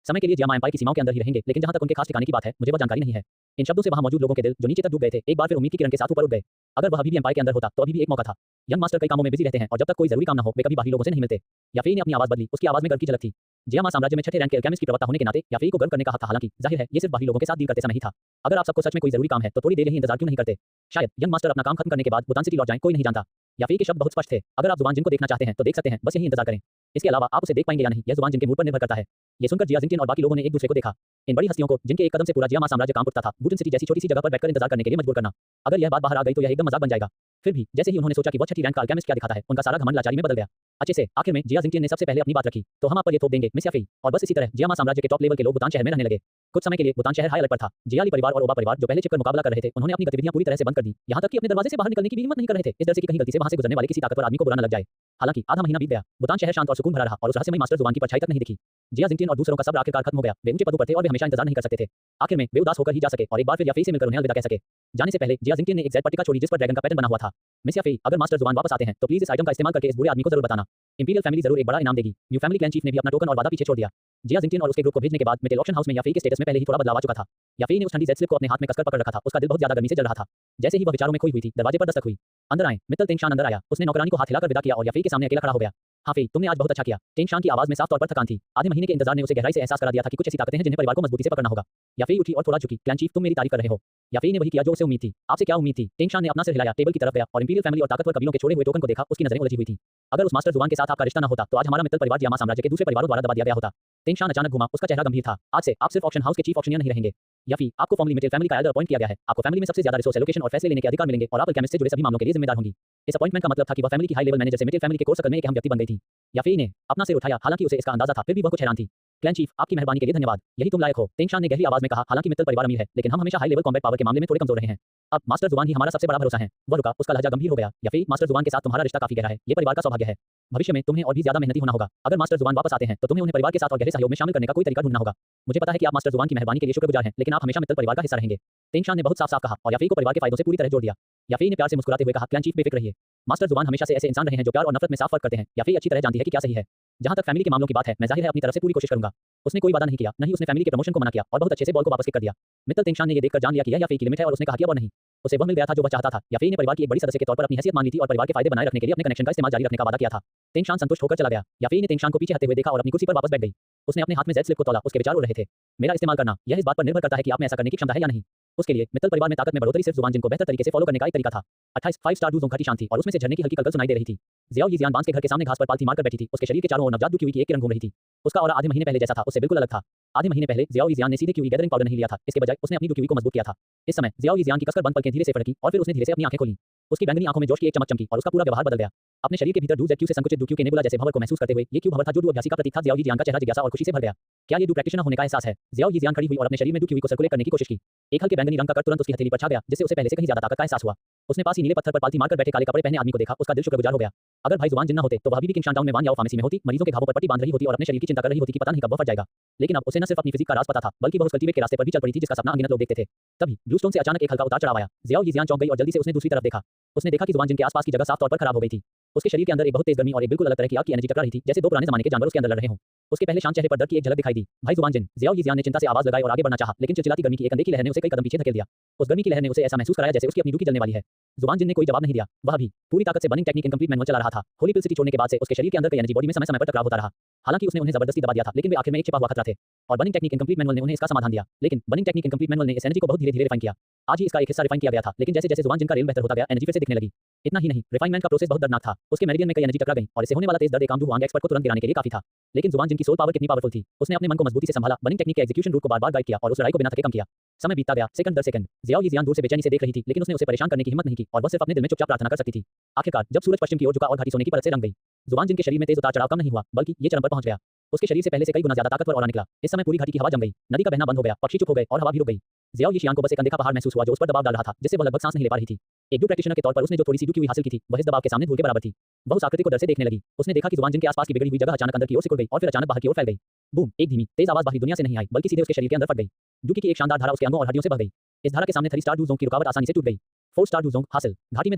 समय के लिए जियामा एम्पायर की सीमाओं के अंदर ही रहेंगे, लेकिन जहां तक उनके खास ठिकाने की बात है, मुझे वह जानकारी नहीं है। इन शब्दों से वहां मौजूद लोगों के दिल जो नीचे तक डूब गए थे, एक बार फिर उम्मीद की किरण के साथ ऊपर उठ गए। अगर वह अभी भी एम्पायर के अंदर होता तो अभी भी एक मौका था। यंग मास्टर कई कामों में बिजी रहते हैं और जब तक कोई जरूरी काम न हो वे कभी बाहरी लोगों से नहीं मिलते। याफी ने अपनी आवाज बदली। उसकी आवाज में गर्व की झलक थी। जियामा साम्राज्य में 6ठे रैंक के अल्केमिस्ट की प्रवक्ता होने के नाते याफी को गर्व करने का हक था। हालांकि जाहिर है ये सिर्फ बाहरी लोगों के साथ डील करते समय ही था। अगर आप सबको सच में कोई जरूरी काम है तो थोड़ी देर यहीं इंतजार क्यों नहीं करते? शायद यंग मास्टर अपना काम खत्म करने के बाद भूटान सिटी लौट जाएं, कोई नहीं जानता। याफी के शब्द बहुत स्पष्ट थे। अगर आप जुबान जिनको देखना चाहते हैं तो देख सकते हैं, बस यहीं इंतजार करें। इसके अलावा आप उसे देख पाएंगे या नहीं, यह जुबान जिन के मूड पर निर्भर करता है। ये सुनकर जिया जिंगटिन और बाकी लोगों ने एक दूसरे को देखा। इन बड़ी हस्तियों को, जिनके एक कदम से पूरा जियामा साम्राज्य कांप उठता था, वुडन सिटी जैसी छोटी सी जगह पर बैठकर इंतजार करने के लिए मजबूर करना। अगर यह बात बाहर आ गई तो यह एकदम मजाक बन जाएगा। फिर भी जैसे ही उन्होंने सोचा कि वह छठी रैंक का अल्केमिस्ट क्या दिखाता है, उनका सारा घमंड लाचारी में बदल गया। अच्छे से आखिर में जिया जिंगटिन ने सबसे पहले अपनी बात रखी, तो हम आप पर ये थोप देंगे मिस याफी। और बस इसी तरह जियामा साम्राज्य के टॉप लेवल के लोग बुतान शहर में रहने लगे। कुछ समय के लिए बुतान शहर हाई अलर्ट पर था। जियाली परिवार और ओबा परिवार जो पहले छिपकर मुकाबला कर रहे थे, उन्होंने अपनी गतिविधियां पूरी तरह से बंद कर दी। यहां तक कि अपने दरवाजे से बाहर निकलने की भी हिम्मत नहीं कर रहे थे, इस डर से कि कहीं गलती से वहां से गुजरने वाले किसी ताकतवर आदमी को बुरा न लग जाए। हालांकि आधा महीना बीत गया, बुतान शहर शांत और सुकून भरा रहा और उस रहस्यमयी मास्टर जुबान की परछाई तक नहीं दिखी। जिया जिंगटिन और दूसरों का सब्र आखिरकार खत्म हो गया। वे ऊंचे पदों पर थे और वे हमेशा इंतजार नहीं कर सकते थे। आखिर में वे उदास होकर ही जा सके और एक बार फिर याफी से मिलकर उन्हें अलविदा कह सके। जाने से पहले जिया जिंगटिन ने एक जेड पट्टिका छोड़ी जिस पर ड्रैगन का पैटर्न बना हुआ था। मिस याफी, अगर मास्टर जुबान वापस आते हैं तो प्लीज इस आइटम का इस्तेमाल करके इस बुरे आदमी को जरूर बताना। इंपीरियल फैमिली जरूर एक बड़ा इनाम देगी। न्यू फैमिली क्लैन चीफ ने भी अपना टोकन और वादा पीछे छोड़ दिया। जिया जिंगटिन और उसके ग्रुप को भेजने के बाद मेटल ऑक्शन हाउस में याफी के स्टेटस में पहले ही थोड़ा बदलाव आ चुका था। याफी ने उस ठंडी जेड स्लिप को अपने हाथ में कसकर पकड़ रखा था। उसका दिल बहुत ज्यादा गर्मी से जल रहा था। जैसे ही वह विचारों में खोई हुई थी, दरवाजे पर दस्तक हुई। अंदर आए। मित्तल तेंगशान अंदर आया। उसने नौकरानी को हाथ हिलाकर विदा किया और याफी के सामने अकेला खड़ा हो गया। हाफी, तुमने आज बहुत अच्छा किया। तेंगशान की आवाज में साफ तौर पर थकान थी। आधे महीने के इंतजार ने उसे गहराई से एहसास करा दिया था कि कुछ ऐसी ताकतें हैं जिन्हें परिवार को मजबूती से पकड़ना होगा। याफी उठी और थोड़ा झुकी। क्लैन चीफ, तुम मेरी तारीफ कर रहे हो। याफी ने वही किया जो उसे उम्मीद थी। आपसे क्या उम्मीद थी? तेंगशान ने अपना सिर हिलाया, टेबल की तरफ गया और इंपीरियल फैमिली और ताकतवर कबीलों के छोड़े हुए टोकन को देखा। उसकी नजरें उलझी हुई थी। अगर उस मास्टर जुबान के साथ आपका रिश्ता न होता तो आज हमारा मित्तल परिवार जियामा साम्राज्य के दूसरे परिवारों द्वारा दबा दिया गया होता। तेंगशान अचानक घुमा। उसका चेहरा गंभीर था। आज से आप सिर्फ ऑक्शन हाउस के चीफ ऑक्शनियर नहीं रहेंगे। याफी, आपको फॉर्मली मित्तल फैमिली का एल्डर अपॉइंट किया गया है। आपको फैमिली में सबसे ज्यादा रिसोर्स एलोकेशन और फैसले लेने के अधिकार मिलेंगे और आप अल्केमिस्ट से जुड़े सभी मामलों के लिए जिम्मेदार होंगी। इस अपॉइंटमेंट का मतलब था कि वह फैमिली की हाई लेवल मैनेजर से मित्तल फैमिली के कोर सर्कल में एक अहम व्यक्ति बन गई थी। याफी ने अपना सिर उठाया। हालांकि उसे इसका अंदाजा था, फिर भी वह कुछ हैरान थी। क्लैन चीफ, आपकी मेहरबानी के लिए धन्यवाद। यही तुम लायक हो। तेंगशान ने गहरी आवाज में कहा। हालांकि मित्तल परिवार अमीर है, लेकिन हम हमेशा हाई लेवल कॉम्बैट पावर के मामले में थोड़े कमजोर रहे हैं। अब मास्टर जुबान ही हमारा सबसे बड़ा भरोसा है। वह रुका। उसका लहजा गंभीर हो गया। याफी, मास्टर जुबान के साथ तुम्हारा रिश्ता काफी गहरा है। ये परिवार का सौभाग्य है। भविष्य में तुम्हें और भी ज्यादा मेहनती होना होगा। अगर मास्टर जुबान वापस आते हैं तो तुम्हें उन्हें परिवार के साथ और गहरे सहयोग में शामिल करने का कोई तरीका ढूंढना होगा। मुझे पता है कि आप मास्टर जुबान की मेहरबानी के लिए शुक्रगुजार हैं, लेकिन आप हमेशा मित्तल परिवार का हिस्सा रहेंगे। तेंगशान ने बहुत साफ-साफ कहा और याफी को परिवार के फायदों से पूरी तरह जोड़ दिया। याफी ने प्यार से मुस्कुराते हुए कहा, क्लैन चीफ बेफिक्र रहिए। मास्टर जुबान हमेशा से ऐसे इंसान रहे हैं जो प्यार और नफरत में साफ फर्क करते हैं। याफी अच्छी तरह जानती है कि क्या सही है। जहां तक फैमिली के मामलों की बात है, मैं जाहिर है अपनी तरफ से पूरी कोशिश करूंगा। उसने कोई वादा नहीं किया, नहीं उसने फैमिली के प्रमोशन को मना किया और बहुत अच्छे से बॉल को वापस किक कर दिया। मित्तल तेंगशान ने यह देखकर जान लिया कि यह याफी की लिमिट है और उसने कहा कि अब और नहीं। उसे वह मिल गया था जो वह चाहता था। याफी ने परिवार की एक बड़ी सदस्य के तौर पर अपनी हैसियत मान ली थी और परिवार के फायदे बनाए रखने के लिए अपने कनेक्शन का इस्तेमाल जारी रखने का वादा किया था। तेंगशान संतुष्ट होकर चला गया। याफी ने तेंगशान को पीछे हटते हुए देखा और अपनी कुर्सी पर वापस बैठ गई। उसने अपने हाथ में जेड स्लिप को तौला। उसके विचार उड़ रहे थे। मेरा इस्तेमाल करना, यह इस बात पर निर्भर करता है कि आप में ऐसा करने की क्षमता है या नहीं। उसके लिए मित्तल परिवार में ताकत में बढ़ोतरी सिर्फ जुबान जिन को बेहतर तरीके से फॉलो करने का एक तरीका था। 28 5 स्टार डू जोंग शांत थी और उसमें से झरने की हल्की कलकल सुनाई दे रही थी। जियाओ यिजियान बांस के घर के सामने घास पर पालथी मारकर बैठी थी। उसके शरीर के चारों ओर नवजात क्यूई की एक किरण घूम रही थी। उसका ऑरा आधे महीने पहले जैसा था, उससे बिल्कुल अलग था। आधे महीने पहले जियाओ यिजियान ने सीधे क्यूई गैदरिंग पाउडर नहीं लिया था। इसके बजाय उसने अपनी क्यूई को मजबूत किया था। इस समय जियाओ यिजियान की कसकर बंद पलकें धीरे से फड़की और फिर उसने धीरे से अपनी आंखें खोली। उसकी बैंगनी आंखों में जोश की एक चमक चमकी और उसका पूरा व्यवहार बदल गया। अपने शरीर के भीतर डू जेड क्यू से संकुचित डू क्यू के नेबुला जैसे भंवर को महसूस करते हुए ये क्यू भंवर था जो डू अभ्यासी का प्रतीक था। जियाओ यिजियान का चेहरा जिज्ञासा और खुशी से भर गया। क्या ये डू प्रैक्टिशनर होने का एहसास है? जियाओ यिजियान खड़ी हुई और अपने शरीर में डू क्यू को सर्कुलेट करने की कोशिश की। एक हल्के बैंगनी रंग का कट तुरंत उसकी हथेली पर छा गया, जिससे उसे पहले से कहीं ज्यादा ताकत का एहसास हुआ। उसने पास ही नीले पत्थर पर पालथी मारकर बैठे काले कपड़े पहने आदमी को देखा। उसका दिल शुक्रगुजार हो गया। अगर भाई जुबान जिन न होते तो वह अभी भी किंगशान टाउन में वान याओ फार्मेसी में होती, मरीजों के घावों पर पट्टी बांध रही होती और अपने शरीर की चिंता कर रही होती कि पता नहीं कब वह फट जाएगा। लेकिन अब उसे न सिर्फ अपनी फिजिक का राज पता था, बल्कि वह उस कल्टीवेट के रास्ते पर भी चल पड़ी थी जिसका सपना अनगिनत लोग देखते थे। तभी ब्लूस्टोन से अचानक एक हल्का उतार चढ़ाव आया। जियाओ यिजियान चौंक गई और जल्दी से उसने दूसरी तरफ देखा। उसने देखा कि जुबान जिन के आसपास की जगह साफ तौर पर खराब हो गई थी। उसके शरीर के अंदर एक बहुत तेज गर्मी और एक बिल्कुल अलग तरह की आग की एनर्जी टकरा रही थी, जैसे दो पुराने जमाने के जानवर उसके अंदर लड़ रहे हों। उसके पहले शांत चेहरे पर दर्द की एक झलक दिखाई दी। भाई जुबान जिन, जियाओ यिजियान ने चिंता से आवाज लगाई और आगे बढ़ना चाहा, लेकिन चिलचिलाती गर्मी की एक अनदेखी लहर ने उसे कई कदम पीछे धकेल दिया। उस गर्मी की लहर ने उसे ऐसा महसूस कराया जैसे उसकी अपनी डूकी जलने वाली है। जुबान जिन ने कोई जवाब नहीं दिया। वह भी पूरी ताकत से बर्निंग टेक्निक इनकम्प्लीट मैनुअल चला रहा था। होली पिल सिटी छोड़ने के बाद से उसके शरीर के अंदर की एनर्जी बॉडी में समय समय पर टकराव होता रहा। हालांकि उसने उन्हें जबरदस्ती दबा दिया था, लेकिन वे आखिर में एक छिपा हुआ खतरा थे और बर्निंग टेक्निक इनकम्प्लीट मैनुअल ने उन्हें इसका समाधान दिया। लेकिन बर्निंग टेक्निक इनकम्प्लीट मैनुअल ने इस एनर्जी को बहुत धीरे-धीरे रिफाइन किया। आज ही इसका एक हिस्सा रिफाइन किया गया था, लेकिन जैसे-जैसे जुबान जिन का रेल बेहतर होता गया, एनर्जी फिर से दिखने लगी। इतना ही नहीं, रिफाइनमेंट का प्रोसेस बहुत दर्दनाक था। उसके मेरिडियन में कई एनर्जी टकरा गई और इससे होने वाला तेज दर्द एक आम डू हुआंग एक्सपर्ट को तुरंत गिराने के लिए काफी था। लेकिन जुबान जिन की सोल पावर कितनी पावरफुल थी। उसने अपने मन को मजबूती से संभाला, बर्निंग टेक्निक के एग्जीक्यूशन रूट को बार-बार गाइड किया और उस लड़ाई को बिना थके कम किया। समय बीतता गया, सेकंड दर सेकंड। जियाओ यिजियान दूर से बेचैनी से देख रही थी, लेकिन उसने उसे परेशान करने की हिम्मत नहीं की और वह सिर्फ अपने दिल में चुपचाप प्रार्थना कर सकती थी। आखिरकार जब सूरज पश्चिम की ओर झुका और घाटी सोने की परत से रंग गई, जुबान जिन के शरीर में तेज उतार चढ़ाव कम नहीं हुआ, बल्कि ये चरम पर पहुंच गया। उसके शरीर से पहले से कई गुना ज्यादा ताकतवर ऑरा निकला। इस समय पूरी घाटी की हवा जम गई, नदी का बहना बंद हो गया, पक्षी चुप हो गए और हवा भी रुक गई। जियाओ यिशियान को बस एक अनदेखा पहाड़ महसूस हुआ जो उस पर दबाव डाल रहा था, जिससे वह लगभग सांस नहीं ले पा रही थी। एक डू प्रैक्टिशनर के तौर पर उसने जो थोड़ी सी डू क्यूई हासिल की थी, वह इस दबाव के सामने धूल के बराबर थी। वह उस आकृति को डर से देखने लगी। उसने देखा कि जुबान जिन के आसपास की बिगड़ी हुई जगह अचानक अंदर की ओर सिकुड़ गई और फिर अचानक बाहर की ओर फैल गई। बूम! एक धीमी तेज आवाज बाहरी दुनिया से नहीं आई, बल्कि सीधे उसके शरीर के अंदर फट गई। डू की एक शानदार धारा उसके अंगों और हड्डियों से बह गई। इस धारा के सामने 3 स्टार डू जोंग की रुकावट आसानी से टूट गई। 4 स्टार डू जोंग हासिल। घाटी में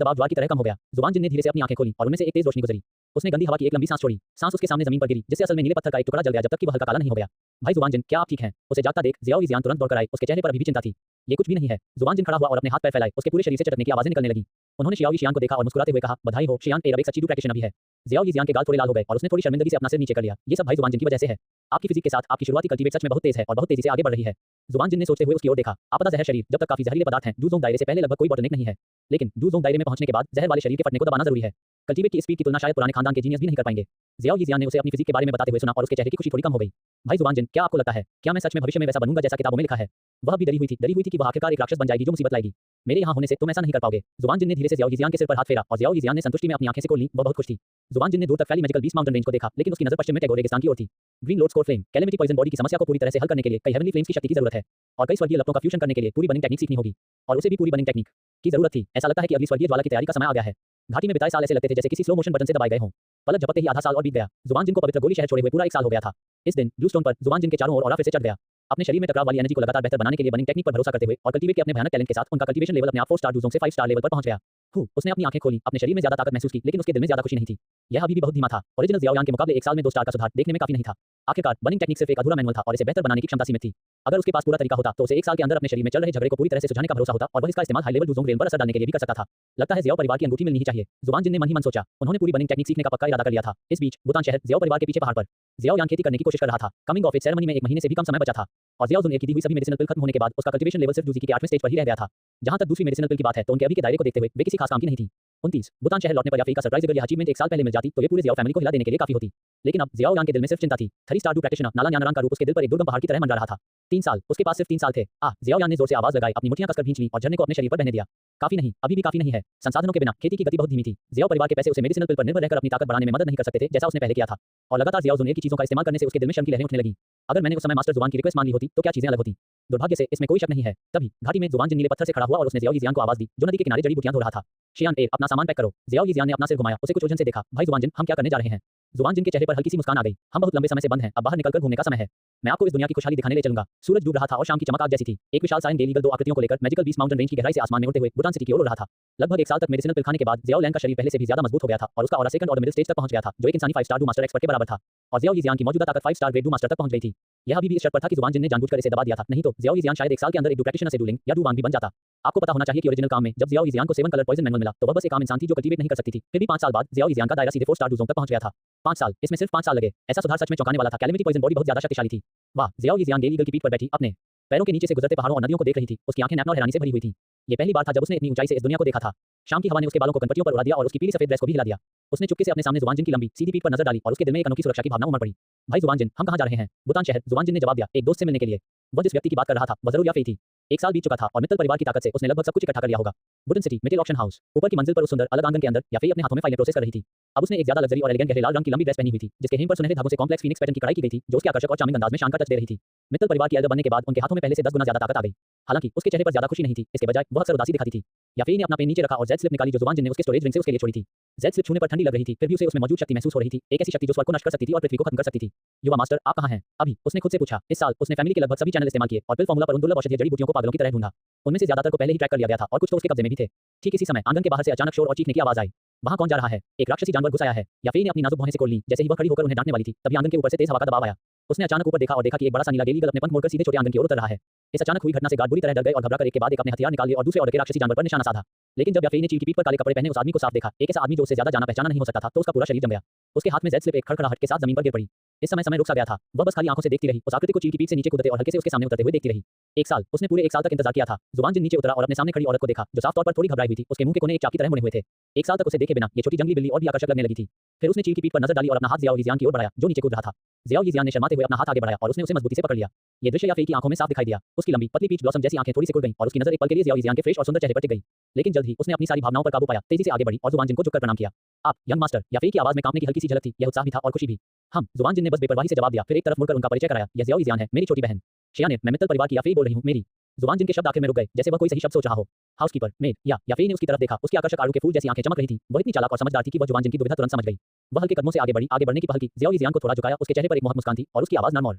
दबाव ज्वार की तरह कम हो गया। जुबान जिन ने धीरे से अपनी आंखें खोली और उनमें से एक तेज रोशनी गुजरी। उसने गंदी हवा की एक लंबी सांस छोड़ी। सांस उसके सामने जमीन पर गिरी, जिससे असल में नीले पत्थर का एक टुकड़ा जल गया जब तक कि वह हल्का काला नहीं हो गया। भाई जुबान जिन, क्या आप ठीक हैं? उसे जागता देख जियाओ यिजियान तुरंत दौड़कर आए। उसके चेहरे पर अभी भी चिंता थी। ये कुछ भी नहीं है। जुबान जिन खड़ा हुआ और अपने हाथ पैर फैलाए। उसके पूरे शरीर से चटकने की आवाजें निकलने लगी। उन्होंने शियाओ यिशियान को देखा और मुस्कुराते हुए कहा, बधाई हो शियान, एक सच्ची डू प्रैक्टिशनर भी है। जियाओ यिजियान के गाल थोड़े लाल हो गए और उसने थोड़ी शर्मिंदगी से अपना सिर नीचे कर लिया। ये सब भाई जुबान जिन की वजह से है। आपकी फिजिक के साथ आपकी शुरुआती कल्टीवेट सच में बहुत तेज है और बहुत तेजी से आगे बढ़ रही है। जुबान जिन ने सोचते हुए उसकी ओर देखा। आपदा जहर शरीर, जब तक काफी जहरीले पदार्थ हैं, डू जोंग दायरे से पहले लगभग कोई बॉटलनेक नहीं है। लेकिन डू जोंग दायरे में पहुंचने के बाद जहर वाले शरीर के फटने को दबाना जरूरी है। कल्टीवेट की स्पीड की तुलना शायद पुराने खानदान के जीनियस भी नहीं कर पाएंगे। ज़ियाओ यीज़ियान ने उसे अपनी फिजिक के बारे में बताते हुए सुना और उसके चेहरे की खुशी थोड़ी कम हो गई। भाई ज़ुबानजिन, क्या आपको लगता है, क्या मैं सच में भविष्य में वैसा बनूंगा जैसा किताबों में लिखा है? वह भी डरी हुई थी कि वह आखिरकार एक राक्षस बन जाएगी जो मुसीबत लाएगी। मेरे यहाँ होने से तुम ऐसा नहीं कर पाओगे। ज़ुबानजिन ने धीरे से ज़ियाओ यीज़ियान के सिर पर हाथ फेरा और ज़ियाओ यीज़ियान ने संतुष्टि में अपनी आंखें सिकोड़ लीं। वह बहुत खुश थी। ज़ुबानजिन ने दूर तक फैली मैजिकल बीस्ट माउंटेन रेंज को देखा, लेकिन उसकी नजर पश्चिम में टैगोर रेगिस्तान की ओर थी। Green load score flame calamity poison body की समस्या को पूरी तरह से हल करने के लिए कई हेवनली फ्लेम्स की शक्ति की जरूरत है और कई स्वर्गीय लपटों का फ्यूजन करने के लिए पूरी बर्निंग टेक्निक सीखनी होगी और उसे भी पूरी बर्निंग टेक्निक की जरूरत थी। ऐसा लगता है कि अगली स्वर्गीय ज्वाला की तैयारी का समय आ गया है। घाटी में बिताए साल ऐसे लगते थे जैसे किसी स्लो मोशन बटन से दबाए गए हों। पलक झपकते ही आधा साल और बीत गया। ज़ुबानजिन को पवित्र गोली शहर छोड़े हुए पूरा 1 साल हो गया था। इस दिन ब्लू स्टोन पर ज़ुबानजिन के चारों ओर ऑरा फिर से चढ़ गया। अपने शरीर में टकराव वाली एनर्जी को लगातार बेहतर बनाने के लिए बर्निंग टेक्निक पर भरोसा करते हुए और कल्टीवेट के अपने भयानक टैलेंट के साथ उनका कल्टीवेशन लेवल अपने आप 4 स्टार डूजोंग से 5 स्टार लेवल पर पहुंच गया। उसने अपनी आंखें खोली, अपने शरीर में ज्यादा ताकत महसूस की, लेकिन उसके दिल में ज्यादा खुशी नहीं थी। यह अभी भी बहुत धीमा था। ओरिजिनल ज़ियाओ यांग के मुकाबले 1 साल में 2 स्टार का सुधार देखने में काफी नहीं था। आखिरकार बर्निंग टेक्निक सिर्फ एक अधूरा मैनुअल था और इसे बेहतर बनाने की क्षमता सीमित थी। अगर उसके पास पूरा तरीका होता तो उसे 1 साल के अंदर अपने शरीर में चल रहे झगड़े को पूरी तरह से सुझाने का भरोसा होता और वह इसका इस्तेमाल हाई लेवल डूजोंग रेन पर असर डालने के लिए भी कर सकता था। लगता है ज़ियाओ परिवार की अंगूठी मिलनी ही चाहिए। ज़ुबानजिन ने मन ही मन सोचा। उन्होंने पूरी बर्निंग टेक्निक सीखने का पक्का इरादा कर लिया था। इस बीच बुतान शहर ज़ियाओ परिवार के पीछे पहाड़ पर ज़ियाओ यांग खेती करने की कोशिश कर रहा था। कमिंग ऑफ एज सेरेमनी में 1 महीने से भी कम समय बचा था और ज़ियाओ जुन की दी हुई सभी मेडिसिनल पिल खत्म होने के बाद उसका कल्टीवेशन लेवल सिर्फ दूसरी के 8वें स्टेज पर ही रह गया था। जहां तक दूसरी मेडिसिनल पिल की बात है तो उनके अभी के दायरे को देखते हुए वे किसी खास काम की नहीं थी। 29 बुतान शहर लौटने पर याफी का सरप्राइज अगर यह अचीवमेंट 1 साल पहले मिल जाती तो ये पूरे ज़ियाओ फैमिली को हिला देने के लिए काफी होती। लेकिन अब ज़ियाओ यांग के दिल में सिर्फ चिंता थी। 3 स्टार 2 प्रैक्टिशनर नाला न्यानरांग का रूप उसके दिल पर एक दुर्गम पहाड़ की तरह मंडरा रहा था। 3 साल, उसके पास सिर्फ 3 साल थे। ज़ियाओ यांग ने जोर से आवाज लगाई, अपनी मुट्ठियां कसकर भींच लीं और झरने को अपने शरीर पर बहने दिया। काफी नहीं, अभी भी काफी नहीं है। संसाधनों के बिना खेती की गति बहुत धीमी थी। ज़ियाओ परिवार के पैसे उसे मेडिसिनल पिल पर निर्भर रहकर अपनी ताकत बढ़ाने में मदद नहीं कर सकते थे जैसा उसने पहले किया था और लगातार ज़ियाओ जुन की चीजों का इस्तेमाल करने से उसके दिल में शर्म की लहरें उठने लगी। अगर मैंने उस समय मास्टर ज़ुबान की रिक्वेस्ट मान ली होती तो क्या चीजें अलग होती। दुर्भाग्य से इसमें कोई शक नहीं है। तभी घाटी में ज़ुबानजिन नीले पत्थर से खड़ा हुआ और उसने ज़ियाओ यीज़ियान को आवाज दी जो नदी के किनारे जड़ी बूटियां धो रहा था। शियान ए, अपना सामान पैक करो। ज़ियाओ यीज़ियान ने अपना सिर घुमाया, उसे कुछ उलझन से देखा। भाई ज़ुबानजिन, हम क्या करने जा रहे हैं? ज़ुबानजिन के चेहरे पर हल्की सी मुस्कान आ गई। हम बहुत लंबे समय से बंद हैं, अब बाहर निकलकर घूमने का समय है। मैं आपको इस दुनिया की खुशहाली दिखाने ले चलूंगा। सूरज डूब रहा था और शाम की चमक आग जैसी थी। एक विशाल साइन डेलीगल 2 आकृतियों को लेकर मैजिकल बीस्ट माउंटेन रेंज की गहराई से आसमान में उड़ते हुए बुतान सिटी की ओर उड़ रहा था। लगभग 1 साल तक मेडिसिनल पिल खाने के बाद ज़ियाओ लैंग का शरीर पहले से भी ज्यादा मजबूत हो गया था और उसका aura second order middle stage तक पहुंच गया था जो एक इंसानी 5 स्टार डू मास्टर एक्सपर्ट के बराबर था और ज़ियाओ यीज़ियान की मौजूदा ताकत 5 स्टार ग्रेड डू मास्टर तक पहुंच गई थी। यह अभी भी इस शर्त पर था कि ज़ुबानजिन ने जानबूझकर इसे दबा दिया था, नहीं तो ज़ियाओ यीज़ियान शायद 1 साल के अंदर एक डू प्रैक्टिशनर से डू लिंग या डू वांग भी बन जाता। आपको पता होना चाहिए कि ओरिजिनल काम में जब ज़ियाओ यीज़ियान को 7 कलर पॉइजन मैनुअल मिला तो वह बस एक आम इंसान थी जो कल्टीवेट नहीं कर सकती थी। फिर भी 5 साल बाद ज़ियाओ यीज़ियान का दायरा सीधे 4 स्टार डूजोंग तक पहुंच गया था। 5 साल, इसमें सिर्फ 5 साल लगे। ऐसा सुधार सच में चौंकाने वाला था। कैलेमिटी पॉइजन बॉडी बहुत ज्यादा शक्तिशाली थी। वाह, ज़ियाओ यीज़ियान डेलीगल की पीठ पर बैठी अपने पैरों के नीचे से गुजरते पहाड़ों और नदियों को देख रही थी। उसकी आंखें नैपना और हैरानी से भरी हुई थी। ये पहली बार था जब उसने इतनी ऊंचाई से इस दुनिया को देखा था। शाम की हवा ने उसके बालों को कनपटियों पर उड़ा दिया और उसकी पीली सफेद ड्रेस को भी हिला दिया। उसने चुपके से अपने सामने ज़ुबानजिन की लंबी सीधी पीठ पर नजर डाली और उसके दिल में एक अनोखी सुरक्षा की भावना उमड़ पड़ी। भाई ज़ुबानजिन, हम कहां जा रहे हैं? बुतान शहर, ज़ुबानजिन ने जवाब दिया, एक दोस्त से मिलने के लिए। वह जिस व्यक्ति की बात कर रहा था वह जरूर याफेई थी। 1 साल बीत चुका था और मित्तल परिवार की ताकत से उसने लगभग सब कुछ इकट्ठा कर लिया होगा। Wooden city middle auction house, ऊपर की मंजिल पर उस सुंदर अलग आंगन के अंदर याफेई अपने हाथों में फाइलें प्रोसेस कर रही थी। अब उसने एक ज्यादा लग्जरी और एलिगेंट गहरे लाल रंग की लंबी ड्रेस पहनी हुई थी जिसके हेम पर सुनहरे धागों से कॉम्प्लेक्स फीनिक्स पैटर्न की कढ़ाई की गई थी जो उसके आकर्षक और चार्मिंग अंदाज में शान का टच दे रही थी। मित्तल परिवार की एल्डर बनने के बाद उनके हाथों में पहले से 10 गुना ज्यादा ताकत आ गई। हालांकि उसके चेहरे पर ज्यादा खुशी नहीं थी, इसके बजाय वह अक्सर उदासी दिखाती थी। याफेई ने अपना पेन नीचे रखा और जेड स्लिप निकाली जो ज़ुबानजिन ने उसके स्टोरेज रिंग से उसके लिए छोड़ी थी। जेड स्लिप छूने पर ठंडी लग रही थी, फिर भी उसे उसमें मौजूद शक्ति महसूस हो रही थी, एक ऐसी शक्ति जो स्वर्ग को नष्ट कर सकती थी और पृथ्वी को खत्म कर सकती थी। युवा मास्टर, आप कहां हैं? अभी, उसने खुद से पूछा। इस साल उसने फैमिली के लगभग सभी चैनल इस्तेमाल किए और पिल फार्मूला पर उन दुर्लभ औषधीय जड़ी बूटियों को पागलों की तरह ढूंढा। उनमें से ज्यादातर को पहले ही ट्रैक कर लिया गया था और कुछ तो उसके कब्जे में भी थे। ठीक इसी समय आंगन के बाहर से अचानक शोर और चीखने की आवाज आई। वहां कौन जा रहा है? एक राक्षसी जानवर घुस आया है। याफेई ने अपनी नाजुक भौहें सिकोड़ ली जैसे ही वह खड़ी होकर उन्हें डांटने वाली थी, तभी आंगन के ऊपर से तेज हवा का दबाव आया। उसने अचानक ऊपर देखा और देखा कि एक बड़ा सा नीला डेलीगल अपने पंख मोड़कर सीधे छोटे आंगन की ओर उतर रहा है। इस अचानक हुई घटना से गार्ड बुरी तरह डर गए और घबराकर एक के बाद एक अपने हथियार निकाल लिए और दूसरे ऑर्डर के राक्षसी जानवर पर निशाना साधा। लेकिन जब याफेई ने चील की पीठ पर काले कपड़े पहने उस आदमी को साफ देखा, एक ऐसा आदमी जो उससे ज्यादा जाना पहचाना नहीं हो सकता था, तो उसका पूरा शरीर जम गया। उसके हाथ में जेड स्लिप एक खड़खड़ाहट के साथ जमीन पर गिर पड़ी। इस समय रुक सा गया था। वह बस खाली आंखों से देखती रही, उस आकृति को चील की पीठ से नीचे कूदते और हल्के से उसके सामने उतरते हुए देखती रही। 1 साल, उसने पूरे 1 साल तक इंतजार किया था। ज़ुबानजिन नीचे उतरा और अपने सामने खड़ी औरत को देखा जो साफ तौर पर थोड़ी घबराई हुई थी। उसके मुंह के कोने एक चाक की तरह मुड़े हुए थे। 1 साल तक उसे देखे बिना ये छोटी जंगली बिल्ली और भी आकर्षक लगने लगी थी। फिर उसने चील की पीठ पर नजर डाली और अपना हाथ ज़ियाओ यीज़ियान की ओर बढ़ाया जो नीचे कूद रहा था। ज़ियाओ यीज़ियान ने शर्माते हुए अपना हाथ आगे बढ़ाया और उसने उसे मजबूती से पकड़ लिया। ये दृश्य याफेई की आंखों में साफ दिखाई दिया। उसकी लंबी पतली पीच ब्लॉसम जैसी आंखें थोड़ी सिकुड़ गईं और उसकी नजर एक पल के लिए ज़ियाओ यीज़ियान के फ्रेश और सुंदर चेहरे पर टिक गई। लेकिन जल्द ही उसने अपनी सारी भावनाओं पर काबू पाया, तेजी से आगे बढ़ी और ज़ुबानजिन को झुककर प्रणाम किया। आप, यंग मास्टर। याफेई की आवाज में कांपने की हल्की सी झलक थी, यह उत्साह भी था और खुशी भी। हम, ज़ुबानजिन ने बस बेपरवाही से जवाब दिया, फिर एक तरफ मुड़कर उनका परिचय कराया। यह ज़ियाओ यीज़ियान है, मेरी छोटी बहन। शियान, मैं मित्तल परिवार की याफेई बोल रही हूँ। मेरी ज़ुबानजिन के शब्द आखिर में रुक गए जैसे वह कोई सही शब्द सोच रहा हो। हाउसकीपर, मेड, या याफेई ने उसकी तरफ देखा। उसकी आकर्षक आड़ू के फूल जैसी आंखें चमक रही थी। वह इतनी चालाक और समझदार थी कि वह ज़ुबानजिन की दुविधा तुरंत समझ गई। वह हल्के कदमों से आगे बढ़ी, आगे बढ़ने की पहल की। ज़ियाओ यीज़ियान को थोड़ा झुकाया, उसके चेहरे पर एक मोहक मुस्कान थी और उसकी आवाज नरम और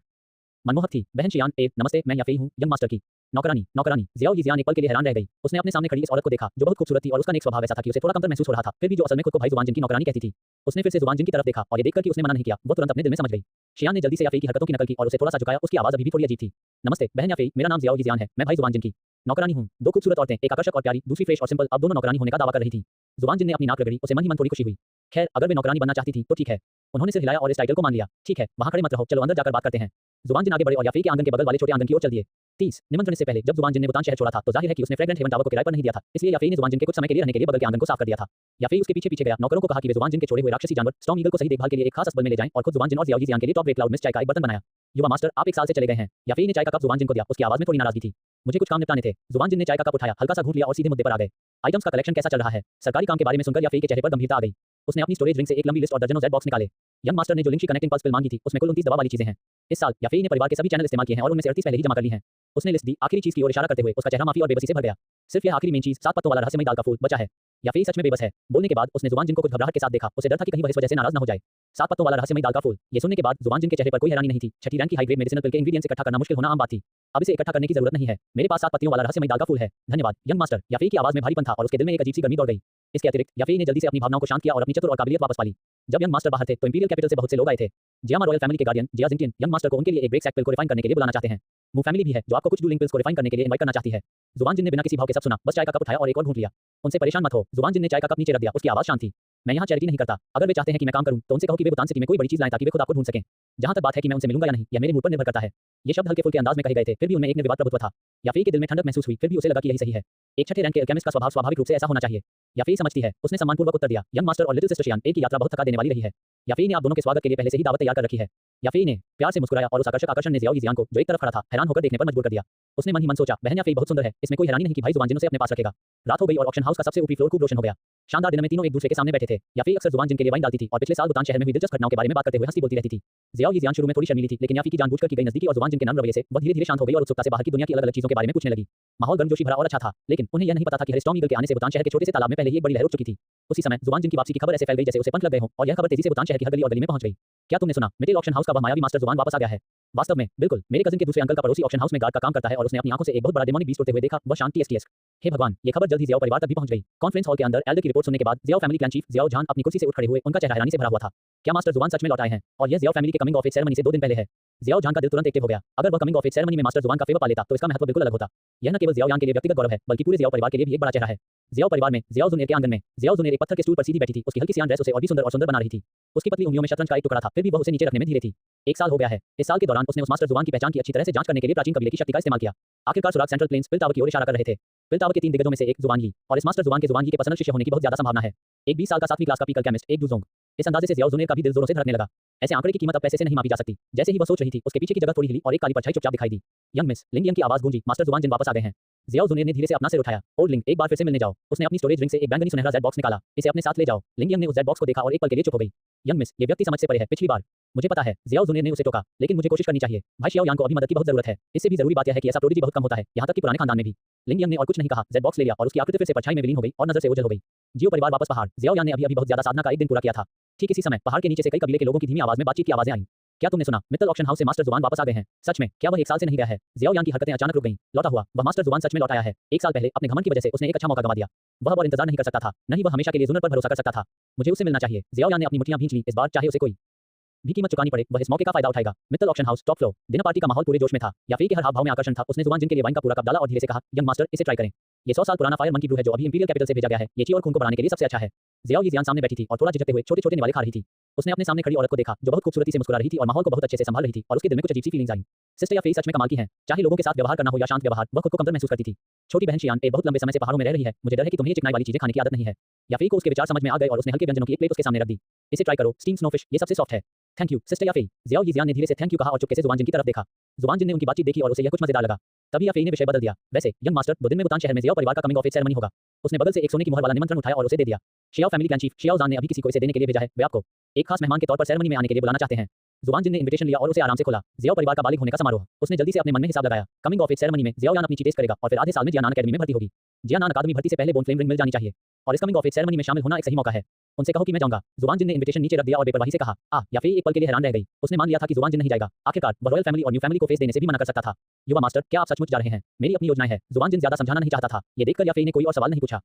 मनमोहक थी। बहन शियान ए, नमस्ते, मैं याफेई हूँ, यंग मास्टर की नौकरानी। नौकरानी। ज़ियाओ यीज़ियान एक पल के लिए हैरान रह गई। उसने अपने सामने खड़ी इस औरत को देखा जो बहुत खूबसूरत थी और उसका नेक स्वभाव ऐसा था कि उसे थोड़ा कमतर महसूस हो रहा था, फिर भी जो असल में खुद को भाई ज़ुबानजिन की नौकरानी कहती थी। उसने फिर से ज़ुबानजिन की तरफ देखा और ये देखकर कि उसने मना नहीं किया, वो तुरंत अपने दिल में समझ गई। शियान ने जल्दी से याफेई की हरकतों की नकल की और उसे थोड़ा सा झुकाया। उसकी आवाज अभी भी थोड़ी अजीब थी। नमस्ते बहन याफेई, मेरा नाम ज़ियाओ यीज़ियान है, मैं भाई ज़ुबानजिन की नौकरानी हूँ। 2 खूबसूरत औरतें, एक आकर्षक और प्यारी, दूसरी फ्रेश और सिंपल, अब दोनों नौकरानी होने का दावा कर रही थी। ज़ुबानजिन ने अपनी नाक रगड़ी, उसे मन ही मन थोड़ी खुशी हुई। खैर, अगर वे नौकरानी बनना चाहती थी तो ठीक है। उन्होंने सिर हिलाया और इस टाइटल को मान लिया। ठीक है, वहां खड़े मत रहो, चलो अंदर जाकर बात करते हैं। ज़ुबानजिन आगे बढ़े और याफेई के आंगन के बगल वाले छोटे आंगन की ओर चल दिए। 30 निमंत्रण से पहले जब जुबान जिन ने बुतान शहर छोड़ा था तो जाहिर है कि उसने फ्रेग्रेंट हेवन टावर को किराए पर नहीं दिया था, इसलिए याफेई ने जुबान जिन के कुछ समय के लिए रहने के लिए बगल के आंगन को साफ कर दिया था। याफेई उसके पीछे पीछे गया, नौकरों को कहा कि वे जुबान जिन के छोड़े हुए राक्षसी जानवर स्टॉर्म ईगल को सही देखभाल के लिए एक खास अस्पताल में ले जाएं और खुद जुबान जिन और जियाओ जियान के लिए टॉप ग्रेड क्लाउड मिस्ट चाय का एक बर्तन बनाया। युवा मास्टर, आप 1 साल से चले गए हैं। याफेई ने चाय का कप जुबान जिन को दिया, उसकी आवाज में थोड़ी नाराजगी थी। मुझे कुछ काम निपटाने थे। जुबान जिन ने चाय का कप उठाया, हल्का सा घूंट लिया और सीधे मुद्दे पर आ गए। आइटम्स का कलेक्शन कैसा चल रहा है? सरकारी काम के बारे में सुनकर याफेई के चेहरे पर गंभीरता आ गई। उसने अपनी स्टोरेज रिंग से एक लंबी लिस्ट और दर्जनों जेड बॉक्स निकाले। यंग मास्टर ने जो लिंक कनेक्टिंग पल्स पिल मांगी थी उसमें कुल 29 दवा वाली चीजें हैं। इस साल याफेई ने परिवार के सभी चैनल इस्तेमाल किए हैं और उनमें से 38 पहले ही जमा कर ली हैं। उसने लिस्ट दी, आखिरी चीज की ओर इशारा करते हुए उसका चेहरा माफी और बेबसी से भर गया। सिर्फ यह आखिरी मेन चीज, 7 पत्तों वाला रहस्यमयी दाल का फूल बचा है। याफेई सच में बेबस है। बोलने के बाद उसने जुबान जिन को कुछ घबराहट के साथ देखा। उसे डर था कि कहीं वह इस वजह से नाराज न हो जाए। 7 पत्तों वाला रहस्यमयी दाल का फूल। ये सुनने के बाद जुबान जिन के चेहरे पर कोई हैरानी नहीं थी। छठी रैंक की हाई ग्रेड मेडिसिनल पिल के इंग्रेडिएंट्स इकट्ठा करना मुश्किल होना आम बात थी। अब इसे इकट्ठा करने की जरूरत नहीं है। मेरे पास 7 पत्तियों वाला रहस्यमयी दाल का फूल है। धन्यवाद यंग मास्टर। याफेई की आवाज में भारीपन था और उसके दिल में एक अजीब सी गर्मी दौड़ गई। इसके अतिरिक्त याफेई ने जल्दी से अपनी भावनाओं को शांत किया और अपनी चतुर और काबिलियत वापस पाली। जब यंग मास्टर बाहर थे तो इंपीरियल कैपिटल से बहुत से लोग आए थे। जियामा रॉयल फैमिली के गार्डियन जिया जिंगटियन यंग मास्टर को उनके लिए एक ब्रेक सैक पिल को रिफाइन करने के लिए बुलाना चाहते हैं। मू फैमिली भी है जो आपको कुछ डूलिंग पिल्स को रिफाइन करने के लिए इनवाइट करना चाहती है। जुबान जिन ने बिना किसी भाव के सब सुना, बस चाय का कप उठाया और एक और घूंट लिया। उनसे परेशान मत हो। जुबान जिन ने चाय का कप नीचे रख दिया, उसकी आवाज शांत थी। मैं यहाँ चैरिटी नहीं करता। अगर वे चाहते हैं कि मैं काम करूं तो उनसे कहो कि वे बुतान सिटी में कोई बड़ी चीज लाएं ताकि वे खुद आपको ढूंढ सकें। जहां तक बात है कि मैं उनसे मिलूंगा या नहीं, यह मेरे मूड पर निर्भर करता है। ये शब्द हल्के फुल्के अंदाज में कहे गए थे, फिर भी उनमें एक निर्विवाद प्रभुत्व था। याफेई के दिल में ठंडक महसूस हुई, फिर भी उसे लगा कि यही सही है। एक छठे रैंक के अल्केमिस्ट का स्वभाव स्वाभाविक रूप से ऐसा होना चाहिए। याफेई समझती है। उसने सम्मानपूर्वक उत्तर दिया। यंग मास्टर और लिटिल सिस्टर शियान, एक की यात्रा बहुत थका देने वाली रही है। याफेई ने आप दोनों के स्वागत के लिए पहले से ही दावत तैयार कर रखी है। याफेई ने प्यार से मुस्कुराया और उस आकर्षण ने जियाओ जियान को, जो एक तरफ खड़ा था, हैरान होकर देखने पर मजबूर कर दिया। उसने मन ही मन सोचा, बहन याफेई बहुत सुंदर है, इसमें कोई हैरानी नहीं कि भाई जुबान जिन उसे अपने पास रखेगा। रात हो गई और ऑक्शन हाउस का सबसे ऊपरी फ्लोर खूब रोशन हो गया। शानदार दिन में तीनों एक दूसरे के सामने बैठे थे। याफेई अक्सर जुबान जिन के लिए वाइन डालती थी और पिछले साल बुतान शहर में हुई दिलचस्प घटनाओं के बारे में बात करते हुए हंसती बोलती रहती थी। जियाओ जियान शुरू में थोड़ी शर्मीली थी, लेकिन याफेई की जानबूझकर की गई नजदीकी और जुबान जिन के नर्म रवैये से वह धीरे-धीरे शांत हो गई और उत्सुकता से बाहर की दुनिया की अलग-अलग चीजों के बारे में पूछने लगी। माहौल गर्मजोशी भरा और अच्छा था, लेकिन उन्हें यह नहीं पता था कि स्टॉर्म ईगल के आने से बुतान शहर के छोटे से तालाब में पहले ही एक बड़ी लहर उठ चुकी थी। उसी समय जुबान जिन की वापसी की खबर ऐसे फैल गई जैसे उसे पंख लग गए हों और यह खबर तेजी से बुतान शहर की हर गली और गली में पहुंच गई। क्या तुमने सुना? मिडिल ऑक्शन हाउस का वह मायावी मास्टर जुबान वापस आ गया है। वास्तव में बिल्कुल, मेरे कजिन के दूसरे अंकल का पड़ोसी ऑक्शन हाउस में गार्ड का काम करता है और उसने अपनी आंखों से एक बहुत बड़ा डेमोनिक बीस्ट उड़ते हुए देखा। वह शांति एसटीएस। हे भगवान, ये खबर जल्द ही जियाओ परिवार तक भी पहुंच गई। कॉन्फ्रेंस हॉल के अंदर एल्डर की रिपोर्ट सुनने के बाद Jiao family clan chief Jiao Jan अपनी कुर्सी से उठ खड़े हुए। उनका चेहरा हैरानी से भरा हुआ था। क्या मास्टर जुबान सच में लौट आए हैं? और यह जियाओ फैमिली के कमिंग ऑफ एज सेरेमनी से 2 दिन पहले है। जियाओ जान का दिल तुरंत एक्टिव हो गया। अगर वह कमिंग ऑफ एज सेरेमनी में मास्टर जुबान का फेवर पा लेता तो इसका महत्व बिल्कुल अलग होता। यह न केवल जियाओ यान के लिए व्यक्तिगत गौरव है, बल्कि पूरे जियाओ परिवार के लिए भी एक बड़ा चेहरा है। जियाओ परिवार में जियाओ जुनेर के आंगन में जियाओ जुनेर एक पत्थर के स्टूल पर सीधी बैठी थी। उसकी हल्की सी ड्रेस उसे और भी सुंदर बना रही थी। उसकी पतली उंगलियों में शतरंज का एक टुकड़ा था, फिर भी वह उसे नीचे रखने में धीरे थी। 1 साल हो गया है। इस साल के दौरान उसने उस मास्टर जुबान की पहचान की अच्छी तरह से जांच करने के लिए प्राचीन कबीले की शक्ति का इस्तेमाल किया। आखिरकार सुराग सेंट्रल प्लेन्स पिल टावर की ओर इशारा कर रहे थे। पिल टावर के 3 दिग्गजों में से एक जुबान यी और इस मास्टर जुबान के पर्सनल शिष्य होने की बहुत ज्यादा संभावना है। एक 20 साल का 7वीं क्लास का पीकल केमिस्ट एक डूजोंग। इस अंदाजे से जियाओ जुनेर का भी दिल जोरों से धड़कने लगा। ऐसे आंकड़े की कीमत अब पैसे से नहीं मापी जा सकती। जैसे ही वह सोच रही थी, उसके पीछे की जगह थोड़ी हिली और एक काली परछाई चुपचाप दिखाई दी। यंग मिस लिंग की आवाज गूंजी, मास्टर जुबान जिन वापस आ गए हैं। जियाओ जुनेर ने धीरे से अपना सिर उठाया। ओल्ड लिंग, एक बार फिर से मिलने जाओ। उसने अपनी स्टोरेज रिंग से एक बैंगनी सुनहरा जेड बॉक्स निकाला। इसे अपने साथ ले जाओ। लिंग ने उस जेड बॉक्स को देखा और एक पल के लिए चुप हो गई। यंग मिस, ये व्यक्ति समझ से परे है। पिछली बार मुझे पता है, जियाओ जुनेर ने उसे टोका, लेकिन मुझे कोशिश करनी चाहिए। भाई शियाओ यांग को अभी मदद की बहुत जरूरत है। इससे भी जरूरी बात यह है कि ऐसा प्रोडिजी बहुत कम होता है, यहाँ तक कि पुराने खानदान में भी। लिंग ने और कुछ नहीं कहा, जेड बॉक्स ले लिया और उसकी आकृति फिर से परछाई में विलीन हो गई और नजर से ओझल हो गई। जियो परिवार वापस पहाड़। जियाओ यान ने अभी बहुत ज्यादा साधना का एक दिन पूरा किया था। ठीक इसी समय पहाड़ के नीचे से कई कबीले के लोगों की धीमी आवाज में बातचीत की आवाजें आई। क्या तुमने सुना? मित्तल ऑक्शन हाउस से मास्टर जुबान वापस आ गए हैं। सच में? क्या वह 1 साल से नहीं गया है? जियाओ यान की हरकतें अचानक रुक गईं। लौटा हुआ, वह मास्टर जुबान सच में लौट आया है। 1 साल पहले अपने घमंड की वजह से उसने एक अच्छा मौका गंवा दिया। वह और इंतजार नहीं कर सकता था, नहीं वह हमेशा के लिए जुनर पर भरोसा कर सकता था। मुझे उससे मिलना चाहिए। जियाओ यान ने अपनी मुट्ठियां भींच ली। इस बार चाहे उसे कोई भी कीमत चुकानी पड़े, वह इस मौके का फायदा उठाएगा। Mittal auction house top floor. Dinner party का माहौल पूरे जोश में था। याफेई के हर हाव भाव में आकर्षण था। उसने जुबान जिन के लिए वाइन का पूरा कप डाला और धीरे से कहा, यंग मास्टर, इसे ट्राई करें। ये 100 साल पुराना फायर मंकी ब्रू है जो अभी इंपीरियल कैपिटल से भेजा गया है। ये ची और खून को बढ़ाने के लिए सबसे अच्छा है। जियाओ जियान सामने बैठी थी और थोड़ा झिझकते हुए छोटे-छोटे निवाले खा रही थी। उसने अपने सामने खड़ी औरत को देखा जो बहुत खूबसूरती से मुस्कुरा रही थी और माहौल को बहुत अच्छे से संभाल रही थी और उसके दिल में कुछ अजीब सी फीलिंग्स आई। सिस्टर याफेई सच में कमाल की हैं। चाहे लोगों के साथ व्यवहार करना हो या शांत व्यवहार, वह खुद को कमतर महसूस करती थी। छोटी बहन शियान बहुत लंबे समय से पहाड़ों में रह रही है। मुझे डर है कि तुम्हें ये चिकनाई वाली चीजें खाने की आदत नहीं है। याफेई को उसके विचार समझ में आ गए और उसने हल्के व्यंजनों की एक प्लेट उसके सामने रख दी। इसे ट्राई करो, स्टीम स्नोफिश, ये सबसे सॉफ्ट है। थैंक यू सिस्टर याफेई। जियाओ जियान ने धीरे से थैंक यू कहा और चुपके से जुबान जिन की तरफ देखा। जुबान जिन ने उनकी बातचीत देखी और उसे यह कुछ मजेदार लगा। तभी याफेई ने विषय बदल दिया। वैसे यंग मास्टर, 2 दिन में बुतान शहर में जियाओ परिवार का कमिंग ऑफ एज सेरेमनी होगा। उसने बगल से एक सोने की मोहर वाला निमंत्रण उठाया और उसे दे दिया। Xiao family clan chief Xiao जान ने अभी किसी को इसे देने के लिए भेजा है। वे आपको एक खास मेहमान के तौर पर सेरेमनी में आने के लिए बुलाना चाहते हैं। जुबान जिन ने इन्विटेशन लिया और उसे आराम से खोला। जियाओ परिवार का बालिग होने का समारोह। उसने जल्दी से अपने मन में हिसाब लगाया। कमिंग ऑफ एज सेरेमनी में जियाओ यान अपनी टेस्ट करेगा और फिर आधे साल में जियानान अकेडमी में भर्ती होगी। जियानान अकादमी भर्ती से पहले बोन फ्लेम रिंग मिल जानी चाहिए और इस कमिंग ऑफ एज सेरेमनी में शामिल होना एक सही मौका है। उनसे कहो कि मैं जाऊंगा। जुबान जिन ने इन्विटेशन नीचे रख दिया और बेपरवाही से कहा, याफेई एक पल के लिए हैरान रह गई। उसने मान लिया था कि जुबान जिन नहीं जाएगा। आखिरकार वह रॉयल फैमिली और न्यू फैमिली को फेस देने से भी मना कर सकता था। युवा मास्टर, क्या आप सचमुच जा रहे हैं? मेरी अपनी योजनाएं हैं। जुबान जिन ज्यादा समझाना नहीं चाहता था। ये देखकर याफेई ने कोई और सवाल नहीं पूछा।